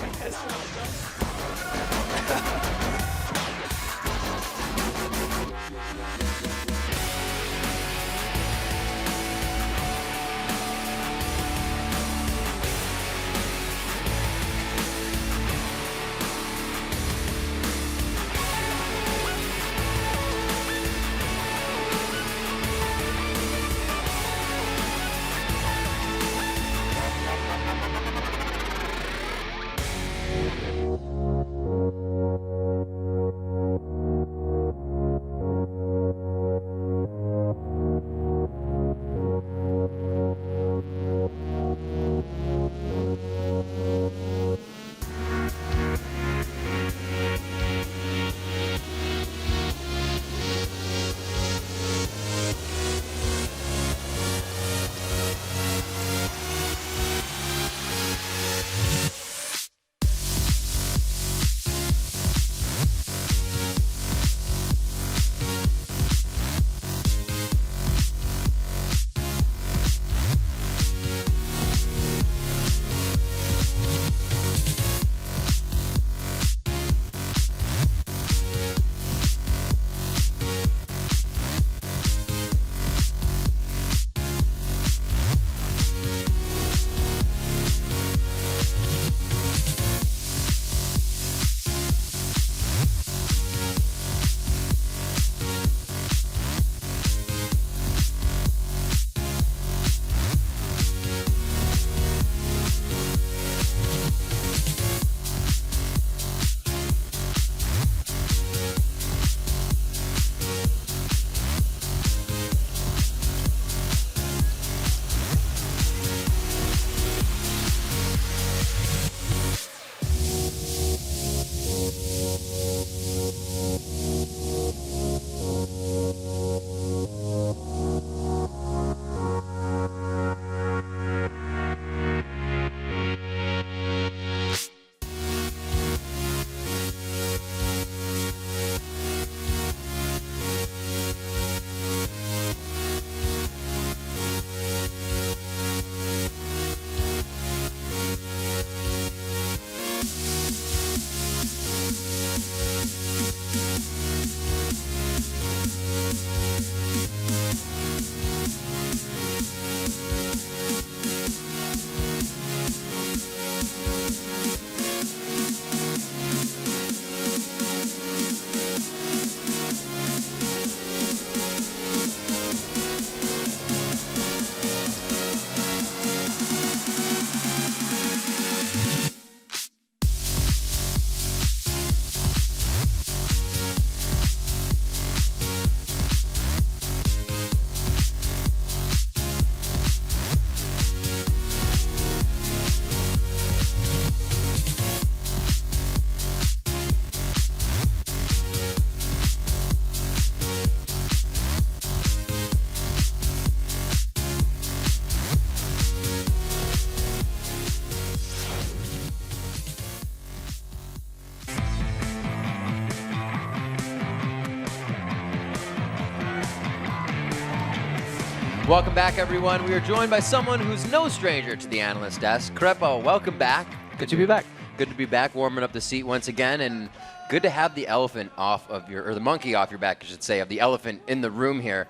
Welcome back, everyone. We are joined by someone who's no stranger to the analyst desk. Crepo, welcome back. Good to be back. Good to be back, warming up the seat once again, and good to have the elephant off of your, or the monkey off your back, I should say, of the elephant in the room here.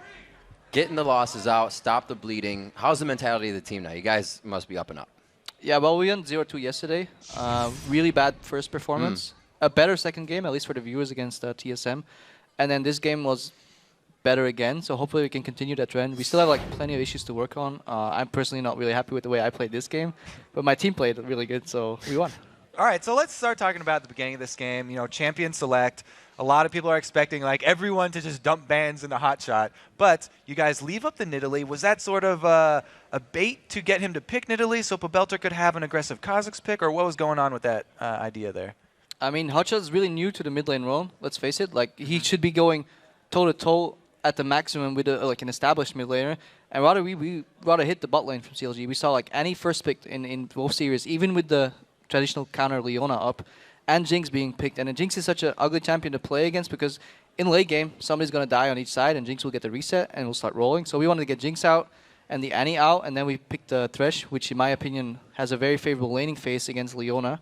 Getting the losses out, stop the bleeding. How's the mentality of the team now? You guys must be up and up. Yeah, well, we went 0-2 yesterday. Really bad first performance. A better second game, at least for the viewers, against TSM. And then this game was better again, so hopefully we can continue that trend. We still have like plenty of issues to work on. I'm personally not really happy with the way I played this game, but my team played really good, so we won. All right, so let's start talking about the beginning of this game. You know, champion select. A lot of people are expecting like everyone to just dump bans in the hot shot, but you guys leave up the Nidalee. Was that sort of a bait to get him to pick Nidalee so Pobelter could have an aggressive Kha'Zix pick, or what was going on with that idea there? I mean, Hotshot is really new to the mid lane role. Let's face it. Like he should be going toe to toe at the maximum with like an established mid laner, and rather we rather hit the bot lane from CLG. We saw like any first pick in both series, even with the traditional counter Leona up, and Jinx being picked. And Jinx is such an ugly champion to play against because in late game somebody's gonna die on each side, and Jinx will get the reset and we'll start rolling. So we wanted to get Jinx out and the Annie out, and then we picked the Thresh, which in my opinion has a very favorable laning phase against Leona.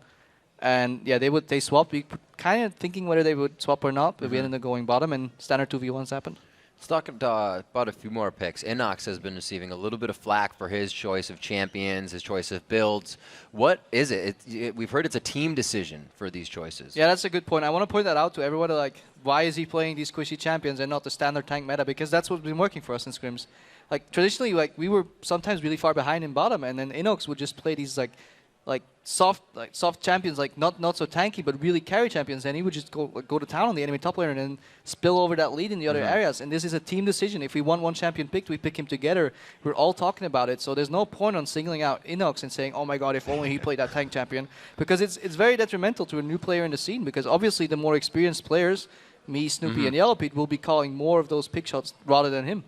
And yeah, they swapped. We kind of thinking whether they would swap or not, but we ended up going bottom, and standard 2v1s happened. Let's talk about a few more picks. Inox has been receiving a little bit of flack for his choice of champions, his choice of builds. What is it? We've heard it's a team decision for these choices. Yeah, that's a good point. I want to point that out to everyone. Like, why is he playing these squishy champions and not the standard tank meta? Because that's what's been working for us in scrims. Like traditionally, like we were sometimes really far behind in bottom, and then Inox would just play these like soft champions, like not so tanky, but really carry champions, and he would just go to town on the enemy top laner and then spill over that lead in the other areas. And this is a team decision. If we want one champion picked, we pick him together. We're all talking about it, so there's no point on singling out Inox and saying, oh my god, if only he played that tank champion, because it's very detrimental to a new player in the scene, because obviously the more experienced players, me, Snoopy, and Yellow Pete, will be calling more of those pick shots rather than him.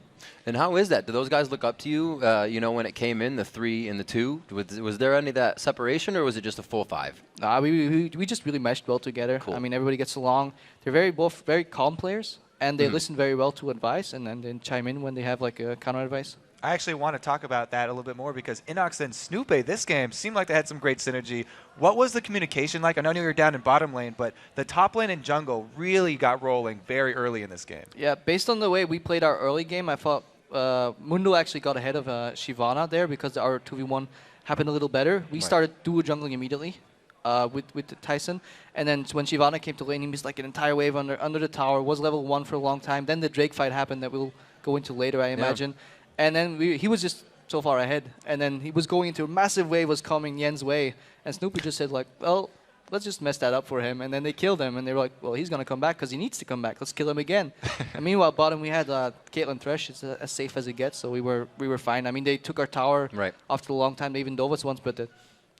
And how is that? Do those guys look up to you, you know, when it came in, the 3 and the 2? Was there any of that separation, or was it just a full 5? We just really meshed well together. Cool. I mean, everybody gets along. They're both very calm players, and they listen very well to advice, and then chime in when they have like a counter advice. I actually want to talk about that a little bit more, because Inox and Snoopy this game seemed like they had some great synergy. What was the communication like? I know you were down in bottom lane, but the top lane and jungle really got rolling very early in this game. Yeah, based on the way we played our early game, I thought Mundo actually got ahead of Shyvana there, because our 2v1 happened a little better. We started duo jungling immediately with Tyson, and then when Shyvana came to lane, he missed like an entire wave under the tower, was level 1 for a long time. Then the Drake fight happened that we'll go into later, I imagine. And then he was just so far ahead. And then he was going into a massive wave was coming Yen's way. And Snoopy just said, like, well, let's just mess that up for him. And then they killed him. And they were like, well, he's going to come back because he needs to come back. Let's kill him again. And meanwhile, bottom, we had Caitlyn Thresh. It's as safe as it gets. So we were fine. I mean, they took our tower after a long time. They even dove us once, but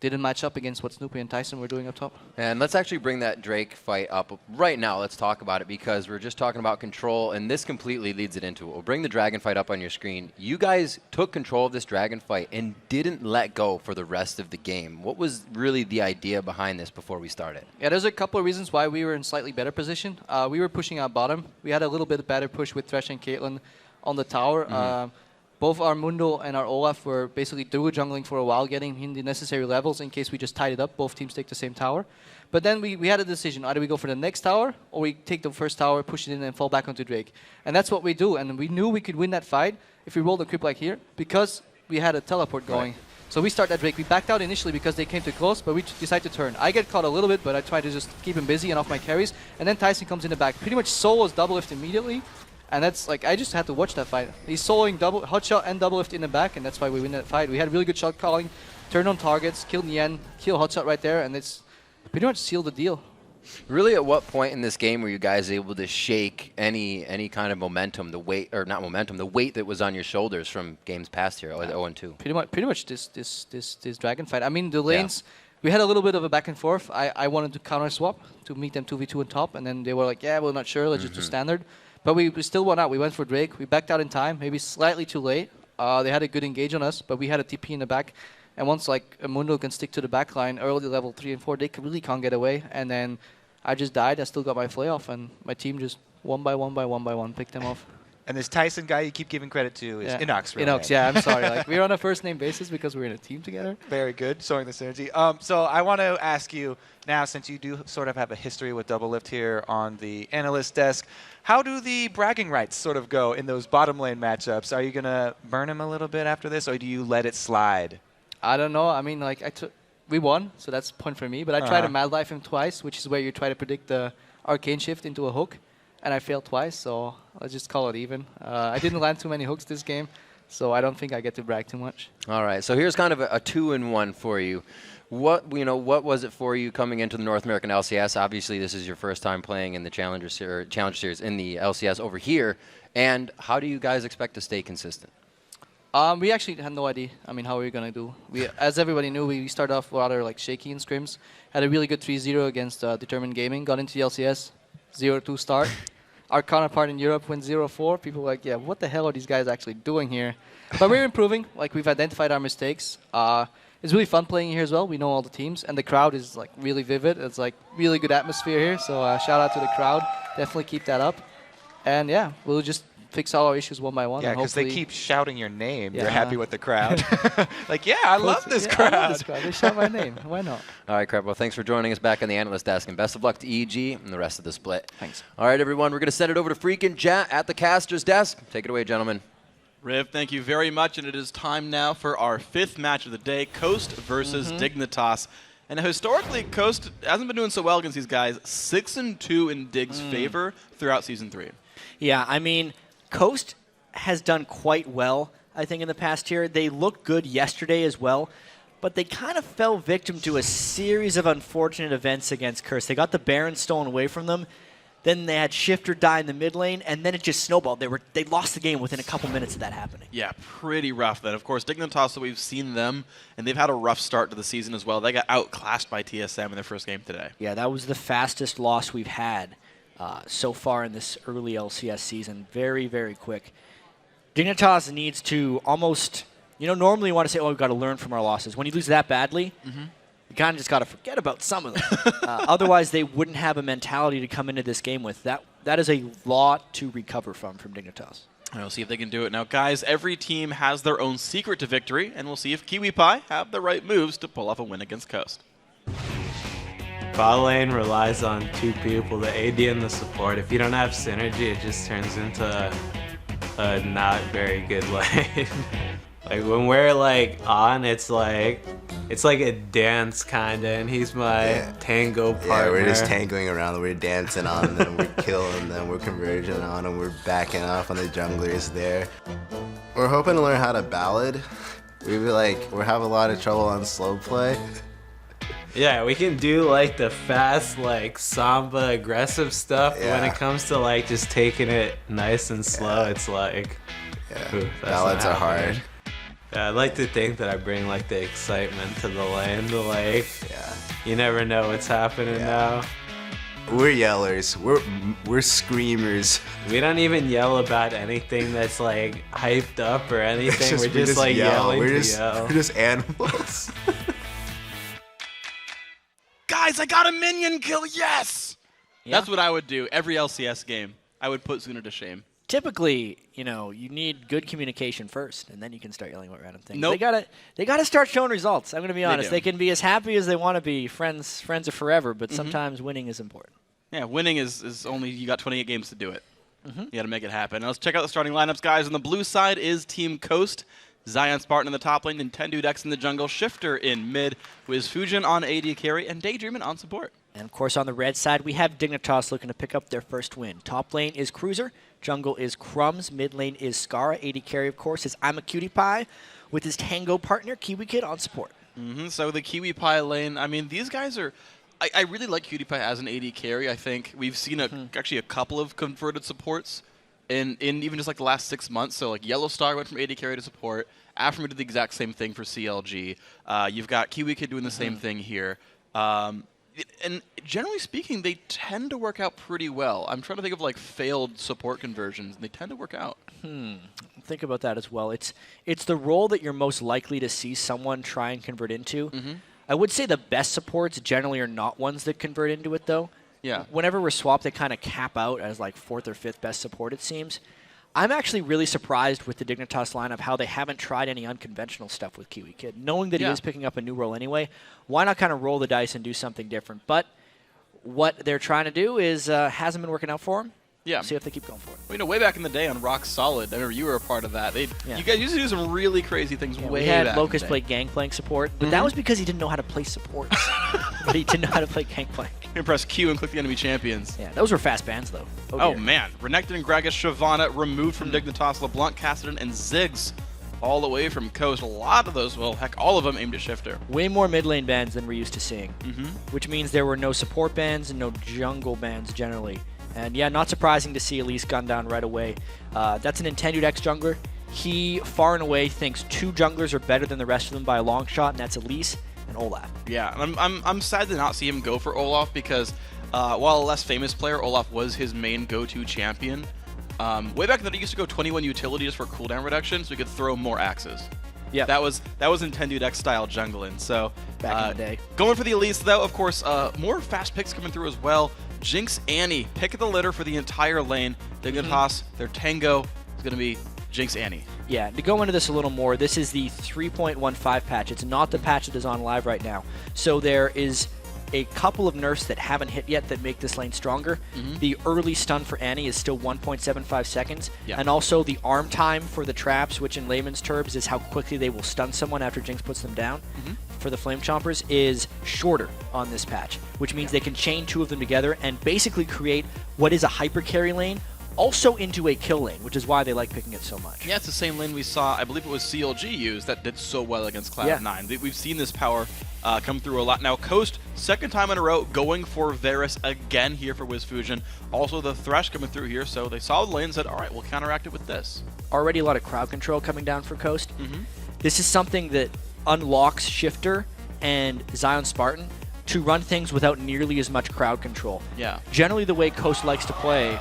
didn't match up against what Snoopy and Tyson were doing up top. And let's actually bring that Drake fight up right now. Let's talk about it, because we're just talking about control, and this completely leads it into it. We'll bring the dragon fight up on your screen. You guys took control of this dragon fight and didn't let go for the rest of the game. What was really the idea behind this before we started? Yeah, there's a couple of reasons why we were in slightly better position. We were pushing out bottom. We had a little bit better push with Thresh and Caitlyn on the tower. Both our Mundo and our Olaf were basically duo jungling for a while, getting in the necessary levels in case we just tied it up. Both teams take the same tower. But then we had a decision. Either we go for the next tower, or we take the first tower, push it in, and fall back onto Drake. And that's what we do. And we knew we could win that fight if we rolled a creep like here, because we had a teleport going. So we start that Drake. We backed out initially because they came too close, but we decided to turn. I get caught a little bit, but I try to just keep him busy and off my carries. And then Tyson comes in the back. Pretty much solos double lift immediately. And that's like, I just had to watch that fight. He's soloing hot shot and double lift in the back, and that's why we win that fight. We had really good shot calling, turned on targets, killed Yen, kill hot shot right there, and it's pretty much sealed the deal. Really, at what point in this game were you guys able to shake any kind of momentum, the weight, or not momentum, the weight that was on your shoulders from games past here, 0-2? Pretty much this dragon fight. I mean, the lanes, we had a little bit of a back and forth. I wanted to counter swap to meet them 2v2 on top, and then they were like, yeah, we're not sure, let's just do standard. But we still won out. We went for Drake. We backed out in time, maybe slightly too late. They had a good engage on us, but we had a TP in the back. And once like a Mundo can stick to the back line early level 3 and 4, they really can't get away. And then I just died. I still got my flay off, and my team just one by one picked them off. And this Tyson guy you keep giving credit to is Inox, right? Inox, yeah, I'm sorry. Like, we're on a first name basis because we're in a team together. Very good, showing the synergy. So I want to ask you now, since you do sort of have a history with double lift here on the analyst desk, how do the bragging rights sort of go in those bottom lane matchups? Are you going to burn him a little bit after this, or do you let it slide? I don't know. I mean, like, we won, so that's a point for me. But I tried to Mad Life him twice, which is where you try to predict the arcane shift into a hook. And I failed twice, so let's just call it even. I didn't land too many hooks this game, so I don't think I get to brag too much. All right, so here's kind of a 2-in-1 for you. What was it for you coming into the North American LCS? Obviously, this is your first time playing in the Challenger Series in the LCS over here. And how do you guys expect to stay consistent? We actually had no idea. I mean, how we were gonna do. As everybody knew, we started off rather like shaky in scrims. Had a really good 3-0 against Determined Gaming. Got into the LCS, 0-2 start. Our counterpart in Europe went 0-4. People were like, yeah, what the hell are these guys actually doing here? But we're improving. Like, we've identified our mistakes. It's really fun playing here as well. We know all the teams, and the crowd is like really vivid. It's like really good atmosphere here. So shout out to the crowd. Definitely keep that up. And yeah, we'll just fix all our issues one by one. Yeah, because they keep shouting your name. Yeah. You're happy with the crowd. Like, yeah, I love this crowd. I love this crowd. They shout my name. Why not? All right, Crab. Well, thanks for joining us back on the analyst desk, and best of luck to EG and the rest of the split. Thanks. All right, everyone. We're going to send it over to Freak and Jat at the caster's desk. Take it away, gentlemen. Riv, thank you very much, and it is time now for our 5th match of the day, Coast versus Dignitas. And historically, Coast hasn't been doing so well against these guys. 6-2 in Dig's favor throughout Season 3. Yeah, I mean, Coast has done quite well, I think, in the past year. They looked good yesterday as well. but they kind of fell victim to a series of unfortunate events against Curse. They got the Baron stolen away from them. Then they had Shifter die in the mid lane, and then it just snowballed. They lost the game within a couple minutes of that happening. Yeah, pretty rough then. Of course, Dignitas, we've seen them, and they've had a rough start to the season as well. They got outclassed by TSM in their first game today. Yeah, that was the fastest loss we've had so far in this early LCS season. Very, very quick. Dignitas needs to almost, normally you want to say, we've got to learn from our losses. When you lose that badly, you kind of just got to forget about some of them. Otherwise, they wouldn't have a mentality to come into this game with. That is a lot to recover from Dignitas. We'll see if they can do it. Now, guys, every team has their own secret to victory, and we'll see if Kiwi Pie have the right moves to pull off a win against Coast. Bot lane relies on two people, the AD and the support. If you don't have synergy, it just turns into a not very good lane. Like when we're like on, it's like a dance kinda, and he's my tango partner. Yeah, we're just tangoing around, we're dancing on them, we're killing them, we're converging on them, we're backing off on the junglers there. We're hoping to learn how to ballad. We have a lot of trouble on slow play. Yeah, we can do like the fast, like samba aggressive stuff. But when it comes to like just taking it nice and slow, it's like, ooh, ballads are hard. Yeah, I'd like to think that I bring like the excitement to the lane. You never know what's happening now. We're yellers. We're screamers. We don't even yell about anything that's like hyped up or anything. We're just like yelling to yell. We're just animals. Guys, I got a minion kill, yes! Yeah. That's what I would do every LCS game. I would put Zuna to shame. Typically, you need good communication first, and then you can start yelling about random things. Nope. They gotta start showing results. I'm gonna be honest. They can be as happy as they want to be. Friends are forever, but sometimes winning is important. Yeah, winning is only, you got 28 games to do it. You gotta make it happen. Now let's check out the starting lineups, guys. On the blue side is Team Coast. Zion Spartan in the top lane, Nintendo in the jungle, Shifter in mid, with Fujin on AD carry, and Daydreamin' on support. And of course on the red side, we have Dignitas looking to pick up their first win. Top lane is Cruiser, jungle is Crumbs, mid lane is Skara, AD carry of course is I'm a Cutie Pie, with his Tango partner, Kiwi Kid, on support. So the Kiwi Pie lane, I mean, these guys are, I really like Cutie Pie as an AD carry. I think we've seen actually a couple of converted supports in even just like the last 6 months. So like Yellow Star went from AD carry to support. Aframe did the exact same thing for CLG. You've got Kiwi Kid doing the same thing here. And generally speaking, they tend to work out pretty well. I'm trying to think of like failed support conversions, and they tend to work out. Think about that as well. It's the role that you're most likely to see someone try and convert into. I would say the best supports generally are not ones that convert into it, though. Yeah. Whenever we're swapped, they kind of cap out as like 4th or 5th best support, it seems. I'm actually really surprised with the Dignitas lineup how they haven't tried any unconventional stuff with Kiwi Kid. Knowing that he is picking up a new role anyway, why not kind of roll the dice and do something different? But what they're trying to do is hasn't been working out for him. Yeah. See if they keep going for it. Well, way back in the day on Rock Solid, I remember you were a part of that. You guys used to do some really crazy things way we had back Locust play Gangplank support, but that was because he didn't know how to play supports. But he didn't know how to play Gangplank. You press Q and click the enemy champions. Yeah, those were fast bans, though. Oh man. Renekton and Gragas, Shyvana removed from Dignitas, LeBlanc, Cassidy, and Ziggs all the way from Coast. A lot of those, well, heck, all of them aimed at Shifter. Way more mid lane bans than we're used to seeing, which means there were no support bans and no jungle bans generally. And yeah, not surprising to see Elise gunned down right away. That's an Nintendo jungler. He far and away thinks 2 junglers are better than the rest of them by a long shot, and that's Elise and Olaf. Yeah, I'm sad to not see him go for Olaf because while a less famous player, Olaf was his main go-to champion. Way back then, he used to go 21 utility just for cooldown reduction, so he could throw more axes. Yeah, that was Nintendo Deck style jungling. So back in the day, going for the Elise though, of course, more fast picks coming through as well. Jinx Annie, pick of the litter for the entire lane. Dignitas, their Tango is going to be Jinx Annie. Yeah, to go into this a little more, this is the 3.15 patch. It's not the patch that is on live right now. So there is a couple of nerfs that haven't hit yet that make this lane stronger. The early stun for Annie is still 1.75 seconds. And also the arm time for the traps, which in layman's terms is how quickly they will stun someone after Jinx puts them down, for the Flame Chompers is shorter on this patch, which means they can chain 2 of them together and basically create what is a hyper carry lane also into a kill lane, which is why they like picking it so much. Yeah, it's the same lane we saw, I believe it was CLG use that did so well against Cloud9. We've seen this power come through a lot. Now, Coast, second time in a row, going for Varus again here for WizFusion. Also, the Thresh coming through here, so they saw the lane and said, all right, we'll counteract it with this. Already a lot of crowd control coming down for Coast. This is something that unlocks Shifter and Zion Spartan to run things without nearly as much crowd control. Yeah. Generally, the way Coast likes to play...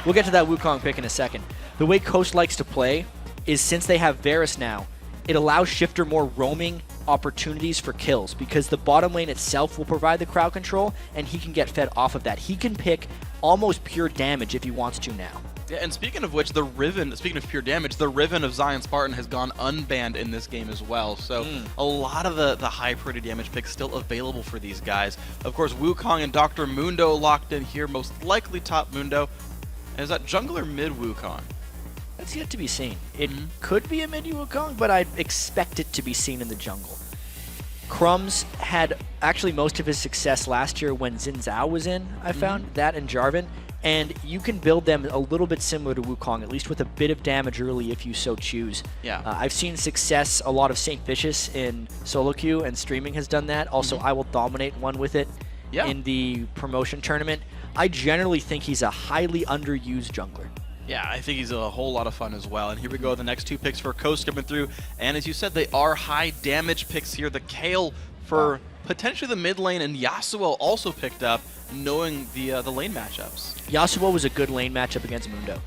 We'll get to that Wukong pick in a second. The way Coast likes to play is, since they have Varus now, it allows Shifter more roaming opportunities for kills, because the bottom lane itself will provide the crowd control, and he can get fed off of that. He can pick almost pure damage if he wants to now. Yeah, and speaking of which, the Riven, speaking of pure damage, the Riven of Zion Spartan has gone unbanned in this game as well. So a lot of the high priority damage picks still available for these guys. Of course, Wukong and Dr. Mundo locked in here, most likely top Mundo. Is that jungle or mid Wukong? That's yet to be seen. It could be a mid Wukong, but I'd expect it to be seen in the jungle. Crumbs had actually most of his success last year when Xin Zhao was in, I found, that and Jarvan. And you can build them a little bit similar to Wukong, at least with a bit of damage early if you so choose. Yeah. I've seen success, a lot of St. Vicious in solo queue, and streaming has done that. Also, I Will Dominate one with it in the promotion tournament. I generally think he's a highly underused jungler. Yeah, I think he's a whole lot of fun as well. And here we go, the next two picks for Coast coming through. And as you said, they are high damage picks here. The Kale for potentially the mid lane, and Yasuo also picked up, knowing the lane matchups. Yasuo was a good lane matchup against Mundo.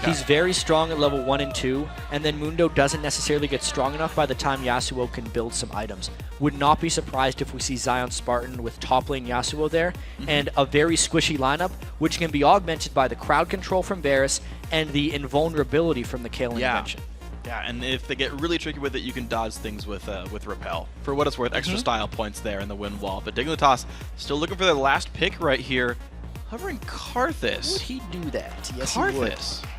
He's very strong at level 1 and 2, and then Mundo doesn't necessarily get strong enough by the time Yasuo can build some items. Would not be surprised if we see Zion Spartan with top lane Yasuo there, and a very squishy lineup, which can be augmented by the crowd control from Varus and the invulnerability from the Kale intervention. Yeah, and if they get really tricky with it, you can dodge things with Repel. For what it's worth, extra style points there in the wind wall. But Dignitas still looking for their last pick right here. Hovering Karthus. Would he do that? Yes, Karthus. he would.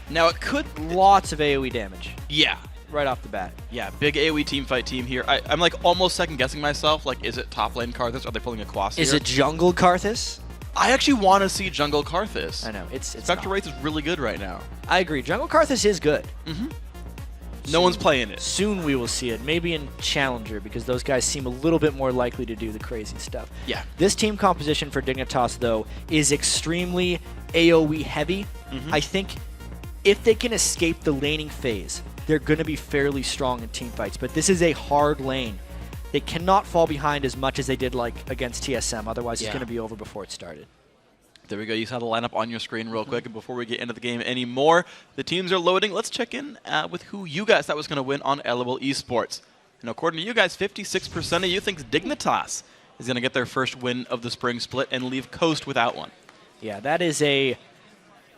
Now it could... Lots of AoE damage. Yeah. Right off the bat. Yeah, big AoE teamfight team here. I'm like almost second guessing myself. Like, is it top lane Karthus? Are they pulling a Quas Is here? it jungle Karthus? I actually want to see jungle Karthus. I know. It's Vector rates is really good right now. I agree. Jungle Karthus is good. No one's playing it. Soon we will see it. Maybe in Challenger, because those guys seem a little bit more likely to do the crazy stuff. Yeah. This team composition for Dignitas, though, is extremely AoE heavy. I think if they can escape the laning phase, they're going to be fairly strong in team fights. But this is a hard lane. They cannot fall behind as much as they did like against TSM. Otherwise, it's going to be over before it started. There we go. You saw the lineup on your screen real quick. And before we get into the game anymore, the teams are loading. Let's check in with who you guys thought was going to win on LOL Esports. And according to you guys, 56% of you think Dignitas is going to get their first win of the spring split and leave Coast without one. Yeah, that is a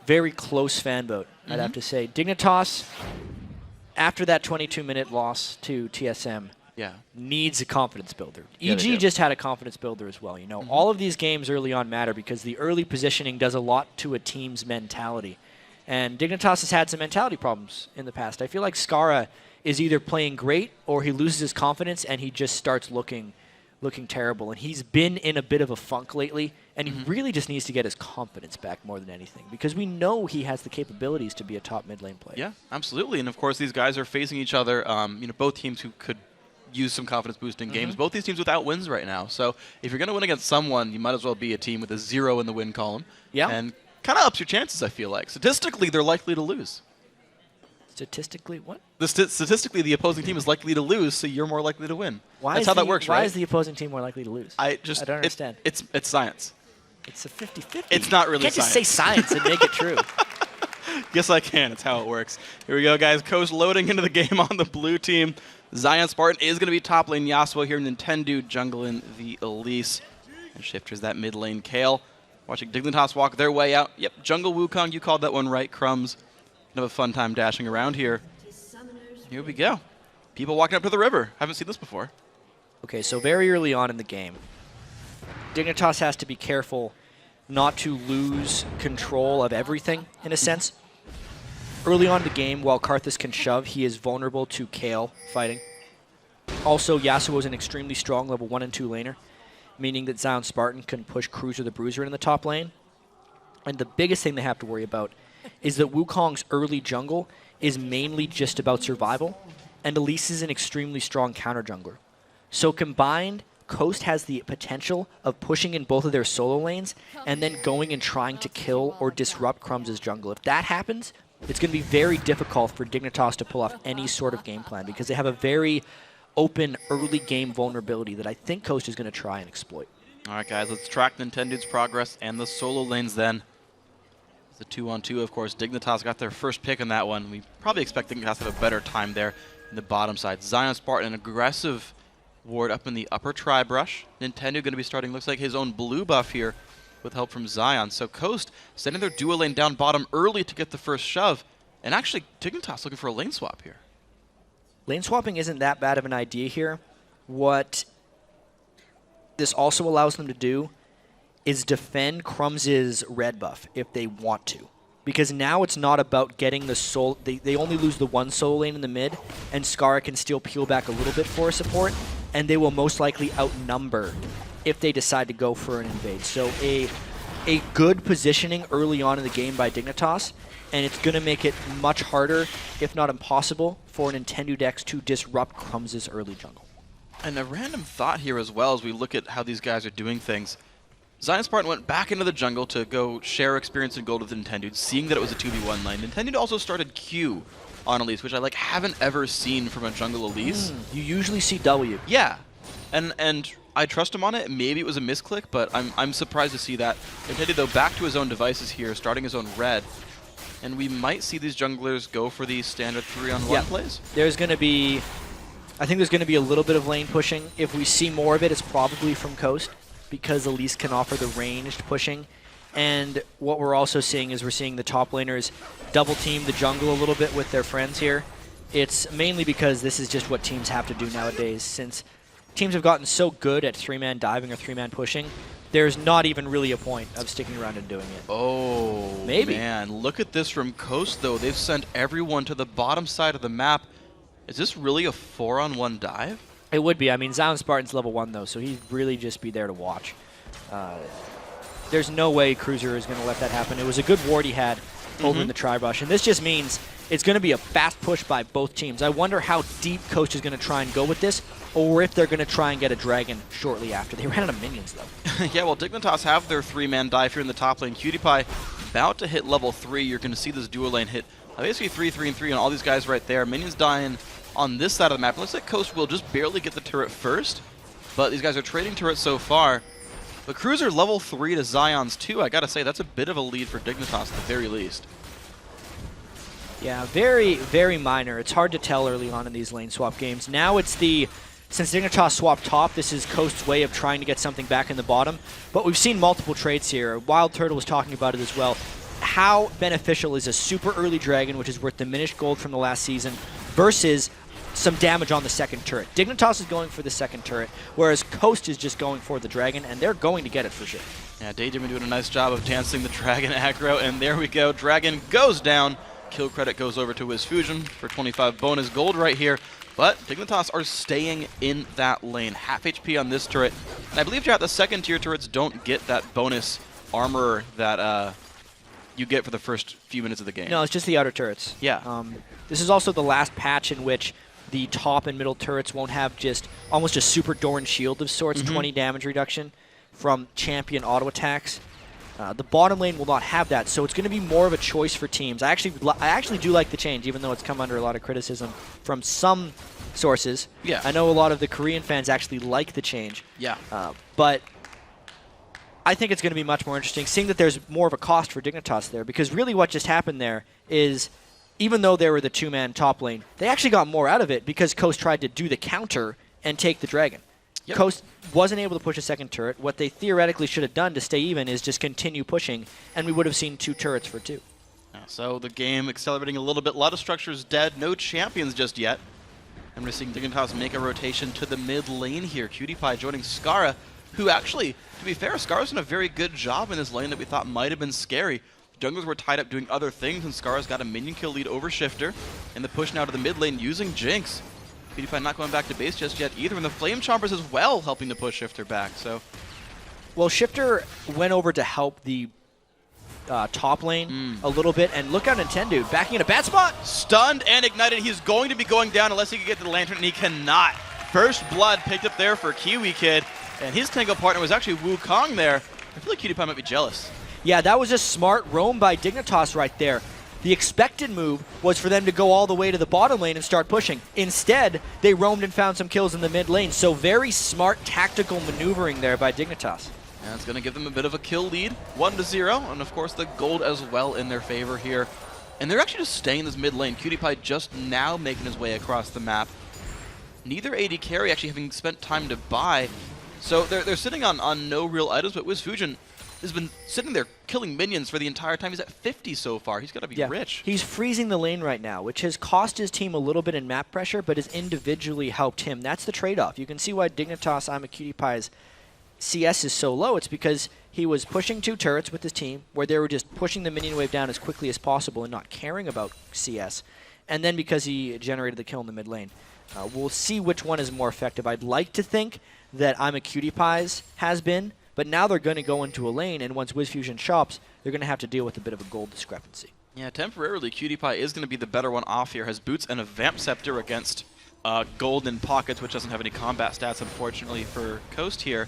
very close fan vote, I'd have to say. Dignitas, after that 22-minute loss to TSM, needs a confidence builder. EG just had a confidence builder as well. You know, all of these games early on matter because the early positioning does a lot to a team's mentality. And Dignitas has had some mentality problems in the past. I feel like Skara is either playing great or he loses his confidence and he just starts looking terrible. And he's been in a bit of a funk lately, and he really just needs to get his confidence back more than anything because we know he has the capabilities to be a top mid lane player. Yeah, absolutely. And of course, these guys are facing each other. You know, both teams who could use some confidence boosting games. Both these teams without wins right now. So if you're going to win against someone, you might as well be a team with a 0 in the win column. Yeah. And kind of ups your chances, I feel like. Statistically, they're likely to lose. Statistically, what? Statistically, the opposing team is likely to lose, so you're more likely to win. That's how that works, why right? is the opposing team more likely to lose? I don't understand. It's science. It's a 50-50. It's not really You can't science. just say science and make it true. Yes, I can. It's how it works. Here we go, guys. Coast loading into the game on the blue team. Zion Spartan is going to be top lane Yasuo here. Nintendo jungling the Elise. And Shifter's that mid lane Kale. Watching Dignitas walk their way out. Yep, jungle Wukong. You called that one right, Crumbs. Have a fun time dashing around here. Here we go. People walking up to the river. Haven't seen this before. Okay, so very early on in the game, Dignitas has to be careful not to lose control of everything, in a sense. Early on in the game, while Karthus can shove, he is vulnerable to Kale fighting. Also, Yasuo is an extremely strong level 1 and 2 laner, meaning that Zion Spartan can push Cruiser the Bruiser in the top lane. And the biggest thing they have to worry about is that Wukong's early jungle is mainly just about survival, and Elise is an extremely strong counter jungler. So combined, Coast has the potential of pushing in both of their solo lanes and then going and trying to kill or disrupt Crumbs' jungle. If that happens, it's going to be very difficult for Dignitas to pull off any sort of game plan because they have a very open early game vulnerability that I think Coast is going to try and exploit. All right, guys, let's track Nintendo's progress and the solo lanes then. The 2-on-2, of course. Dignitas got their first pick on that one. We probably expect Dignitas to have a better time there in the bottom side. Zion Spartan, an aggressive ward up in the upper tri-brush. Nintendo going to be starting, looks like, his own blue buff here with help from Zion. So Coast sending their dual lane down bottom early to get the first shove. And actually, Dignitas looking for a lane swap here. Lane swapping isn't that bad of an idea here. What this also allows them to do is defend Crumbs' red buff if they want to. Because now it's not about getting the soul. They only lose the one solo lane in the mid, and Skara can still peel back a little bit for a support, and they will most likely outnumber if they decide to go for an invade. So a good positioning early on in the game by Dignitas, and it's going to make it much harder, if not impossible, for Nintendo decks to disrupt Crumbs' early jungle. And a random thought here as well as we look at how these guys are doing things. Zion Spartan went back into the jungle to go share experience and gold with Nintendo, seeing that it was a 2v1 lane. Nintendo also started Q on Elise, which I haven't ever seen from a jungle Elise. You usually see W. Yeah, and I trust him on it. Maybe it was a misclick, but I'm surprised to see that. Nintendo, though, back to his own devices here, starting his own red. And we might see these junglers go for these standard 3-on-1 plays. There's going to be, I think there's going to be a little bit of lane pushing. If we see more of it, it's probably from Coast, because Elise can offer the ranged pushing. And what we're also seeing is we're seeing the top laners double team the jungle a little bit with their friends here. It's mainly because this is just what teams have to do nowadays. Since teams have gotten so good at 3-man diving or 3-man pushing, there's not even really a point of sticking around and doing it. Oh, maybe. Man, look at this from Coast, though. They've sent everyone to the bottom side of the map. Is this really a 4-on-1 dive? It would be. I mean, Zion Spartan's level 1, though, so he'd really just be there to watch. There's no way Cruiser is going to let that happen. It was a good ward he had over in the tri-brush, and this just means it's going to be a fast push by both teams. I wonder how deep Coast is going to try and go with this, or if they're going to try and get a dragon shortly after. They ran out of minions, though. Yeah, well, Dignitas have their 3-man dive here in the top lane. PewDiePie about to hit level 3. You're going to see this dual lane hit. Basically 3, 3, and 3 on all these guys right there. Minions dying on this side of the map. It looks like Coast will just barely get the turret first, but these guys are trading turrets so far. But Cruiser level 3 to Zion's 2. I got to say, that's a bit of a lead for Dignitas at the very least. Yeah, very, very minor. It's hard to tell early on in these lane swap games. Now it's since Dignitas swapped top, this is Coast's way of trying to get something back in the bottom. But we've seen multiple trades here. Wild Turtle was talking about it as well. How beneficial is a super early dragon, which is worth diminished gold from the last season, versus some damage on the second turret? Dignitas is going for the second turret, whereas Coast is just going for the dragon, and they're going to get it for sure. Yeah, Daydream doing a nice job of dancing the dragon aggro, and there we go. Dragon goes down. Kill credit goes over to WizFusion for 25 bonus gold right here. But Dignitas are staying in that lane. Half HP on this turret. And I believe, Jack, the second tier turrets don't get that bonus armor that you get for the first few minutes of the game. No, it's just the outer turrets. Yeah. This is also the last patch in which the top and middle turrets won't have just almost a super Doran shield of sorts, 20 damage reduction from champion auto attacks. The bottom lane will not have that, so it's going to be more of a choice for teams. I actually do like the change, even though it's come under a lot of criticism from some sources. Yeah. I know a lot of the Korean fans actually like the change. Yeah. But I think it's going to be much more interesting, seeing that there's more of a cost for Dignitas there, because really what just happened there is, even though they were the 2-man top lane, they actually got more out of it because Coast tried to do the counter and take the dragon. Yep. Coast wasn't able to push a second turret. What they theoretically should have done to stay even is just continue pushing, and we would have seen 2 turrets for 2. So the game accelerating a little bit. A lot of structures dead. No champions just yet. And we're seeing Dignitas make a rotation to the mid lane here. PewDiePie joining Skara, who actually, to be fair, Skara's done a very good job in this lane that we thought might have been scary. Junglers were tied up doing other things, and Skara's got a minion kill lead over Shifter. And the push now to the mid lane using Jinx. PewDiePie not going back to base just yet either, and the Flame Chompers as well helping to push Shifter back. So, well, Shifter went over to help the top lane a little bit. And look out Nintendo, backing in a bad spot. Stunned and ignited. He's going to be going down unless he can get to the Lantern, and he cannot. First blood picked up there for Kiwi Kid, and his tango partner was actually Wukong there. I feel like Cutie Pie might be jealous. Yeah, that was a smart roam by Dignitas right there. The expected move was for them to go all the way to the bottom lane and start pushing. Instead, they roamed and found some kills in the mid lane. So very smart tactical maneuvering there by Dignitas. And it's going to give them a bit of a kill lead, 1-0, and of course the gold as well in their favor here. And they're actually just staying in this mid lane. Cutie Pie just now making his way across the map. Neither AD carry actually having spent time to buy. So they're sitting on no real items, but WhySo has been sitting there killing minions for the entire time. He's at 50 so far. He's got to be rich. He's freezing the lane right now, which has cost his team a little bit in map pressure, but has individually helped him. That's the trade-off. You can see why Dignitas, I'm a Cutie Pie's CS is so low. It's because he was pushing 2 turrets with his team, where they were just pushing the minion wave down as quickly as possible and not caring about CS. And then because he generated the kill in the mid lane. We'll see which one is more effective. I'd like to think that I'm a Cutie Pie's has been, but now they're going to go into a lane, and once WhySo shops, they're going to have to deal with a bit of a gold discrepancy. Yeah, temporarily, Cutie Pie is going to be the better one off here. Has boots and a Vamp Scepter against Golden Pockets, which doesn't have any combat stats, unfortunately, for Coast here.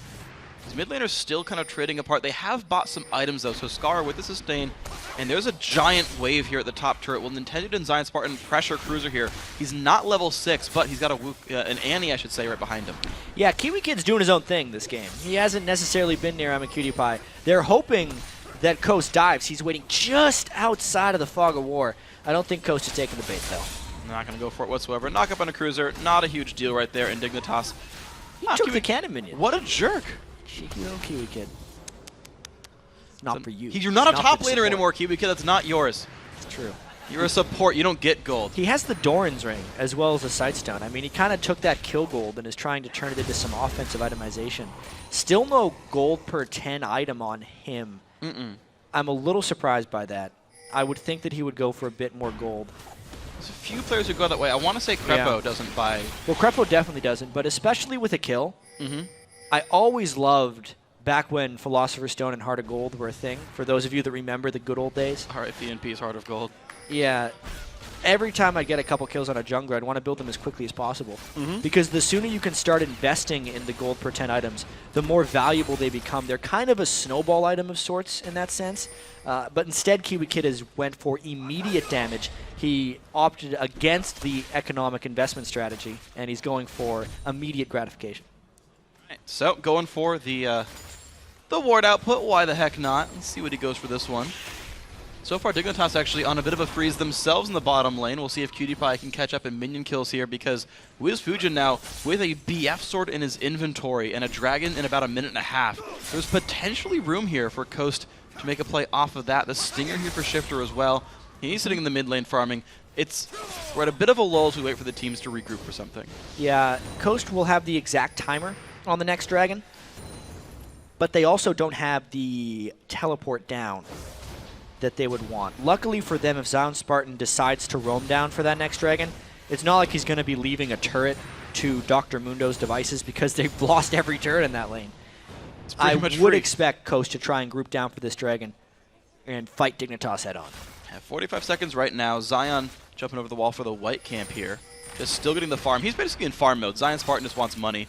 His mid laners still kind of trading apart. They have bought some items, though, so Scar with the sustain. And there's a giant wave here at the top turret. Well, Nintendo and Zion Spartan pressure Cruiser here. He's not level 6, but he's got an Annie, I should say, right behind him. Yeah, Kiwi Kid's doing his own thing this game. He hasn't necessarily been near I'm a Cutie Pie. They're hoping that Coast dives. He's waiting just outside of the Fog of War. I don't think Coast is taking the bait, though. Not going to go for it whatsoever. Knock up on a Cruiser, not a huge deal right there in Dignitas. He took the cannon minion. What a jerk. Cheeky little Kiwi Kid. Not for you. You're not a top laner anymore, Kiwi Kid. That's not yours. It's true. You're a support. You don't get gold. He has the Doran's ring as well as the Sightstone. I mean, he kind of took that kill gold and is trying to turn it into some offensive itemization. Still no gold per 10 item on him. I'm a little surprised by that. I would think that he would go for a bit more gold. There's a few players who go that way. I want to say Crepo doesn't buy. Well, Crepo definitely doesn't, but especially with a kill. I always loved back when Philosopher's Stone and Heart of Gold were a thing. For those of you that remember the good old days. RIP Heart of Gold. Yeah. Every time I get a couple kills on a jungler, I'd want to build them as quickly as possible. Because the sooner you can start investing in the gold per 10 items, the more valuable they become. They're kind of a snowball item of sorts in that sense. But instead, Kiwi Kid has went for immediate damage. He opted against the economic investment strategy, and he's going for immediate gratification. So going for the ward output, why the heck not? Let's see what he goes for this one. So far, Dignitas actually on a bit of a freeze themselves in the bottom lane. We'll see if Cutie Pie can catch up in minion kills here, because WhySo now with a BF sword in his inventory and a dragon in about a minute and a half. There's potentially room here for Coast to make a play off of that. The Stinger here for Shifter as well. He's sitting in the mid lane farming. We're at a bit of a lull as we wait for the teams to regroup for something. Yeah, Coast will have the exact timer on the next dragon, but they also don't have the teleport down that they would want. Luckily for them, if Zion Spartan decides to roam down for that next dragon, it's not like he's going to be leaving a turret to Dr. Mundo's devices, because they've lost every turret in that lane. I would expect Coast to try and group down for this dragon and fight Dignitas head on. Yeah, 45 seconds right now. Zion jumping over the wall for the white camp here. Just still getting the farm. He's basically in farm mode. Zion Spartan just wants money.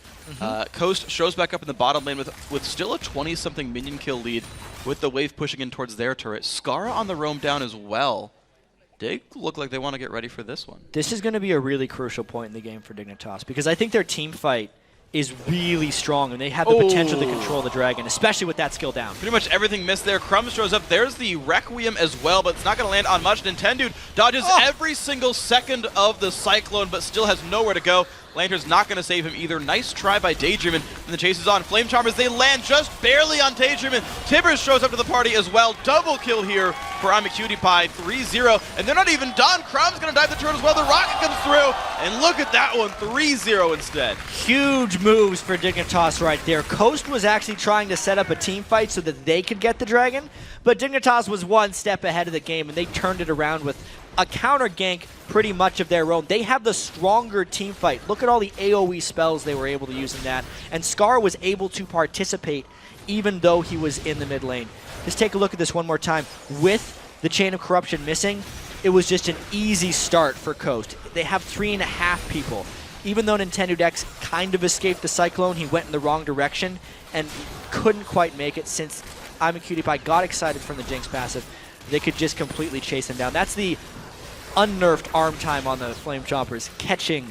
Coast shows back up in the bottom lane with still a 20-something minion kill lead, with the wave pushing in towards their turret. Skara on the roam down as well. Dig look like they want to get ready for this one. This is going to be a really crucial point in the game for Dignitas, because I think their team fight is really strong, and they have the potential to control the dragon, especially with that skill down. Pretty much everything missed there. Crumbs shows up. There's the Requiem as well, but it's not going to land on much. Nintendo dodges every single second of the Cyclone, but still has nowhere to go. Lantern's not going to save him either. Nice try by Daydreamin', and the chase is on. Flame Charmers, they land just barely on Daydreamin'. Tibbers shows up to the party as well. Double kill here for I'm a Cutie Pie, 3-0, and they're not even done. Crumb's going to dive the turret as well. The rocket comes through, and look at that one, 3-0 instead. Huge moves for Dignitas right there. Coast was actually trying to set up a team fight so that they could get the dragon, but Dignitas was one step ahead of the game, and they turned it around with a counter gank pretty much of their own. They have the stronger team fight. Look at all the AoE spells they were able to use in that. And Scar was able to participate even though he was in the mid lane. Just take a look at this one more time. With the Chain of Corruption missing, it was just an easy start for Coast. They have 3.5 people. Even though Nintendo X kind of escaped the Cyclone, he went in the wrong direction and couldn't quite make it since I'm a Cutie Pie got excited from the Jinx passive. They could just completely chase him down. That's the unnerfed arm time on the Flame Chompers, catching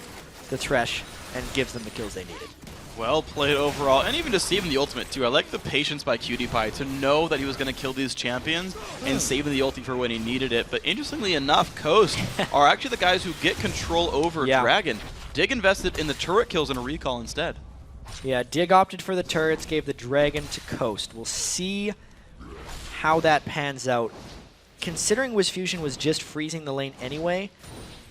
the Thresh and gives them the kills they needed. Well played overall, and even to save him the ultimate too. I like the patience by Cutie Pie to know that he was going to kill these champions and saving the ulti for when he needed it. But interestingly enough, Coast are actually the guys who get control over Dragon. Dig invested in the turret kills and a recall instead. Yeah, Dig opted for the turrets, gave the Dragon to Coast. We'll see how that pans out. Considering WhySo was just freezing the lane anyway,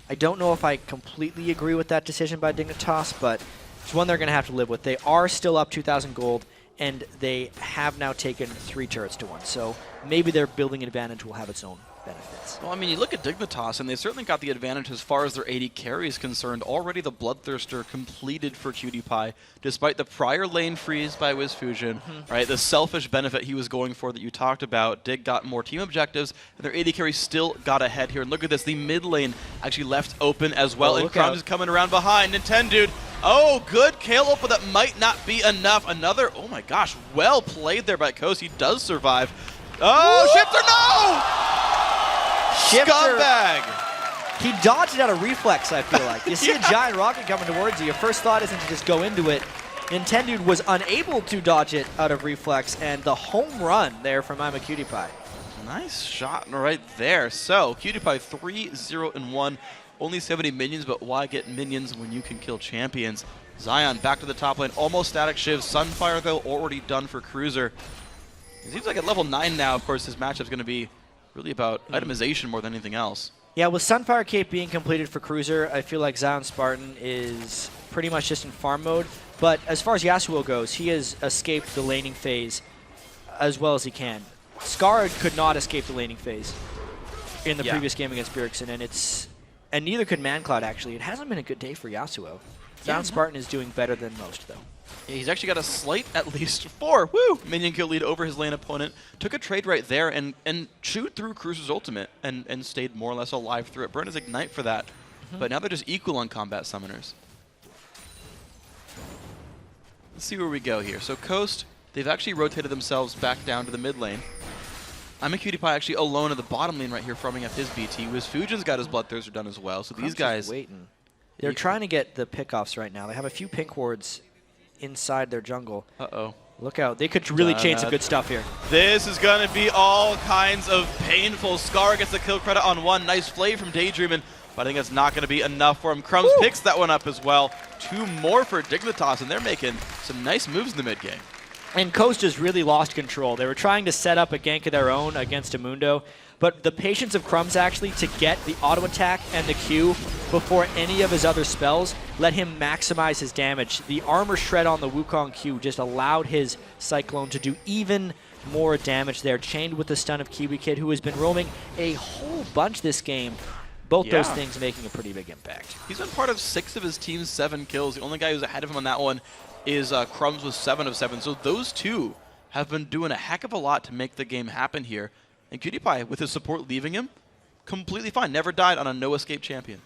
I don't know if I completely agree with that decision by Dignitas, but it's one they're going to have to live with. They are still up 2,000 gold, and they have now taken 3 turrets to 1. So maybe their building advantage will have its own benefits. Well, I mean, you look at Dignitas, and they certainly got the advantage as far as their AD carry is concerned. Already the Bloodthirster completed for Cutie Pie, despite the prior lane freeze by WhySo, right? The selfish benefit he was going for that you talked about. Dig got more team objectives, and their AD carry still got ahead here. And look at this, the mid lane actually left open as well, and Crumbs is coming around behind. Nintendo, oh, good Kale, but that might not be enough. Another, oh my gosh, well played there by Coast. He does survive. Oh, Shifter, no! Shifter, scumbag! He dodged it out of reflex, I feel like. You see a giant rocket coming towards you. Your first thought isn't to just go into it. Nintendo was unable to dodge it out of reflex, and the home run there from I'm a Cutie Pie. Nice shot right there. So, Cutie Pie 3-0-1. Only 70 minions, but why get minions when you can kill champions? Zion back to the top lane, almost static Shiv. Sunfire, though, already done for Cruiser. It seems like at level 9 now, of course, his matchup's going to be really about itemization more than anything else. Yeah, with Sunfire Cape being completed for Cruiser, I feel like Zion Spartan is pretty much just in farm mode. But as far as Yasuo goes, he has escaped the laning phase as well as he can. Scar could not escape the laning phase in the previous game against Bjergsen, and neither could ManCloud, actually. It hasn't been a good day for Yasuo. Zion Spartan is doing better than most, though. Yeah, he's actually got a slight, at least 4, minion kill lead over his lane opponent. Took a trade right there and chewed through Cruiser's ultimate and stayed more or less alive through it. Burned his Ignite for that. But now they're just equal on combat summoners. Let's see where we go here. So Coast, they've actually rotated themselves back down to the mid lane. I'm a Cutie Pie actually alone in the bottom lane right here, farming up his BT. WhySo's got his Bloodthirster done as well. So these guys waiting. They're trying to get the pickoffs right now. They have a few pink wards inside their jungle. Uh-oh. Look out. They could really chain some good stuff here. This is going to be all kinds of painful. Scar gets the kill credit on 1. Nice play from Daydreamin', but I think that's not going to be enough for him. Crumbs picks that one up as well. 2 more for Dignitas, and they're making some nice moves in the mid game. And Coast has really lost control. They were trying to set up a gank of their own against Amundo, but the patience of Crumbs actually to get the auto attack and the Q before any of his other spells let him maximize his damage. The armor shred on the Wukong Q just allowed his Cyclone to do even more damage there, chained with the stun of Kiwi Kid, who has been roaming a whole bunch this game. Both those things making a pretty big impact. He's been part of 6 of his team's 7 kills. The only guy who's ahead of him on that one is Crumbs with 7 of 7. So those two have been doing a heck of a lot to make the game happen here. And Cutie Pie, with his support leaving him, completely fine. Never died on a no-escape champion.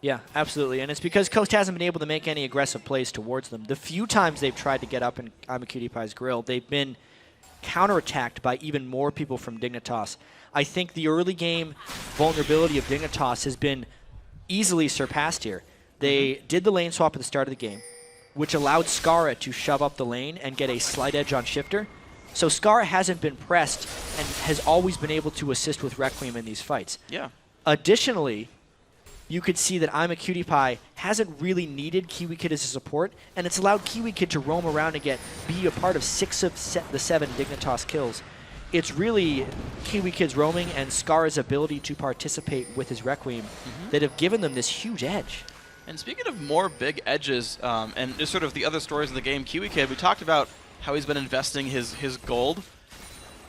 Yeah, absolutely. And it's because Coast hasn't been able to make any aggressive plays towards them. The few times they've tried to get up in I'm a Cutie Pie's grill, they've been counterattacked by even more people from Dignitas. I think the early game vulnerability of Dignitas has been easily surpassed here. They did the lane swap at the start of the game, which allowed Skara to shove up the lane and get a slight edge on Shifter. So Skara hasn't been pressed and has always been able to assist with Requiem in these fights. Yeah. Additionally, you could see that I'm a Cutie Pie hasn't really needed Kiwi Kid as a support, and it's allowed Kiwi Kid to roam around and be a part of 6 of the 7 Dignitas kills. It's really Kiwi Kid's roaming and Skara's ability to participate with his Requiem that have given them this huge edge. And speaking of more big edges, and just sort of the other stories in the game, Kiwi Kid, we talked about how he's been investing his gold.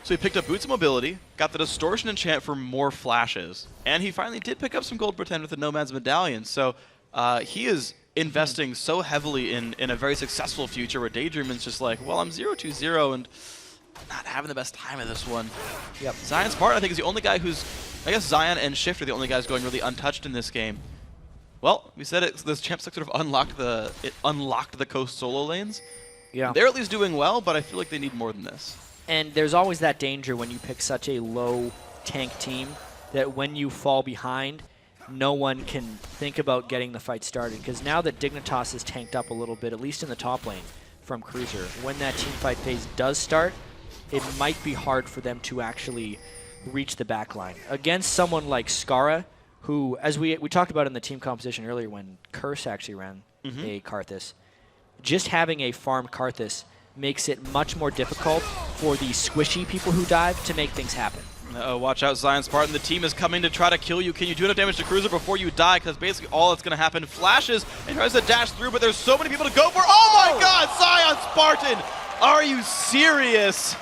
So he picked up Boots of Mobility, got the Distortion enchant for more flashes, and he finally did pick up some gold pretend with the Nomad's Medallion. So he is investing so heavily in a very successful future where Daydreamin's just like, well, I'm 0-2-0, and not having the best time of this one. Yep. Zion Spartan, I think, is the only guy who's, I guess Zion and Shift are the only guys going really untouched in this game. Well, we said it, this Champ 6 sort of unlocked the Coast solo lanes. Yeah. They're at least doing well, but I feel like they need more than this. And there's always that danger when you pick such a low tank team that when you fall behind, no one can think about getting the fight started. Because now that Dignitas is tanked up a little bit, at least in the top lane from Cruiser, when that team fight phase does start, it might be hard for them to actually reach the back line. Against someone like Skara, who, as we talked about in the team composition earlier when Curse actually ran a Karthus, just having a farmed Karthus makes it much more difficult for the squishy people who dive to make things happen. Watch out, Zion Spartan. The team is coming to try to kill you. Can you do enough damage to Cruiser before you die? Because basically all that's going to happen. Flashes and tries to dash through, but there's so many people to go for. Oh my god, Zion Spartan! Are you serious?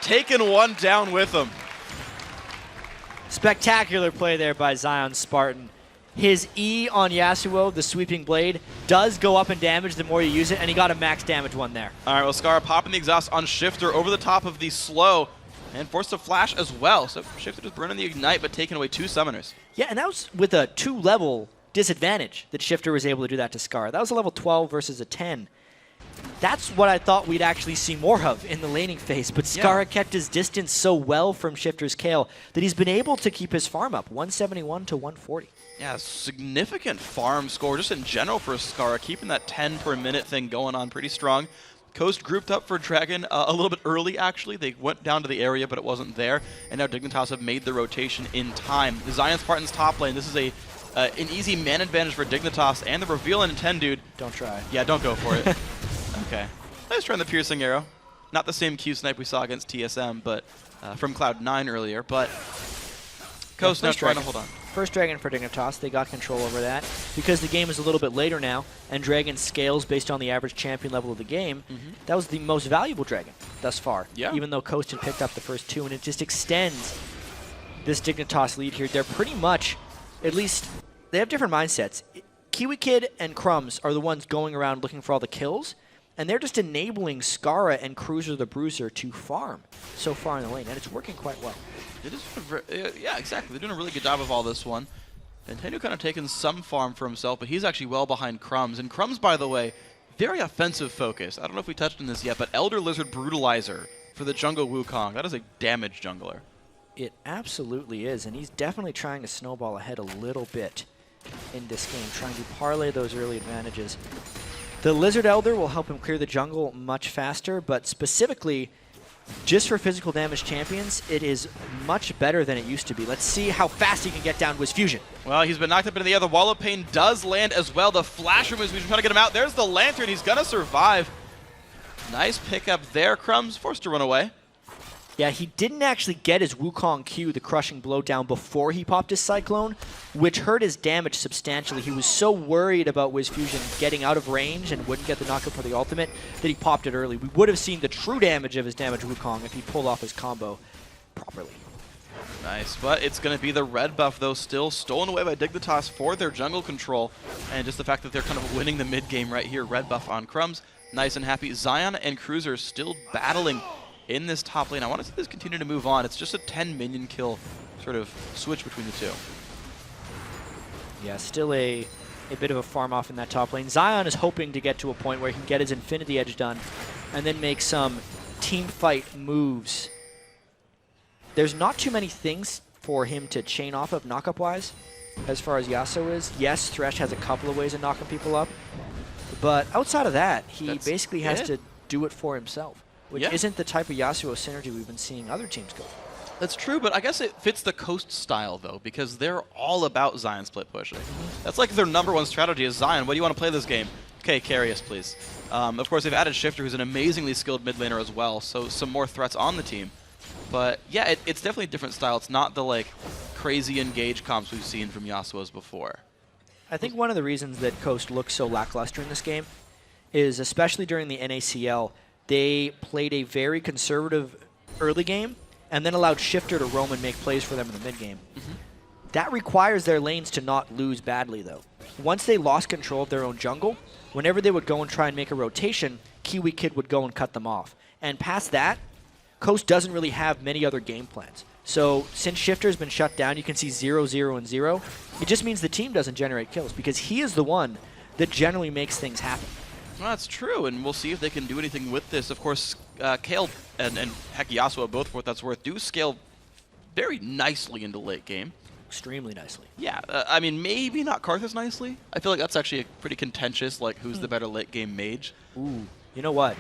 Taking one down with him. Spectacular play there by Zion Spartan. His E on Yasuo, the sweeping blade, does go up in damage the more you use it, and he got a max damage one there. All right, well, Skara popping the exhaust on Shifter over the top of the slow, and forced to flash as well. So Shifter just burning the ignite, but taking away 2 summoners. Yeah, and that was with a 2-level disadvantage that Shifter was able to do that to Skara. That was a level 12 versus a 10. That's what I thought we'd actually see more of in the laning phase, but Skara kept his distance so well from Shifter's Kale that he's been able to keep his farm up, 171 to 140. Yeah, significant farm score just in general for Skara, keeping that 10 per minute thing going on pretty strong. Coast grouped up for Dragon a little bit early, actually. They went down to the area, but it wasn't there, and now Dignitas have made the rotation in time. The Zion Spartan's top lane, this is an easy man advantage for Dignitas, and the reveal in 10, dude. Don't try. Yeah, don't go for it. Okay. Nice trying the piercing arrow. Not the same Q snipe we saw against TSM, but from Cloud9 earlier. But Coast now trying to hold on. First Dragon for Dignitas. They got control over that. Because the game is a little bit later now, and Dragon scales based on the average champion level of the game, that was the most valuable Dragon thus far. Yeah. Even though Coast had picked up the first 2, and it just extends this Dignitas lead here. They're pretty much, at least, they have different mindsets. Kiwi Kid and Crumbs are the ones going around looking for all the kills, and they're just enabling Skara and Cruiser the Bruiser to farm so far in the lane, and it's working quite well. It is, yeah, exactly. They're doing a really good job of all this one. Nintendo kind of taking some farm for himself, but he's actually well behind Crumbs. And Crumbs, by the way, very offensive focus. I don't know if we touched on this yet, but Elder Lizard Brutalizer for the jungle Wukong. That is a damage jungler. It absolutely is, and he's definitely trying to snowball ahead a little bit in this game, trying to parlay those early advantages. The Lizard Elder will help him clear the jungle much faster, but specifically, just for physical damage champions, it is much better than it used to be. Let's see how fast he can get down to his fusion. Well, he's been knocked up into the air. The Wall of Pain does land as well. The Flash Room is trying to get him out. There's the Lantern. He's going to survive. Nice pickup there. Crumbs forced to run away. Yeah, he didn't actually get his Wukong Q, the crushing blow down, before he popped his Cyclone, which hurt his damage substantially. He was so worried about Wiz Fusion getting out of range and wouldn't get the knockup for the ultimate that he popped it early. We would have seen the true damage of his damage Wukong if he pulled off his combo properly. Nice, but it's going to be the red buff, though, still stolen away by Dignitas for their jungle control. And just the fact that they're kind of winning the mid game right here, red buff on Crumbs. Nice and happy. Zion and Cruiser still battling in this top lane. I want to see this continue to move on. It's just a 10 minion kill sort of switch between the two. Yeah, still a bit of a farm off in that top lane. Zion is hoping to get to a point where he can get his Infinity Edge done and then make some team fight moves. There's not too many things for him to chain off of knockup-wise as far as Yasuo is. Yes, Thresh has a couple of ways of knocking people up, but outside of that, he basically has to do it for himself, which isn't the type of Yasuo synergy we've been seeing other teams go for. That's true, but I guess it fits the Coast style, though, because they're all about Zion split pushing. That's like their #1 strategy is Zion. What do you want to play this game? Okay, carry us, please. Of course, they've added Shifter, who's an amazingly skilled mid laner as well, so some more threats on the team. But yeah, it's definitely a different style. It's not the like crazy engage comps we've seen from Yasuo's before. I think one of the reasons that Coast looks so lackluster in this game is, especially during the NACL, they played a very conservative early game and then allowed Shifter to roam and make plays for them in the mid game. That requires their lanes to not lose badly, though. Once they lost control of their own jungle, whenever they would go and try and make a rotation, Kiwi Kid would go and cut them off. And past that, Coast doesn't really have many other game plans. So since Shifter's been shut down, you can see 0, 0, and 0. It just means the team doesn't generate kills because he is the one that generally makes things happen. Well, that's true, and we'll see if they can do anything with this. Of course, Kale and heck, Yasuo, both for what that's worth, do scale very nicely into late game. Extremely nicely. Yeah, I mean, maybe not Karthus nicely. I feel like that's actually a pretty contentious, like, who's the better late game mage. Ooh, you know what?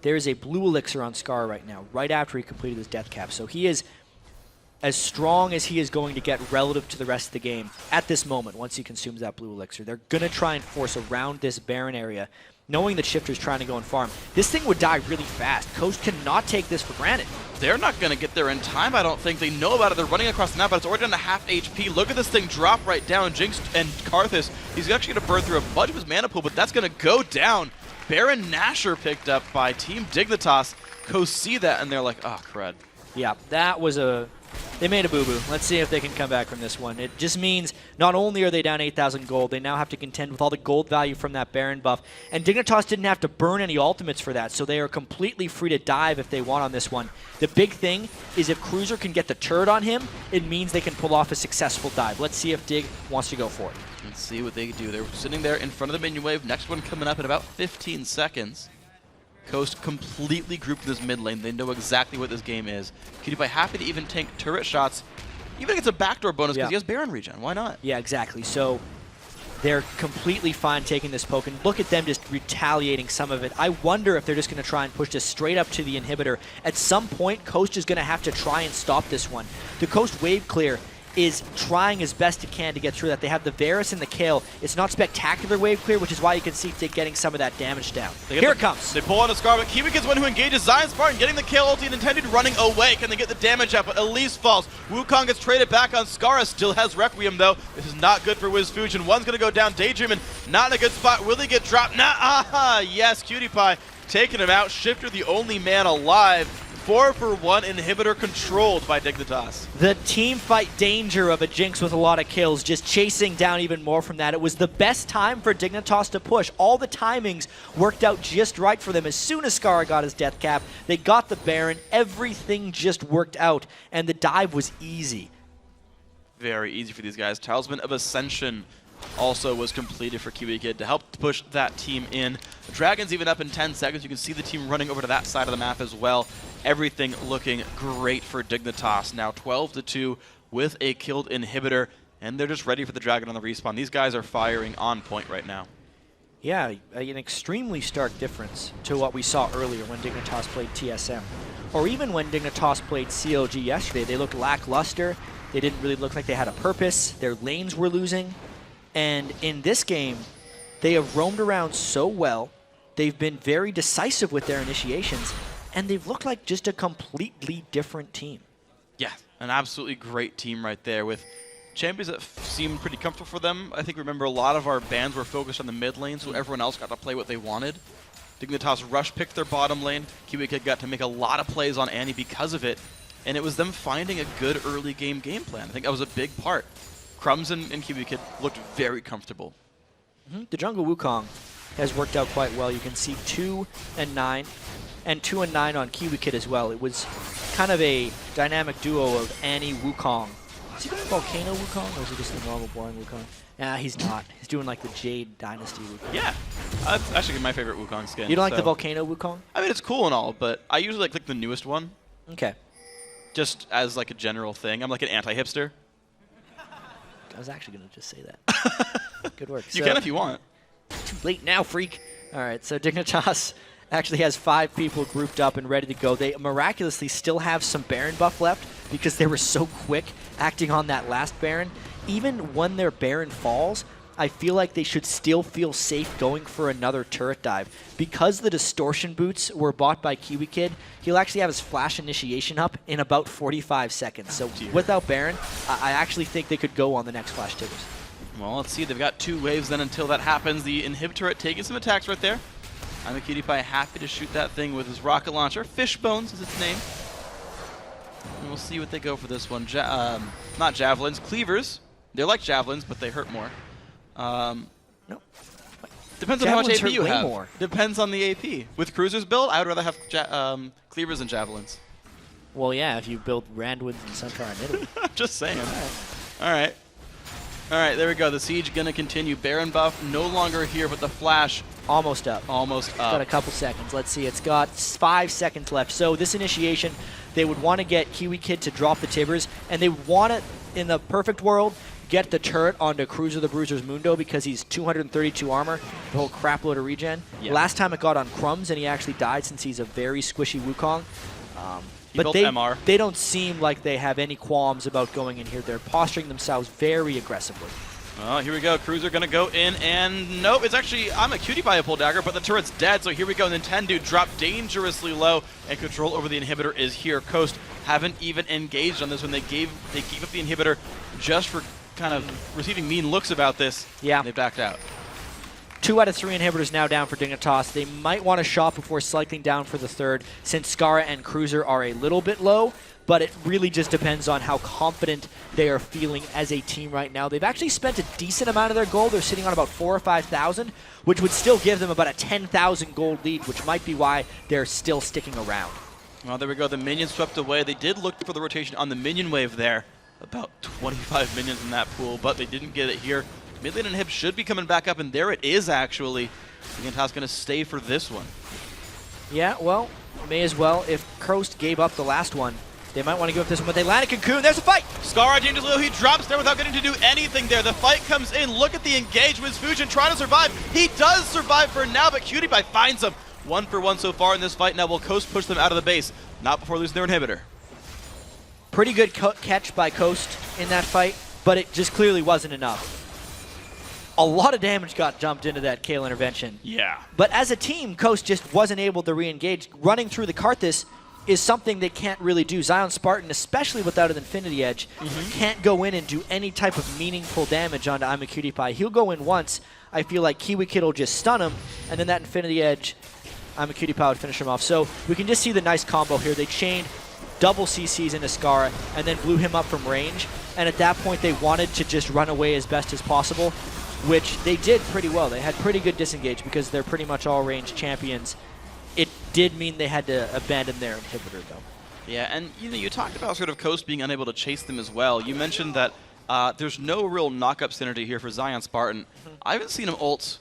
There is a blue elixir on Scar right now, right after he completed his death cap. So he is as strong as he is going to get relative to the rest of the game at this moment once he consumes that blue elixir. They're going to try and force around this Baron area, knowing that Shifter's trying to go and farm. This thing would die really fast. Coast cannot take this for granted. They're not going to get there in time, I don't think. They know about it. They're running across the map, but it's already down to half HP. Look at this thing drop right down. Jinx and Karthus, he's actually going to burn through a bunch of his mana pool, but that's going to go down. Baron Nashor picked up by Team Dignitas. Coast see that, and they're like, oh, crud. Yeah, that was a... They made a boo-boo. Let's see if they can come back from this one. It just means not only are they down 8,000 gold, they now have to contend with all the gold value from that Baron buff. And Dignitas didn't have to burn any ultimates for that, so they are completely free to dive if they want on this one. The big thing is if Cruiser can get the turret on him, it means they can pull off a successful dive. Let's see if Dig wants to go for it. Let's see what they do. They're sitting there in front of the minion wave. Next one coming up in about 15 seconds. Coast completely grouped in this mid lane. They know exactly what this game is. PewDiePie happy to even tank turret shots, even if it's a backdoor bonus because he has Baron regen. Why not? Yeah, exactly. So they're completely fine taking this poke, and look at them just retaliating some of it. I wonder if they're just going to try and push this straight up to the inhibitor. At some point, Coast is going to have to try and stop this one. The Coast wave clear is trying as best it can to get through that. They have the Varus and the Kale. It's not spectacular wave clear, which is why you can see Dig getting some of that damage down. Here it comes. They pull on a Scar, but Kiwi is one who engages Zion Spartan, getting the Kale ulti and intended running away. Can they get the damage up? But Elise falls. Wukong gets traded back on Scar. Still has Requiem, though. This is not good for Wiz Fujin. One's going to go down. Daydreamin', not in a good spot. Will he get dropped? Nah, aha! Yes, PewDiePie taking him out. Shifter, the only man alive. 4-for-1 inhibitor controlled by Dignitas. The team fight danger of a Jinx with a lot of kills, just chasing down even more from that. It was the best time for Dignitas to push. All the timings worked out just right for them. As soon as Scar got his death cap, they got the Baron. Everything just worked out, and the dive was easy. Very easy for these guys. Talisman of Ascension also was completed for Kiwi Kid to help push that team in. The Dragon's even up in 10 seconds. You can see the team running over to that side of the map as well. Everything looking great for Dignitas. Now 12-2 with a killed inhibitor, and they're just ready for the Dragon on the respawn. These guys are firing on point right now. Yeah, an extremely stark difference to what we saw earlier when Dignitas played TSM. Or even when Dignitas played CLG yesterday. They looked lackluster. They didn't really look like they had a purpose. Their lanes were losing. And in this game, they have roamed around so well. They've been very decisive with their initiations, and they've looked like just a completely different team. Yeah, an absolutely great team right there with champions that seemed pretty comfortable for them. I think, remember, a lot of our bans were focused on the mid lane, so everyone else got to play what they wanted. Dignitas Rush picked their bottom lane. Kiwi Kid got to make a lot of plays on Annie because of it, and it was them finding a good early game plan. I think that was a big part. Crumbs and Kiwi Kid looked very comfortable. The jungle Wukong has worked out quite well. You can see 2 and 9, and 2 and 9 on Kiwi Kid as well. It was kind of a dynamic duo of Annie Wukong. Is he going Volcano Wukong, or is he just the normal boring Wukong? Nah, he's not. He's doing like the Jade Dynasty Wukong. Yeah, that's actually my favorite Wukong skin. You don't like the Volcano Wukong? I mean, it's cool and all, but I usually like the newest one. Okay. Just as like a general thing. I'm like an anti-hipster. I was actually going to just say that. Good work. You can if you want. Too late now, freak. All right, so Dignitas actually has 5 people grouped up and ready to go. They miraculously still have some Baron buff left because they were so quick acting on that last Baron. Even when their Baron falls, I feel like they should still feel safe going for another turret dive. Because the distortion boots were bought by Kiwi Kid, he'll actually have his flash initiation up in about 45 seconds. So without Baron, I actually think they could go on the next flash tibbers. Well, let's see. They've got 2 waves then until that happens. The inhibitor taking some attacks right there. I'm a PewDiePie happy to shoot that thing with his rocket launcher. Fishbones is its name. And we'll see what they go for this one. Not javelins, cleavers. They're like javelins, but they hurt more. No. Depends on how much AP you have. Depends on the AP. With Cruiser's build, I would rather have cleavers than javelins. Well, yeah, if you build Randwoods and Centaur in Italy. Just saying. All right. All right, there we go. The siege going to continue. Baron buff no longer here, but the flash almost up. Almost up. Got a couple seconds. Let's see. It's got 5 seconds left. So this initiation, they would want to get Kiwi Kid to drop the Tibbers, and they want it, in the perfect world, get the turret onto Cruiser the Bruiser's Mundo because he's 232 armor, the whole crap load of regen. Yeah. Last time it got on Crumbs, and he actually died since he's a very squishy Wukong. But built they, MR. they don't seem like they have any qualms about going in here. They're posturing themselves very aggressively. Well, here we go. Cruiser going to go in, and nope, it's actually, I'm a cutie by a pull dagger, but the turret's dead, so here we go. Nintendo dropped dangerously low, and control over the inhibitor is here. Coast haven't even engaged on this one. They gave up the inhibitor just for kind of receiving mean looks about this. Yeah. They backed out. 2 out of 3 inhibitors now down for Dignitas. They might want to shop before cycling down for the third, since Skara and Cruiser are a little bit low, but it really just depends on how confident they are feeling as a team right now. They've actually spent a decent amount of their gold. They're sitting on about 4,000 or 5,000, which would still give them about a 10,000 gold lead, which might be why they're still sticking around. Well, there we go. The minions swept away. They did look for the rotation on the minion wave there. About 25 minions in that pool, but they didn't get it here. Mid lane inhib should be coming back up, and there it is, actually. Dignitas going to stay for this one. Yeah, well, may as well. If Coast gave up the last one, they might want to give up this one, but they land a Cocoon. There's a fight! Skara dangerously low. He drops there without getting to do anything there. The fight comes in. Look at the engagements. Fusion trying to survive. He does survive for now, but Cutie Pie finds him. 1 for 1 so far in this fight. Now will Coast push them out of the base? Not before losing their inhibitor. Pretty good catch by Coast in that fight, but it just clearly wasn't enough. A lot of damage got dumped into that Kale intervention. Yeah. But as a team, Coast just wasn't able to re-engage. Running through the Karthus is something they can't really do. Zion Spartan, especially without an Infinity Edge, can't go in and do any type of meaningful damage onto I'm a Cutie Pie. He'll go in once. I feel like Kiwi Kid will just stun him, and then that Infinity Edge, I'm a Cutie Pie would finish him off. So we can just see the nice combo here. They chained double CCs into Skara and then blew him up from range. And at that point, they wanted to just run away as best as possible, which they did pretty well. They had pretty good disengage because they're pretty much all range champions. It did mean they had to abandon their inhibitor, though. Yeah, and you talked about sort of Coast being unable to chase them as well. You mentioned that there's no real knock-up synergy here for Zion Spartan. I haven't seen him ult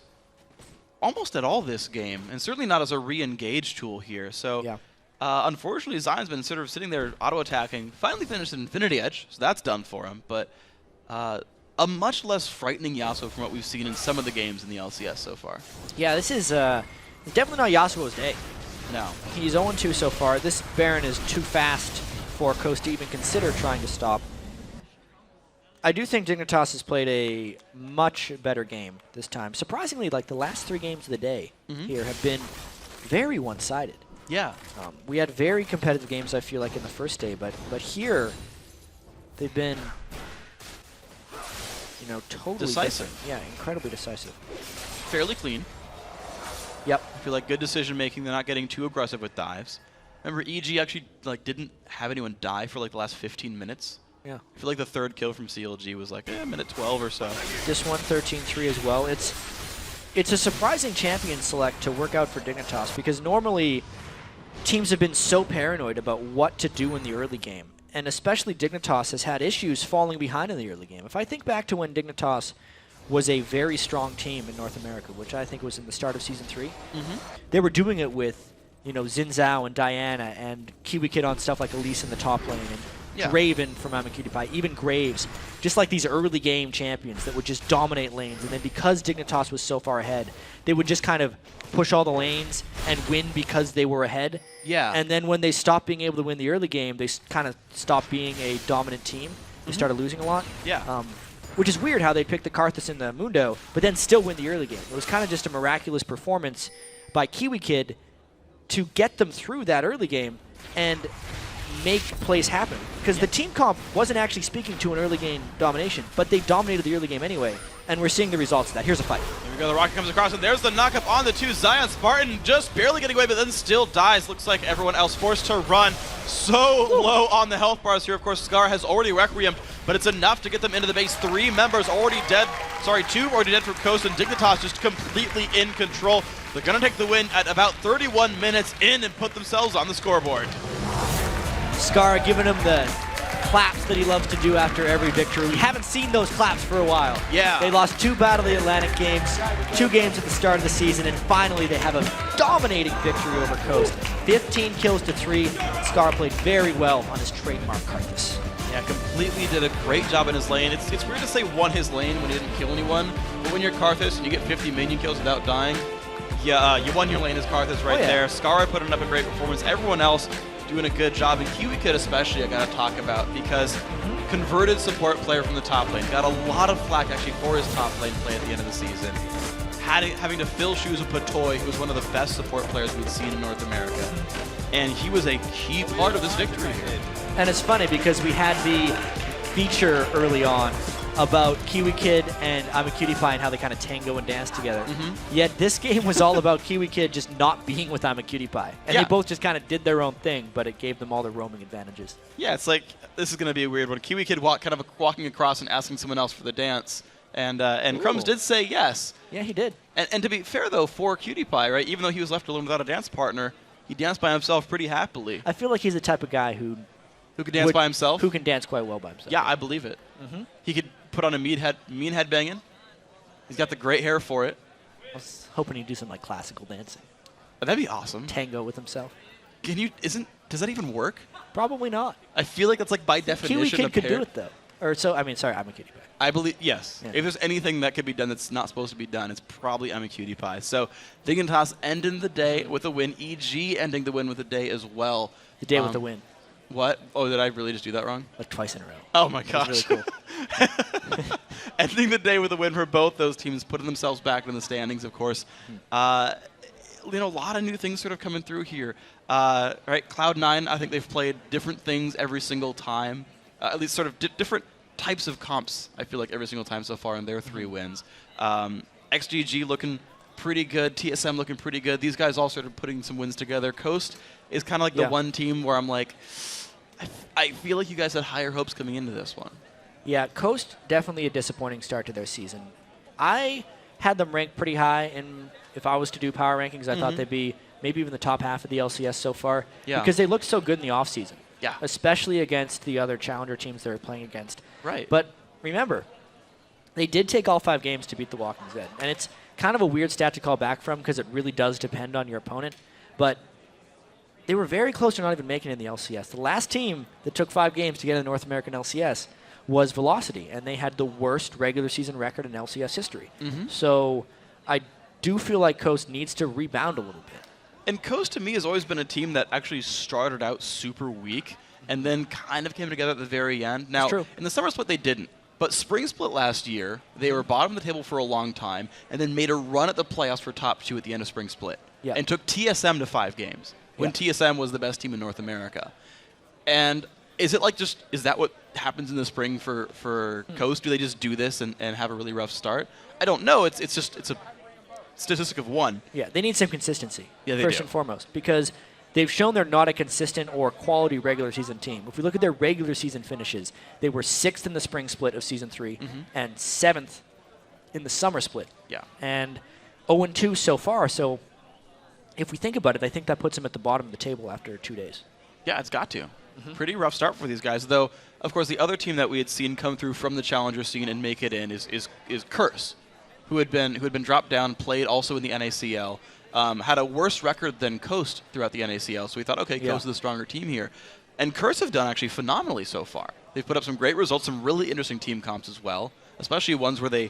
almost at all this game, and certainly not as a re-engage tool here. So yeah. Unfortunately, Zion's been sort of sitting there auto-attacking. Finally finished an Infinity Edge, so that's done for him. But a much less frightening Yasuo from what we've seen in some of the games in the LCS so far. Yeah, this is definitely not Yasuo's day. No. He's 0-2 so far. This Baron is too fast for Coast to even consider trying to stop. I do think Dignitas has played a much better game this time. Surprisingly, like the last 3 games of the day here have been very one-sided. Yeah. We had very competitive games, I feel like, in the first day, but here they've been, totally decisive. Different. Yeah, incredibly decisive. Fairly clean. Yep. I feel like good decision making. They're not getting too aggressive with dives. Remember, EG actually didn't have anyone die for the last 15 minutes. Yeah. I feel like the 3rd kill from CLG was minute 12 or so. This one 13-3 as well. It's a surprising champion select to work out for Dignitas because normally teams have been so paranoid about what to do in the early game. And especially Dignitas has had issues falling behind in the early game. If I think back to when Dignitas was a very strong team in North America, which I think was in the start of Season 3, they were doing it with, Xin Zhao and Diana and Kiwi Kid on stuff like Elise in the top lane and Draven from Cutie Pie, even Graves, just like these early game champions that would just dominate lanes. And then because Dignitas was so far ahead, they would just kind of push all the lanes and win because they were ahead. Yeah. And then when they stopped being able to win the early game, they kind of stopped being a dominant team. They started losing a lot. Yeah. Which is weird how they picked the Karthus in the Mundo, but then still win the early game. It was kind of just a miraculous performance by Kiwi Kid to get them through that early game and make plays happen. Because the team comp wasn't actually speaking to an early game domination, but they dominated the early game anyway, and we're seeing the results of that. Here's a fight. There we go. The rocket comes across, and there's the knock-up on the 2. Zion Spartan just barely getting away, but then still dies. Looks like everyone else forced to run. So low on the health bars here. Of course, Scar has already Requiemed, but it's enough to get them into the base. 3 members already dead. Sorry, 2 already dead from Coast, and Dignitas just completely in control. They're going to take the win at about 31 minutes in and put themselves on the scoreboard. Scar giving him the claps that he loves to do after every victory. We haven't seen those claps for a while. Yeah. They lost 2 Battle of the Atlantic games, 2 games at the start of the season, and finally they have a dominating victory over Coast. 15 kills to 3. Scar played very well on his trademark Karthus. Yeah, completely did a great job in his lane. It's weird to say won his lane when he didn't kill anyone, but when you're Karthus and you get 50 minion kills without dying, yeah, you won your lane as Karthus right there. Scar putting up a great performance. Everyone else doing a good job, and Kiwi Kid especially I got to talk about because converted support player from the top lane. Got a lot of flack actually for his top lane play at the end of the season. Having to fill shoes with Patoy, who was one of the best support players we've seen in North America. And he was a key part of this victory here. And it's funny because we had the feature early on about Kiwi Kid and I'm a Cutie Pie and how they kind of tango and dance together. Yet this game was all about Kiwi Kid just not being with I'm a Cutie Pie. And they both just kind of did their own thing, but it gave them all their roaming advantages. Yeah, it's like, this is going to be a weird one. Kiwi Kid walking across and asking someone else for the dance. And Crumbs did say yes. Yeah, he did. And to be fair, though, for Cutie Pie, right, even though he was left alone without a dance partner, he danced by himself pretty happily. I feel like he's the type of guy who can dance by himself? Who can dance quite well by himself. Yeah, I believe it. He could put on a mean head banging. He's got the great hair for it. I was hoping he'd do some like classical dancing. That'd be awesome. Tango with himself. Does that even work? Probably not. I feel like that's like by definition Kiwi Kid a could pair. do it though. Or so, I mean, sorry, I'm a Cutie Pie. I believe, yes. Yeah. If there's anything that could be done that's not supposed to be done, it's probably I'm a Cutie Pie. So Dignitas ending the day with a win. EG ending the win with a day as well. The day with the win. What? Oh, did I really just do that wrong? Like twice in a row. Oh my That was gosh. really cool. Ending the day with a win for both those teams, putting themselves back in the standings, of course. A lot of new things sort of coming through here. Right, Cloud9, I think they've played different things every single time. At least sort of different types of comps, I feel like, every single time so far in their 3 wins. XGG looking pretty good. TSM looking pretty good. These guys all started putting some wins together. Coast is kind of like the one team where I'm like, I feel like you guys had higher hopes coming into this one. Yeah, Coast, definitely a disappointing start to their season. I had them ranked pretty high, and if I was to do power rankings, I thought they'd be maybe even the top half of the LCS so far. Yeah. Because they looked so good in the offseason. Yeah. Especially against the other challenger teams they were playing against. Right. But remember, they did take all 5 games to beat the Walking Dead. And it's kind of a weird stat to call back from because it really does depend on your opponent. But they were very close to not even making it in the LCS. The last team that took 5 games to get in the North American LCS was Velocity, and they had the worst regular season record in LCS history. So I do feel like Coast needs to rebound a little bit. And Coast, to me, has always been a team that actually started out super weak and then kind of came together at the very end. Now, in the summer split, they didn't. But spring split last year, they were bottom of the table for a long time and then made a run at the playoffs for top 2 at the end of spring split. And took TSM to 5 games when TSM was the best team in North America. And is it like is that what happens in the spring for Coast? Do they just do this and have a really rough start? I don't know. It's a statistic of 1. Yeah, they need some consistency, they first do. and foremost, because they've shown they're not a consistent or quality regular season team. If we look at their regular season finishes, they were 6th in the spring split of Season 3 and 7th in the summer split. Yeah. And 0-2 so far, so if we think about it, I think that puts them at the bottom of the table after 2 days. Yeah, it's got to. Pretty rough start for these guys, though. Of course, the other team that we had seen come through from the challenger scene and make it in is Curse, who had been dropped down, played also in the NACL, had a worse record than Coast throughout the NACL. So we thought, okay, Coast is the stronger team here, and Curse have done actually phenomenally so far. They've put up some great results, some really interesting team comps as well, especially ones where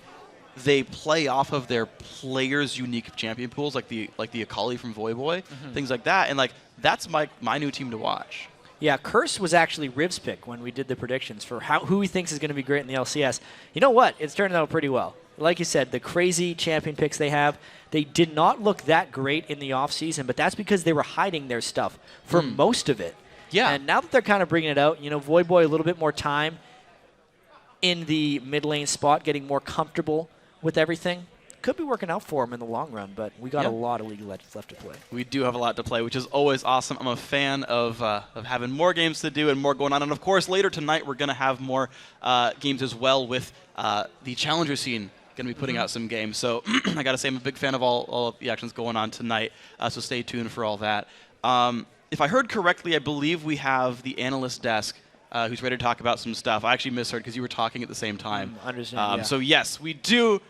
they play off of their players' unique champion pools, like the Akali from Voyboy, things like that, and like that's my new team to watch. Yeah, Curse was actually Riv's pick when we did the predictions for who he thinks is going to be great in the LCS. You know what? It's turned out pretty well. Like you said, the crazy champion picks they have, they did not look that great in the offseason, but that's because they were hiding their stuff for most of it. Yeah. And now that they're kind of bringing it out, Voyboy a little bit more time in the mid lane spot, getting more comfortable with everything. Could be working out for him in the long run, but we got a lot of League of Legends left to play. We do have a lot to play, which is always awesome. I'm a fan of having more games to do and more going on. And, of course, later tonight we're going to have more games as well with the Challenger scene going to be putting out some games. So I got to say I'm a big fan of all of the actions going on tonight, so stay tuned for all that. if I heard correctly, I believe we have the analyst desk who's ready to talk about some stuff. I actually misheard because you were talking at the same time. Understand. So yes, we do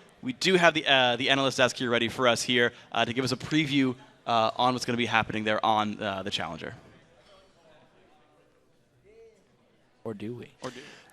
have the analyst desk here ready for us here to give us a preview on what's going to be happening there on the Challenger. Or do we?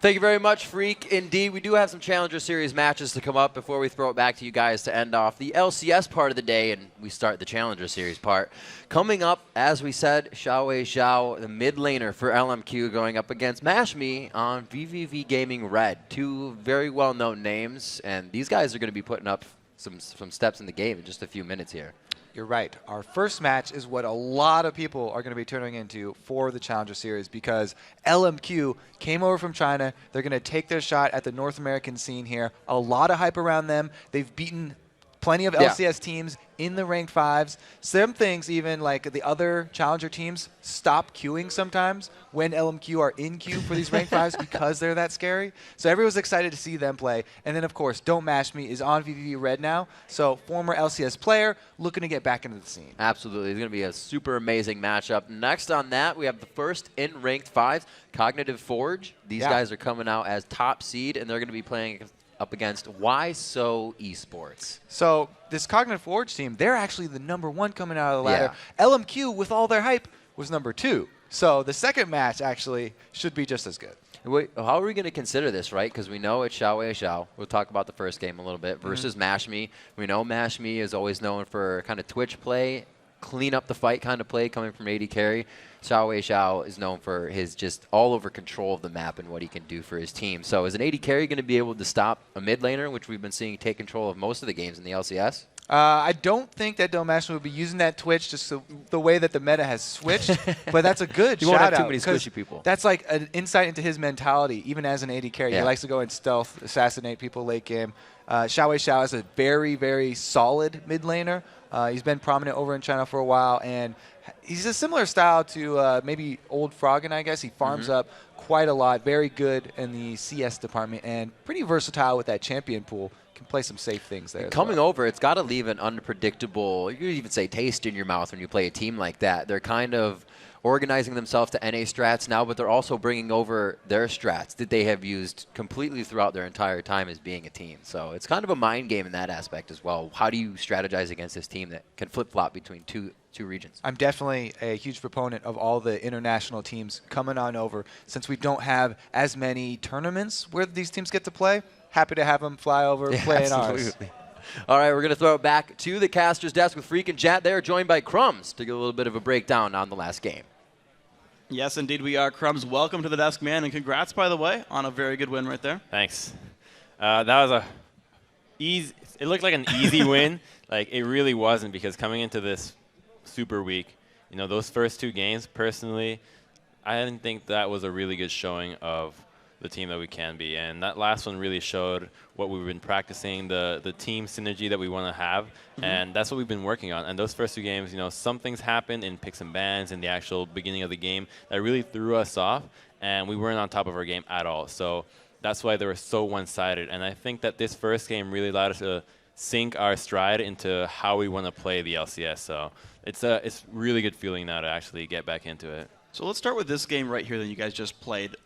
Thank you very much, Freak. Indeed, we do have some Challenger Series matches to come up before we throw it back to you guys to end off the LCS part of the day, and we start the Challenger Series part. Coming up, as we said, Xiaowei Xiao, the mid laner for LMQ, going up against MashMe on VVV Gaming Red. Two very well-known names, and these guys are going to be putting up some steps in the game in just a few minutes here. You're right. Our first match is what a lot of people are going to be tuning into for the Challenger Series because LMQ came over from China. They're going to take their shot at the North American scene here. A lot of hype around them. They've beaten plenty of LCS teams in the ranked 5s. Some things even like the other Challenger teams stop queuing sometimes when LMQ are in queue for these ranked 5s because they're that scary. So everyone's excited to see them play. And then, of course, Don't Mash Me is on VVV Red now. So former LCS player looking to get back into the scene. Absolutely. It's going to be a super amazing matchup. Next on that, we have the first in ranked 5s, Cognitive Forge. These guys are coming out as top seed, and they're going to be playing up against WhySo Esports. So this Cognitive Forge team, they're actually the #1 coming out of the ladder. LMQ, with all their hype, was #2. So the second match actually should be just as good. Wait, how are we going to consider this, right? Because we know it's Xiaowei Xiao. We'll talk about the first game a little bit versus MashMe. We know MashMe is always known for kind of Twitch play, clean up the fight kind of play coming from AD carry. Xiaowei Xiao is known for his just all-over control of the map and what he can do for his team. So is an AD carry going to be able to stop a mid laner, which we've been seeing take control of most of the games in the LCS? I don't think that Domash would be using that Twitch just the way that the meta has switched, but that's a good you shout won't have out. too many squishy people. That's like an insight into his mentality, even as an AD carry. He likes to go in stealth, assassinate people late game. Xiaowei Xiao is a very, very solid mid laner. He's been prominent over in China for a while, and he's a similar style to maybe old Froggen, I guess. He farms up quite a lot, very good in the CS department, and pretty versatile with that champion pool. Can play some safe things there. Coming over, it's got to leave an unpredictable, you could even say taste in your mouth when you play a team like that. They're kind of organizing themselves to NA strats now, but they're also bringing over their strats that they have used completely throughout their entire time as being a team. So it's kind of a mind game in that aspect as well. How do you strategize against this team that can flip-flop between two regions? I'm definitely a huge proponent of all the international teams coming on over. Since we don't have as many tournaments where these teams get to play, happy to have them fly over and play in ours. All right, we're going to throw it back to the caster's desk with Freak and Chat. They are joined by Crumbs to get a little bit of a breakdown on the last game. Yes, indeed, we are. Crumbs, welcome to the desk, man, and congrats, by the way, on a very good win right there. Thanks. That was it looked like an easy win. Like, it really wasn't, because coming into this super week, you know, those first 2 games, personally, I didn't think that was a really good showing of the team that we can be. And that last one really showed what we've been practicing, the team synergy that we want to have. And that's what we've been working on. And those first 2 games, you know, some things happened in picks and bans in the actual beginning of the game that really threw us off, and we weren't on top of our game at all. So that's why they were so one-sided. And I think that this first game really allowed us to sink our stride into how we want to play the LCS. So it's really good feeling now to actually get back into it. So let's start with this game right here that you guys just played.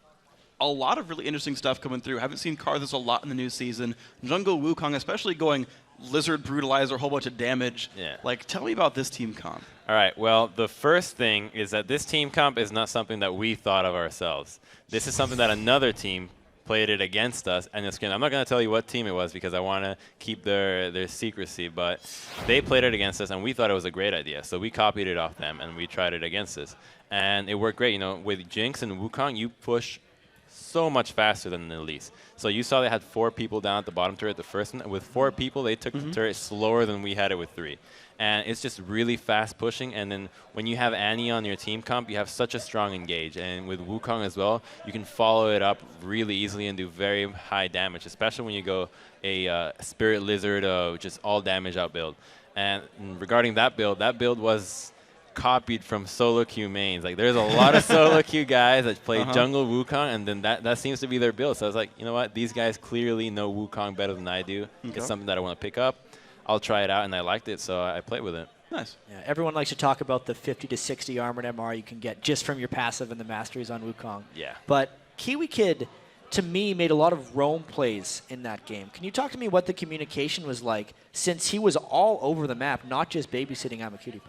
A lot of really interesting stuff coming through. Haven't seen Karthus a lot in the new season. Jungle Wukong, especially going Lizard Brutalizer, a whole bunch of damage. Yeah. Like, tell me about this team comp. All right, well, the first thing is that this team comp is not something that we thought of ourselves. This is something that another team played it against us. And I'm not going to tell you what team it was because I want to keep their secrecy, but they played it against us, and we thought it was a great idea. So we copied it off them, and we tried it against us. And it worked great. You know, with Jinx and Wukong, you push so much faster than the Elise. So you saw they had 4 people down at the bottom turret the first one. With 4 people, they took the turret slower than we had it with 3. And it's just really fast pushing. And then when you have Annie on your team comp, you have such a strong engage. And with Wukong as well, you can follow it up really easily and do very high damage, especially when you go a Spirit Lizard, just all damage out build. And regarding that build was copied from solo queue mains. Like, there's a lot of solo queue guys that play jungle Wukong, and then that seems to be their build. So I was like, you know what? These guys clearly know Wukong better than I do. It's something that I want to pick up. I'll try it out, and I liked it, so I played with it. Nice. Yeah, everyone likes to talk about the 50 to 60 armored MR you can get just from your passive and the masteries on Wukong. Yeah. But Kiwi Kid, to me, made a lot of roam plays in that game. Can you talk to me what the communication was like since he was all over the map, not just babysitting Amacutie?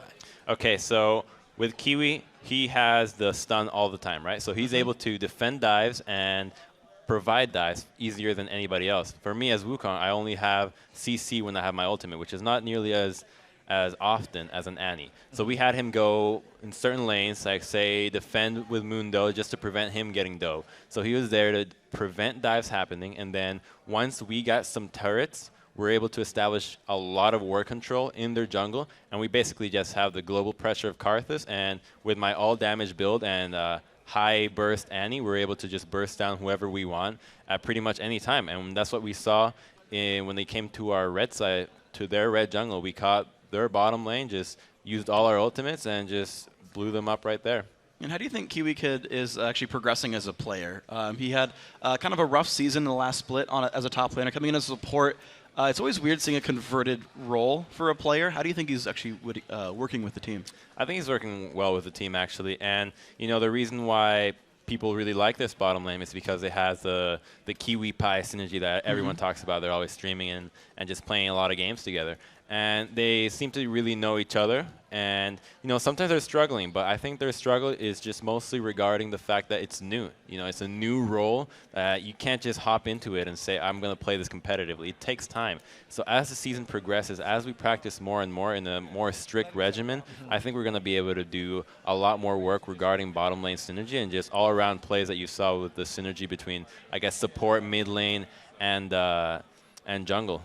Okay, so with Kiwi, he has the stun all the time, right? So he's able to defend dives and provide dives easier than anybody else. For me as Wukong, I only have CC when I have my ultimate, which is not nearly as often as an Annie. So we had him go in certain lanes, like say defend with Mundo just to prevent him getting dough. So he was there to prevent dives happening, and then once we got some turrets, we're able to establish a lot of ward control in their jungle, and we basically just have the global pressure of Karthus, and with my all damage build and high burst Annie, we're able to just burst down whoever we want at pretty much any time. And that's what we saw when they came to our red side, to their red jungle. We caught their bottom lane, just used all our ultimates and just blew them up right there. And how do you think Kiwi Kid is actually progressing as a player? He had kind of a rough season in the last split as a top laner, coming in as a support. It's always weird seeing a converted role for a player. How do you think he's actually working with the team? I think he's working well with the team, actually. And, you know, the reason why people really like this bottom lane is because it has the Kiwi Pie synergy that everyone talks about. They're always streaming and just playing a lot of games together. And they seem to really know each other. And, you know, sometimes they're struggling, but I think their struggle is just mostly regarding the fact that it's new. You know, it's a new role. You can't just hop into it and say, I'm going to play this competitively. It takes time. So as the season progresses, as we practice more and more in a more strict regimen, I think we're going to be able to do a lot more work regarding bottom lane synergy and just all-around plays that you saw with the synergy between, I guess, support, mid lane, and jungle.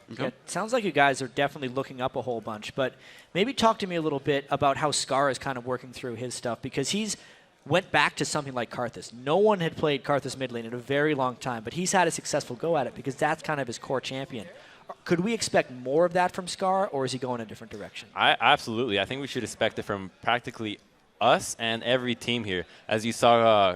Okay. Yeah, it sounds like you guys are definitely looking up a whole bunch, but maybe talk to me a little bit about how Scar is kind of working through his stuff, because he's went back to something like Karthus. No one had played Karthus mid lane in a very long time, but he's had a successful go at it because that's kind of his core champion. Could we expect more of that from Scar, or is he going a different direction? Absolutely. I think we should expect it from practically us and every team here. As you saw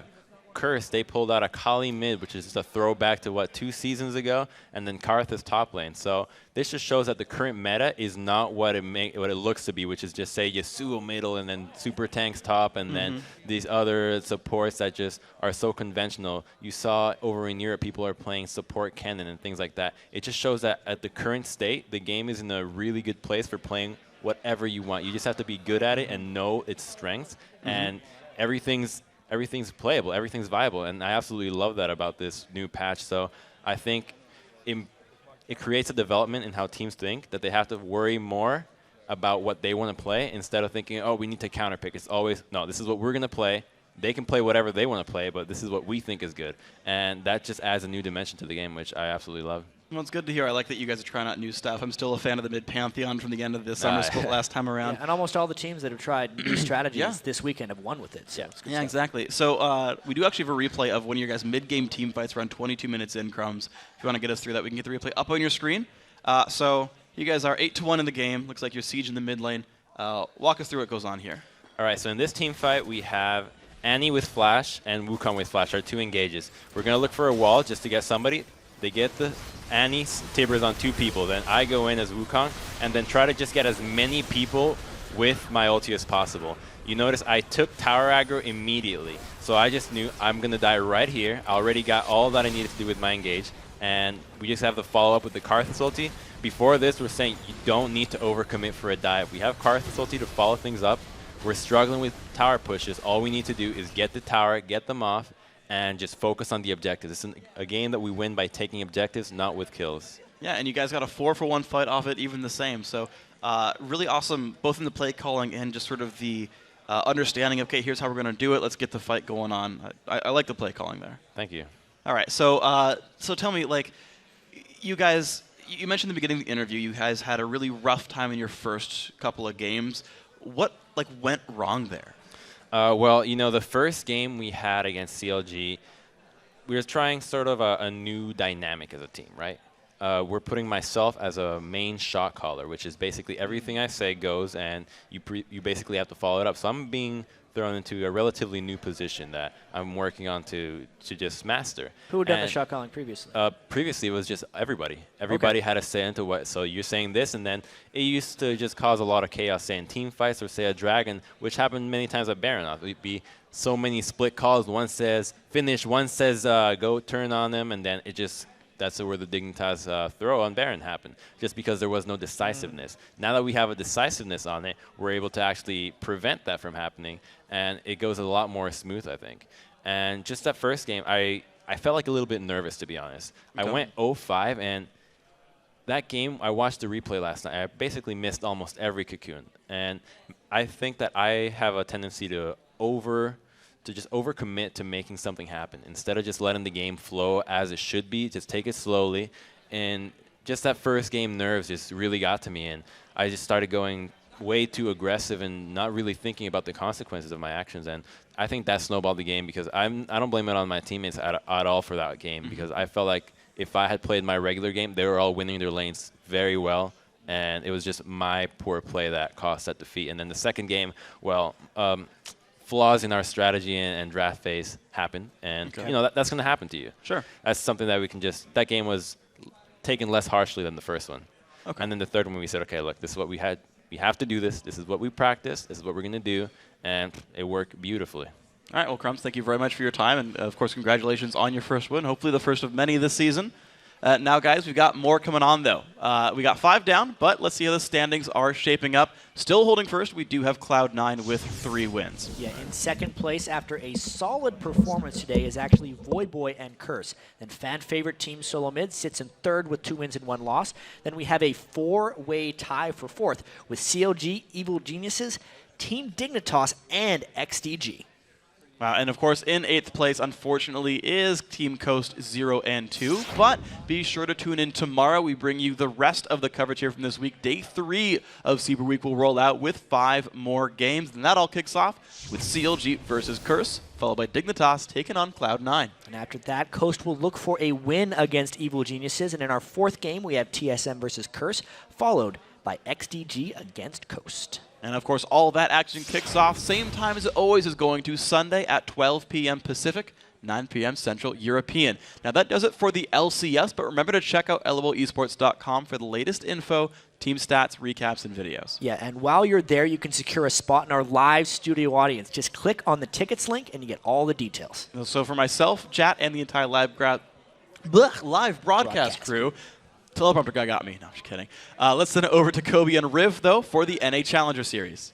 Curse, they pulled out a Kali mid, which is just a throwback to, 2 seasons ago, and then Karthus top lane. So this just shows that the current meta is not what it looks to be, which is just, say, Yasuo middle and then super tanks top and then these other supports that just are so conventional. You saw over in Europe, people are playing support Kennen and things like that. It just shows that at the current state, the game is in a really good place for playing whatever you want. You just have to be good at it and know its strengths, and everything's playable, everything's viable, and I absolutely love that about this new patch. So I think it creates a development in how teams think, that they have to worry more about what they want to play instead of thinking, oh, we need to counterpick. It's always, no, this is what we're going to play. They can play whatever they want to play, but this is what we think is good. And that just adds a new dimension to the game, which I absolutely love. Well, it's good to hear. I like that you guys are trying out new stuff. I'm still a fan of the mid-Pantheon from the end of the summer split last time around. Yeah, and almost all the teams that have tried new strategies this weekend have won with it. So yeah, exactly. So we do actually have a replay of one of your guys' mid-game team fights around 22 minutes in, Crumbs. If you want to get us through that, we can get the replay up on your screen. So you guys are 8-1 in the game. Looks like you're siege in the mid lane. Walk us through what goes on here. All right, so in this team fight, we have Annie with Flash and Wukong with Flash, our 2 engages. We're going to look for a wall just to get somebody. They get the Annie Tibbers on 2 people. Then I go in as Wukong and then try to just get as many people with my ulti as possible. You notice I took tower aggro immediately. So I just knew I'm going to die right here. I already got all that I needed to do with my engage. And we just have the follow-up with the Karthus ulti. Before this, we're saying you don't need to overcommit for a dive. We have Karthus ulti to follow things up. We're struggling with tower pushes. All we need to do is get the tower, get them off, and just focus on the objectives. It's a game that we win by taking objectives, not with kills. Yeah, and you guys got a 4-for-1 fight off it, even the same. So really awesome, both in the play calling and just sort of the understanding of, okay, here's how we're going to do it. Let's get the fight going on. I like the play calling there. Thank you. All right, so so tell me, like, you guys, you mentioned in the beginning of the interview, you guys had a really rough time in your first couple of games. What, like, went wrong there? Well, you know, the first game we had against CLG, we were trying sort of a new dynamic as a team, right? we're putting myself as a main shot caller, which is basically everything I say goes, and you basically have to follow it up. So I'm being thrown into a relatively new position that I'm working on to just master. Who had done the shot calling previously? Previously, it was just everybody. Everybody had a say into what. So you're saying this, and then it used to just cause a lot of chaos, say in team fights or say a dragon, which happened many times at Baron. It'd be so many split calls. One says finish, one says go turn on them, and then it just. That's where the Dignitas throw on Baron happened, just because there was no decisiveness. Now that we have a decisiveness on it, we're able to actually prevent that from happening, and it goes a lot more smooth, I think. And just that first game, I felt like a little bit nervous, to be honest. I went 0-5, and that game, I watched the replay last night. I basically missed almost every cocoon, and I think that I have a tendency to just overcommit to making something happen instead of just letting the game flow as it should be. Just take it slowly, and just that first game nerves just really got to me, and I just started going way too aggressive and not really thinking about the consequences of my actions. And I think that snowballed the game because I don't blame it on my teammates at all for that game, because I felt like if I had played my regular game, they were all winning their lanes very well, and it was just my poor play that caused that defeat. And then the second game, well, flaws in our strategy and draft phase happen, and you know that's going to happen to you. Sure. That's something that we can just. That game was taken less harshly than the first one. Okay. And then the third one, we said, okay, look, this is what we had. We have to do this. This is what we practiced. This is what we're going to do, and it worked beautifully. All right, well, Crumbs, thank you very much for your time, and of course, congratulations on your first win. Hopefully, the first of many this season. Now, guys, we've got more coming on, though. We got 5 down, but let's see how the standings are shaping up. Still holding first, we do have Cloud9 with 3 wins. Yeah, in second place after a solid performance today is actually Voidboy and Curse. Then fan favorite Team Solo Mid sits in third with 2 wins and 1 loss. Then we have a 4-way tie for fourth with CLG, Evil Geniuses, Team Dignitas, and XDG. And of course, in 8th place, unfortunately, is Team Coast 0 and 2. But be sure to tune in tomorrow. We bring you the rest of the coverage here from this week. Day 3 of Super Week will roll out with 5 more games. And that all kicks off with CLG versus Curse, followed by Dignitas taking on Cloud9. And after that, Coast will look for a win against Evil Geniuses. And in our 4th game, we have TSM versus Curse, followed by XDG against Coast. And of course, all that action kicks off same time as it always is going to, Sunday at 12 p.m. Pacific, 9 p.m. Central European. Now that does it for the LCS, but remember to check out lolesports.com for the latest info, team stats, recaps, and videos. Yeah, and while you're there, you can secure a spot in our live studio audience. Just click on the tickets link and you get all the details. So for myself, Jat, and the entire live broadcast crew, teleprompter guy got me. No, I'm just kidding. Let's send it over to Kobe and Riv, though, for the NA Challenger Series.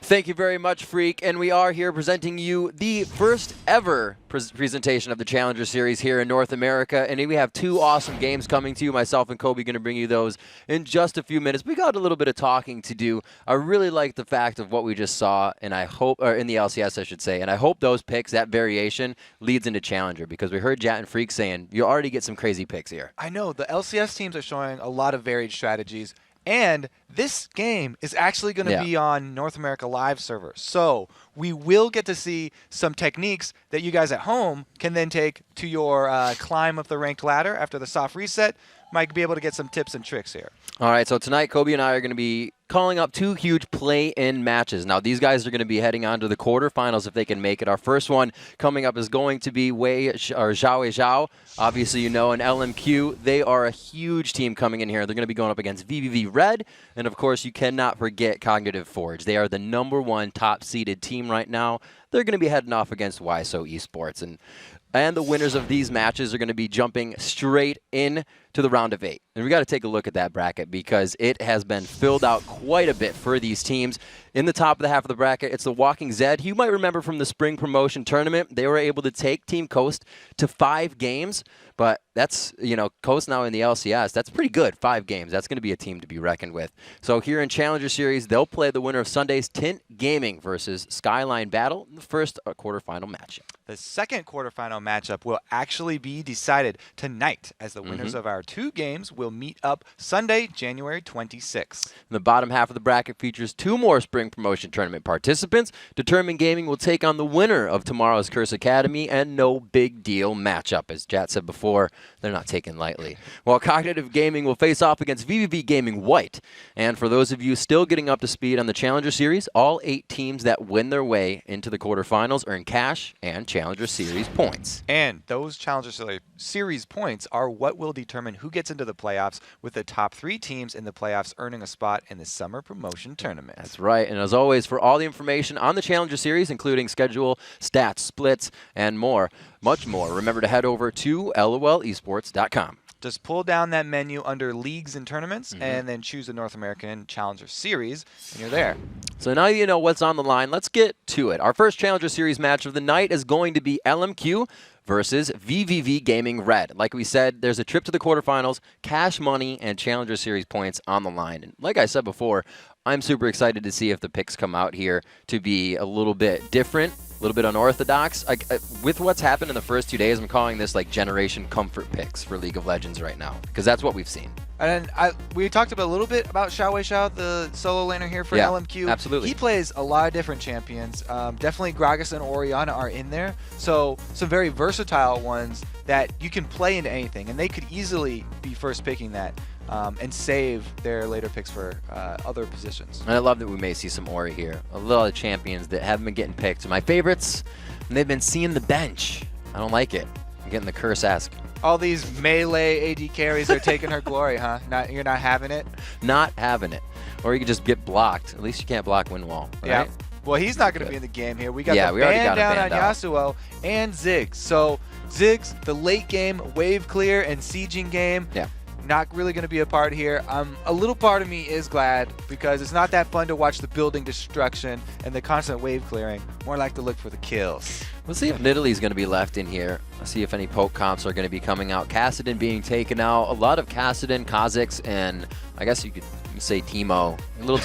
Thank you very much, Freak. And we are here presenting you the first ever presentation of the Challenger Series here in North America. And we have 2 awesome games coming to you. Myself and Kobe are going to bring you those in just a few minutes. We got a little bit of talking to do. I really like the fact of what we just saw, and I hope, or in the LCS, I should say, and I hope those picks, that variation, leads into Challenger, because we heard Jat and Freak saying you already get some crazy picks here. I know. The LCS teams are showing a lot of varied strategies. And this game is actually going to be on North America Live server. So we will get to see some techniques that you guys at home can then take to your climb up the ranked ladder after the soft reset. Might be able to get some tips and tricks here. All right, so tonight Kobe and I are going to be calling up 2 huge play-in matches. Now, these guys are going to be heading on to the quarterfinals if they can make it. Our first one coming up is going to be Zhao. Obviously, you know, an LMQ. They are a huge team coming in here. They're going to be going up against VVV Red. And, of course, you cannot forget Cognitive Forge. They are the #1 top-seeded team right now. They're going to be heading off against WhySo Esports. And the winners of these matches are going to be jumping straight in to the round of 8. And we got to take a look at that bracket because it has been filled out quite a bit for these teams. In the top of the half of the bracket, it's the Walking Zed. You might remember from the spring promotion tournament, they were able to take Team Coast to 5 games. But that's, you know, Coast now in the LCS. That's pretty good, 5 games. That's going to be a team to be reckoned with. So here in Challenger Series, they'll play the winner of Sunday's Tint Gaming versus Skyline Battle in the first quarterfinal matchup. The second quarterfinal matchup will actually be decided tonight, as the winners of our 2 games will meet up Sunday, January 26th. The bottom half of the bracket features 2 more spring promotion tournament participants. Determined Gaming will take on the winner of tomorrow's Curse Academy and no big deal matchup. As Jat said before, they're not taken lightly. While Cognitive Gaming will face off against VVV Gaming White. And for those of you still getting up to speed on the Challenger Series, all 8 teams that win their way into the quarterfinals earn cash and Challenger Series points. And those Challenger Series points are what will determine who gets into the playoffs, with the top 3 teams in the playoffs earning a spot in the summer promotion tournament. That's right. And as always, for all the information on the Challenger Series, including schedule, stats, splits, and more, much more, remember to head over to lolesports.com. Just pull down that menu under Leagues and Tournaments and then choose the North American Challenger Series, and you're there. So now you know what's on the line. Let's get to it. Our first Challenger Series match of the night is going to be LMQ versus VVV Gaming Red. Like we said, there's a trip to the quarterfinals, cash money, and Challenger Series points on the line. And like I said before, I'm super excited to see if the picks come out here to be a little bit different, a little bit unorthodox. With what's happened in the first 2 days, I'm calling this like generation comfort picks for League of Legends right now, because that's what we've seen. And we talked a little bit about WhySo, the solo laner here for LMQ. Absolutely. He plays a lot of different champions. Definitely Gragas and Orianna are in there. So some very versatile ones that you can play into anything. And they could easily be first picking that and save their later picks for other positions. And I love that we may see some Ori here. A lot of champions that haven't been getting picked. My favorites, and they've been seeing the bench. I don't like it. I'm getting the curse-esque. All these melee AD carries are taking her glory, huh? You're not having it? Not having it. Or you could just get blocked. At least you can't block Windwall, right? Yeah. Well, he's not going to be in the game here. We got the we already ban got down banned on out. Yasuo and Ziggs. So Ziggs, the late game wave clear and sieging game. Yeah. Not really going to be a part here. A little part of me is glad, because it's not that fun to watch the building destruction and the constant wave clearing. More like to look for the kills. We'll see if Nidalee going to be left in here. I'll see if any poke comps are going to be coming out. Kassadin being taken out. A lot of Kassadin, Kha'Zix, and I guess you could say Teemo. A little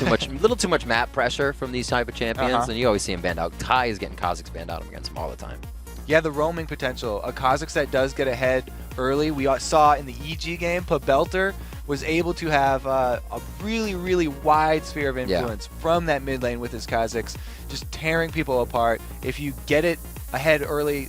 too much map pressure from these type of champions, and you always see him banned out. Ty is getting Kha'Zix banned out against him all the time. Yeah, the roaming potential. A Kha'Zix that does get ahead early. We saw in the EG game, Pabelter was able to have a really, really wide sphere of influence from that mid lane with his Kha'Zix, just tearing people apart. If you get it ahead early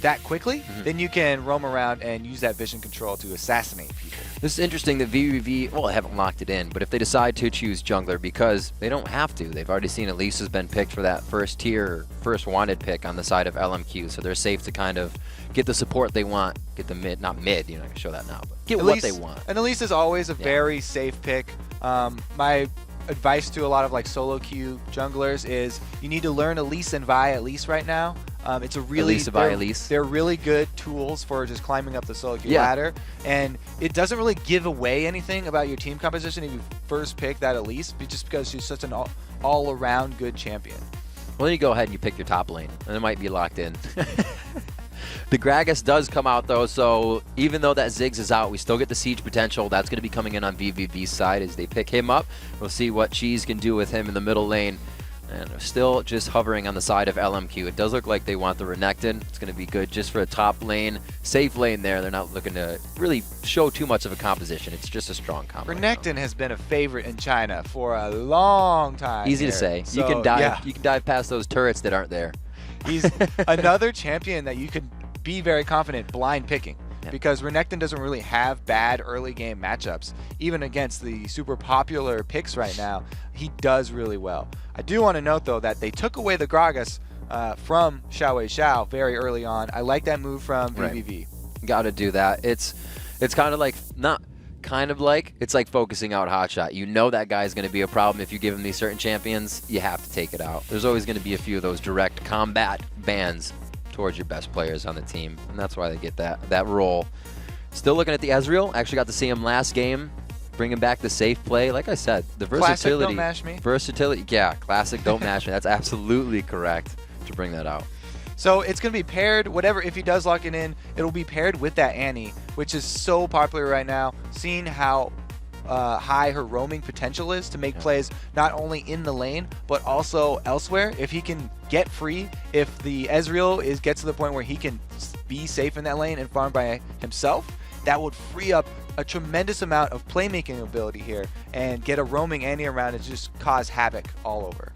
that quickly, then you can roam around and use that vision control to assassinate people. This is interesting that VVV, well, they haven't locked it in, but if they decide to choose jungler, because they don't have to. They've already seen Elise has been picked for that first tier, first wanted pick on the side of LMQ, so they're safe to kind of get the support they want, get the mid, not mid, you're not going to show that now, but get what they want. And Elise is always a very safe pick. My advice to a lot of like solo queue junglers is you need to learn Elise and Vi at least right now. It's a really they're really good tools for just climbing up the solo queue ladder, and it doesn't really give away anything about your team composition if you first pick that Elise, just because she's such an all-around good champion. Well, then you go ahead and you pick your top lane, and it might be locked in. The Gragas does come out, though, so even though that Ziggs is out, we still get the siege potential. That's going to be coming in on VVV's side as they pick him up. We'll see what Cheese can do with him in the middle lane. And they're still just hovering on the side of LMQ. It does look like they want the Renekton. It's going to be good just for a top lane, safe lane there. They're not looking to really show too much of a composition. It's just a strong combo. Renekton has been a favorite in China for a long time. Easy to say. So, you can dive. You can dive past those turrets that aren't there. He's another champion that you could be very confident blind picking. Because Renekton doesn't really have bad early game matchups. Even against the super popular picks right now, he does really well. I do want to note, though, that they took away the Gragas from WhySo very early on. I like that move from VVV. Got to do that. It's kind of like, it's like focusing out Hotshot. You know that guy's going to be a problem if you give him these certain champions. You have to take it out. There's always going to be a few of those direct combat bans towards your best players on the team, and that's why they get that role. Still looking at the Ezreal. Actually got to see him last game, bringing back the safe play. Like I said, the versatility. Classic, don't mash me. Versatility, yeah, classic, don't mash me. That's absolutely correct to bring that out. So it's going to be paired, if he does lock it in, it'll be paired with that Annie, which is so popular right now. Seeing how high her roaming potential is to make plays not only in the lane, but also elsewhere. If he can get free, if the Ezreal gets to the point where he can be safe in that lane and farm by himself, that would free up a tremendous amount of playmaking ability here and get a roaming Annie around and just cause havoc all over.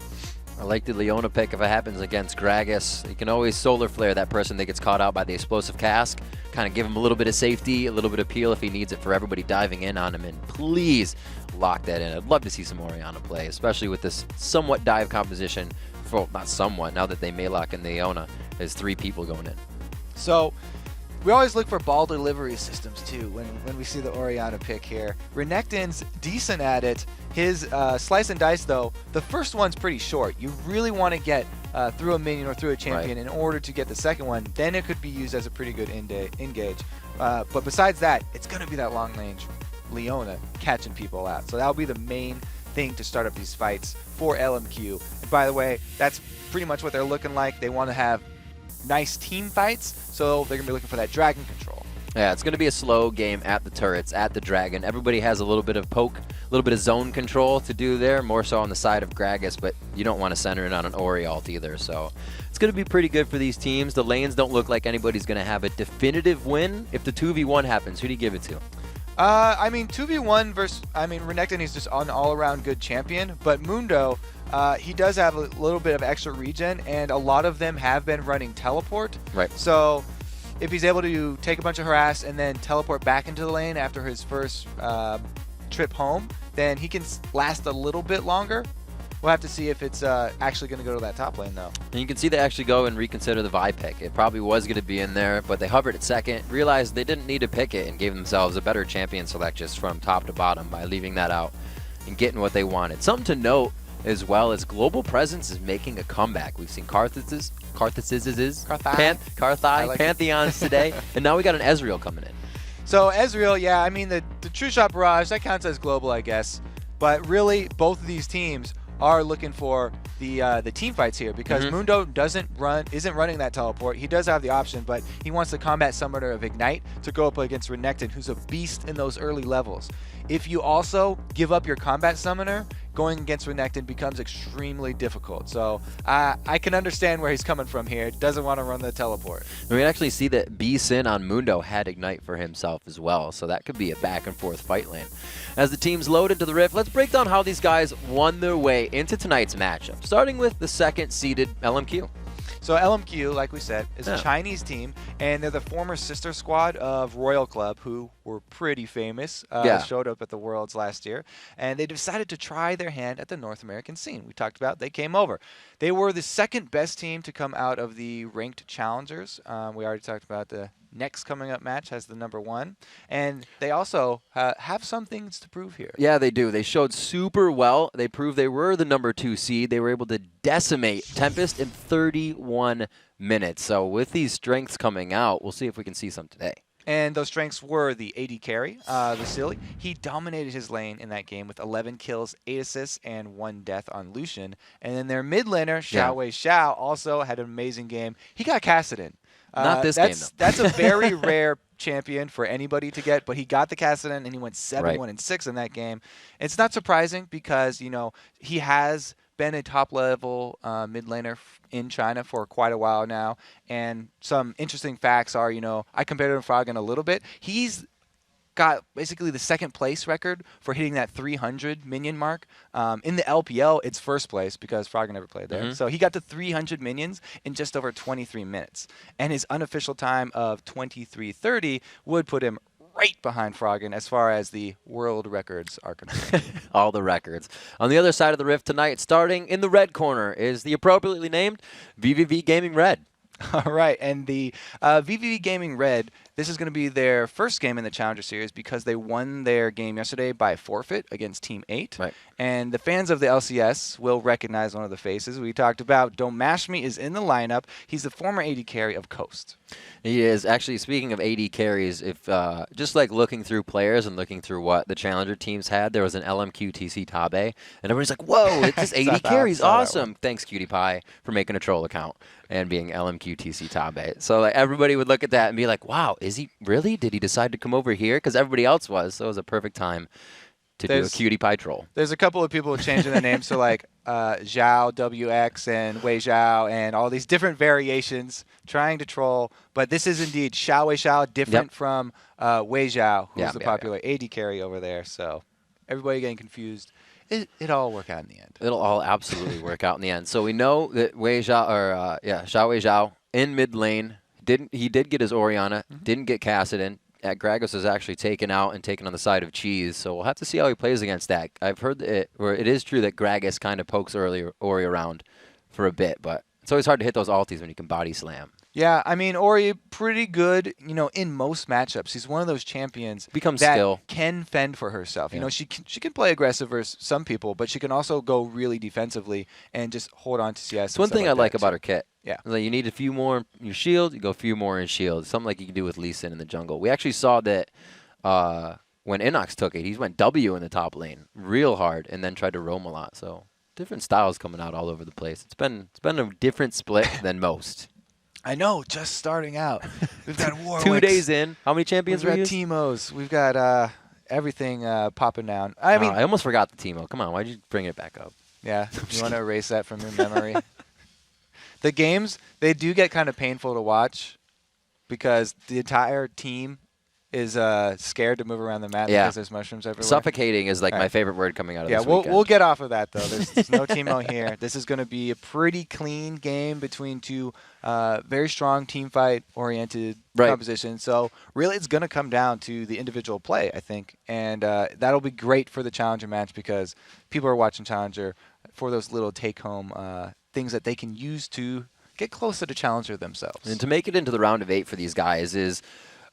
I like the Leona pick if it happens against Gragas. You can always solar flare that person that gets caught out by the explosive cask. Kind of give him a little bit of safety, a little bit of peel if he needs it for everybody diving in on him. And please lock that in. I'd love to see some Orianna play, especially with this somewhat dive composition. For, not somewhat, now that they may lock in the Leona. There's 3 people going in. So we always look for ball delivery systems too when we see the Orianna pick here. Renekton's decent at it. His slice and dice, though, the first one's pretty short. You really want to get through a minion or through a champion in order to get the second one. Then it could be used as a pretty good engage. But besides that, it's going to be that long range Leona catching people out. So that'll be the main thing to start up these fights for LMQ. And by the way, that's pretty much what they're looking like. They want to have nice team fights, so they're going to be looking for that dragon control. Yeah, it's going to be a slow game at the turrets, at the dragon. Everybody has a little bit of poke, a little bit of zone control to do there, more so on the side of Gragas, but you don't want to center it on an Ori ult either. So it's going to be pretty good for these teams. The lanes don't look like anybody's going to have a definitive win. If the 2v1 happens, who do you give it to? I mean, 2v1 versus, Renekton is just an all-around good champion, but Mundo, he does have a little bit of extra regen, and a lot of them have been running teleport. Right. So if he's able to take a bunch of harass and then teleport back into the lane after his first trip home, then he can last a little bit longer. We'll have to see if it's actually going to go to that top lane, though. And you can see they actually go and reconsider the Vi pick. It probably was going to be in there, but they hovered at second, realized they didn't need to pick it, and gave themselves a better champion select just from top to bottom by leaving that out and getting what they wanted. Something to note as well as Global Presence is making a comeback. We've seen Pantheons today, and now we got an Ezreal coming in. So Ezreal, yeah, I mean, the True Shot Barrage, that counts as global, I guess. But really, both of these teams are looking for the team fights here because Mundo isn't running that teleport. He does have the option, but he wants the combat summoner of Ignite to go up against Renekton, who's a beast in those early levels. If you also give up your combat summoner, going against Renekton becomes extremely difficult. So I can understand where he's coming from here. Doesn't want to run the teleport. We can actually see that B-Sin on Mundo had Ignite for himself as well, so that could be a back and forth fight lane. As the teams load into the Rift, let's break down how these guys won their way into tonight's matchup, starting with the second-seeded LMQ. So LMQ, like we said, is a Chinese team, and they're the former sister squad of Royal Club, who were pretty famous, showed up at the Worlds last year, and they decided to try their hand at the North American scene. We talked about they came over. They were the second best team to come out of the ranked challengers. We already talked about the next coming up match has the #1, and they also have some things to prove here. Yeah, they do. They showed super well. They proved they were the #2 seed. They were able to decimate Tempest in 31 minutes. So with these strengths coming out, we'll see if we can see some today. And those strengths were the AD carry, the Silly. He dominated his lane in that game with 11 kills, 8 assists, and 1 death on Lucian. And then their mid laner, Xiaowei Xiao, also had an amazing game. He got Kassadin. Not this game, though. That's a very rare champion for anybody to get, but he got the Kassadin, and he went 7-1-6 in that game. It's not surprising because, he has been a top-level mid laner in China for quite a while now, and some interesting facts are, I compared him to Froggen a little bit. He's got basically the second place record for hitting that 300 minion mark. In the LPL, it's first place because Froggen never played there. So he got to 300 minions in just over 23 minutes. And his unofficial time of 23:30 would put him right behind Froggen as far as the world records are concerned. All the records. On the other side of the Rift tonight, starting in the red corner, is the appropriately named VVV Gaming Red. All right, and the VVV Gaming Red, this is going to be their first game in the Challenger Series because they won their game yesterday by forfeit against Team 8. Right. And the fans of the LCS will recognize one of the faces we talked about. Don't Mash Me is in the lineup. He's the former AD carry of Coast. He is. Actually, speaking of AD carries, if just like looking through players and looking through what the Challenger teams had, there was an LMQ TC Tabe, and everybody's like, whoa, it's this AD carry's awesome. Thanks, Cutie Pie, for making a troll account and being LMQ TC Tabe. So like, everybody would look at that and be like, wow, is he really? Did he decide to come over here? Because everybody else was. So it was a perfect time to do a cutie pie troll. There's a couple of people changing their names, so like Zhao WX and Wei Zhao and all these different variations trying to troll. But this is indeed Xiao Wei Zhao, different from Wei Zhao, who's the popular AD carry over there. So everybody getting confused. It'll all work out in the end. It'll all absolutely work out in the end. So we know that Wei Zhao, Xiao Wei Zhao in mid lane, he did get his Orianna, didn't get Kassadin. Gragos is actually taken out and taken on the side of Cheese, so we'll have to see how he plays against that. I've heard it is true that Gragas kind of pokes Ori around for a bit, but it's always hard to hit those ultis when you can body slam. Yeah, I mean, Ori pretty good, in most matchups. He's one of those champions that can fend for herself. You know, she can play aggressive versus some people, but she can also go really defensively and just hold on to CS. It's one thing I like about her kit. Yeah. Like you need a few more in your shield, you go a few more in shield. Something like you can do with Lee Sin in the jungle. We actually saw that when Inox took it, he went W in the top lane real hard and then tried to roam a lot. So different styles coming out all over the place. It's been a different split than most. I know, just starting out. We've got Warwicks. 2 days in. How many champions We've were got Teemos. We've got everything popping down. I mean, I almost forgot the Teemo. Come on, why'd you bring it back up? Yeah, you want to erase that from your memory? The games, they do get kind of painful to watch because the entire team is scared to move around the map because there's mushrooms everywhere. Suffocating is like my favorite word coming out of this weekend. We'll get off of that, though. There's no Teemo here. This is going to be a pretty clean game between two very strong team fight-oriented compositions. So really it's going to come down to the individual play, I think. And that'll be great for the Challenger match because people are watching Challenger for those little take-home things that they can use to get closer to Challenger themselves. And to make it into the round of 8 for these guys is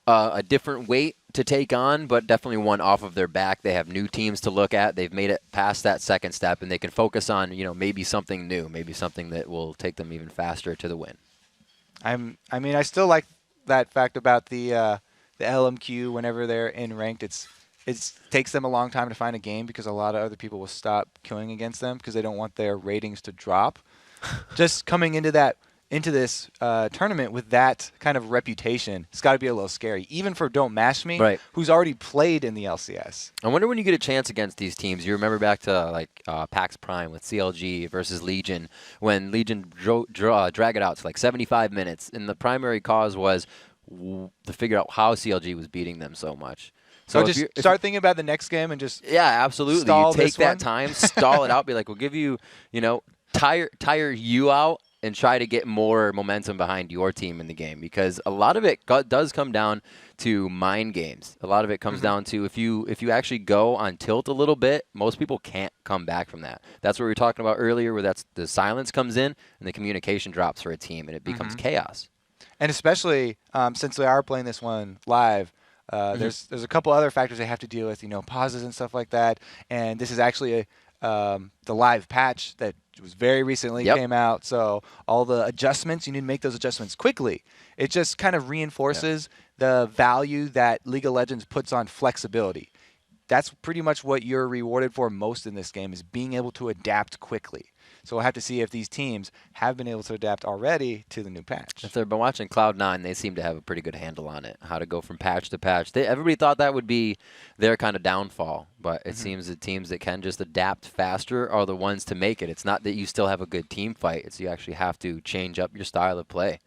a different weight to take on, but definitely one off of their back. They have new teams to look at. They've made it past that second step, and they can focus on, maybe something new, maybe something that will take them even faster to the win. I still like that fact about the LMQ whenever they're in ranked. It takes them a long time to find a game because a lot of other people will stop queuing against them because they don't want their ratings to drop. Just coming into this tournament with that kind of reputation, it's got to be a little scary, even for Don't Mash Me, who's already played in the LCS. I wonder when you get a chance against these teams. You remember back to PAX Prime with CLG versus Legion, when Legion drag it out to 75 minutes, and the primary cause was to figure out how CLG was beating them so much. So just start thinking about the next game and just absolutely. Stall you take that one. time, stall it out, be like, we'll give you, tire you out and try to get more momentum behind your team in the game, because a lot of it does come down to mind games. A lot of it comes down to if you actually go on tilt a little bit, most people can't come back from that. That's what we were talking about earlier, where the silence comes in and the communication drops for a team and it becomes chaos. And especially since they are playing this one live, there's a couple other factors they have to deal with, pauses and stuff like that. And this is actually the live patch that was very recently came out. So all the adjustments, you need to make those adjustments quickly. It just kind of reinforces the value that League of Legends puts on flexibility. That's pretty much what you're rewarded for most in this game, is being able to adapt quickly. So we'll have to see if these teams have been able to adapt already to the new patch. If they've been watching Cloud9, they seem to have a pretty good handle on it, how to go from patch to patch. Everybody thought that would be their kind of downfall, but it seems that teams that can just adapt faster are the ones to make it. It's not that you still have a good team fight. It's you actually have to change up your style of play.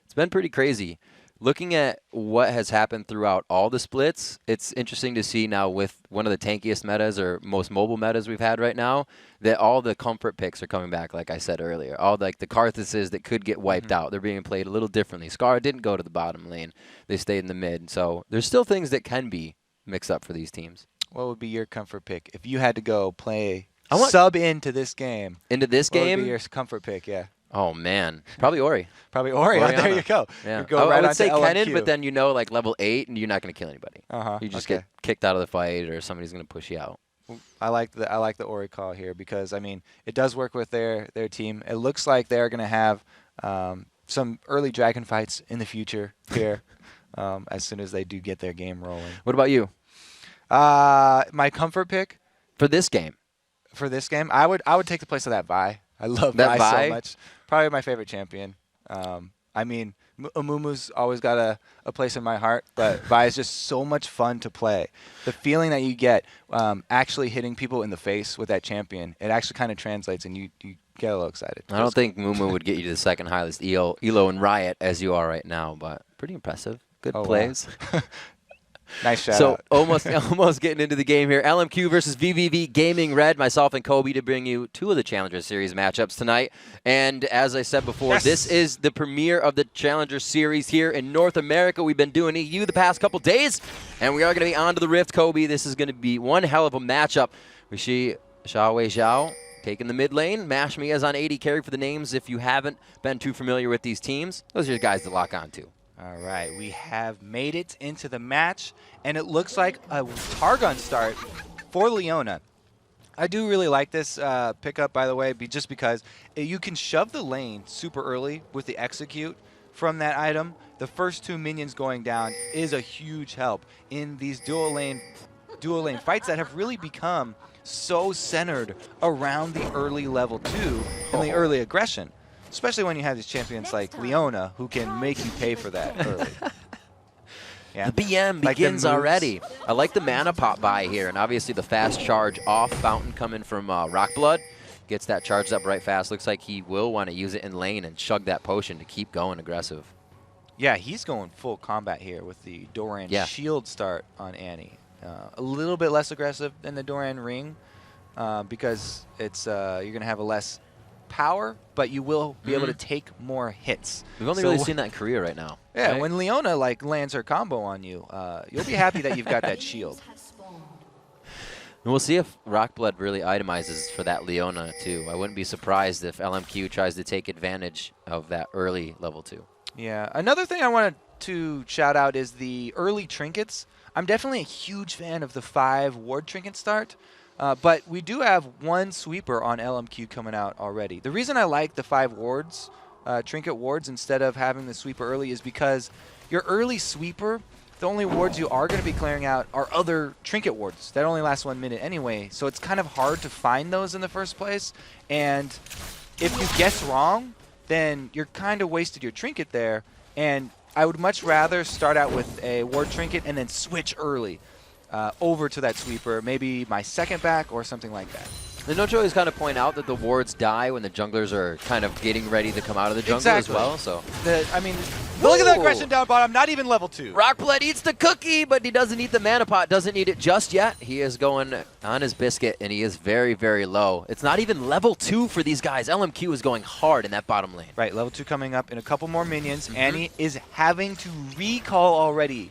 It's been pretty crazy. Looking at what has happened throughout all the splits, it's interesting to see now with one of the tankiest metas or most mobile metas we've had right now, that all the comfort picks are coming back, like I said earlier. All the Karthuses that could get wiped out, they're being played a little differently. Scar didn't go to the bottom lane. They stayed in the mid. So there's still things that can be mixed up for these teams. What would be your comfort pick if you had to go play sub into this game? Into this game? What would be your comfort pick, Oh, man. Probably Ori. Probably Ori. Oh, there you go. Yeah. You go right I would say LMQ. Kennen, but then level 8, and you're not going to kill anybody. You just get kicked out of the fight, or somebody's going to push you out. I like the Ori call here because, it does work with their team. It looks like they're going to have some early dragon fights in the future here as soon as they do get their game rolling. What about you? My comfort pick? For this game? For this game, I would take the place of that Vi. I love that Vi Vi so much. Probably my favorite champion. Amumu's always got a place in my heart, but Vi is just so much fun to play. The feeling that you get actually hitting people in the face with that champion, it actually kind of translates, and you get a little excited. I don't think Mumu would get you to the second highest elo in Riot as you are right now, but pretty impressive. Good plays. Wow. Nice shout so out. almost getting into the game here. LMQ versus VVV Gaming Red. Myself and Kobe to bring you 2 of the Challenger Series matchups tonight. And as I said before, this is the premiere of the Challenger Series here in North America. We've been doing EU the past couple days, and we are going to be on to the Rift, Kobe. This is going to be one hell of a matchup. We see Xiaowei Zhao taking the mid lane. Mashmi is on 80 carry for the names if you haven't been too familiar with these teams. Those are your guys to lock on to. All right, we have made it into the match, and it looks like a Targon start for Leona. I do really like this pickup, by the way, just because you can shove the lane super early with the execute from that item. The first 2 minions going down is a huge help in these dual lane fights that have really become so centered around the early level 2 and the early aggression. Especially when you have these champions like Leona who can make you pay for that early. The BM begins already. I like the mana pop buy here, and obviously the fast charge off fountain coming from Rockblood. Gets that charged up right fast. Looks like he will want to use it in lane and chug that potion to keep going aggressive. Yeah, he's going full combat here with the Doran shield start on Annie. A little bit less aggressive than the Doran ring because it's you're going to have a less power, but you will be able to take more hits. We've only really seen that in Korea right now. Yeah, right? when Leona lands her combo on you, you'll be happy that you've got that shield. And we'll see if Rockblood really itemizes for that Leona too. I wouldn't be surprised if LMQ tries to take advantage of that early level 2. Yeah, another thing I wanted to shout out is the early trinkets. I'm definitely a huge fan of the 5 ward trinket start. But we do have 1 sweeper on LMQ coming out already. The reason I like the 5 wards, trinket wards, instead of having the sweeper early is because your early sweeper, the only wards you are going to be clearing out are other trinket wards. That only last 1 minute anyway, so it's kind of hard to find those in the first place. And if you guess wrong, then you're kind of wasted your trinket there. And I would much rather start out with a ward trinket and then switch early. Over to that sweeper, maybe my second back or something like that. And don't you always kind of point out that the wards die when the junglers are kind of getting ready to come out of the jungle as well? So I mean, look at that aggression down bottom, not even level 2. Rockblood eats the cookie, but he doesn't eat the mana pot, doesn't eat it just yet. He is going on his biscuit, and he is very, very low. It's not even level 2 for these guys. LMQ is going hard in that bottom lane. Right, level 2 coming up in a couple more minions. Annie is having to recall already.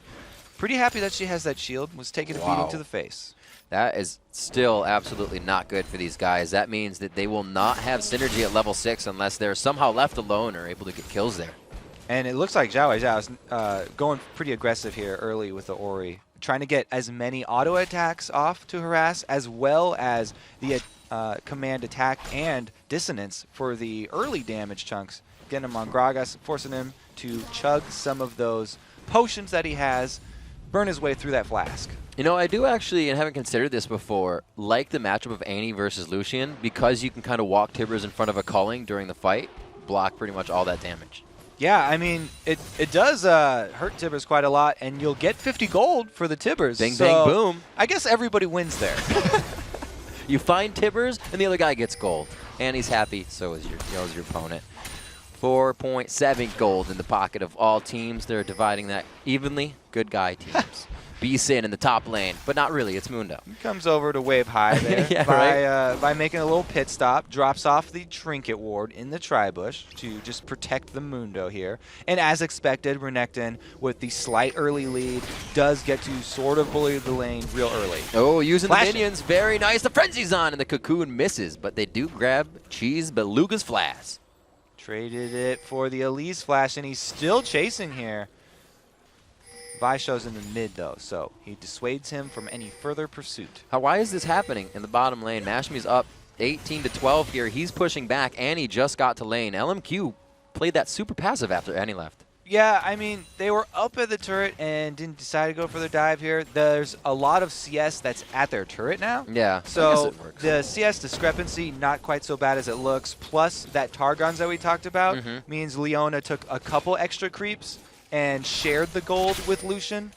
Pretty happy that she has that shield. Was taking a beating to the face. That is still absolutely not good for these guys. That means that they will not have synergy at level 6 unless they're somehow left alone or able to get kills there. And it looks like Xiaowei Zhao is going pretty aggressive here early with the Ori. Trying to get as many auto attacks off to harass as well as the command attack and dissonance for the early damage chunks. Getting him on Gragas, forcing him to chug some of those potions that he has, burn his way through that flask. You know, I do actually, and haven't considered this before, like the matchup of Annie versus Lucian because you can kind of walk Tibbers in front of a culling during the fight, block pretty much all that damage. Yeah, I mean, it does hurt Tibbers quite a lot, and you'll get 50 gold for the Tibbers. Bing, bang, boom. I guess everybody wins there. You find Tibbers, and the other guy gets gold. Annie's happy, so is your opponent. 4.7 gold in the pocket of all teams. They're dividing that evenly. Good guy teams. B-Sin in the top lane, but not really. It's Mundo. He comes over to wave high there by making a little pit stop, drops off the trinket ward in the tri-bush to just protect the Mundo here. And as expected, Renekton, with the slight early lead, does get to sort of bully the lane real early. Oh, using the minions. Very nice. The Frenzy's on, and the Cocoon misses, but they do grab Cheese Beluga's Flash. Traded it for the Elise Flash, and he's still chasing here. WhySo's in the mid, though, so he dissuades him from any further pursuit. Why is this happening in the bottom lane? Mashmi's up 18-12 here. He's pushing back. Annie just got to lane. LMQ played that super passive after Annie left. Yeah, I mean, they were up at the turret and didn't decide to go for their dive here. There's a lot of CS that's at their turret now. Yeah, So the CS discrepancy, not quite so bad as it looks. Plus, that Targons that we talked about means Leona took a couple extra creeps and shared the gold with Lucian.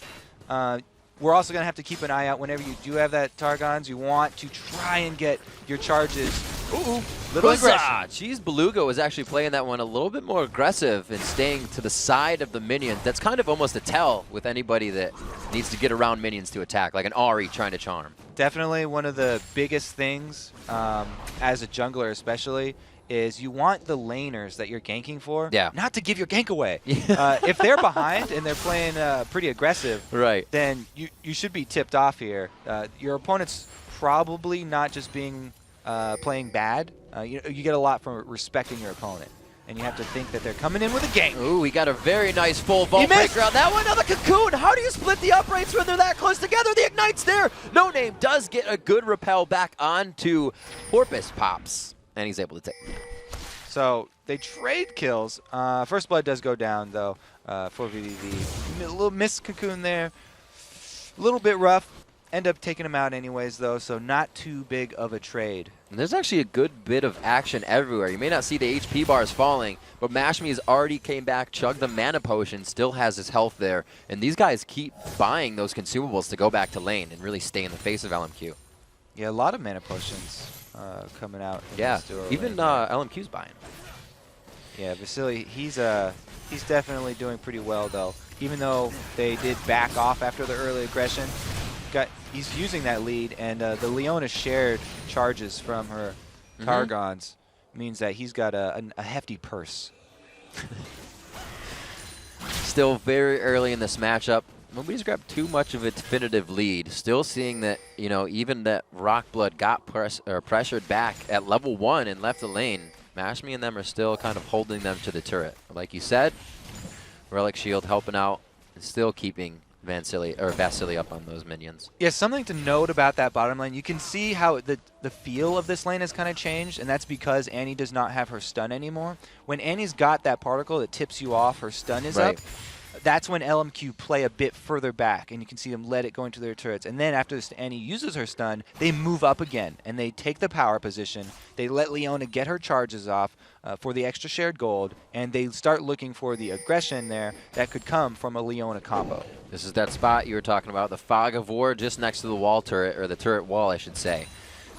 We're also going to have to keep an eye out whenever you do have that Targons. You want to try and get your charges. Ooh, little aggression. Cheese Beluga was actually playing that one a little bit more aggressive and staying to the side of the minions. That's kind of almost a tell with anybody that needs to get around minions to attack, like an Ahri trying to charm. Definitely one of the biggest things, as a jungler especially, is you want the laners that you're ganking for not to give your gank away. If they're behind and they're playing pretty aggressive, then you should be tipped off here. Your opponent's probably not just being playing bad. You get a lot from respecting your opponent. And you have to think that they're coming in with a gank. Ooh, we got a very nice full vault breaker on that one. Now the Cocoon. How do you split the uprights when they're that close together? The Ignite's there. No Name does get a good repel back onto Porpoise Pops. And he's able to take it. So they trade kills. First Blood does go down, though, for VDV. A little missed Cocoon there. A little bit rough. End up taking him out anyways, though, so not too big of a trade. And there's actually a good bit of action everywhere. You may not see the HP bars falling, but Mashmi's already came back, chugged the mana potion, still has his health there. And these guys keep buying those consumables to go back to lane and really stay in the face of LMQ. Yeah, a lot of mana potions coming out. Yeah, even LMQ's buying. Yeah, Vasily, he's definitely doing pretty well, though. Even though they did back off after the early aggression, he's using that lead, and the Leona shared charges from her Targons means that he's got a hefty purse. Still very early in this matchup. Nobody's grabbed too much of a definitive lead. Still seeing that, you know, even that Rockblood got pressured back at level 1 and left the lane. Mashmi and them are still kind of holding them to the turret. Like you said, Relic Shield helping out and still keeping Vasily up on those minions. Yeah, something to note about that bottom lane. You can see how the feel of this lane has kind of changed, and that's because Annie does not have her stun anymore. When Annie's got that particle that tips you off, her stun is up. That's when LMQ play a bit further back, and you can see them let it go into their turrets. And then after Annie uses her stun, they move up again, and they take the power position. They let Leona get her charges off for the extra shared gold, and they start looking for the aggression there that could come from a Leona combo. This is that spot you were talking about, the Fog of War just next to the wall turret, or the turret wall, I should say.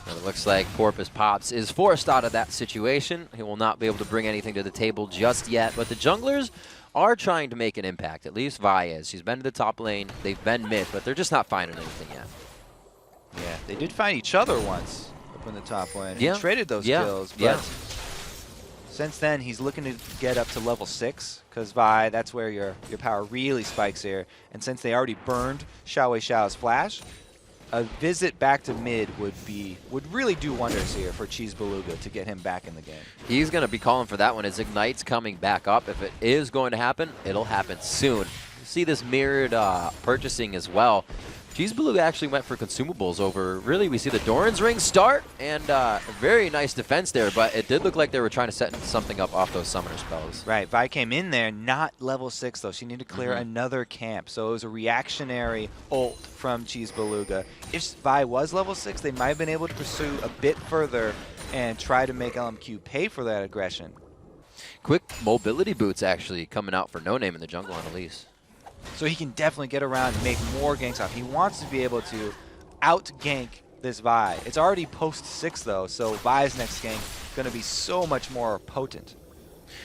And it looks like Porpoise Pops is forced out of that situation. He will not be able to bring anything to the table just yet, but the junglers are trying to make an impact, at least Vi is. She's been to the top lane, they've been mid, but they're just not finding anything yet. Yeah, they did find each other once up in the top lane. He traded those kills, but since then he's looking to get up to level 6, because Vi, that's where your power really spikes here. And since they already burned Xiao Xiao's flash, a visit back to mid would really do wonders here for Cheese Beluga to get him back in the game. He's going to be calling for that one as Ignite's coming back up. If it is going to happen, it'll happen soon. You see this mirrored purchasing as well. Cheese Beluga actually went for consumables over, really, we see the Doran's Ring start, and very nice defense there, but it did look like they were trying to set something up off those summoner spells. Right, Vi came in there, not level 6 though. She needed to clear another camp, so it was a reactionary ult from Cheese Beluga. If Vi was level 6, they might have been able to pursue a bit further and try to make LMQ pay for that aggression. Quick mobility boots actually coming out for No Name in the jungle on Elise. So he can definitely get around and make more ganks off. He wants to be able to out-gank this Vi. It's already post-6 though, so Vi's next gank is going to be so much more potent.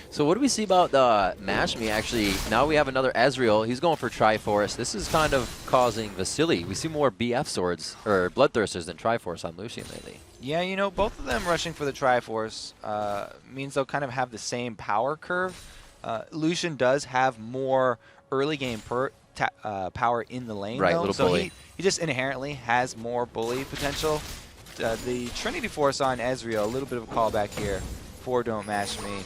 So what do we see about Mashmi actually? Now we have another Ezreal. He's going for Triforce. This is kind of causing Vasily. We see more BF swords, or Bloodthirsters, than Triforce on Lucian lately. Yeah, you know, both of them rushing for the Triforce means they'll kind of have the same power curve. Lucian does have more early game power in the lane, though, so he just inherently has more bully potential. The Trinity Force on Ezreal, a little bit of a callback here for Don't Mash Me.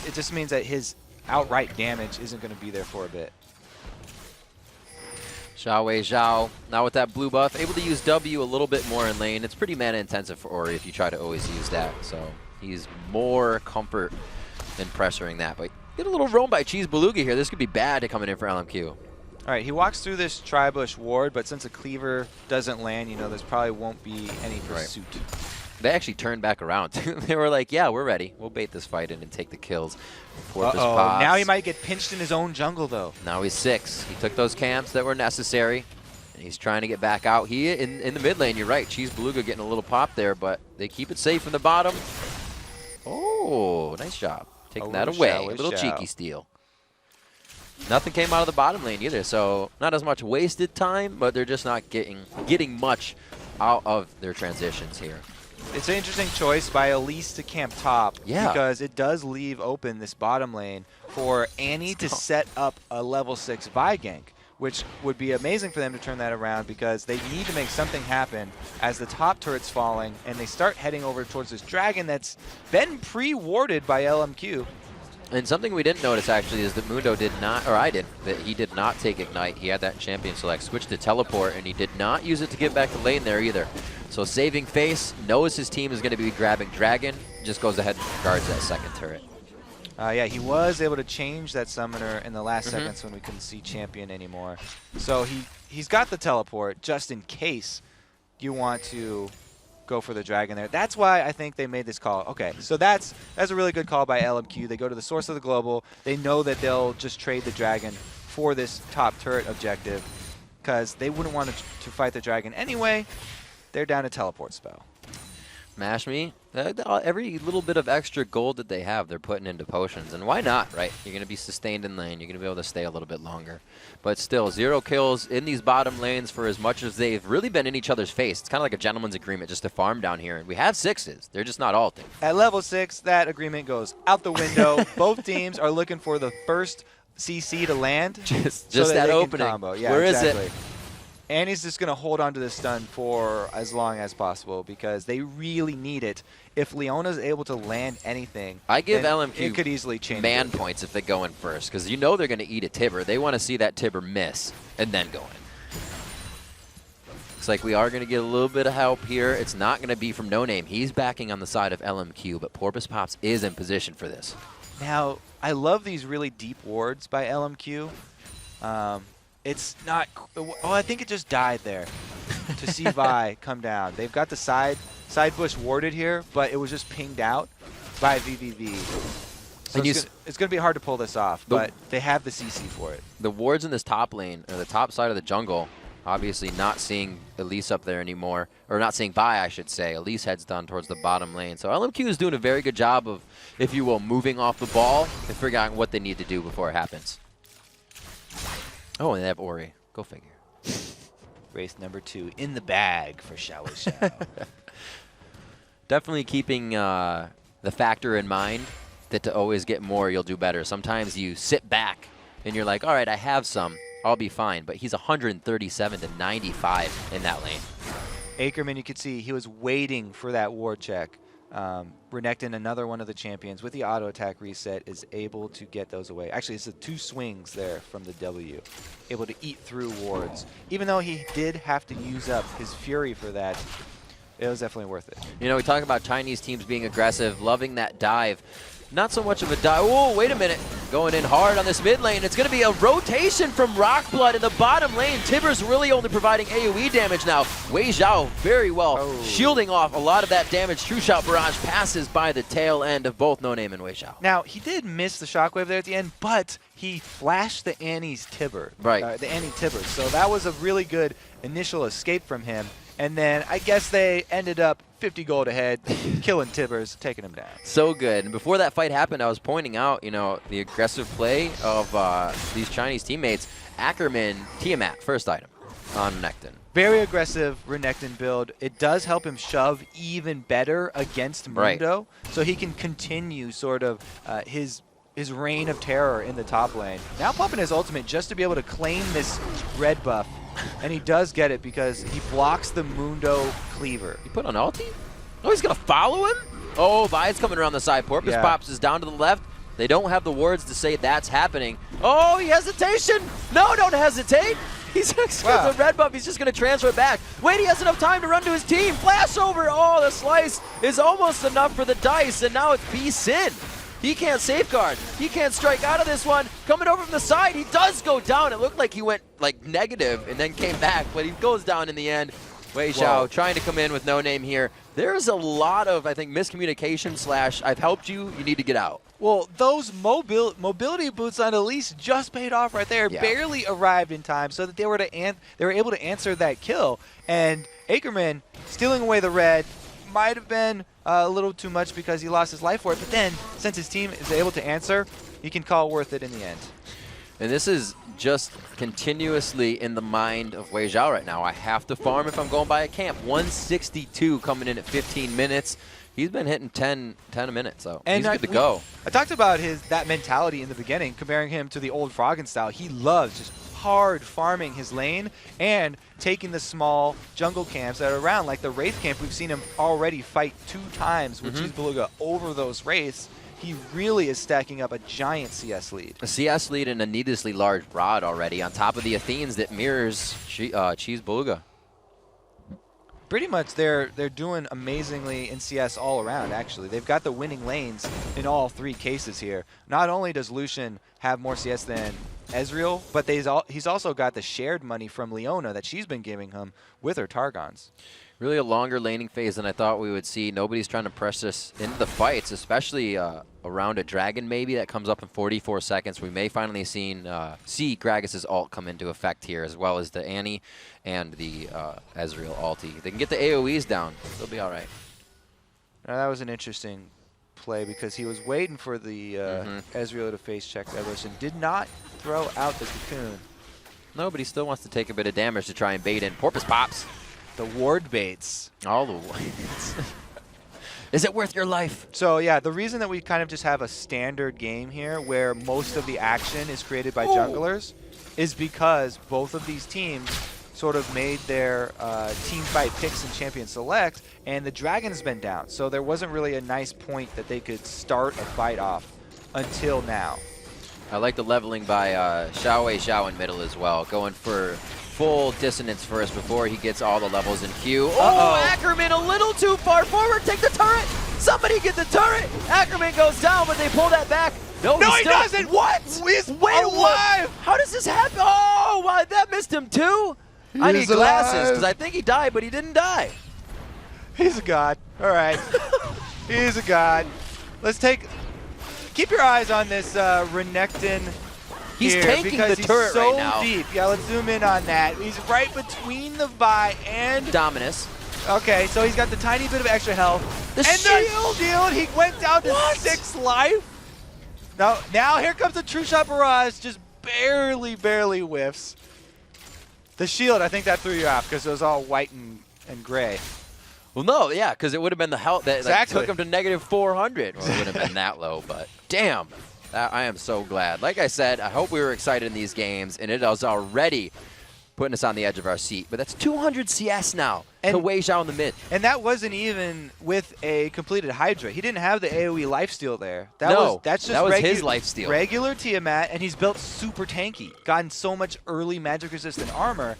It just means that his outright damage isn't going to be there for a bit. Zhao, now with that blue buff, able to use W a little bit more in lane. It's pretty mana intensive for Ori if you try to always use that, so he's more comfort than pressuring that, but Get a little roam by Cheese Beluga here. This could be bad to coming in for LMQ. All right, he walks through this Tri-Bush ward, but since a cleaver doesn't land, you know, there's probably won't be any pursuit. They actually turned back around. They were like, yeah, we're ready. We'll bait this fight in and take the kills. Now he might get pinched in his own jungle, though. Now he's 6. He took those camps that were necessary, and he's trying to get back out. He in the mid lane, you're right. Cheese Beluga getting a little pop there, but they keep it safe in the bottom. Oh, nice job. Taking that away. A little cheeky steal. Nothing came out of the bottom lane either, so not as much wasted time, but they're just not getting much out of their transitions here. It's an interesting choice by Elise to camp top because it does leave open this bottom lane for Annie to set up a level 6 Vi gank, which would be amazing for them to turn that around because they need to make something happen as the top turret's falling and they start heading over towards this dragon that's been pre-warded by LMQ. And something we didn't notice actually is that Mundo did not, or I did, that he did not take Ignite. He had that champion select, switched to teleport, and he did not use it to get back to lane there either. So saving face, knows his team is going to be grabbing Dragon, just goes ahead and guards that second turret. Yeah, he was able to change that summoner in the last seconds when we couldn't see champion anymore. So he's got the teleport just in case you want to go for the dragon there. That's why I think they made this call. Okay, so that's a really good call by LMQ. They go to the source of the global. They know that they'll just trade the dragon for this top turret objective because they wouldn't want to fight the dragon anyway. They're down a teleport spell. Mash me. Every little bit of extra gold that they have, they're putting into potions. And why not, right? You're going to be sustained in lane. You're going to be able to stay a little bit longer. But still, 0 kills in these bottom lanes for as much as they've really been in each other's face. It's kind of like a gentleman's agreement just to farm down here. And we have 6s. They're just not ulting. At level 6, that agreement goes out the window. Both teams are looking for the first CC to land. Just that opening. Combo. Yeah, Where exactly. is it? Annie's just going to hold on to this stun for as long as possible because they really need it. If Leona's able to land anything, I give LMQ it could easily change man points if they go in first because you know they're going to eat a Tibber. They want to see that Tibber miss and then go in. Looks like we are going to get a little bit of help here. It's not going to be from No Name. He's backing on the side of LMQ, but Porpoise Pops is in position for this. Now, I love these really deep wards by LMQ. It's not... Oh, I think it just died there to see Vi come down. They've got the side bush warded here, but it was just pinged out by VVV. So it's going to be hard to pull this off, but they have the CC for it. The wards in this top lane, or the top side of the jungle, obviously not seeing Elise up there anymore, or not seeing Vi, I should say. Elise heads down towards the bottom lane. So LMQ is doing a very good job of, if you will, moving off the ball and figuring out what they need to do before it happens. Oh, and they have Ori. Go figure. Race number 2 in the bag for WhySo. Definitely keeping the factor in mind that to always get more, you'll do better. Sometimes you sit back and you're like, all right, I have some. I'll be fine. But he's 137 to 95 in that lane. Ackerman, you could see he was waiting for that war check. Renekton, another one of the champions, with the auto attack reset, is able to get those away. Actually, it's the 2 swings there from the W. Able to eat through wards. Even though he did have to use up his fury for that, it was definitely worth it. You know, we talk about Chinese teams being aggressive, loving that dive. Not so much of a dive. Whoa, wait a minute. Going in hard on this mid lane. It's going to be a rotation from Rockblood in the bottom lane. Tibber's really only providing AoE damage now. WhySo very well shielding off a lot of that damage. True Shot Barrage passes by the tail end of both No Name and WhySo. Now, he did miss the shockwave there at the end, but he flashed the Annie's Tibber. Right. The Annie Tibber. So that was a really good initial escape from him. And then I guess they ended up 50 gold ahead, killing Tibbers, taking him down. So good. And before that fight happened, I was pointing out, you know, the aggressive play of these Chinese teammates. Ackerman, Tiamat, first item on Renekton. Very aggressive Renekton build. It does help him shove even better against Mundo, so he can continue sort of his reign of terror in the top lane. Now popping his ultimate just to be able to claim this red buff. And he does get it because he blocks the Mundo cleaver. He put on ulti? Oh, he's going to follow him? Oh, Vi's coming around the side. Porpoise Pops is down to the left. They don't have the words to say that's happening. Oh, hesitation. No, don't hesitate. He's got the red buff. He's just going to transfer it back. Wait, he has enough time to run to his team. Flash over. Oh, the slice is almost enough for the dice, and now it's B-Sin. He can't safeguard. He can't strike out of this one. Coming over from the side, he does go down. It looked like he went like negative and then came back, but he goes down in the end. WhySo trying to come in with no name here. There's a lot of, I think, miscommunication / I've helped you, you need to get out. Well, those mobility boots on Elise just paid off right there. Yeah. Barely arrived in time so that they were able to answer that kill. And Ackerman stealing away the red might have been a little too much because he lost his life for it. But then, since his team is able to answer, he can call worth it in the end. And this is just continuously in the mind of WhySo right now. I have to farm if I'm going by a camp. 162 coming in at 15 minutes. He's been hitting 10 a minute, so he's good to go. I talked about that mentality in the beginning, comparing him to the old Froggen style. He loves just hard farming his lane and taking the small jungle camps that are around, like the Wraith camp. We've seen him already fight 2 times with Cheese Beluga over those Wraiths. He really is stacking up a giant CS lead. A CS lead and a needlessly large Rod already, on top of the Athenes that mirrors Cheese Beluga. Pretty much they're doing amazingly in CS all around, actually. They've got the winning lanes in all 3 cases here. Not only does Lucian have more CS than Ezreal, but he's also got the shared money from Leona that she's been giving him with her Targons. Really a longer laning phase than I thought we would see. Nobody's trying to press us into the fights, especially around a dragon maybe that comes up in 44 seconds. We may finally see Gragas' ult come into effect here, as well as the Annie and the Ezreal ulti. They can get the AoEs down. They'll be all right. Now, that was an interesting play because he was waiting for the Ezreal to face check Revolution. Did not throw out the cocoon. No, but he still wants to take a bit of damage to try and bait in. Porpoise pops. The ward baits. All the ways. Is it worth your life? So, yeah, the reason that we kind of just have a standard game here where most of the action is created by junglers is because both of these teams sort of made their team fight picks in Champion Select, and the Dragon's been down. So there wasn't really a nice point that they could start a fight off until now. I like the leveling by WhySo in middle as well, going for full dissonance first before he gets all the levels in queue. Oh, Ackerman a little too far forward. Take the turret. Somebody get the turret. Ackerman goes down, but they pull that back. No, he doesn't. What? He's Wait, alive. How does this happen? Oh, wow, that missed him too. I need glasses because I think he died, but he didn't die. He's a god. All right. He's a god. Let's keep your eyes on this Renekton. He's taking the turret so right now. Deep. Yeah, let's zoom in on that. He's right between the Vi and Dominus. Okay, so he's got the tiny bit of extra health. The shield. He went down to 6 life. Now here comes the True Shot Barrage. Just barely whiffs. The shield, I think that threw you off because it was all white and gray. Well, no, yeah, because it would have been the health that Exactly. took him to negative 400. Well, it would have been that low, but damn. I am so glad. Like I said, I hope we were excited in these games, and it is already putting us on the edge of our seat. But that's 200 CS now to WhySo in the mid. And that wasn't even with a completed Hydra. He didn't have the AoE lifesteal there. That's just his lifesteal. Regular Tiamat, and he's built super tanky. Gotten so much early magic-resistant armor.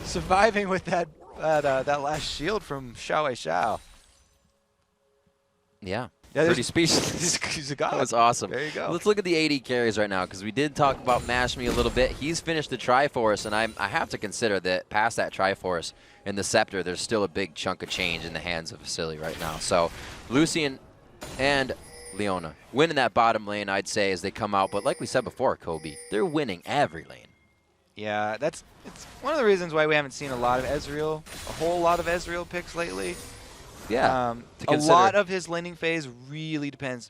Surviving with that last shield from WhySo. Yeah. Yeah, pretty speechless. He's a god. That was awesome. There you go. Let's look at the AD carries right now, because we did talk about Mash Me a little bit. He's finished the Triforce, and I have to consider that past that Triforce and the Scepter, there's still a big chunk of change in the hands of Vasily right now. So Lucian and Leona winning that bottom lane, I'd say, as they come out. But like we said before, Kobe, they're winning every lane. Yeah, it's one of the reasons why we haven't seen a lot of Ezreal, a whole lot of Ezreal picks lately. Yeah, a lot of his laning phase really depends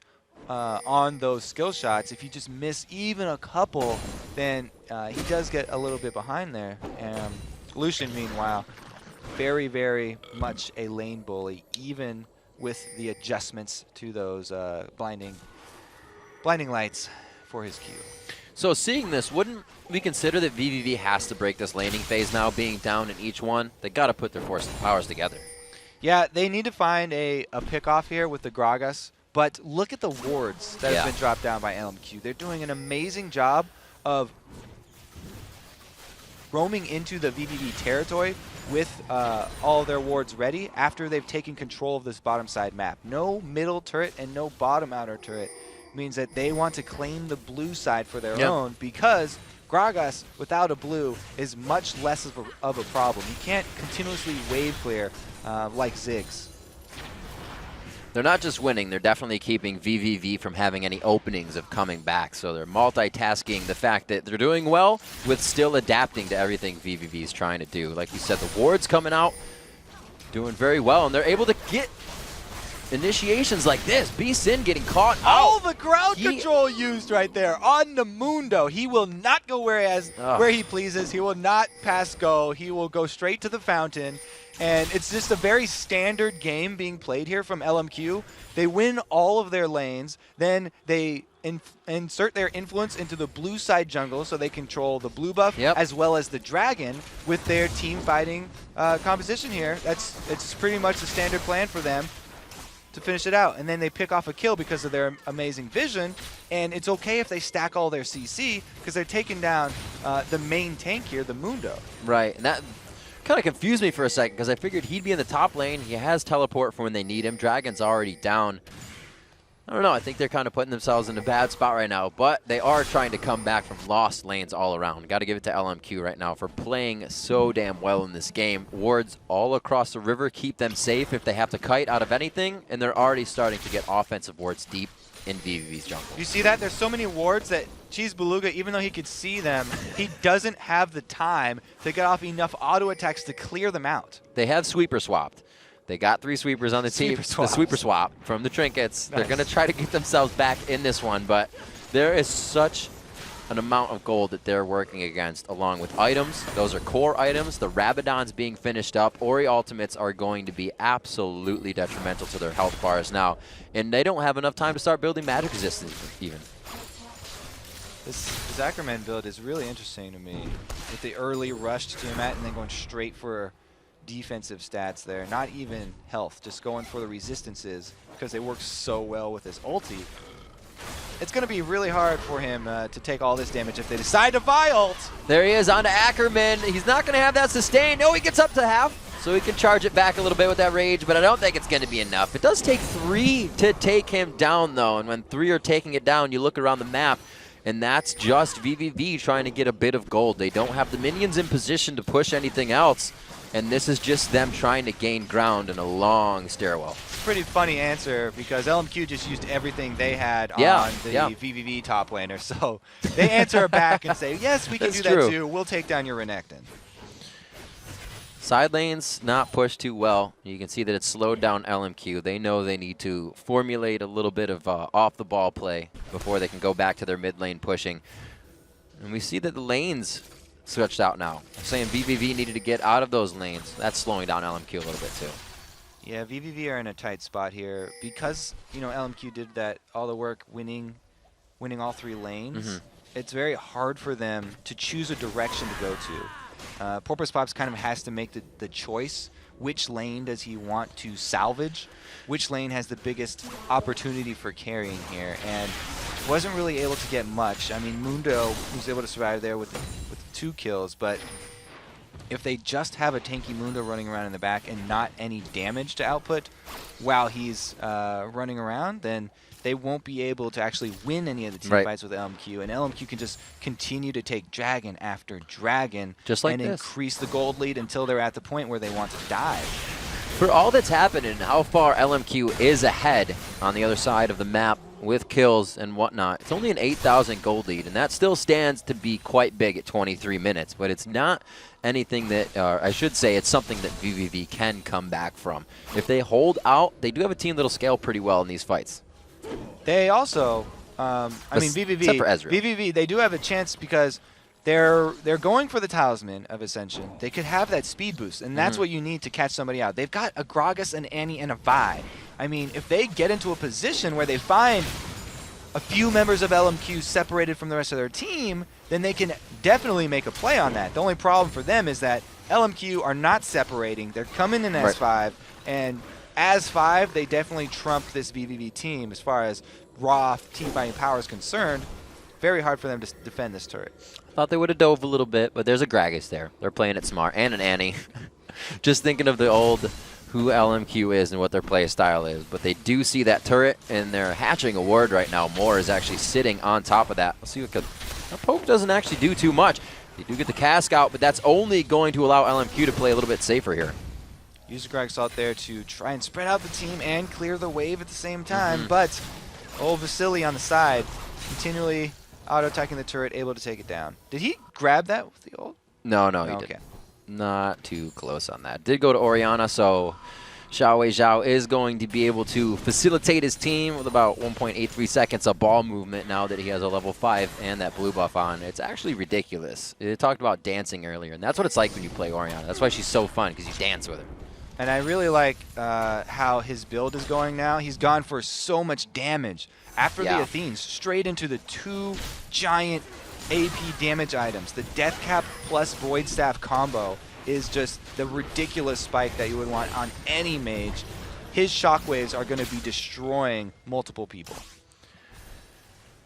on those skill shots. If you just miss even a couple, then he does get a little bit behind there. Lucian, meanwhile, very much a lane bully, even with the adjustments to those blinding lights for his Q. So seeing this, wouldn't we consider that VVV has to break this laning phase now, being down in each one? They got to put their powers together. Yeah, they need to find a pick-off here with the Gragas, but look at the wards that have been dropped down by LMQ. They're doing an amazing job of roaming into the VVV territory with all their wards ready after they've taken control of this bottom side map. No middle turret and no bottom outer turret means that they want to claim the blue side for their own, because Gragas without a blue is much less of a problem. You can't continuously wave clear like Ziggs. They're not just winning, they're definitely keeping VVV from having any openings of coming back. So they're multitasking the fact that they're doing well with still adapting to everything VVV is trying to do. Like you said, the ward's coming out, doing very well, and they're able to get initiations like this. B-Sin getting caught out. Oh, the ground control used right there on the Mundo. He will not go where he pleases. He will not pass go. He will go straight to the fountain. And it's just a very standard game being played here from LMQ. They win all of their lanes. Then they insert their influence into the blue side jungle so they control the blue buff as well as the dragon with their team fighting composition here. It's pretty much the standard plan for them to finish it out. And then they pick off a kill because of their amazing vision. And it's okay if they stack all their CC because they're taking down the main tank here, the Mundo. Right, and that kind of confused me for a second because I figured he'd be in the top lane. He has teleport for when they need him. Dragon's already down. I don't know. I think they're kind of putting themselves in a bad spot right now, but they are trying to come back from lost lanes all around. Got to give it to LMQ right now for playing so damn well in this game. Wards all across the river keep them safe if they have to kite out of anything, and they're already starting to get offensive wards deep in VVV's jungle. You see that? There's so many wards that Cheese Beluga, even though he could see them, he doesn't have the time to get off enough auto attacks to clear them out. They have sweeper swapped. They got 3 sweepers on the team. The sweeper swap from the trinkets. Nice. They're going to try to get themselves back in this one, but there is such an amount of gold that they're working against, along with items. Those are core items. The Rabadon's being finished up. Ori ultimates are going to be absolutely detrimental to their health bars now, and they don't have enough time to start building magic resistance even. This Ackerman build is really interesting to me, with the early rush to Tiamat and then going straight for defensive stats there. Not even health, just going for the resistances because they work so well with his ulti. It's going to be really hard for him to take all this damage if they decide to Vi-ult. There he is, on to Ackerman. He's not going to have that sustain. No, he gets up to half, so he can charge it back a little bit with that rage, but I don't think it's going to be enough. It does take 3 to take him down, though, and when 3 are taking it down, you look around the map, and that's just VVV trying to get a bit of gold. They don't have the minions in position to push anything else, and this is just them trying to gain ground in a long stairwell. Pretty funny answer because LMQ just used everything they had on the VVV top laner. So they answer back and say, yes, we can do that too. We'll take down your Renekton. Side lanes not pushed too well. You can see that it's slowed down LMQ. They know they need to formulate a little bit of off-the-ball play before they can go back to their mid lane pushing. And we see that the lanes switched out now. I'm saying VVV needed to get out of those lanes. That's slowing down LMQ a little bit too. Yeah, VVV are in a tight spot here because, you know, LMQ did all the work winning all 3 lanes. It's very hard for them to choose a direction to go to. Porpoise Pops kind of has to make the choice. Which lane does he want to salvage? Which lane has the biggest opportunity for carrying here? And wasn't really able to get much. I mean, Mundo was able to survive there with 2 kills, but if they just have a tanky Mundo running around in the back and not any damage to output while he's running around, then they won't be able to actually win any of the team fights with LMQ. And LMQ can just continue to take dragon after dragon and increase the gold lead until they're at the point where they want to dive. For all that's happened and how far LMQ is ahead on the other side of the map with kills and whatnot, it's only an 8,000 gold lead, and that still stands to be quite big at 23 minutes, but it's not anything that, I should say, it's something that VVV can come back from. If they hold out, they do have a team that'll scale pretty well in these fights. They also, I mean, except for Ezreal. VVV, they do have a chance because they're going for the Talisman of Ascension. They could have that speed boost, and that's what you need to catch somebody out. They've got a Gragas, an Annie, and a Vi. I mean, if they get into a position where they find a few members of LMQ separated from the rest of their team, then they can definitely make a play on that. The only problem for them is that LMQ are not separating. They're coming in as 5, and as 5, they definitely trump this VVV team as far as raw team fighting power is concerned. Very hard for them to defend this turret. Thought they would have dove a little bit, but there's a Gragas there. They're playing it smart. And an Annie. Just thinking of the old who LMQ is and what their play style is, but they do see that turret, and they're hatching a ward right now. Moore is actually sitting on top of that. Let's see what could. Poke doesn't actually do too much. They do get the cask out, but that's only going to allow LMQ to play a little bit safer here. Use the Greg Salt there to try and spread out the team and clear the wave at the same time, but old Vasily on the side, continually auto-attacking the turret, able to take it down. Did he grab that with the ult? No, he didn't. Not too close on that. Did go to Orianna, so WhySo is going to be able to facilitate his team with about 1.83 seconds of ball movement now that he has a level 5 and that blue buff on. It's actually ridiculous. They talked about dancing earlier, and that's what it's like when you play Orianna. That's why she's so fun, because you dance with her. And I really like how his build is going now. He's gone for so much damage after the Athenes, straight into the 2 giant AP damage items. The Death Cap plus Void Staff combo is just the ridiculous spike that you would want on any mage. His shockwaves are going to be destroying multiple people.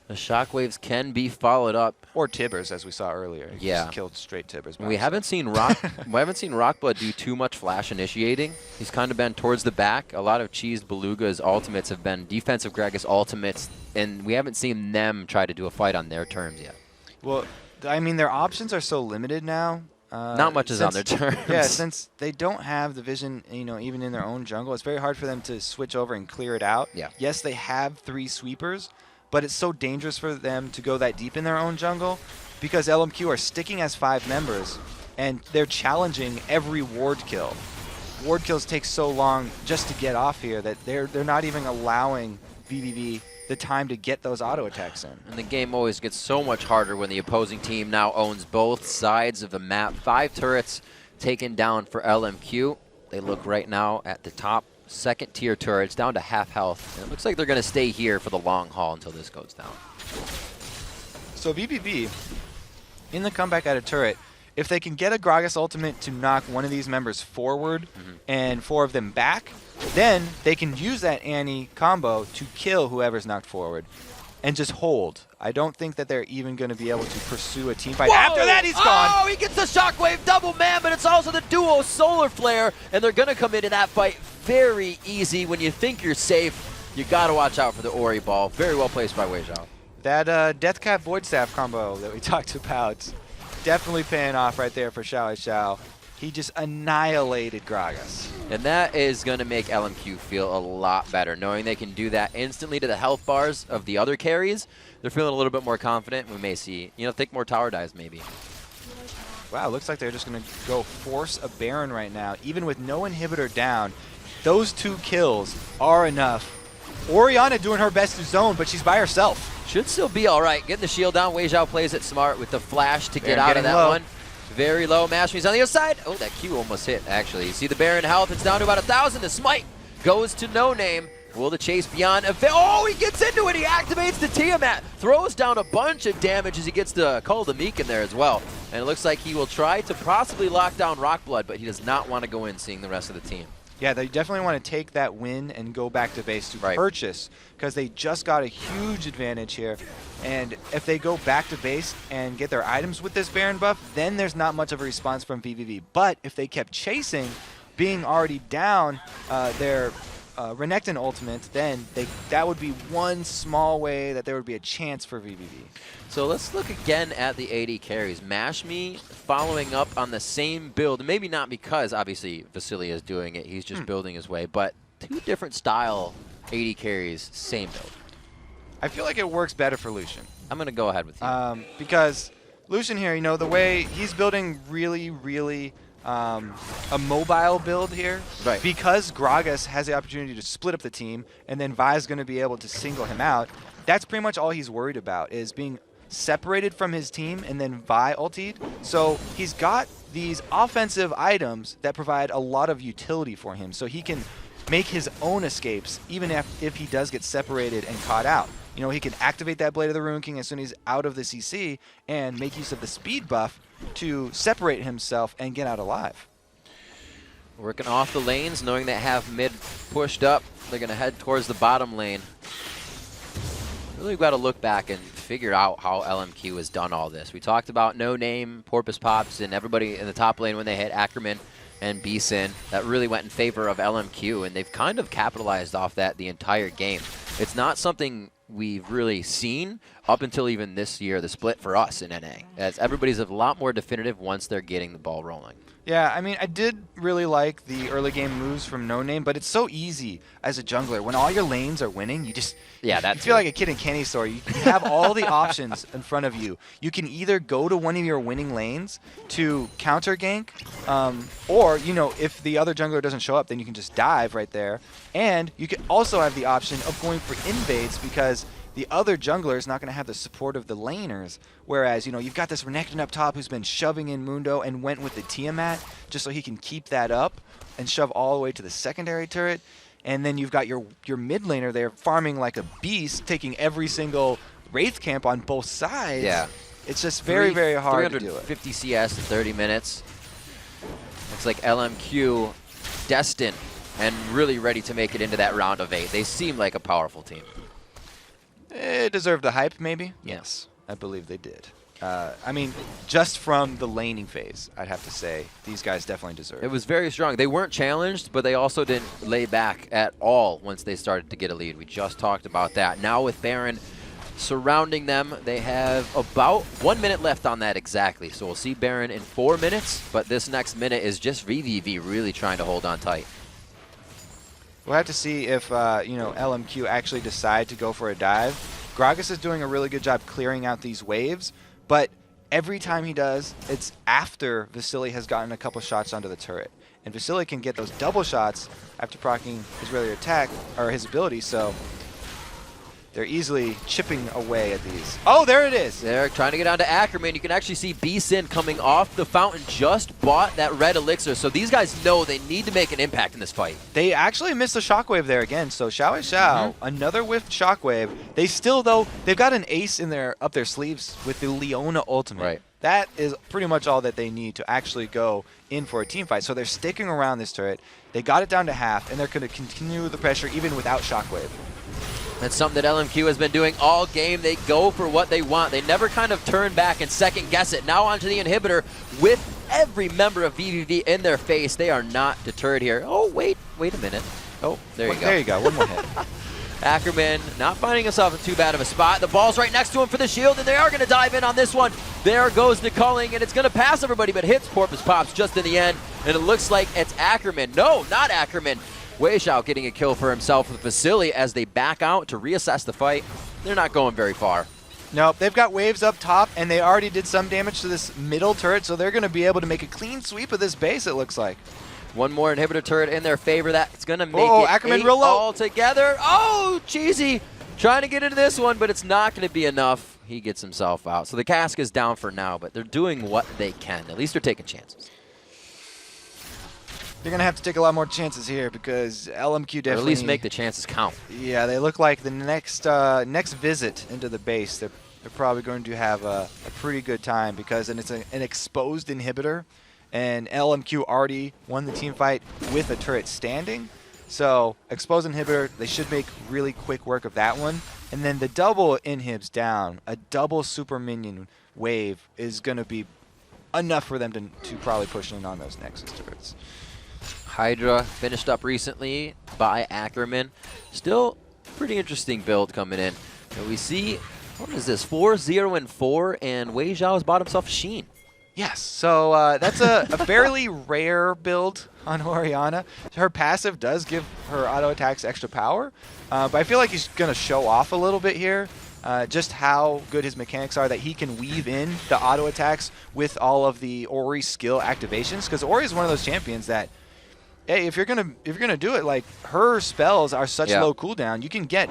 The shockwaves can be followed up, or Tibbers, as we saw earlier. He just killed straight Tibbers. We haven't seen Rockblood do too much flash initiating. He's kind of been towards the back. A lot of cheesed Beluga's ultimates have been defensive Gragas ultimates, and we haven't seen them try to do a fight on their terms yet. Well, I mean, their options are so limited now. Not much is on their terms. Yeah, since they don't have the vision, even in their own jungle, it's very hard for them to switch over and clear it out. Yeah. Yes, they have 3 sweepers, but it's so dangerous for them to go that deep in their own jungle because LMQ are sticking as 5 members, and they're challenging every ward kill. Ward kills take so long just to get off here that they're not even allowing VVV the time to get those auto attacks in. And the game always gets so much harder when the opposing team now owns both sides of the map. 5 turrets taken down for LMQ. They look right now at the top 2nd tier turrets down to half health. And it looks like they're going to stay here for the long haul until this goes down. So VVV, in the comeback at a turret, if they can get a Gragas ultimate to knock one of these members forward and 4 of them back, then they can use that Annie combo to kill whoever's knocked forward and just hold. I don't think that they're even going to be able to pursue a team fight. Whoa! After that, he's gone! Oh, he gets the Shockwave double man, but it's also the duo Solar Flare, and they're going to come into that fight very easy. When you think you're safe, you got to watch out for the Ori ball. Very well placed by WhySo. That Death Cap Void Staff combo that we talked about, definitely paying off right there for WhySo. He just annihilated Gragas. And that is going to make LMQ feel a lot better, knowing they can do that instantly to the health bars of the other carries. They're feeling a little bit more confident. We may see, think more tower dives maybe. Wow, looks like they're just going to go force a Baron right now. Even with no inhibitor down, those 2 kills are enough. Orianna doing her best to zone, but she's by herself. Should still be all right. Getting the shield down. WhySo plays it smart with the flash to get Baron out of that low. one. Very low. Mashmi's on the other side. Oh, that Q almost hit, actually. You see the Baron health. It's down to about 1,000. The smite goes to No Name. Will the chase beyond? Oh, he gets into it. He activates the Tiamat. Throws down a bunch of damage as he gets the Call the Meek in there as well. And it looks like he will try to possibly lock down Rockblood, but he does not want to go in seeing the rest of the team. Yeah, they definitely want to take that win and go back to base to purchase, because they just got a huge advantage here. And if they go back to base and get their items with this Baron buff, then there's not much of a response from VVV. But if they kept chasing, being already down their Renekton ultimate, then that would be one small way that there would be a chance for VVV. So let's look again at the AD carries. Mashmi following up on the same build. Maybe not because, obviously, Vasily is doing it. He's just building his way. But 2 different style AD carries, same build. I feel like it works better for Lucian. I'm going to go ahead with you. Because Lucian here, the way he's building really a mobile build here. Right. Because Gragas has the opportunity to split up the team, and then Vi's going to be able to single him out. That's pretty much all he's worried about, is being separated from his team and then Vi ultied. So he's got these offensive items that provide a lot of utility for him, so he can make his own escapes even if he does get separated and caught out. He can activate that Blade of the Ruin King as soon as he's out of the CC and make use of the speed buff to separate himself and get out alive. Working off the lanes, knowing they have mid pushed up. They're going to head towards the bottom lane. Really got to look back and figure out how LMQ has done all this. We talked about No Name, Porpoise Pops, and everybody in the top lane when they hit Ackerman and B-Sin. That really went in favor of LMQ, and they've kind of capitalized off that the entire game. It's not something we've really seen up until even this year, the split for us in NA, as everybody's a lot more definitive once they're getting the ball rolling. Yeah, I mean, I did really like the early game moves from No Name, but it's so easy as a jungler. When all your lanes are winning, you just you feel like a kid in candy store. You have all the options in front of you. You can either go to one of your winning lanes to counter gank, or, you know, if the other jungler doesn't show up, then you can just dive right there. And you can also have the option of going for invades because the other jungler is not going to have the support of the laners, whereas, you know, you've got this Renekton up top who's been shoving in Mundo and went with the Tiamat just so he can keep that up and shove all the way to the secondary turret. And then you've got your mid laner there farming like a beast, taking every single Wraith camp on both sides. Yeah. It's just very, very hard to do it. 350 CS in 30 minutes. Looks like LMQ destined and really ready to make it into that round of 8. They seem like a powerful team. It deserved the hype, maybe? Yes. I believe they did. I mean, just from the laning phase, I'd have to say these guys definitely deserve it. It was very strong. They weren't challenged, but they also didn't lay back at all once they started to get a lead. We just talked about that. Now with Baron surrounding them, they have about 1 minute left on that exactly. So we'll see Baron in 4 minutes, but this next minute is just VVV really trying to hold on tight. We'll have to see if you know, LMQ actually decide to go for a dive. Gragas is doing a really good job clearing out these waves, but every time he does, it's after Vasily has gotten a couple shots onto the turret. And Vasily can get those double shots after proccing his earlier attack, or his ability, so they're easily chipping away at these. Oh, there it is! They're trying to get onto Ackerman. You can actually see B-Sin coming off the fountain, just bought that red elixir. So these guys know they need to make an impact in this fight. They actually missed the shockwave there again. So Xiao, another whiffed shockwave. They still, though, they've got an ace in up their sleeves with the Leona ultimate. Right. That is pretty much all that they need to actually go in for a team fight. So they're sticking around this turret. They got it down to half, and they're going to continue the pressure even without shockwave. That's something that LMQ has been doing all game. They go for what they want. They never kind of turn back and second guess it. Now onto the inhibitor with every member of VVV in their face. They are not deterred here. Oh, wait a minute. Oh, there you go. There you go, one more hit. Ackerman not finding himself in too bad of a spot. The ball's right next to him for the shield, and they are going to dive in on this one. There goes the culling, and it's going to pass everybody, but hits Porpoise Pops just in the end, and it looks like it's Ackerman. No, not Ackerman. WhySo getting a kill for himself with Vasily as they back out to reassess the fight. They're not going very far. Nope, they've got waves up top, and they already did some damage to this middle turret, so they're going to be able to make a clean sweep of this base, it looks like. One more inhibitor turret in their favor. That's going to make it Ackerman 8 real low. all together. Oh, cheesy. Trying to get into this one, but it's not going to be enough. He gets himself out. So the cask is down for now, but they're doing what they can. At least they're taking chances. They're going to have to take a lot more chances here because LMQ definitely... Or at least make the chances count. Yeah, they look like the next visit into the base, they're probably going to have a pretty good time because then it's an exposed inhibitor, and LMQ already won the team fight with a turret standing. So exposed inhibitor, they should make really quick work of that one. And then the double inhibs down, a double super minion wave is going to be enough for them to probably push in on those Nexus turrets. Hydra finished up recently by Ackerman. Still pretty interesting build coming in. And we see, what is this, 4-0-4, and WhySo has bought himself Sheen. Yes, so that's a fairly rare build on Orianna. Her passive does give her auto attacks extra power, but I feel like he's going to show off a little bit here. Just how good his mechanics are, that he can weave in the auto attacks with all of the Ori skill activations, because Ori is one of those champions that, hey, if you're gonna do it, like, her spells are such low cooldown, you can get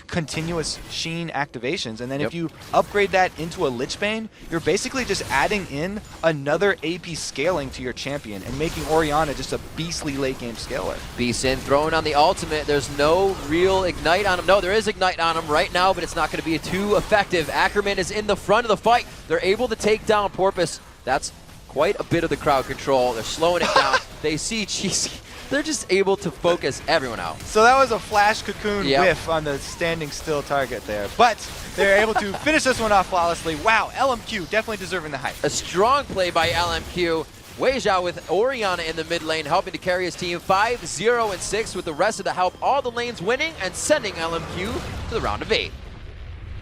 continuous Sheen activations, and then if you upgrade that into a Lichbane, you're basically just adding in another AP scaling to your champion and making Orianna just a beastly late game scaler. B-Sin throwing on the ultimate. There's no real ignite on him. No, there is ignite on him right now, but it's not going to be too effective. Ackerman is in the front of the fight. They're able to take down Porpoise. That's quite a bit of the crowd control. They're slowing it down. They see Cheesy they're just able to focus everyone out. So that was a flash cocoon Yep. whiff on the standing still target there. But they're able to finish this one off flawlessly. Wow, LMQ definitely deserving the hype. A strong play by LMQ. WhySo with Oriana in the mid lane, helping to carry his team 5-0-6 with the rest of the help. All the lanes winning and sending LMQ to the round of 8.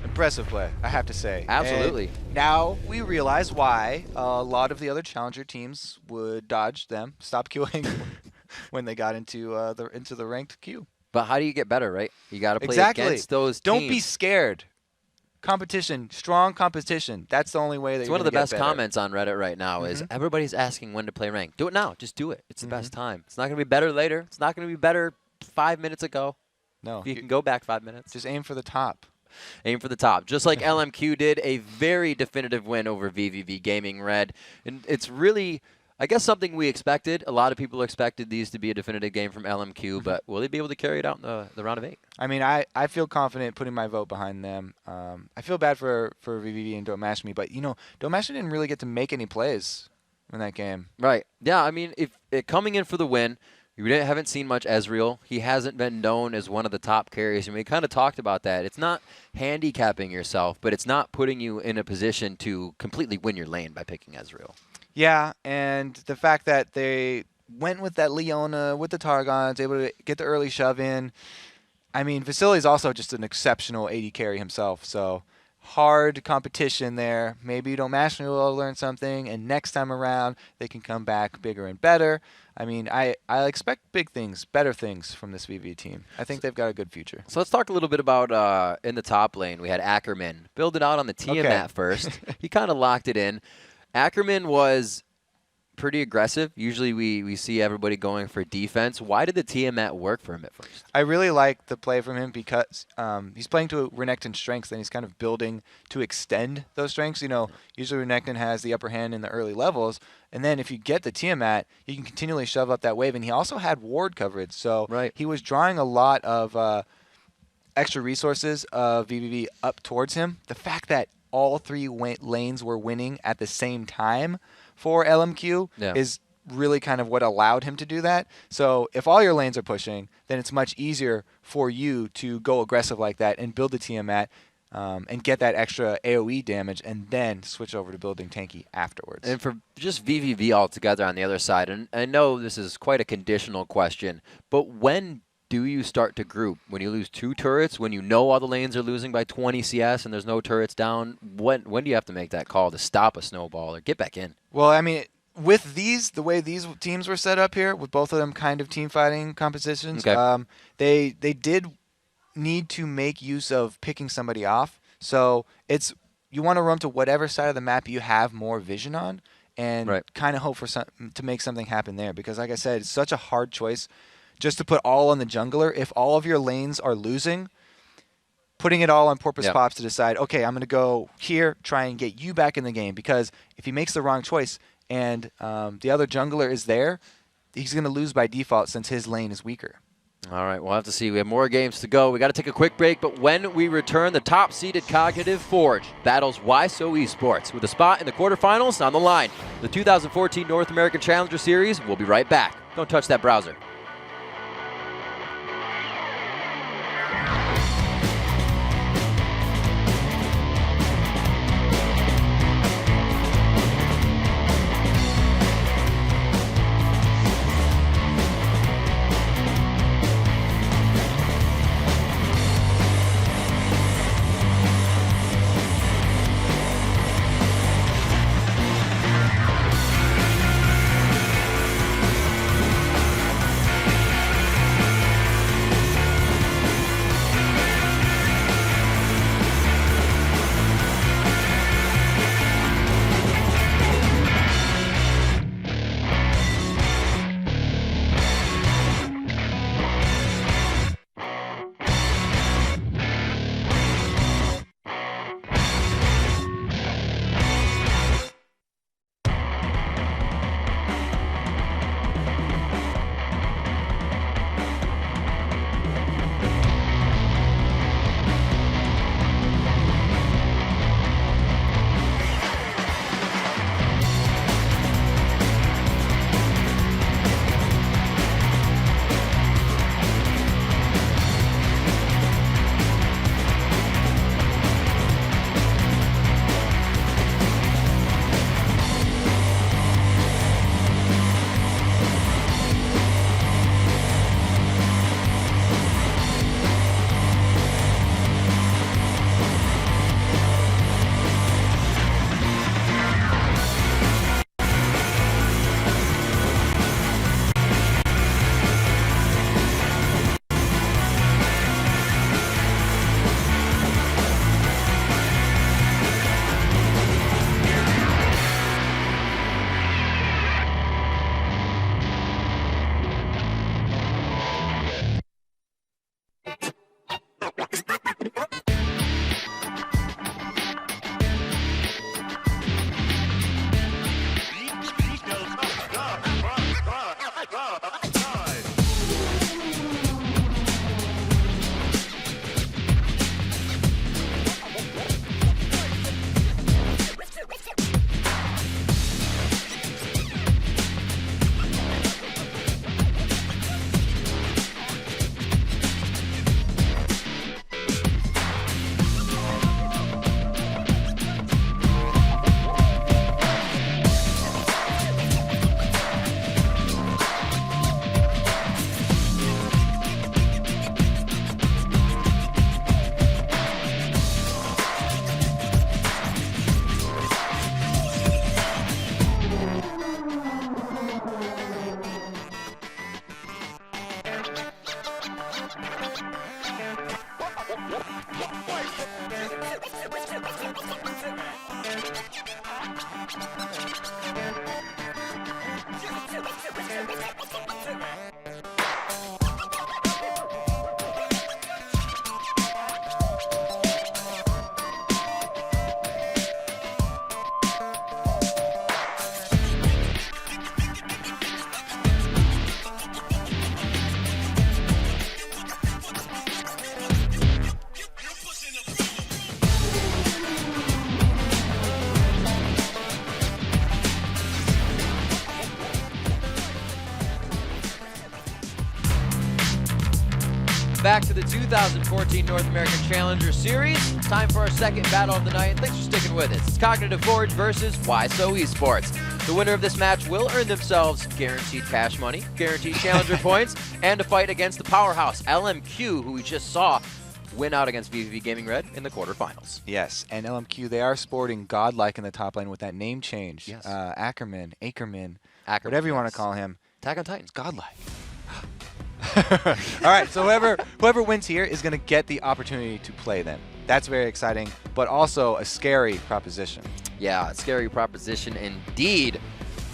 Impressive play, I have to say. Absolutely. And now we realize why a lot of the other challenger teams would dodge them, stop queuing when they got into the ranked queue. But how do you get better, right? You got to play Exactly. against those Don't teams. be scared. Competition, strong competition. That's the only way that It's you're one of the gonna get best better. comments on Reddit right now is everybody's asking when to play ranked. Do it now. Just do it. It's the best time. It's not going to be better later. It's not going to be better 5 minutes ago. No. You can go back 5 minutes. Just aim for the top. Aim for the top. Just like LMQ did, a very definitive win over VVV Gaming Red. And it's really, I guess, something we expected. A lot of people expected these to be a definitive game from LMQ, but will they be able to carry it out in the round of 8? I mean, I feel confident putting my vote behind them. I feel bad for VVV and Don't Mash Me, but, you know, Don't Mash Me didn't really get to make any plays in that game. Right. Yeah, I mean, if coming in for the win, we haven't seen much Ezreal. He hasn't been known as one of the top carriers, and we kind of talked about that. It's not handicapping yourself, but it's not putting you in a position to completely win your lane by picking Ezreal. Yeah, and the fact that they went with that Leona, with the Targons, able to get the early shove in. I mean, Vasili's also just an exceptional AD carry himself, so hard competition there. Maybe Don't Mash Me will learn something, and next time around they can come back bigger and better. I mean, I expect big things, better things from this VV team. I think they've got a good future. So let's talk a little bit about in the top lane. We had Ackerman build it out on the Tiamat first. He kind of locked it in. Ackerman was pretty aggressive. Usually we see everybody going for defense. Why did the Tiamat work for him at first? I really like the play from him because he's playing to Renekton's strengths, and he's kind of building to extend those strengths. You know, usually Renekton has the upper hand in the early levels, and then if you get the Tiamat, you can continually shove up that wave. And he also had ward coverage, so he was drawing a lot of extra resources of VVV up towards him. The fact that all 3 lanes were winning at the same time for LMQ is really kind of what allowed him to do that. So if all your lanes are pushing, then it's much easier for you to go aggressive like that and build the Tiamat and get that extra AoE damage and then switch over to building tanky afterwards. And for just VVV altogether on the other side, and I know this is quite a conditional question, but when do you start to group? When you lose 2 turrets, when you know all the lanes are losing by 20 CS and there's no turrets down, when do you have to make that call to stop a snowball or get back in? Well, I mean, with the way these teams were set up here, with both of them kind of team fighting compositions, they did need to make use of picking somebody off. So you want to run to whatever side of the map you have more vision on and kind of hope for to make something happen there. Because like I said, it's such a hard choice just to put all on the jungler. If all of your lanes are losing, putting it all on Porpoise Pops to decide, okay, I'm going to go here, try and get you back in the game. Because if he makes the wrong choice and the other jungler is there, he's going to lose by default since his lane is weaker. All right, we'll have to see. We have more games to go. We got to take a quick break, but when we return, the top-seeded Cognitive Forge battles WhySo Esports with a spot in the quarterfinals on the line. The 2014 North American Challenger Series. We'll be right back. Don't touch that browser. back to the 2014 North American Challenger Series. Time for our second battle of the night. Thanks for sticking with us. It's Cognitive Forge versus WhySo Esports. The winner of this match will earn themselves guaranteed cash money, guaranteed challenger points, and a fight against the powerhouse LMQ, who we just saw win out against VVV Gaming Red in the quarterfinals. Yes, and LMQ, they are sporting Godlike in the top lane with that name change. Yes. Ackerman, whatever you want to call him. Attack on Titans. Godlike. All right, so whoever wins here is going to get the opportunity to play them. That's very exciting, but also a scary proposition. Yeah, a scary proposition indeed.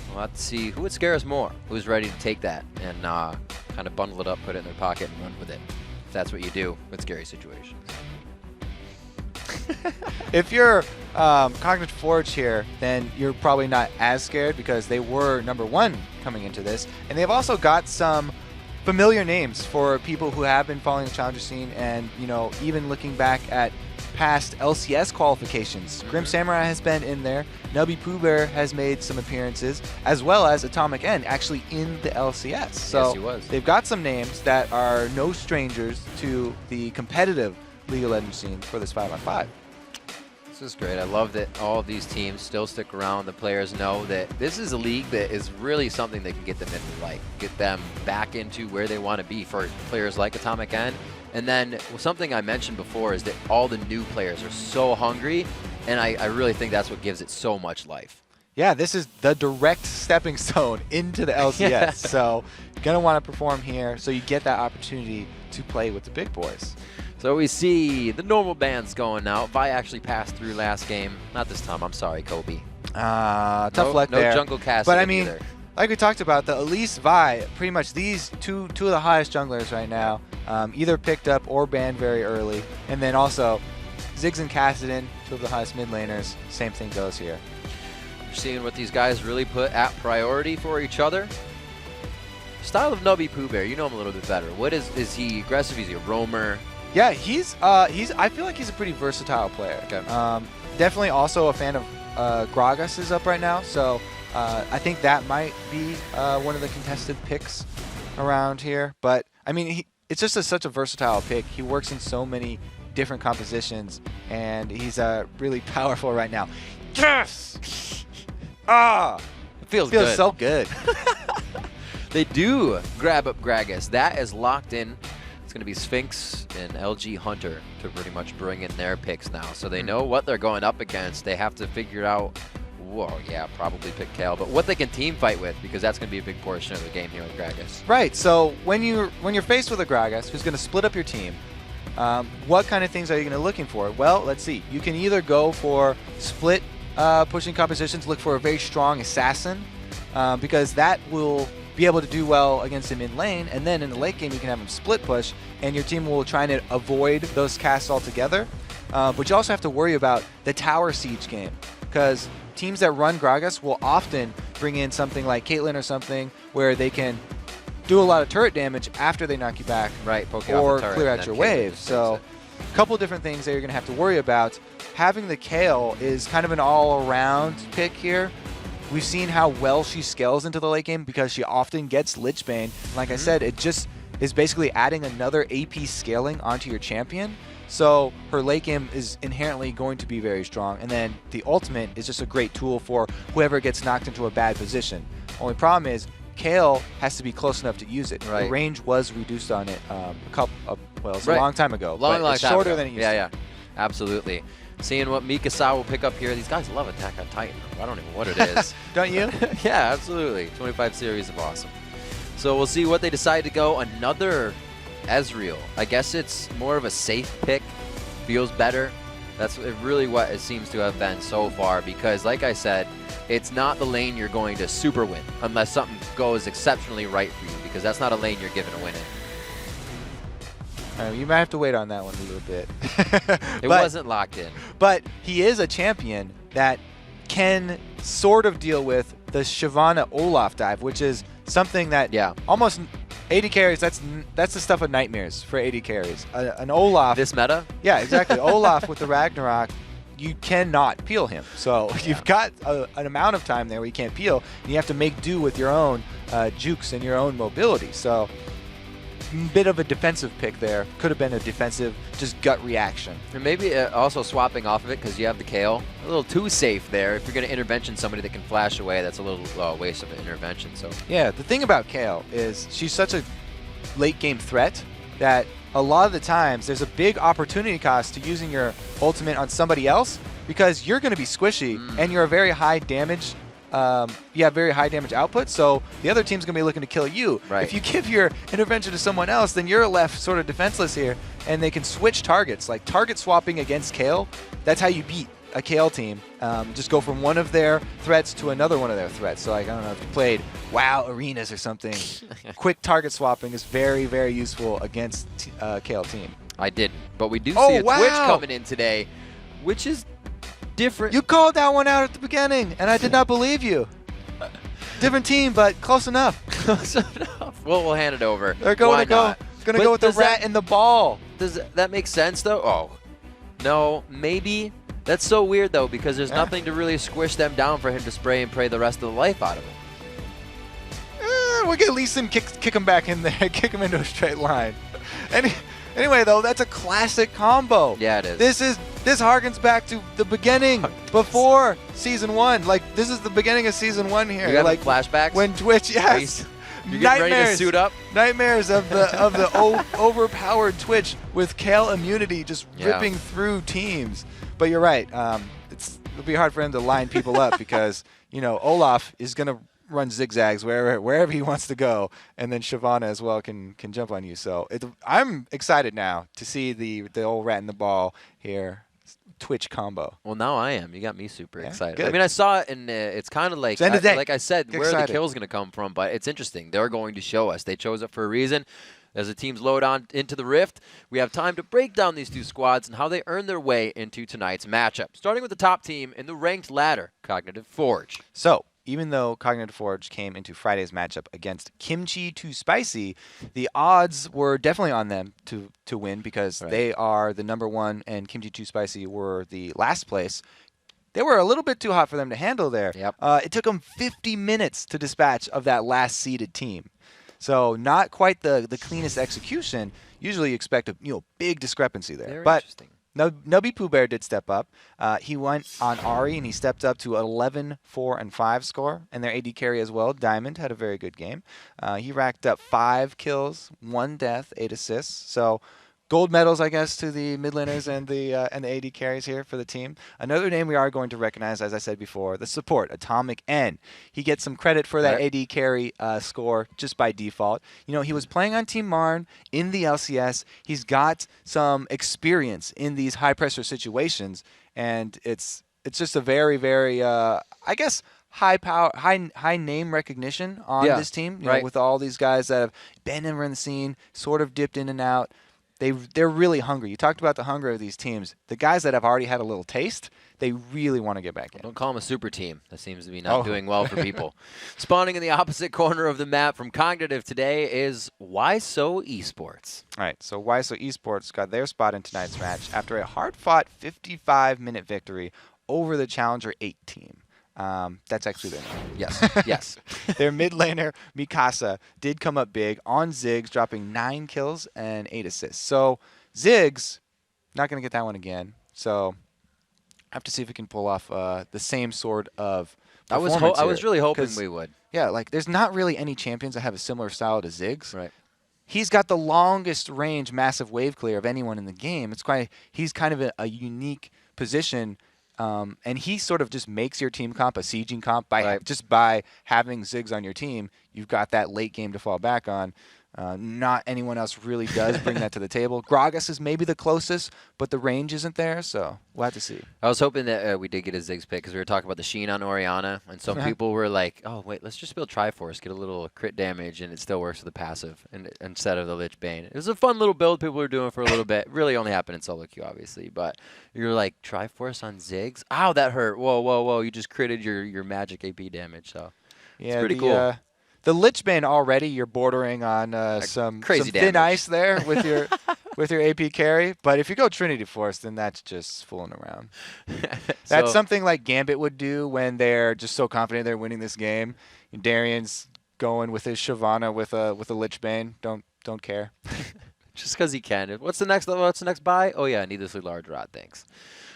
Well, let's see who would scare us more. Who's ready to take that and kind of bundle it up, put it in their pocket, and run with it. If that's what you do with scary situations. If you're Cognitive Forge here, then you're probably not as scared because they were #1 coming into this, and they've also got some familiar names for people who have been following the challenger scene, and even looking back at past LCS qualifications. Grim Samurai has been in there. Nubby Pooh Bear has made some appearances, as well as Atomic N actually in the LCS. So yes, he was. They've got some names that are no strangers to the competitive League of Legends scene for this 5-on-5. This is great. I love that all of these teams still stick around. The players know that this is a league that is really something that can get them into, get them back into where they want to be for players like Atomic N. And then something I mentioned before is that all the new players are so hungry, and I really think that's what gives it so much life. Yeah, this is the direct stepping stone into the LCS. So you're going to want to perform here so you get that opportunity to play with the big boys. So we see the normal bands going out. Vi actually passed through last game. Not this time. I'm sorry, Kobe. Tough luck there. No jungle cast. But I mean, like we talked about, the Elise Vi, pretty much these two of the highest junglers right now, either picked up or banned very early. And then also Ziggs and Kassadin, two of the highest mid laners. Same thing goes here. You're seeing what these guys really put at priority for each other. Style of Nubby Pooh Bear, you know him a little bit better. What is he aggressive? Is he a roamer? Yeah, I feel like he's a pretty versatile player. Okay. Definitely also a fan of Gragas is up right now, so I think that might be one of the contested picks around here. But I mean, it's just such a versatile pick. He works in so many different compositions, and he's really powerful right now. Yes! It feels good. So good. They do grab up Gragas. That is locked in. It's going to be Sphinx and LG Hunter to pretty much bring in their picks now. So they know what they're going up against. They have to figure out, probably pick Kale, but what they can team fight with, because that's going to be a big portion of the game here with Gragas. Right, so when you're faced with a Gragas who's going to split up your team, what kind of things are you going to be looking for? Well, let's see. You can either go for split pushing compositions, look for a very strong assassin, because that will be able to do well against him in lane, and then in the late game you can have him split push, and your team will try to avoid those casts altogether. But you also have to worry about the tower siege game, because teams that run Gragas will often bring in something like Caitlyn or something where they can do a lot of turret damage after they knock you back, right? Poke or off the turret clear out your waves. So a couple different things that you're going to have to worry about. Having the Kale is kind of an all-around pick here. We've seen how well she scales into the late game because she often gets Lich Bane. Like I said, it just is basically adding another AP scaling onto your champion. So her late game is inherently going to be very strong. And then the ultimate is just a great tool for whoever gets knocked into a bad position. Only problem is Kale has to be close enough to use it. Right. The range was reduced on it it was a Right. long time ago. Long but it's time shorter ago. than it used to. Yeah, absolutely. Seeing what Mikasa will pick up here. These guys love Attack on Titan. I don't know what it is. Don't you? Yeah, absolutely. 25 series of awesome. So we'll see what they decide to go. Another Ezreal. I guess it's more of a safe pick. Feels better. That's really what it seems to have been so far, because like I said, it's not the lane you're going to super win unless something goes exceptionally right for you, because that's not a lane you're given a win in. You might have to wait on that one a little bit. It wasn't locked in. But he is a champion that can sort of deal with the Shyvana Olaf dive, which is something that almost AD carries, that's the stuff of nightmares for AD carries. An Olaf. This meta? Yeah, exactly. Olaf with the Ragnarok, you cannot peel him. So you've got an amount of time there where you can't peel, and you have to make do with your own jukes and your own mobility. So bit of a defensive pick there. Could have been a defensive, just gut reaction. And maybe also swapping off of it because you have the Kale. A little too safe there. If you're going to intervention somebody that can flash away, that's a little waste of an intervention. So yeah, the thing about Kale is she's such a late game threat that a lot of the times there's a big opportunity cost to using your ultimate on somebody else because you're going to be squishy and you're a very high damage. You have very high damage output, so the other team's going to be looking to kill you. Right. If you give your intervention to someone else, then you're left sort of defenseless here, and they can switch targets. Like target swapping against Kale, that's how you beat a Kale team. Just go from one of their threats to another one of their threats. So like, I don't know, if you played WoW Arenas or something, quick target swapping is very, very useful against Kale team. I didn't, but we do see a Twitch coming in today, which is different. You called that one out at the beginning, and I did not believe you. Different team, but close enough. Close enough. We'll hand it over. They're going to go with the rat and the ball. Does that make sense, though? Oh, no, maybe. That's so weird, though, because there's nothing to really squish them down for him to spray and pray the rest of the life out of them. We'll get Lee Sin, kick him back in there, kick him into a straight line. Anyway, though, that's a classic combo. Yeah, it is. This harkens back to the beginning, before Season 1. Like, this is the beginning of Season 1 here. You got like flashbacks? When Twitch, yes. You're getting ready to suit up? Nightmares of the overpowered Twitch with Kale immunity just ripping through teams. But you're right. It'll be hard for him to line people up because, Olaf is going to run zigzags wherever he wants to go, and then Shyvana as well can jump on you. So I'm excited now to see the old rat and the ball here. Twitch combo. Well, now I am. You got me super excited. Good. I mean, I saw it, and it's kind of like, like I said, where the kill's going to come from, but it's interesting. They're going to show us. They chose it for a reason. As the teams load on into the Rift, we have time to break down these two squads and how they earn their way into tonight's matchup. Starting with the top team in the ranked ladder, Cognitive Forge. So, even though Cognitive Forge came into Friday's matchup against Kimchi Too Spicy, the odds were definitely on them to win because they are the #1 and Kimchi Too Spicy were the last place. They were a little bit too hot for them to handle there. Yep. It took them 50 minutes to dispatch of that last seeded team. So not quite the cleanest execution. Usually you expect a big discrepancy there. Very but interesting. Nubby Pooh Bear did step up. He went on Ari, and he stepped up to 11, 4, and 5 score. And their AD carry as well, Diamond, had a very good game. He racked up 5 kills, 1 death, 8 assists. So gold medals, I guess, to the mid laners and the AD carries here for the team. Another name we are going to recognize, as I said before, the support, Atomic N. He gets some credit for that AD carry score just by default. He was playing on Team Marn in the LCS. He's got some experience in these high-pressure situations, and it's just a very, very, I guess, high name recognition on this team. With all these guys that have been in the scene, sort of dipped in and out. They're really hungry. You talked about the hunger of these teams. The guys that have already had a little taste, they really want to get back in. Don't call them a super team. That seems to be not doing well for people. Spawning in the opposite corner of the map from Cognitive today is WhySo Esports. All right, so WhySo Esports got their spot in tonight's match after a hard-fought 55-minute victory over the Challenger 8 team. That's actually their name. Yes, yes. Their mid laner, Mikasa, did come up big on Ziggs, dropping 9 kills and 8 assists. So Ziggs, not going to get that one again. So I have to see if we can pull off the same sort of performance I was really hoping 'cause, we would. Yeah, there's not really any champions that have a similar style to Ziggs. Right. He's got the longest range massive wave clear of anyone in the game. He's kind of a unique position. And he sort of just makes your team comp a sieging comp just by having Ziggs on your team. You've got that late game to fall back on. Not anyone else really does bring that to the table. Gragas is maybe the closest, but the range isn't there, so we'll have to see. I was hoping that we did get a Ziggs pick because we were talking about the Sheen on Orianna, and some people were like, oh, wait, let's just build Triforce, get a little crit damage, and it still works with the passive instead of the Lich Bane. It was a fun little build people were doing for a little bit. Really only happened in solo queue, obviously, but you're like, Triforce on Ziggs? Ow, that hurt. Whoa, whoa, whoa. You just critted your magic AP damage, so it's pretty cool. The Lich Bane already, you're bordering on some thin ice there with your with your AP carry. But if you go Trinity Force, then that's just fooling around. That's something like Gambit would do when they're just so confident they're winning this game. Darian's going with his Shyvana with a Lich Bane. Don't don't care. Just because he can. What's the next buy? Oh, yeah, needlessly large rod, thanks.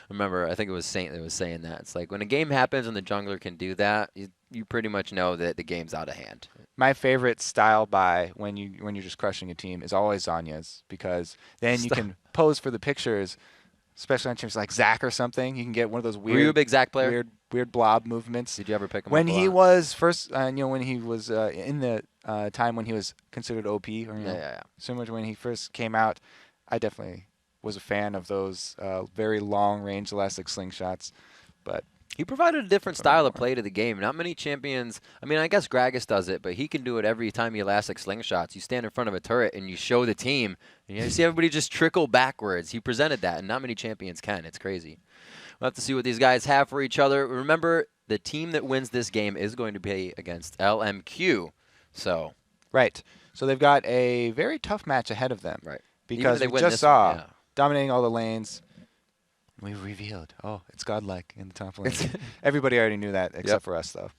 Remember, I think it was Saint that was saying that. It's like when a game happens and the jungler can do that, you pretty much know that the game's out of hand. My favorite style buy when you're just crushing a team is always Zanya's, because then you can pose for the pictures, especially on teams like Zach or something. You can get one of those weird. Were you a big Zach player? Weird blob movements. Did you ever pick him when up? He was first? When he was in the time when he was considered OP, or similar to when he first came out, I definitely was a fan of those very long-range elastic slingshots, but he provided a different style of play to the game. Not many champions. I mean, I guess Gragas does it, but he can do it every time he elastic slingshots. You stand in front of a turret and you show the team, and you see everybody just trickle backwards. He presented that, and not many champions can. It's crazy. We'll have to see what these guys have for each other. Remember, the team that wins this game is going to be against LMQ. So, right. So they've got a very tough match ahead of them. Right. Because we just saw dominating all the lanes. We revealed. Oh, it's godlike in the top lane. Everybody already knew that, except for us, though.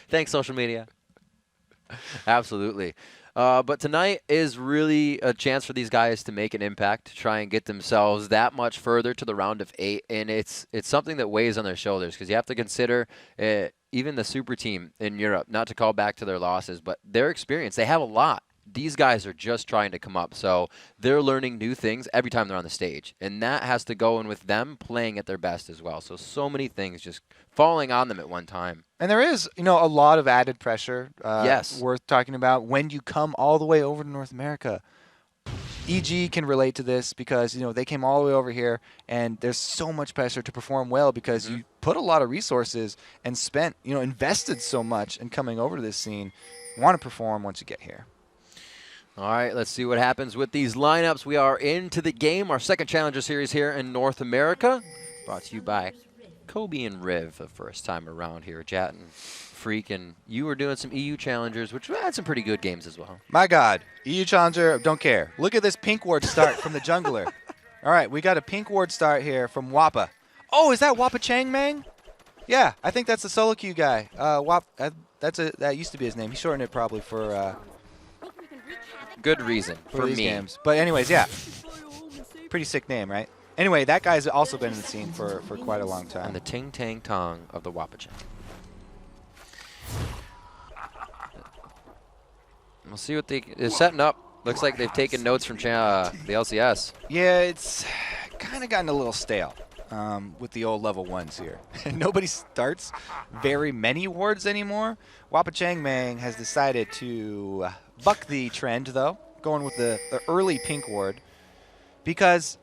Thanks, social media. Absolutely. But tonight is really a chance for these guys to make an impact, to try and get themselves that much further to the round of 8. And it's something that weighs on their shoulders, because you have to consider even the super team in Europe, not to call back to their losses, but their experience. They have a lot. These guys are just trying to come up, so they're learning new things every time they're on the stage, and that has to go in with them playing at their best as well. So many things just falling on them at one time. And there is, a lot of added pressure yes. worth talking about when you come all the way over to North America. EG can relate to this because, they came all the way over here, and there's so much pressure to perform well because you put a lot of resources and spent, invested so much in coming over to this scene. You want to perform once you get here. All right, let's see what happens with these lineups. We are into the game, our second Challenger Series here in North America. Brought to you by Kobe and Riv the first time around here. Jat and Freak, and you were doing some EU Challengers, which had some pretty good games as well. My God, EU Challenger, don't care. Look at this pink ward start from the jungler. All right, we got a pink ward start here from Wappa. Oh, is that Wappa Chang Mang? Yeah, I think that's the solo queue guy. That used to be his name. He shortened it probably for... good reason for these me. Games. But anyways, yeah. Pretty sick name, right? Anyway, that guy's also been in the scene for quite a long time. And the Ting Tang Tong of the Wapachan. We'll see what they're setting up. Looks like they've taken notes from the LCS. Yeah, it's kind of gotten a little stale with the old level 1s here. Nobody starts very many wards anymore. Wappa Chang Mang has decided to buck the trend, though, going with the early pink ward, because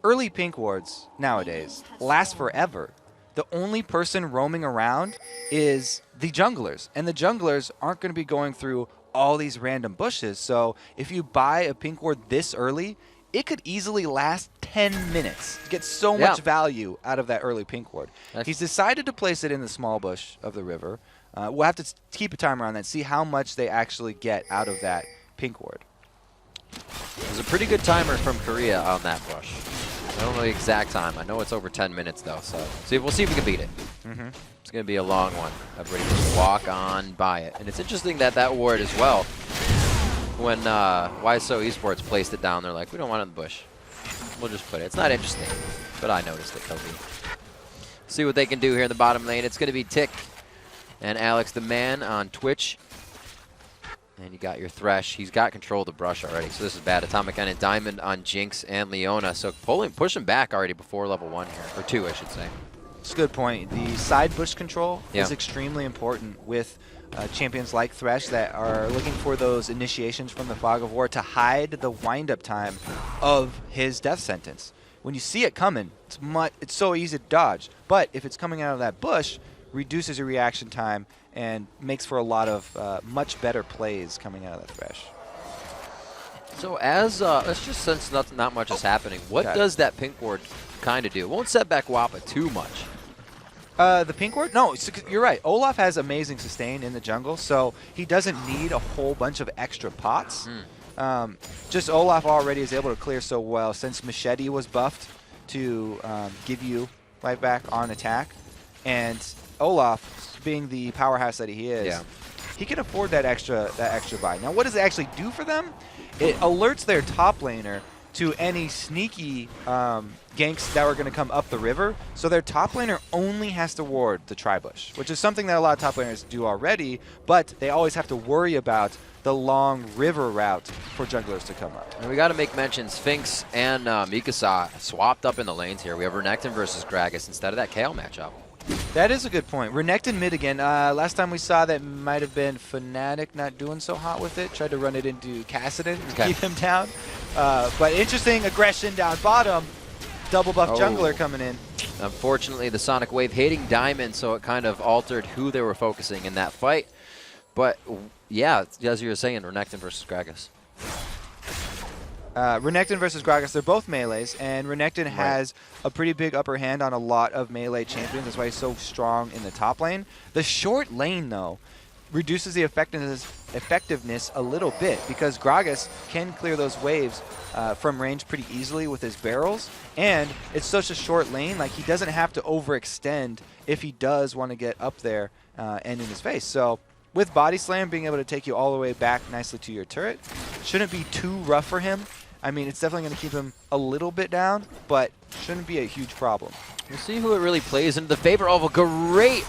early pink wards nowadays last forever. The only person roaming around is the junglers, and the junglers aren't going to be going through all these random bushes. So if you buy a pink ward this early, it could easily last 10 minutes. Get so much value out of that early pink ward. He's decided to place it in the small bush of the river. We'll have to keep a timer on that, see how much they actually get out of that pink ward. There's a pretty good timer from Korea on that bush. I don't know the exact time. I know it's over 10 minutes, though, so we'll see if we can beat it. It's going to be a long one. Everybody just walk on by it. And it's interesting that ward as well, when WhySo Esports placed it down, they're like, we don't want it in the bush. We'll just put it. It's not interesting, but I noticed it, Kobe. See what they can do here in the bottom lane. It's going to be Tick and Alex the Man on Twitch. And you got your Thresh. He's got control of the brush already, so this is bad. Atomic and Diamond on Jinx and Leona. So pushing back already before level 1 here, or 2, I should say. It's a good point. The side bush control is extremely important with champions like Thresh that are looking for those initiations from the Fog of War to hide the wind-up time of his death sentence. When you see it coming, it's so easy to dodge. But if it's coming out of that bush, reduces your reaction time and makes for a lot of much better plays coming out of that Thresh. So let's just, since not much is happening, what does that pink ward kind of do? It won't set back Wappa too much. The pink ward? No, you're right. Olaf has amazing sustain in the jungle, so he doesn't need a whole bunch of extra pots. Just Olaf already is able to clear so well since Machete was buffed to give you life back on attack. And Olaf, being the powerhouse that he is, he can afford that extra buy. Now, what does it actually do for them? It alerts their top laner to any sneaky ganks that are going to come up the river. So their top laner only has to ward the Tribush, which is something that a lot of top laners do already, but they always have to worry about the long river route for junglers to come up. And we got to make mention, Sphinx and Mikasa swapped up in the lanes here. We have Renekton versus Gragas instead of that Kale matchup. That is a good point. Renekton mid again. Last time we saw that might have been Fnatic not doing so hot with it. Tried to run it into Kassadin to keep him down. But interesting aggression down bottom. Double buff jungler coming in. Unfortunately, the Sonic Wave hitting Diamond, so it kind of altered who they were focusing in that fight. But yeah, as you were saying, Renekton versus Gragas. Renekton versus Gragas, they're both melees, and Renekton has a pretty big upper hand on a lot of melee champions. That's why he's so strong in the top lane. The short lane, though, reduces the effectiveness a little bit because Gragas can clear those waves from range pretty easily with his barrels, and it's such a short lane, like he doesn't have to overextend if he does want to get up there and in his face. So with Body Slam being able to take you all the way back nicely to your turret, shouldn't be too rough for him. I mean, it's definitely going to keep him a little bit down, but shouldn't be a huge problem. We'll see who it really plays into the favor of. A great,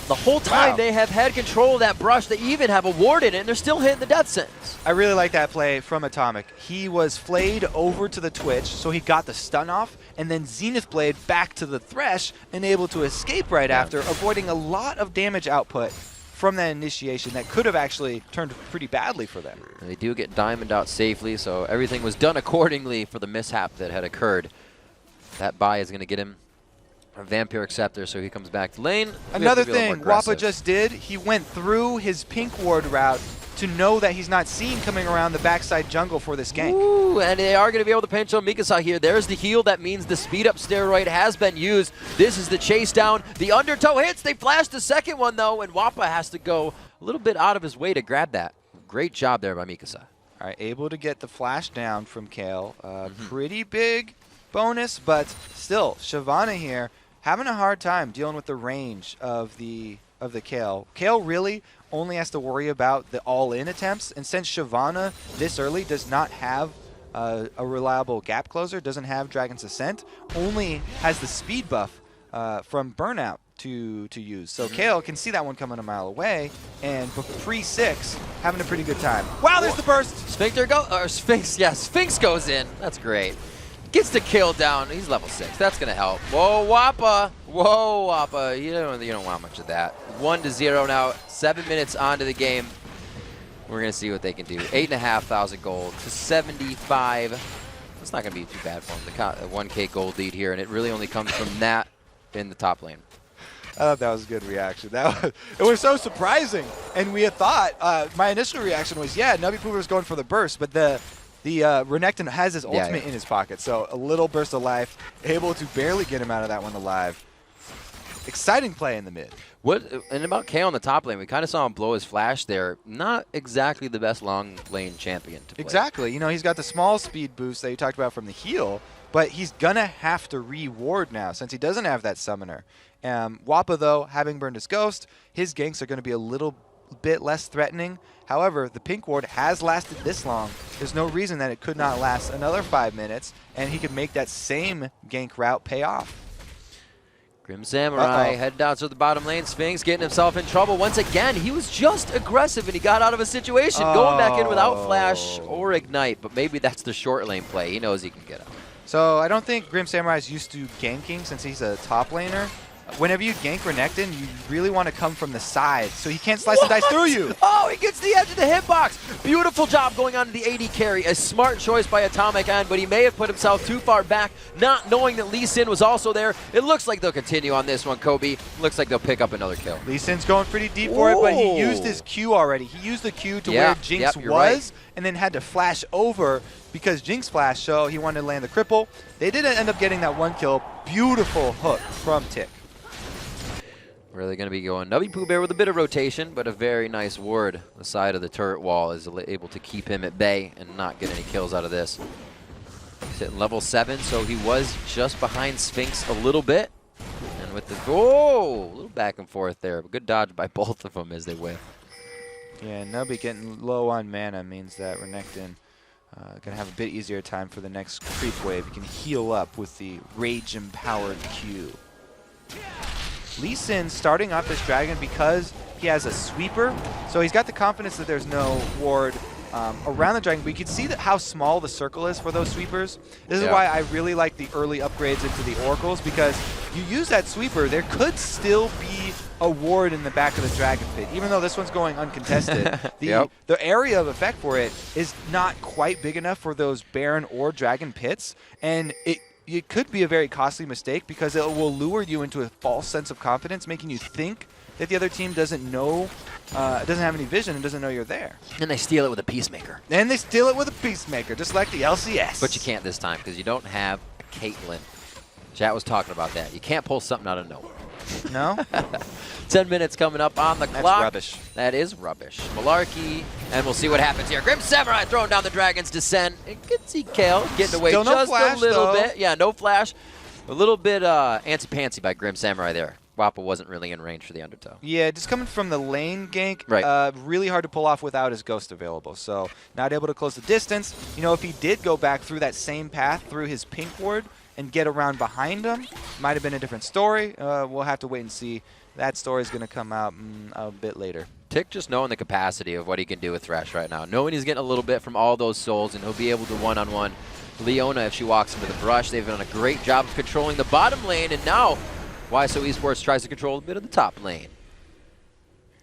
the whole time they have had control of that brush. They even have a ward in it, and they're still hitting the death sentence. I really like that play from Atomic. He was flayed over to the Twitch, so he got the stun off, and then Zenith Blade back to the Thresh and able to escape right after, avoiding a lot of damage output from that initiation that could have actually turned pretty badly for them. And they do get Diamond out safely, so everything was done accordingly for the mishap that had occurred. That buy is going to get him a Vampiric Scepter, so he comes back to lane. Another thing Wappa just did, he went through his pink ward route to know that he's not seen coming around the backside jungle for this gank. Ooh, and they are going to be able to pinch on Mikasa here. There's the heal. That means the speed up steroid has been used. This is the chase down. The undertow hits. They flashed the second one, though, and Wappa has to go a little bit out of his way to grab that. Great job there by Mikasa. All right, able to get the flash down from Kale. Pretty big bonus, but still, Shyvana here having a hard time dealing with the range of the Kale. Kale really only has to worry about the all-in attempts, and since Shyvana this early does not have a reliable gap closer, doesn't have Dragon's Ascent, only has the speed buff from Burnout to use. So Kale can see that one coming a mile away, and pre-6, having a pretty good time. Wow, there's the burst! Sphinx goes in. That's great. Gets the kill down. He's level 6. That's going to help. Whoa, Wappa. Whoa, Wappa. You don't want much of that. 1-0 now. 7 minutes onto the game. We're going to see what they can do. 8,500 gold to 75. That's not going to be too bad for them. The 1K gold lead here, and it really only comes from that in the top lane. I thought that was a good reaction. It was so surprising. And we had thought, my initial reaction was, yeah, Nubby Poover's going for the burst, but the Renekton has his ultimate in his pocket, so a little burst of life, able to barely get him out of that one alive. Exciting play in the mid. And about Kale on the top lane, we kind of saw him blow his flash there. Not exactly the best long lane champion to play. Exactly. You know, he's got the small speed boost that you talked about from the heal, but he's going to have to reward now since he doesn't have that summoner. Wappa, though, having burned his ghost, his ganks are going to be a little bit less threatening. However, the pink ward has lasted this long. There's no reason that it could not last another 5 minutes, and he could make that same gank route pay off. Grim Samurai headed down to the bottom lane. Sphinx getting himself in trouble once again. He was just aggressive, and he got out of a situation going back in without flash or ignite, but maybe that's the short lane play. He knows he can get out. So I don't think Grim Samurai is used to ganking since he's a top laner. Whenever you gank Renekton, you really want to come from the side, so he can't slice and dice through you. Oh, he gets the edge of the hitbox. Beautiful job going on to the AD carry. A smart choice by Atomic End, but he may have put himself too far back, not knowing that Lee Sin was also there. It looks like they'll continue on this one, Kobe. Looks like they'll pick up another kill. Lee Sin's going pretty deep for it, but he used his Q already. He used the Q to where Jinx was, and then had to flash over because Jinx flashed, so he wanted to land the cripple. They didn't end up getting that one kill. Beautiful hook from Tick. Really going to be going Nubby Pooh Bear with a bit of rotation, but a very nice ward. The side of the turret wall is able to keep him at bay and not get any kills out of this. He's hitting level 7, so he was just behind Sphinx a little bit. And with the a little back and forth there. But good dodge by both of them as they whiff. Yeah, Nubby getting low on mana means that Renekton gonna have a bit easier time for the next creep wave. He can heal up with the Rage-empowered Q. Lee Sin starting off this dragon because he has a sweeper, so he's got the confidence that there's no ward around the dragon, but you can see that how small the circle is for those sweepers. This is why I really like the early upgrades into the oracles, because you use that sweeper, there could still be a ward in the back of the dragon pit. Even though this one's going uncontested, the area of effect for it is not quite big enough for those Baron or dragon pits, and it could be a very costly mistake because it will lure you into a false sense of confidence, making you think that the other team doesn't know, doesn't have any vision and doesn't know you're there. And they steal it with a Peacemaker. And they steal it with a Peacemaker, just like the LCS. But you can't this time because you don't have a Caitlyn. Chat was talking about that. You can't pull something out of nowhere. No? 10 minutes coming up on the clock. That's rubbish. That is rubbish. Malarkey, and we'll see what happens here. Grim Samurai throwing down the Dragon's Descent. You can see Kale getting away Still no just flash, a little though. bit. Yeah, no flash. A little bit antsy-pantsy by Grim Samurai there. Wappa wasn't really in range for the undertow. Yeah, just coming from the lane gank, Right. really hard to pull off without his Ghost available. So not able to close the distance. You know, if he did go back through that same path through his pink ward and get around behind him, might have been a different story. We'll have to wait and see. That story is going to come out a bit later. Tick just knowing the capacity of what he can do with Thresh right now. Knowing he's getting a little bit from all those souls, and he'll be able to one-on-one Leona if she walks into the brush. They've done a great job of controlling the bottom lane, and now WhySo Esports tries to control a bit of the top lane.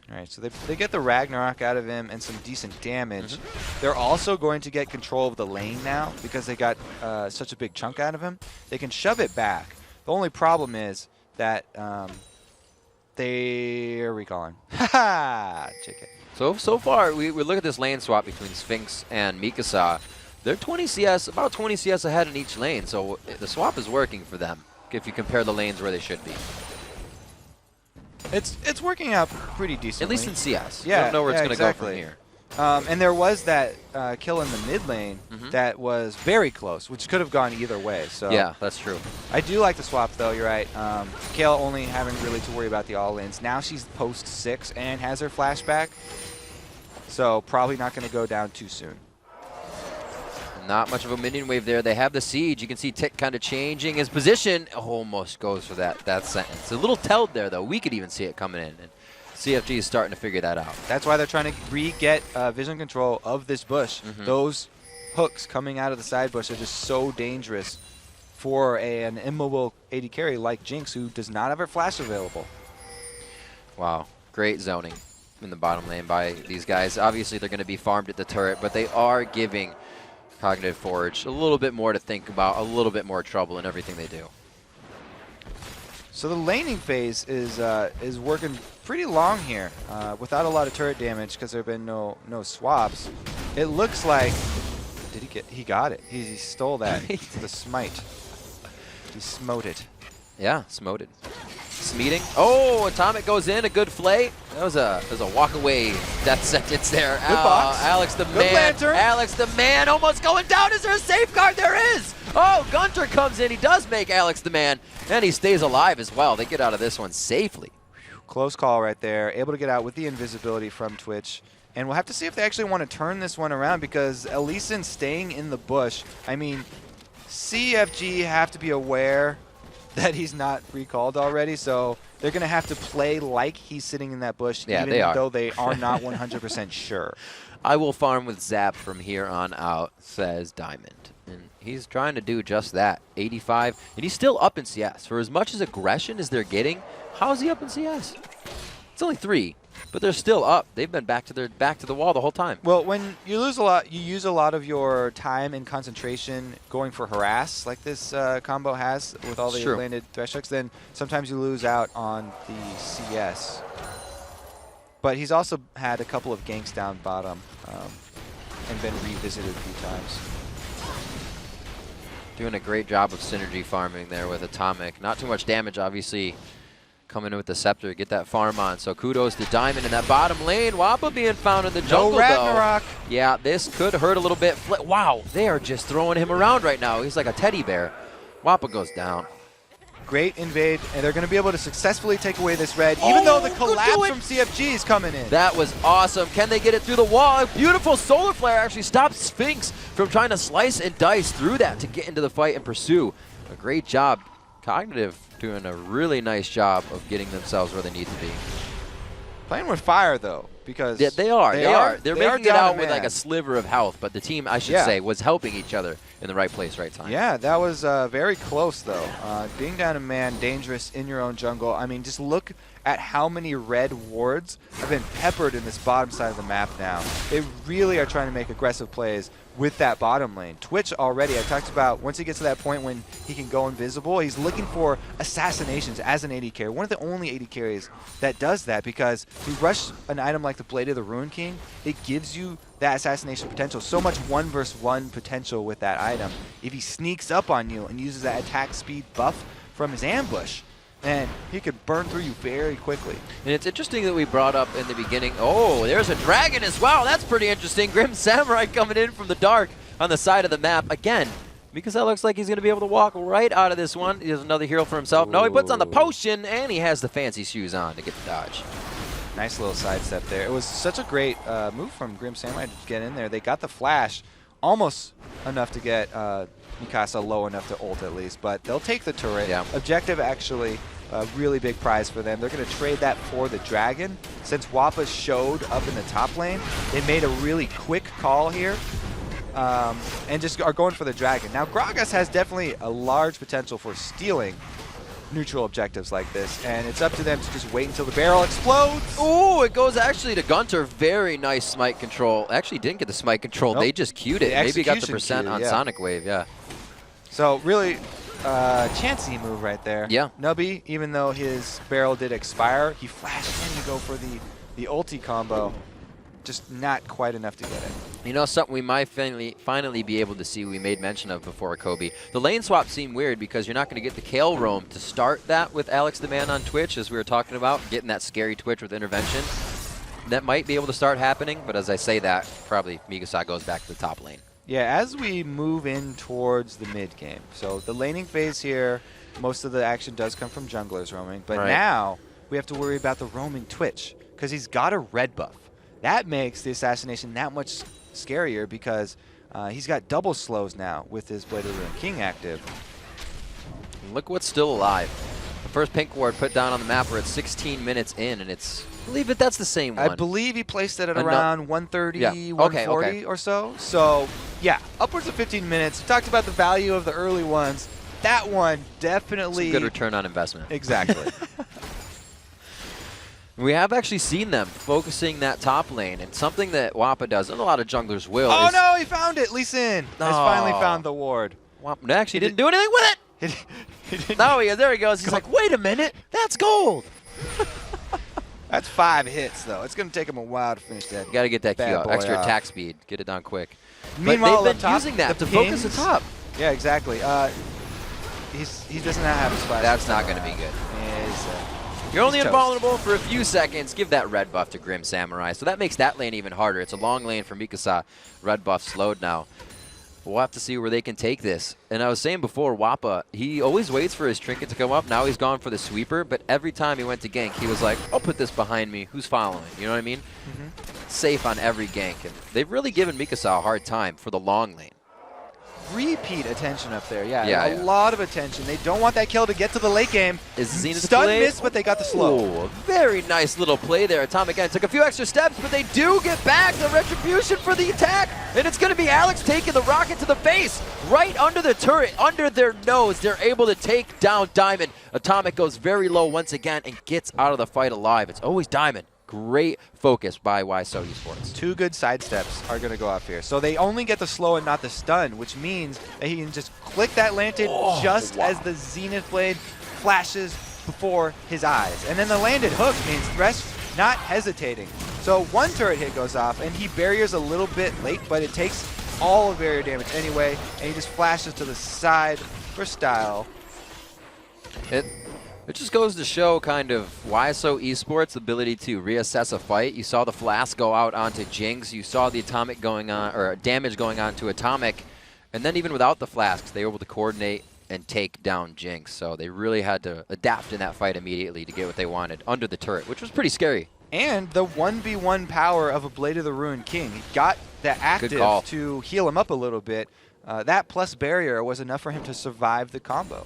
All right, so they get the Ragnarok out of him and some decent damage. They're also going to get control of the lane now because they got such a big chunk out of him. They can shove it back. The only problem is that they're recalling. Ha-ha! JK. So far, we look at this lane swap between Sphinx and Mikasa. They're 20 CS, about 20 CS ahead in each lane, so the swap is working for them if you compare the lanes where they should be. It's working out pretty decently. At least in CS. Yeah, You don't know where it's going to exactly. go from here. And there was that kill in the mid lane that was very close, which could have gone either way. So Yeah, that's true. I do like the swap, though. You're right. Kale only having really to worry about the all-ins. Now she's post 6 and has her flashback, so probably not going to go down too soon. Not much of a minion wave there. They have the siege. You can see Tick kind of changing his position. Almost goes for that sentence. A little telled there, though. We could even see it coming in. And CFG is starting to figure that out. That's why they're trying to re-get vision control of this bush. Those hooks coming out of the side bush are just so dangerous for an immobile AD carry like Jinx, who does not have her flash available. Wow. Great zoning in the bottom lane by these guys. Obviously, they're going to be farmed at the turret, but they are giving Cognitive Forge a little bit more to think about, a little bit more trouble in everything they do. So the laning phase is working pretty long here without a lot of turret damage because there have been no swaps. It looks like he got it. He stole that. The smite. He smote it. Yeah, smoted. Smeeting. Oh, Atomic goes in. A good flay. That was a walk away death sentence there. Good box. Alex the Good man. lantern. Alex the man almost going down. Is there a safeguard? There is. Oh, Gunter comes in. He does make Alex the man, and he stays alive as well. They get out of this one safely. Close call right there. Able to get out with the invisibility from Twitch. And we'll have to see if they actually want to turn this one around because Elysian staying in the bush. I mean, CFG have to be aware that he's not recalled already, so they're going to have to play like he's sitting in that bush, Yeah, even they are. though they are not 100% sure. I will farm with Zap from here on out, says Diamond. And he's trying to do just that. 85, and he's still up in CS. For as much as aggression as they're getting, how is he up in CS? It's only 3, but they're still up. They've been back to the wall the whole time. Well, when you lose a lot, you use a lot of your time and concentration going for harass, like this combo has with all the landed thresh hooks, then sometimes you lose out on the CS. But he's also had a couple of ganks down bottom and been revisited a few times. Doing a great job of synergy farming there with Atomic. Not too much damage, obviously, coming in with the Scepter, get that farm on. So kudos to Diamond in that bottom lane. Wappa being found in the jungle, No Ragnarok. though. Yeah, this could hurt a little bit. Wow, they are just throwing him around right now. He's like a teddy bear. Wappa goes down. great invade, and they're going to be able to successfully take away this red, even though the collapse from CFG is coming in. That was awesome. Can they get it through the wall? A beautiful solar flare actually stopped Sphinx from trying to slice and dice through that to get into the fight and pursue. A great job. Cognitive doing a really nice job of getting themselves where they need to be. Playing with fire, though, because yeah, they are. They're making it out with like a man. sliver of health, but the team, I should say, was helping each other in the right place, right time. Yeah, that was very close, though. Being down a man, dangerous in your own jungle. I mean, just look at how many red wards have been peppered in this bottom side of the map now. They really are trying to make aggressive plays with that bottom lane. Twitch already, I talked about, once he gets to that point when he can go invisible, he's looking for assassinations as an AD carry. One of the only AD carries that does that, because you rush an item like the Blade of the Ruined King, it gives you that assassination potential. So much 1 versus 1 potential with that item. If he sneaks up on you and uses that attack speed buff from his ambush, and he could burn through you very quickly. And it's interesting that we brought up in the beginning, oh, there's a dragon as well. That's pretty interesting. Grim Samurai coming in from the dark on the side of the map. Again, because that looks like he's going to be able to walk right out of this one. He has another hero for himself. Ooh. No, he puts on the potion, and he has the fancy shoes on to get the dodge. Nice little sidestep there. It was such a great move from Grim Samurai to get in there. They got the flash almost enough to get Mikasa low enough to ult at least, but they'll take the turret. Yeah. Objective actually a really big prize for them. They're going to trade that for the dragon. Since Wappa showed up in the top lane, they made a really quick call here and just are going for the dragon. Now Gragas has definitely a large potential for stealing neutral objectives like this, and it's up to them to just wait until the barrel explodes. Ooh, it goes actually to Gunter. Very nice smite control. Actually didn't get the smite control. Nope. They just queued it. Maybe got the percent on Sonic Wave, yeah. So really, chancy move right there. Yeah. Nubby, even though his barrel did expire, he flashed in to go for the ulti combo. Just not quite enough to get it. You know, something we might finally be able to see, we made mention of before, Kobe. The lane swap seemed weird because you're not going to get the Kale roam to start that with Alex the Man on Twitch, as we were talking about, getting that scary Twitch with intervention. That might be able to start happening, but as I say that, probably Mikasa goes back to the top lane. Yeah, as we move in towards the mid game. So the laning phase here, most of the action does come from junglers roaming, but now we have to worry about the roaming Twitch because he's got a red buff. That makes the assassination that much scarier because he's got double slows now with his Blade of the Ruined King active. Look what's still alive. The first pink ward put down on the map, we're at 16 minutes in, and it's, I believe that's the same one. I believe he placed it at around 130, 140 or so. So, yeah, upwards of 15 minutes. We talked about the value of the early ones. That one definitely... It's a good return on investment. Exactly. We have actually seen them focusing that top lane, and something that Wappa does, and a lot of junglers will. Oh no, he found it! Lee Sin has finally found the ward. Wappa actually didn't do anything with it! No, there he goes. He's like, wait a minute, that's gold! That's 5 hits, though. It's going to take him a while to finish that. You got to get that Q out. Extra attack speed. Get it done quick. Meanwhile, but they've been using that to focus the top. Yeah, exactly. He doesn't have a splash. That's not going to be good. You're only invulnerable for a few seconds. Give that red buff to Grim Samurai. So that makes that lane even harder. It's a long lane for Mikasa. Red buff slowed now. We'll have to see where they can take this. And I was saying before, Wappa, he always waits for his trinket to come up. Now he's gone for the sweeper, but every time he went to gank, he was like, I'll put this behind me. Who's following? You know what I mean? Safe on every gank. And they've really given Mikasa a hard time for the long lane. Repeat attention up there. Yeah, a lot of attention. They don't want that kill to get to the late game. Is Zenith's stun play? miss, but they got the slow. Ooh, very nice little play there. Atomic again took a few extra steps, but they do get back the retribution for the attack. And it's going to be Alex taking the rocket to the face, right under the turret, under their nose. They're able to take down Diamond. Atomic goes very low once again and gets out of the fight alive. It's always Diamond. Great focus by WhySo Esports. 2 good sidesteps are going to go off here. So they only get the slow and not the stun, which means that he can just click that lantern as the Zenith Blade flashes before his eyes. And then the landed hook means Thresh not hesitating. So 1 turret hit goes off, and he barriers a little bit late, but it takes all of barrier damage anyway, and he just flashes to the side for style. It just goes to show kind of WhySo Esports' ability to reassess a fight. You saw the Flask go out onto Jinx. You saw the Atomic going on, or damage going on to Atomic. And then even without the Flasks, they were able to coordinate and take down Jinx. So they really had to adapt in that fight immediately to get what they wanted under the turret, which was pretty scary. And the 1v1 power of a Blade of the Ruined King. He got the active to heal him up a little bit. That plus barrier was enough for him to survive the combo.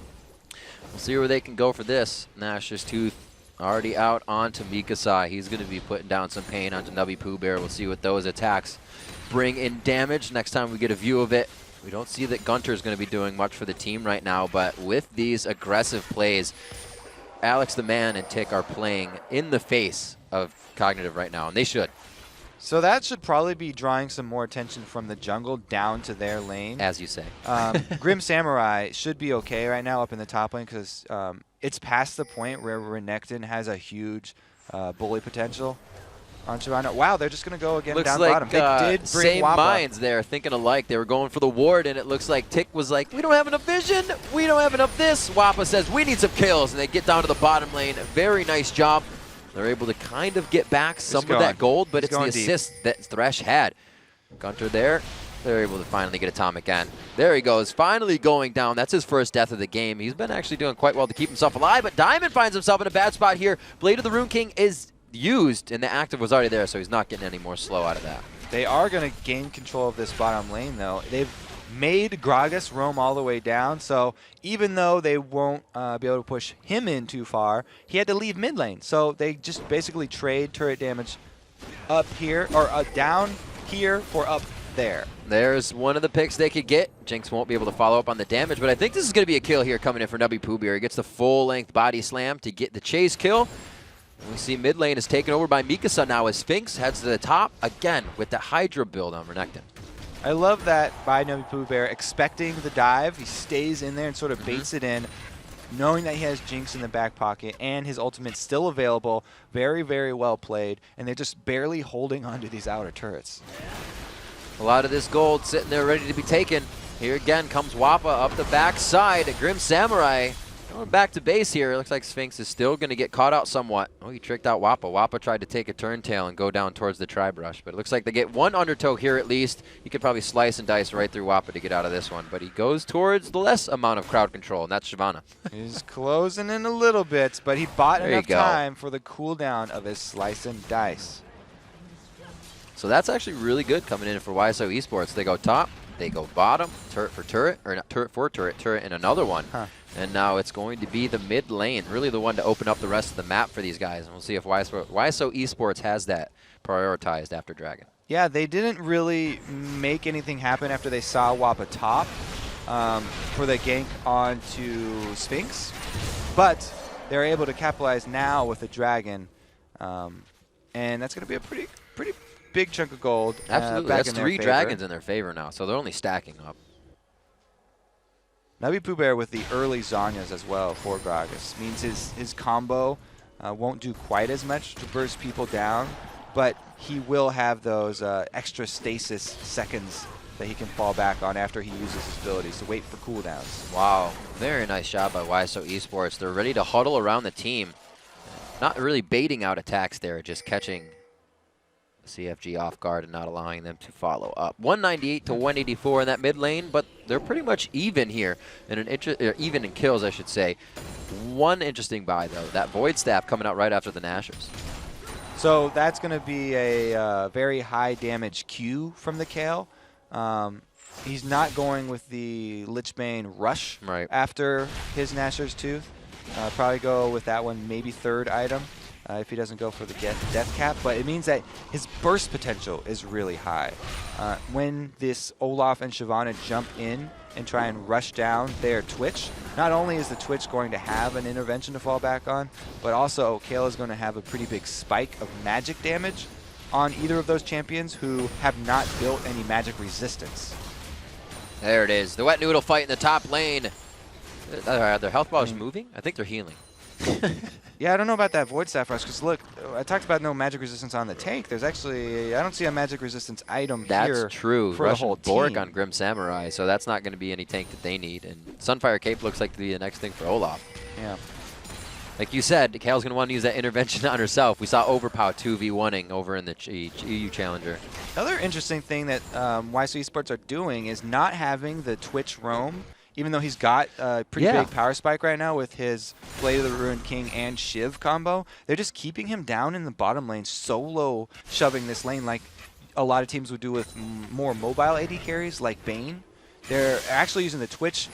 We'll see where they can go for this. Nash's Tooth already out onto Mikasa. He's going to be putting down some pain onto Nubby Pooh Bear. We'll see what those attacks bring in damage next time we get a view of it. We don't see that Gunter is going to be doing much for the team right now, but with these aggressive plays, Alex the Man and Tick are playing in the face of Cognitive right now, and they should. So that should probably be drawing some more attention from the jungle down to their lane. As you say. Grim Samurai should be okay right now up in the top lane because it's past the point where Renekton has a huge bully potential on Shyvana. Wow, they're just going to go again looks down like, bottom. They did bring same Wappa. minds there, thinking alike. They were going for the ward, and it looks like Tick was like, we don't have enough vision. We don't have enough this. Wappa says, we need some kills, and they get down to the bottom lane. Very nice job. They're able to kind of get back some of that gold, but it's the assist that Thresh had. Gunter there. They're able to finally get Atomic End. There he goes, finally going down. That's his first death of the game. He's been actually doing quite well to keep himself alive, but Diamond finds himself in a bad spot here. Blade of the Rune King is used, and the active was already there, so he's not getting any more slow out of that. They are going to gain control of this bottom lane, though. They've made Gragas roam all the way down, so even though they won't be able to push him in too far, he had to leave mid lane. So they just basically trade turret damage up here, or down here for up there. There's one of the picks they could get. Jinx won't be able to follow up on the damage, but I think this is going to be a kill here coming in for Nubby Pooh Bear. He gets the full-length body slam to get the chase kill. We see mid lane is taken over by Mikasa now as Sphinx heads to the top again with the Hydra build on Renekton. I love that by Nubby Pooh Bear, expecting the dive. He stays in there and sort of baits it in, knowing that he has Jinx in the back pocket and his ultimate's still available. Very, very well played, and they're just barely holding onto these outer turrets. A lot of this gold sitting there ready to be taken. Here again comes Wappa up the backside. Grim Samurai going back to base here. It looks like Sphinx is still going to get caught out somewhat. Oh, he tricked out Wappa. Wappa tried to take a turntail and go down towards the Tri-Brush, but it looks like they get one undertow here at least. He could probably slice and dice right through Wappa to get out of this one, but he goes towards the less amount of crowd control, and that's Shyvana. He's closing in a little bit, but he bought enough time for the cooldown of his slice and dice. So that's actually really good coming in for WhySo Esports. They go top, they go bottom, turret for turret, or not turret for turret, turret and another one. And now it's going to be the mid lane, really the one to open up the rest of the map for these guys. And we'll see if WhySo Esports has that prioritized after Dragon. Yeah, they didn't really make anything happen after they saw Wappa top for the gank onto Sphinx. But they're able to capitalize now with the Dragon. And that's going to be a pretty big chunk of gold. Absolutely. That's 3 dragons in their favor now, so they're only stacking up. Nubby Pooh Bear with the early Zanyas as well for Gragas means his combo won't do quite as much to burst people down, but he will have those extra stasis seconds that he can fall back on after he uses his abilities to wait for cooldowns. Wow, very nice job by WhySo Esports. They're ready to huddle around the team. Not really baiting out attacks there, just catching CFG off guard and not allowing them to follow up. 198 to 184 in that mid lane, but they're pretty much even here, even in kills, I should say. One interesting buy, though, that Void Staff coming out right after the Nashers. So that's going to be a very high damage Q from the Kale. He's not going with the Lichbane Rush after his Nashor's Tooth. Probably go with that one, maybe third item. If he doesn't go for the death cap, but it means that his burst potential is really high. When this Olaf and Shyvana jump in and try and rush down their Twitch, not only is the Twitch going to have an intervention to fall back on, but also Kale is going to have a pretty big spike of magic damage on either of those champions who have not built any magic resistance. There it is. The Wet Noodle fight in the top lane. Are their health bars moving? I think they're healing. Yeah, I don't know about that Void Staff Rush, because look, I talked about no magic resistance on the tank. There's actually, I don't see a magic resistance item here. That's true. For Russian the whole Bork team. on Grim Samurai, so that's not going to be any tank that they need. And Sunfire Cape looks like to be the next thing for Olaf. Yeah. Like you said, Kale's going to want to use that intervention on herself. We saw Overpow 2v1ing over in the EU Challenger. Another interesting thing that WhySo Esports are doing is not having the Twitch roam even though he's got a pretty Yeah. big power spike right now with his Blade of the Ruined King and Shiv combo, they're just keeping him down in the bottom lane, solo shoving this lane like a lot of teams would do with more mobile AD carries like Bane. They're actually using the Twitch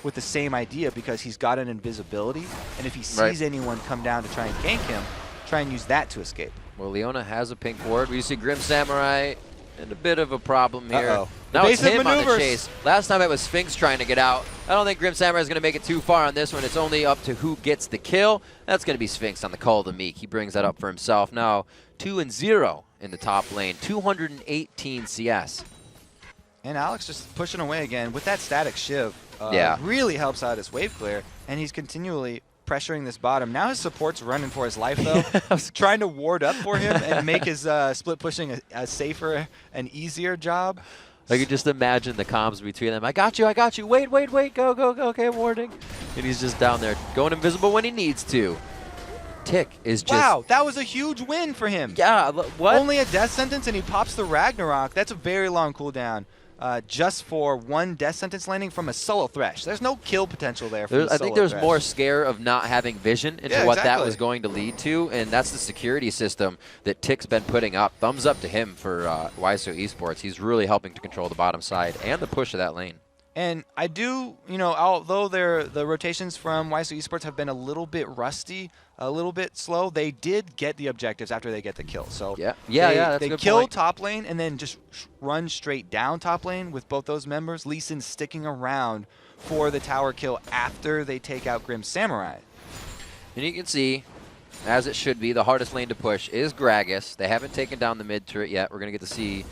with the same idea because he's got an invisibility, and if he sees anyone come down to try and gank him, try and use that to escape. Well, Leona has a pink ward. We see Grim Samurai in a bit of a problem here. Uh-oh. Now it's Evasive him on the maneuvers. chase. Last time it was Sphinx trying to get out. I don't think Grim Samurai is going to make it too far on this one. It's only up to who gets the kill. That's going to be Sphinx on the call to Meek. He brings that up for himself. Now 2-0 in the top lane. 218 CS. And Alex just pushing away again with that static Shiv. Yeah. Really helps out his wave clear, and he's continually pressuring this bottom. Now his support's running for his life, though. Trying to ward up for him and make his split pushing a safer and easier job. I could just imagine the comms between them. I got you, wait, go, okay, I'm warding. And he's just down there going invisible when he needs to. Tick is just... Wow, that was a huge win for him. Yeah, what? Only a death sentence and he pops the Ragnarok. That's a very long cooldown. Just for one death sentence landing from a solo Thresh. There's no kill potential there. I think there's more scare of not having vision into what that was going to lead to, and that's the security system that Tick's been putting up. Thumbs up to him for WhySo Esports. He's really helping to control the bottom side and the push of that lane. And I do, although the rotations from WhySo Esports have been a little bit rusty, a little bit slow, they did get the objectives after they get the kill. So that's they a good kill point. top lane and then just run straight down top lane with both those members. Lee Sin sticking around for the tower kill after they take out Grim Samurai. And you can see, as it should be, the hardest lane to push is Gragas. They haven't taken down the mid turret yet. We're going to get to see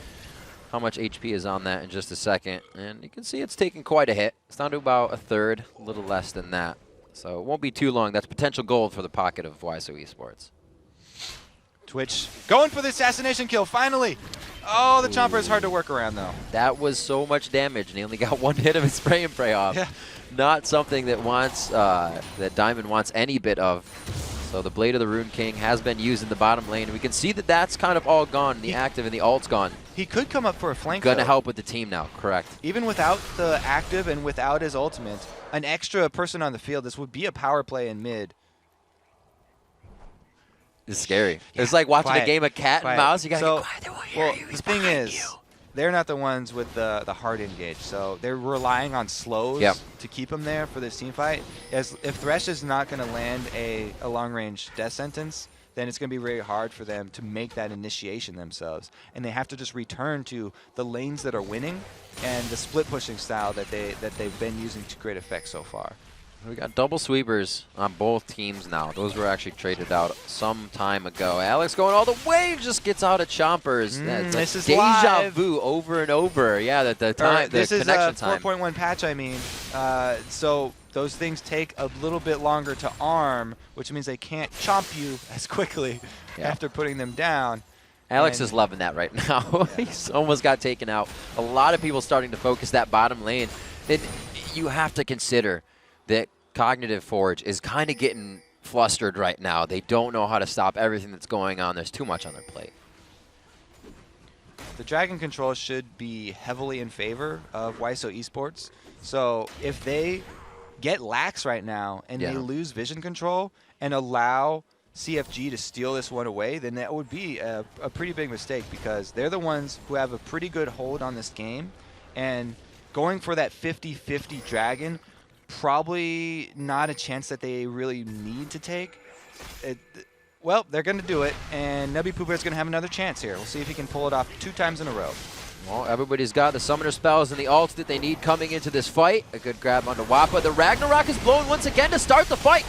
how much HP is on that in just a second. And you can see it's taking quite a hit. It's down to about a third, a little less than that. So it won't be too long. That's potential gold for the pocket of WhySo Esports. Twitch going for the assassination kill, finally. Oh, the Chomper is hard to work around, though. That was so much damage, and he only got one hit of his spray and pray off. Yeah. Not something that that Diamond wants any bit of. So the Blade of the Ruined King has been used in the bottom lane. We can see that that's kind of all gone. The active and the ult's gone. He could come up for a flank, Gonna help with the team now, correct. Even without the active and without his ultimate, an extra person on the field, this would be a power play in mid. It's scary. It's like watching a game of cat and mouse. You gotta get quiet. They won't hear you. The thing is, they're not the ones with the hard engage, so they're relying on slows to keep them there for this team fight. If Thresh is not going to land a long-range death sentence, then it's going to be very hard for them to make that initiation themselves. And they have to just return to the lanes that are winning and the split pushing style that they've been using to great effect so far. We got double sweepers on both teams now. Those were actually traded out some time ago. Alex going all the way, just gets out of chompers. This is deja live. vu over and over. Yeah, the time, this the is connection a time. 4.1 patch, I mean. So those things take a little bit longer to arm, which means they can't chomp you as quickly after putting them down. Alex is loving that right now. He's almost got taken out. A lot of people starting to focus that bottom lane. You have to consider that Cognitive Forge is kind of getting flustered right now. They don't know how to stop everything that's going on. There's too much on their plate. The Dragon control should be heavily in favor of WhySo Esports. So if they get lax right now and they lose vision control and allow CFG to steal this one away, then that would be a pretty big mistake because they're the ones who have a pretty good hold on this game. And going for that 50-50 Dragon, probably not a chance that they really need to take. Well, they're going to do it, and Nubby Pooh Bear's going to have another chance here. We'll see if he can pull it off 2 times in a row. Well, everybody's got the summoner spells and the ult that they need coming into this fight. A good grab onto Wappa. The Ragnarok is blown once again to start the fight.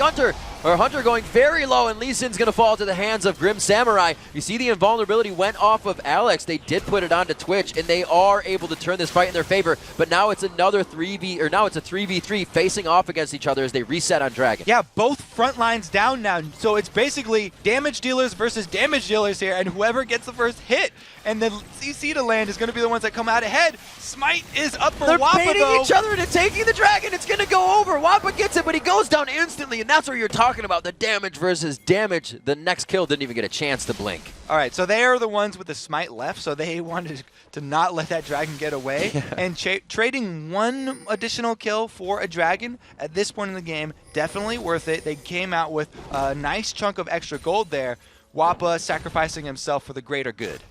Hunter going very low, and Lee Sin's going to fall to the hands of Grim Samurai. You see the invulnerability went off of Alex. They did put it onto Twitch, and they are able to turn this fight in their favor. But now it's another 3v3 facing off against each other as they reset on Dragon. Yeah, both front lines down now. So it's basically damage dealers versus damage dealers here, and whoever gets the first hit and the CC to land is going to be the ones that come out ahead. Smite is up for They're Wappa, baiting though. each other into taking the Dragon. It's going to go over. Wappa gets it, but he goes down instantly, and that's what you're talking talking about, the damage versus damage. The next kill didn't even get a chance to blink. All right, so they are the ones with the smite left, so they wanted to not let that dragon get away. Yeah. And trading one additional kill for a dragon at this point in the game, definitely worth it. They came out with a nice chunk of extra gold there. Wappa sacrificing himself for the greater good.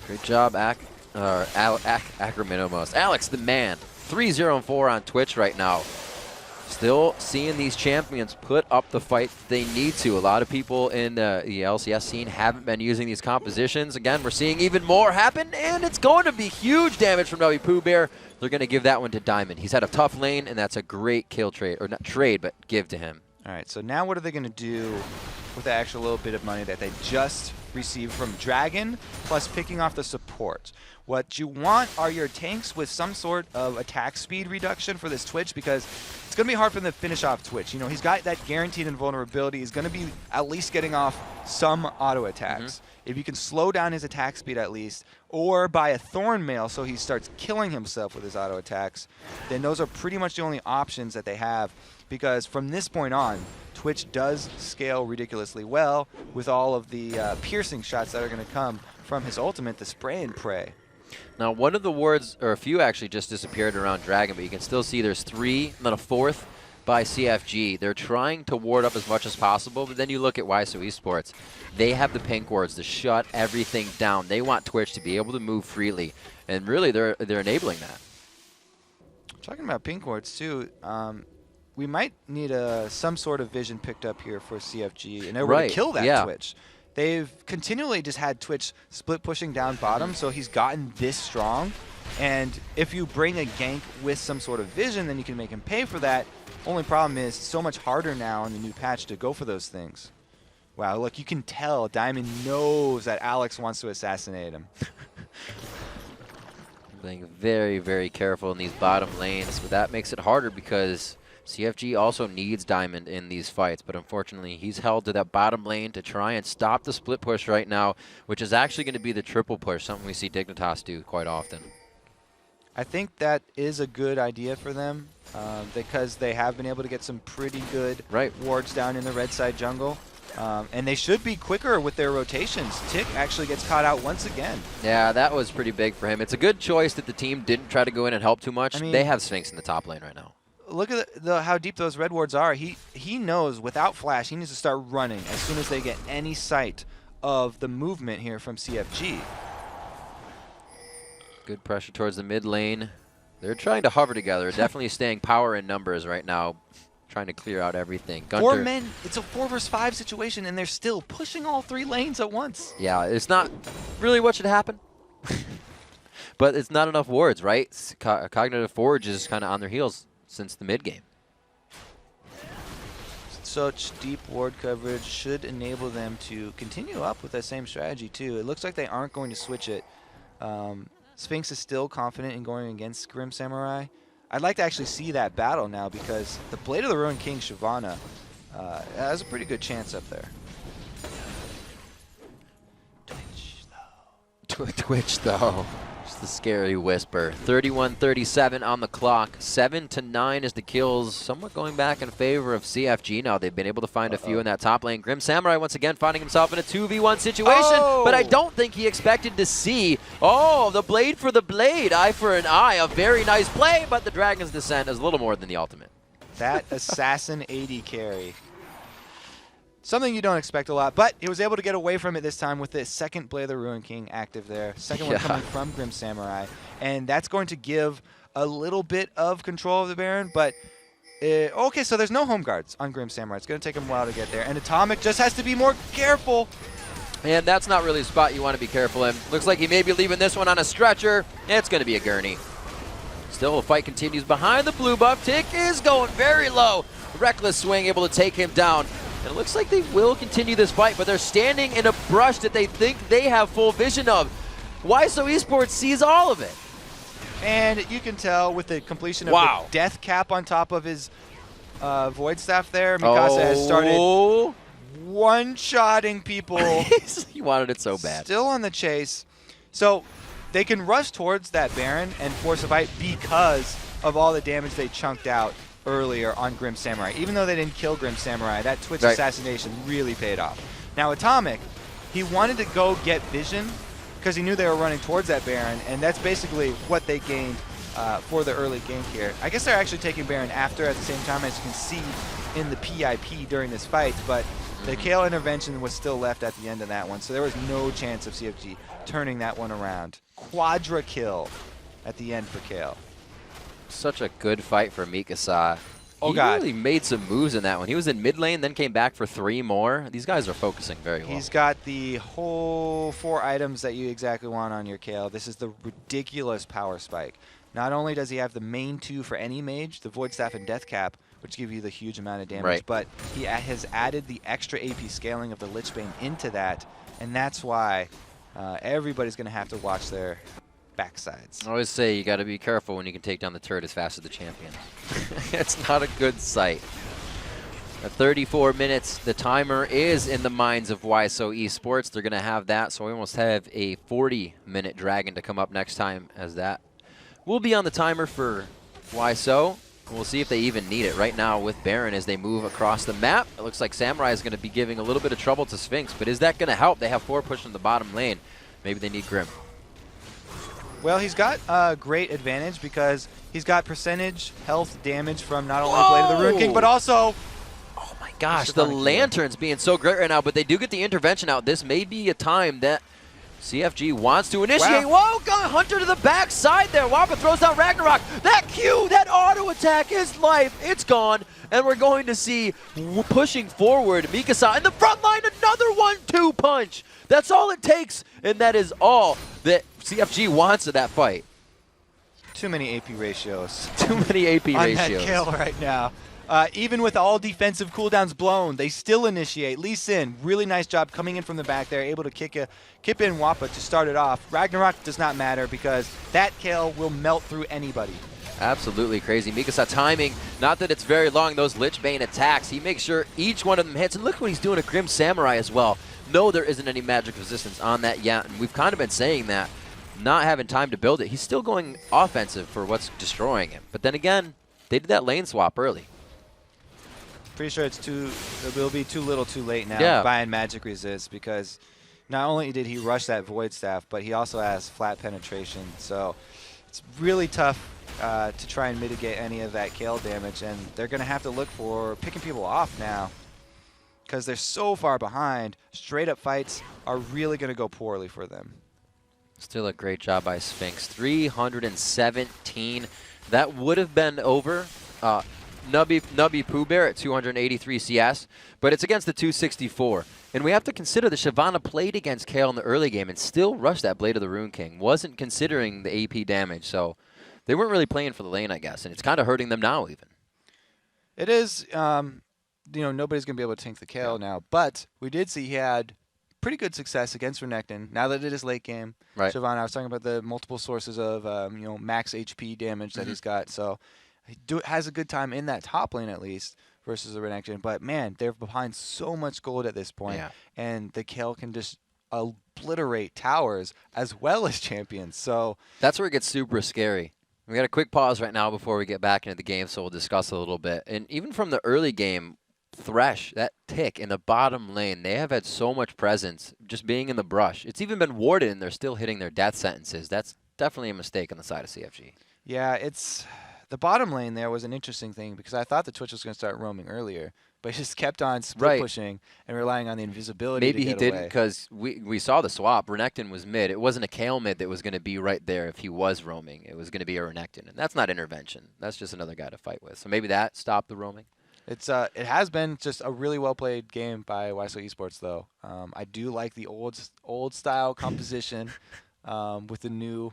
Great job, Ackerman almost. Alex, the man. 3-0-4 on Twitch right now. Still seeing these champions put up the fight they need to. A lot of people in the LCS scene haven't been using these compositions. Again, we're seeing even more happen, and it's going to be huge damage from W Pooh Bear. They're going to give that one to Diamond. He's had a tough lane, and that's a great kill trade, or not trade, but give to him. All right, so now what are they going to do with the extra little bit of money that they just received from Dragon, plus picking off the support? What you want are your tanks with some sort of attack speed reduction for this Twitch, because it's going to be hard for them to finish off Twitch. You know, he's got that guaranteed invulnerability. He's going to be at least getting off some auto attacks. If you can slow down his attack speed at least, or buy a Thorn Mail so he starts killing himself with his auto attacks, then those are pretty much the only options that they have. Because from this point on, Twitch does scale ridiculously well with all of the piercing shots that are going to come from his ultimate, the Spray and Pray. Now, one of the wards, or a few actually just disappeared around Dragon, but you can still see there's 3 and then a 4th by CFG. They're trying to ward up as much as possible, but then you look at WhySo Esports. They have the pink wards to shut everything down. They want Twitch to be able to move freely, and really they're enabling that. Talking about pink wards too, we might need some sort of vision picked up here for CFG in order to kill that Twitch. They've continually just had Twitch split pushing down bottom, so he's gotten this strong. And if you bring a gank with some sort of vision, then you can make him pay for that. Only problem is it's so much harder now in the new patch to go for those things. Wow, look, you can tell Diamond knows that Alex wants to assassinate him. Being very, very careful in these bottom lanes, but that makes it harder because CFG also needs Diamond in these fights, but unfortunately he's held to that bottom lane to try and stop the split push right now, which is actually going to be the triple push, something we see Dignitas do quite often. I think that is a good idea for them because they have been able to get some pretty good wards down in the red side jungle. And they should be quicker with their rotations. Tick actually gets caught out once again. Yeah, that was pretty big for him. It's a good choice that the team didn't try to go in and help too much. I mean, they have Sphinx in the top lane right now. Look at how deep those red wards are. He knows without flash, he needs to start running as soon as they get any sight of the movement here from CFG. Good pressure towards the mid lane. They're trying to hover together. Definitely staying power in numbers right now. Trying to clear out everything. Gunter, 4 men. It's a 4 versus 5 situation, and they're still pushing all 3 lanes at once. Yeah, it's not really what should happen. But it's not enough wards, right? Cognitive Forge is kind of on their heels since the mid game. Such deep ward coverage should enable them to continue up with that same strategy too. It looks like they aren't going to switch it. Sphinx is still confident in going against Grim Samurai. I'd like to actually see that battle now because the Blade of the Ruined King Shyvana has a pretty good chance up there. Twitch though. Just the scary whisper. 31-37 on the clock. 7-9 is the kills. Somewhat going back in favor of CFG now. They've been able to find a few in that top lane. Grim Samurai once again finding himself in a 2v1 situation, but I don't think he expected to see. Oh, the blade for the blade. Eye for an eye. A very nice play, but the Dragon's Descent is a little more than the ultimate. That assassin AD carry. Something you don't expect a lot, but he was able to get away from it this time with the second Blade of the Ruined King active there. Second one coming from Grim Samurai. And that's going to give a little bit of control of the Baron, but okay, so there's no home guards on Grim Samurai. It's going to take him a while to get there. And Atomic just has to be more careful. And that's not really a spot you want to be careful in. Looks like he may be leaving this one on a stretcher. It's going to be a gurney. Still, the fight continues behind the blue buff. Tick is going very low. Reckless swing able to take him down. And it looks like they will continue this fight, but they're standing in a brush that they think they have full vision of. WhySo Esports sees all of it. And you can tell with the completion of the death cap on top of his Void Staff there, Mikasa has started one-shotting people. He wanted it so bad. Still on the chase. So they can rush towards that Baron and force a fight because of all the damage they chunked out earlier on Grim Samurai. Even though they didn't kill Grim Samurai, that Twitch assassination really paid off. Now Atomic, he wanted to go get vision because he knew they were running towards that Baron, and that's basically what they gained for the early gank here. I guess they're actually taking Baron after at the same time, as you can see in the PIP during this fight, but the Kale intervention was still left at the end of that one, so there was no chance of CFG turning that one around. Quadra kill at the end for Kale. Such a good fight for Mikasa. Oh, he God. really made some moves in that one. He was in mid lane, then came back for 3 more. These guys are focusing very well. He's got the whole 4 items that you exactly want on your Kale. This is the ridiculous power spike. Not only does he have the main 2 for any mage, the Void Staff and Death Cap, which give you the huge amount of damage, but he has added the extra AP scaling of the Lichbane into that, and that's why everybody's going to have to watch their backsides. I always say you got to be careful when you can take down the turret as fast as the champion. It's not a good sight. At 34 minutes, the timer is in the minds of WhySo Esports. They're going to have that, so we almost have a 40-minute Dragon to come up next time, as that will be on the timer for WhySo. We'll see if they even need it right now with Baron as they move across the map. It looks like Samurai is going to be giving a little bit of trouble to Sphinx, but is that going to help? They have 4 pushing the bottom lane. Maybe they need Grim. Well, he's got a great advantage because he's got percentage health damage from not only Blade of the Rune King, but also... Oh my gosh, the Lantern's being so great right now, but they do get the intervention out. This may be a time that CFG wants to initiate. Whoa, got Hunter to the backside there. Wappa throws down Ragnarok. That Q, that auto attack is life. It's gone. And we're going to see pushing forward Mikasa in the front line. Another 1-2 punch. That's all it takes. And that is all that CFG wants of that fight. Too many AP ratios. Too many AP on ratios. That kill right now. Even with all defensive cooldowns blown, they still initiate. Lee Sin, really nice job coming in from the back there, able to kip in Wappa to start it off. Ragnarok does not matter because that kill will melt through anybody. Absolutely crazy. Mikasa timing, not that it's very long, those Lichbane attacks. He makes sure each one of them hits. And look what he's doing to Grim Samurai as well. No, there isn't any magic resistance on that yet. And we've kind of been saying that, not having time to build it. He's still going offensive for what's destroying him. But then again, they did that lane swap early. Pretty sure it will be too little too late now buying magic resist, because not only did he rush that Void Staff, but he also has flat penetration. So it's really tough to try and mitigate any of that Kale damage, and they're going to have to look for picking people off now because they're so far behind. Straight up fights are really going to go poorly for them. Still a great job by Sphinx. 317. That would have been over. Nubby Pooh Bear at 283 CS, but it's against the 264. And we have to consider that Shyvana played against Kale in the early game and still rushed that Blade of the Rune King. Wasn't considering the AP damage, so they weren't really playing for the lane, I guess, and it's kind of hurting them now even. It is, nobody's going to be able to tank the Kale now, but we did see he had pretty good success against Renekton now that it is late game. Right. Shyvana, I was talking about the multiple sources of, max HP damage that he's got, so he has a good time in that top lane at least versus the Renekton. But man, they're behind so much gold at this point, and the Kale can just obliterate towers as well as champions. So that's where it gets super scary. We got a quick pause right now before we get back into the game, so we'll discuss a little bit. And even from the early game, Thresh, that tick in the bottom lane, they have had so much presence just being in the brush. It's even been warded, and they're still hitting their death sentences. That's definitely a mistake on the side of CFG. Yeah, the bottom lane there was an interesting thing because I thought the Twitch was going to start roaming earlier, but he just kept on split pushing and relying on the invisibility. Maybe to he get didn't away. because we saw the swap. Renekton was mid. It wasn't a Kale mid that was going to be right there if he was roaming. It was going to be a Renekton, and that's not intervention. That's just another guy to fight with. So maybe that stopped the roaming. It has been just a really well played game by WhySo Esports though. I do like the old style composition with the new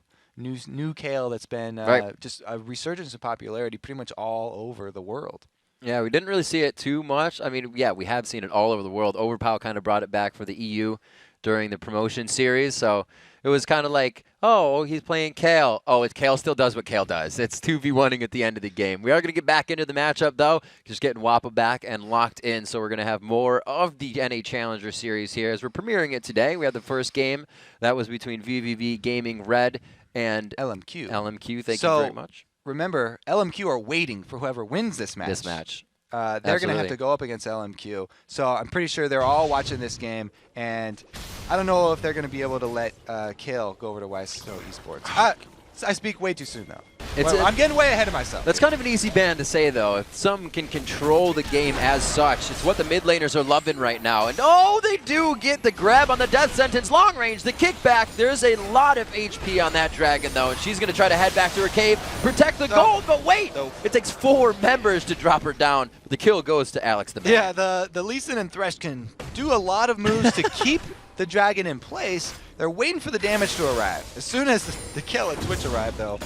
Kale that's been just a resurgence of popularity pretty much all over the world. Yeah, we didn't really see it too much. I mean, yeah, we have seen it all over the world. Overpow kind of brought it back for the EU during the promotion series, so it was kind of like, oh, he's playing Kale. Oh, Kale still does what Kale does. It's 2v1ing at the end of the game. We are going to get back into the matchup, though, just getting Wappa back and locked in, so we're going to have more of the NA Challenger Series here as we're premiering it today. We had the first game. That was between VVV Gaming Red and LMQ. Thank you very much. remember, LMQ are waiting for whoever wins this match. They're going to have to go up against LMQ. So I'm pretty sure they're all watching this game, and I don't know if they're going to be able to let Kale go over to WhySo Esports. I speak way too soon, though. I'm getting way ahead of myself. That's kind of an easy ban to say, though. If some can control the game as such, it's what the mid laners are loving right now. And they do get the grab on the death sentence long range, the kickback. There's a lot of HP on that dragon, though, and she's going to try to head back to her cave, protect the gold, but wait! It takes 4 members to drop her down. But the kill goes to Alex the man. Yeah, the Lee Sin and Thresh can do a lot of moves to keep the dragon in place. They're waiting for the damage to arrive. As soon as the kill at Twitch arrived, though,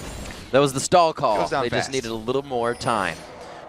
that was the stall call. They fast. just needed a little more time.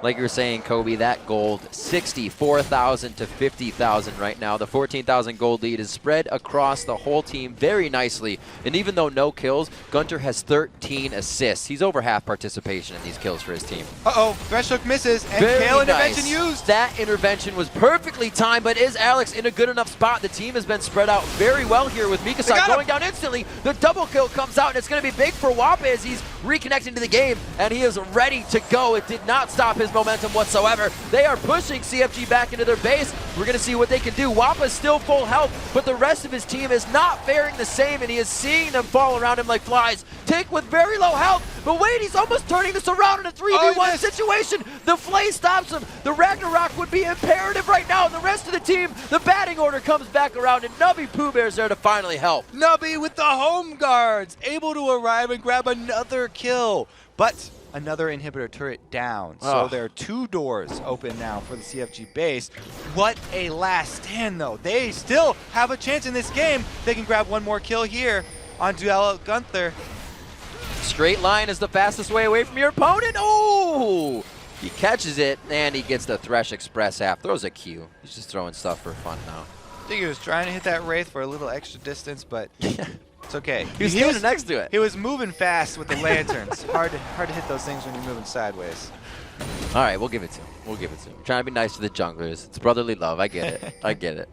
Like you were saying, Kobe, that gold, 64,000 to 50,000 right now. The 14,000 gold lead is spread across the whole team very nicely. And even though no kills, Gunter has 13 assists. He's over half participation in these kills for his team. Thresh Hook misses, and Kale intervention used. That intervention was perfectly timed, but is Alex in a good enough spot? The team has been spread out very well here with Mikasa going down instantly. The double kill comes out, and it's going to be big for Wape as he's reconnecting to the game, and he is ready to go. It did not stop his momentum whatsoever. They are pushing CFG back into their base. We're going to see what they can do. Wapa's still full health, but the rest of his team is not faring the same, and he is seeing them fall around him like flies. Tick with very low health, but wait, he's almost turning this around in a 3v1 situation. The Flay stops him. The Ragnarok would be imperative right now, and the rest of the team, the batting order comes back around, and Nubby Pooh Bear's there to finally help. Nubby with the home guards, able to arrive and grab another kill, but another inhibitor turret down. So there are 2 doors open now for the CFG base. What a last stand, though. They still have a chance in this game. They can grab one more kill here on Duel Gunther. Straight line is the fastest way away from your opponent. Oh! He catches it, and he gets the Thresh Express half. Throws a Q. He's just throwing stuff for fun now. I think he was trying to hit that Wraith for a little extra distance, but it's okay. He was standing next to it. He was moving fast with the lanterns. hard to hit those things when you're moving sideways. All right, we'll give it to him. We'll give it to him. Trying to be nice to the junglers. It's brotherly love. I get it. I get it.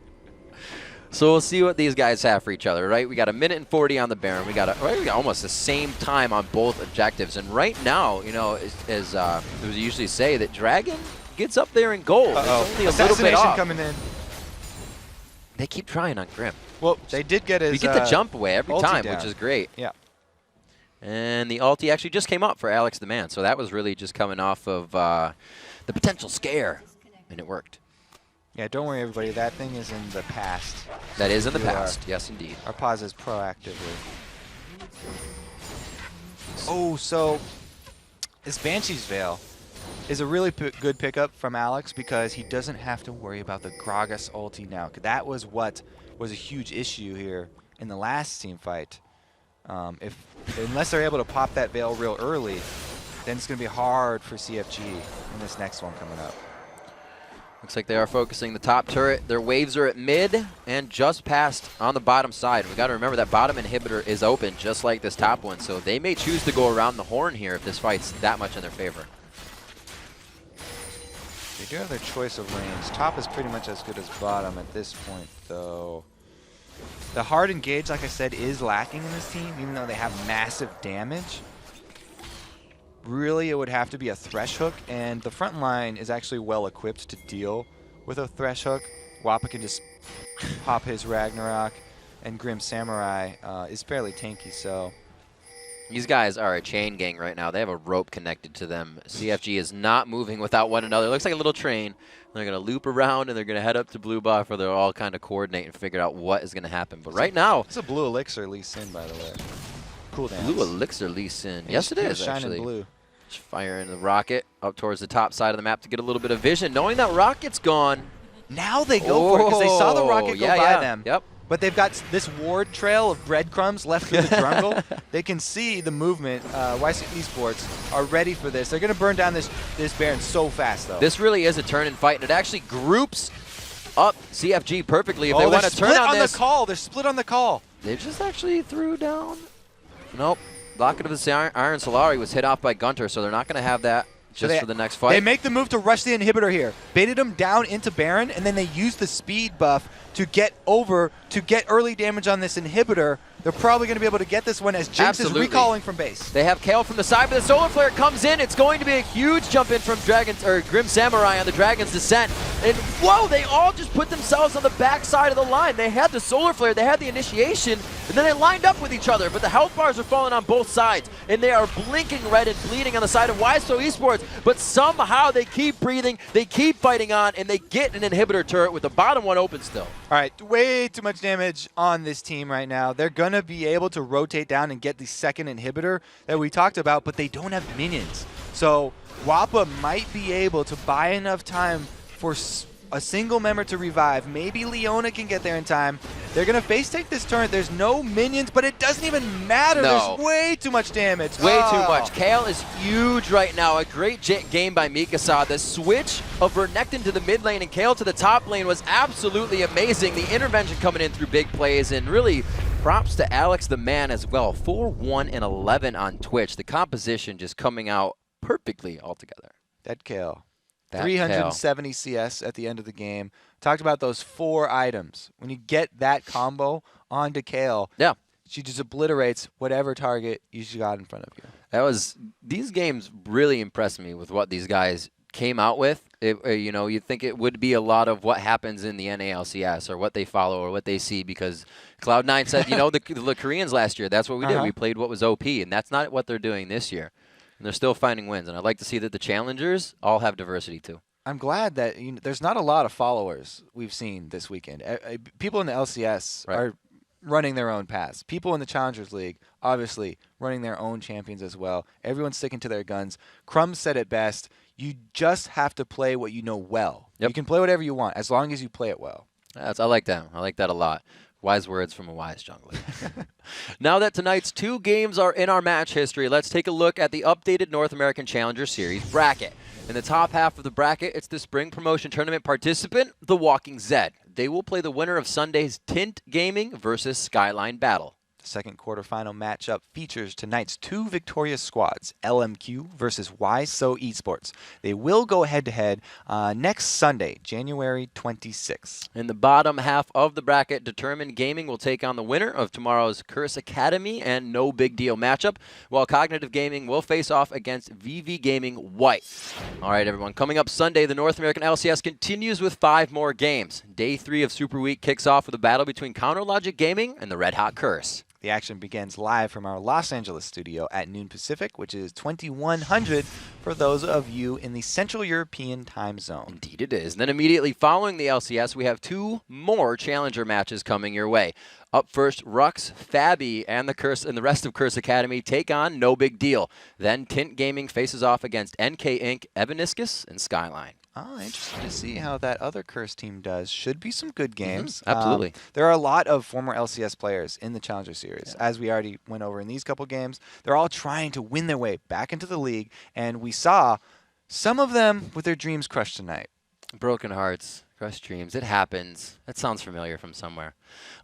So we'll see what these guys have for each other, right? We got a minute and 40 on the Baron. We got almost the same time on both objectives. And right now, you know, as we usually say, that Dragon gets up there in gold. It's only a little bit off. Coming in. They keep trying on Grim. Well, they did get his We get the jump away every time, down. which is great. Yeah. And the ulti actually just came up for Alex the Man. So that was really just coming off of the potential scare, and it worked. Yeah, don't worry, everybody. That thing is in the past. That is in the past. Yes, indeed. Our pause is proactively. Oh, so this Banshee's Veil is a really good pickup from Alex because he doesn't have to worry about the Gragas ulti now. That was what was a huge issue here in the last team fight. Unless they're able to pop that Veil real early, then it's going to be hard for CFG in this next one coming up. Looks like they are focusing the top turret. Their waves are at mid and just past on the bottom side. We got to remember that bottom inhibitor is open just like this top one, so they may choose to go around the horn here if this fight's that much in their favor. They do have their choice of lanes. Top is pretty much as good as bottom at this point, though. The hard engage, like I said, is lacking in this team, even though they have massive damage. Really, it would have to be a Thresh Hook, and the front line is actually well equipped to deal with a Thresh Hook. Wappa can just pop his Ragnarok, and Grim Samurai is fairly tanky, so. These guys are a chain gang right now. They have a rope connected to them. CFG is not moving without one another. It looks like a little train. They're going to loop around, and they're going to head up to blue buff, where they'll all kind of coordinate and figure out what is going to happen. But right now. It's a blue elixir Lee Sin, by the way. Cool dance. Blue elixir Lee Sin. Yes, it is, actually. Blue. Just firing the rocket up towards the top side of the map to get a little bit of vision. Knowing that rocket's gone. Now they go for it because they saw the rocket go by them. Yep. But they've got this ward trail of breadcrumbs left through the jungle. They can see the movement. WhySo Esports are ready for this. They're going to burn down this Baron so fast, though. This really is a turn and fight, and it actually groups up CFG perfectly. If they want to turn on this. The call. They're split on the call. They just actually threw down. Nope. Rocket of the Iron Solari was hit off by Gunter, so they're not going to have that just for the next fight. They make the move to rush the inhibitor here. Baited him down into Baron, and then they use the speed buff to get over, to get early damage on this inhibitor they're probably going to be able to get this one as Jinx is recalling from base. They have Kale from the side, but the Solar Flare comes in. It's going to be a huge jump in from Grim Samurai on the Dragon's Descent. And whoa, they all just put themselves on the back side of the line. They had the Solar Flare, they had the initiation, and then they lined up with each other, but the health bars are falling on both sides, and they are blinking red and bleeding on the side of WhySo Esports, but somehow they keep breathing, they keep fighting on, and they get an inhibitor turret with the bottom one open still. All right, way too much damage on this team right now. They're going to be able to rotate down and get the second inhibitor that we talked about, but they don't have minions. So Wappa might be able to buy enough time for a single member to revive. Maybe Leona can get there in time. They're going to face take this turret. There's no minions, but it doesn't even matter. No. There's way too much damage. Way too much. Kale is huge right now. A great game by Mikasa. The switch of Vernekton to the mid lane and Kale to the top lane was absolutely amazing. The intervention coming in through big plays, and really props to Alex the man as well. 4-1-11 on Twitch. The composition just coming out perfectly altogether. That Kale. 370 CS at the end of the game. Talked about those 4 items. When you get that combo onto Kale, she just obliterates whatever target you got in front of you. These games really impressed me with what these guys came out with. You'd think it would be a lot of what happens in the NALCS or what they follow or what they see, because Cloud9 said, the Koreans last year, that's what we did. We played what was OP, and that's not what they're doing this year. And they're still finding wins, and I'd like to see that the challengers all have diversity too. I'm glad that there's not a lot of followers we've seen this weekend. People in the LCS are running their own paths. People in the Challengers League, obviously, running their own champions as well. Everyone's sticking to their guns. Crum said it best. You just have to play what you know well. You can play whatever you want as long as you play it well. I like that. I like that a lot. Wise words from a wise jungler. Now that tonight's 2 games are in our match history, let's take a look at the updated North American Challenger Series bracket. In the top half of the bracket, it's the Spring Promotion Tournament participant, the Walking Zed. They will play the winner of Sunday's Tint Gaming versus Skyline Battle. The second quarterfinal matchup features tonight's 2 victorious squads, LMQ versus WhySo Esports. They will go head-to-head next Sunday, January 26th. In the bottom half of the bracket, Determined Gaming will take on the winner of tomorrow's Curse Academy and No Big Deal matchup, while Cognitive Gaming will face off against VV Gaming White. All right, everyone. Coming up Sunday, the North American LCS continues with 5 more games. Day 3 of Super Week kicks off with a battle between Counter Logic Gaming and the Red Hot Curse. The action begins live from our Los Angeles studio at noon Pacific, which is 2100 for those of you in the Central European time zone. Indeed it is. And then immediately following the LCS, we have 2 more Challenger matches coming your way. Up first, Rux, Fabi, and the rest of Curse Academy take on No Big Deal. Then Tint Gaming faces off against NK Inc., Evaniscus, and Skyline. Oh, interesting to see how that other Curse team does. Should be some good games. Absolutely. There are a lot of former LCS players in the Challenger Series. As we already went over in these couple games, they're all trying to win their way back into the league, and we saw some of them with their dreams crushed tonight. Broken hearts, crushed dreams. It happens. That sounds familiar from somewhere.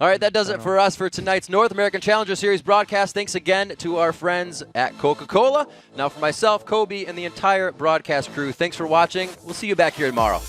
All right, that does it for us for tonight's North American Challenger Series broadcast. Thanks again to our friends at Coca-Cola. Now for myself, Kobe, and the entire broadcast crew, thanks for watching. We'll see you back here tomorrow.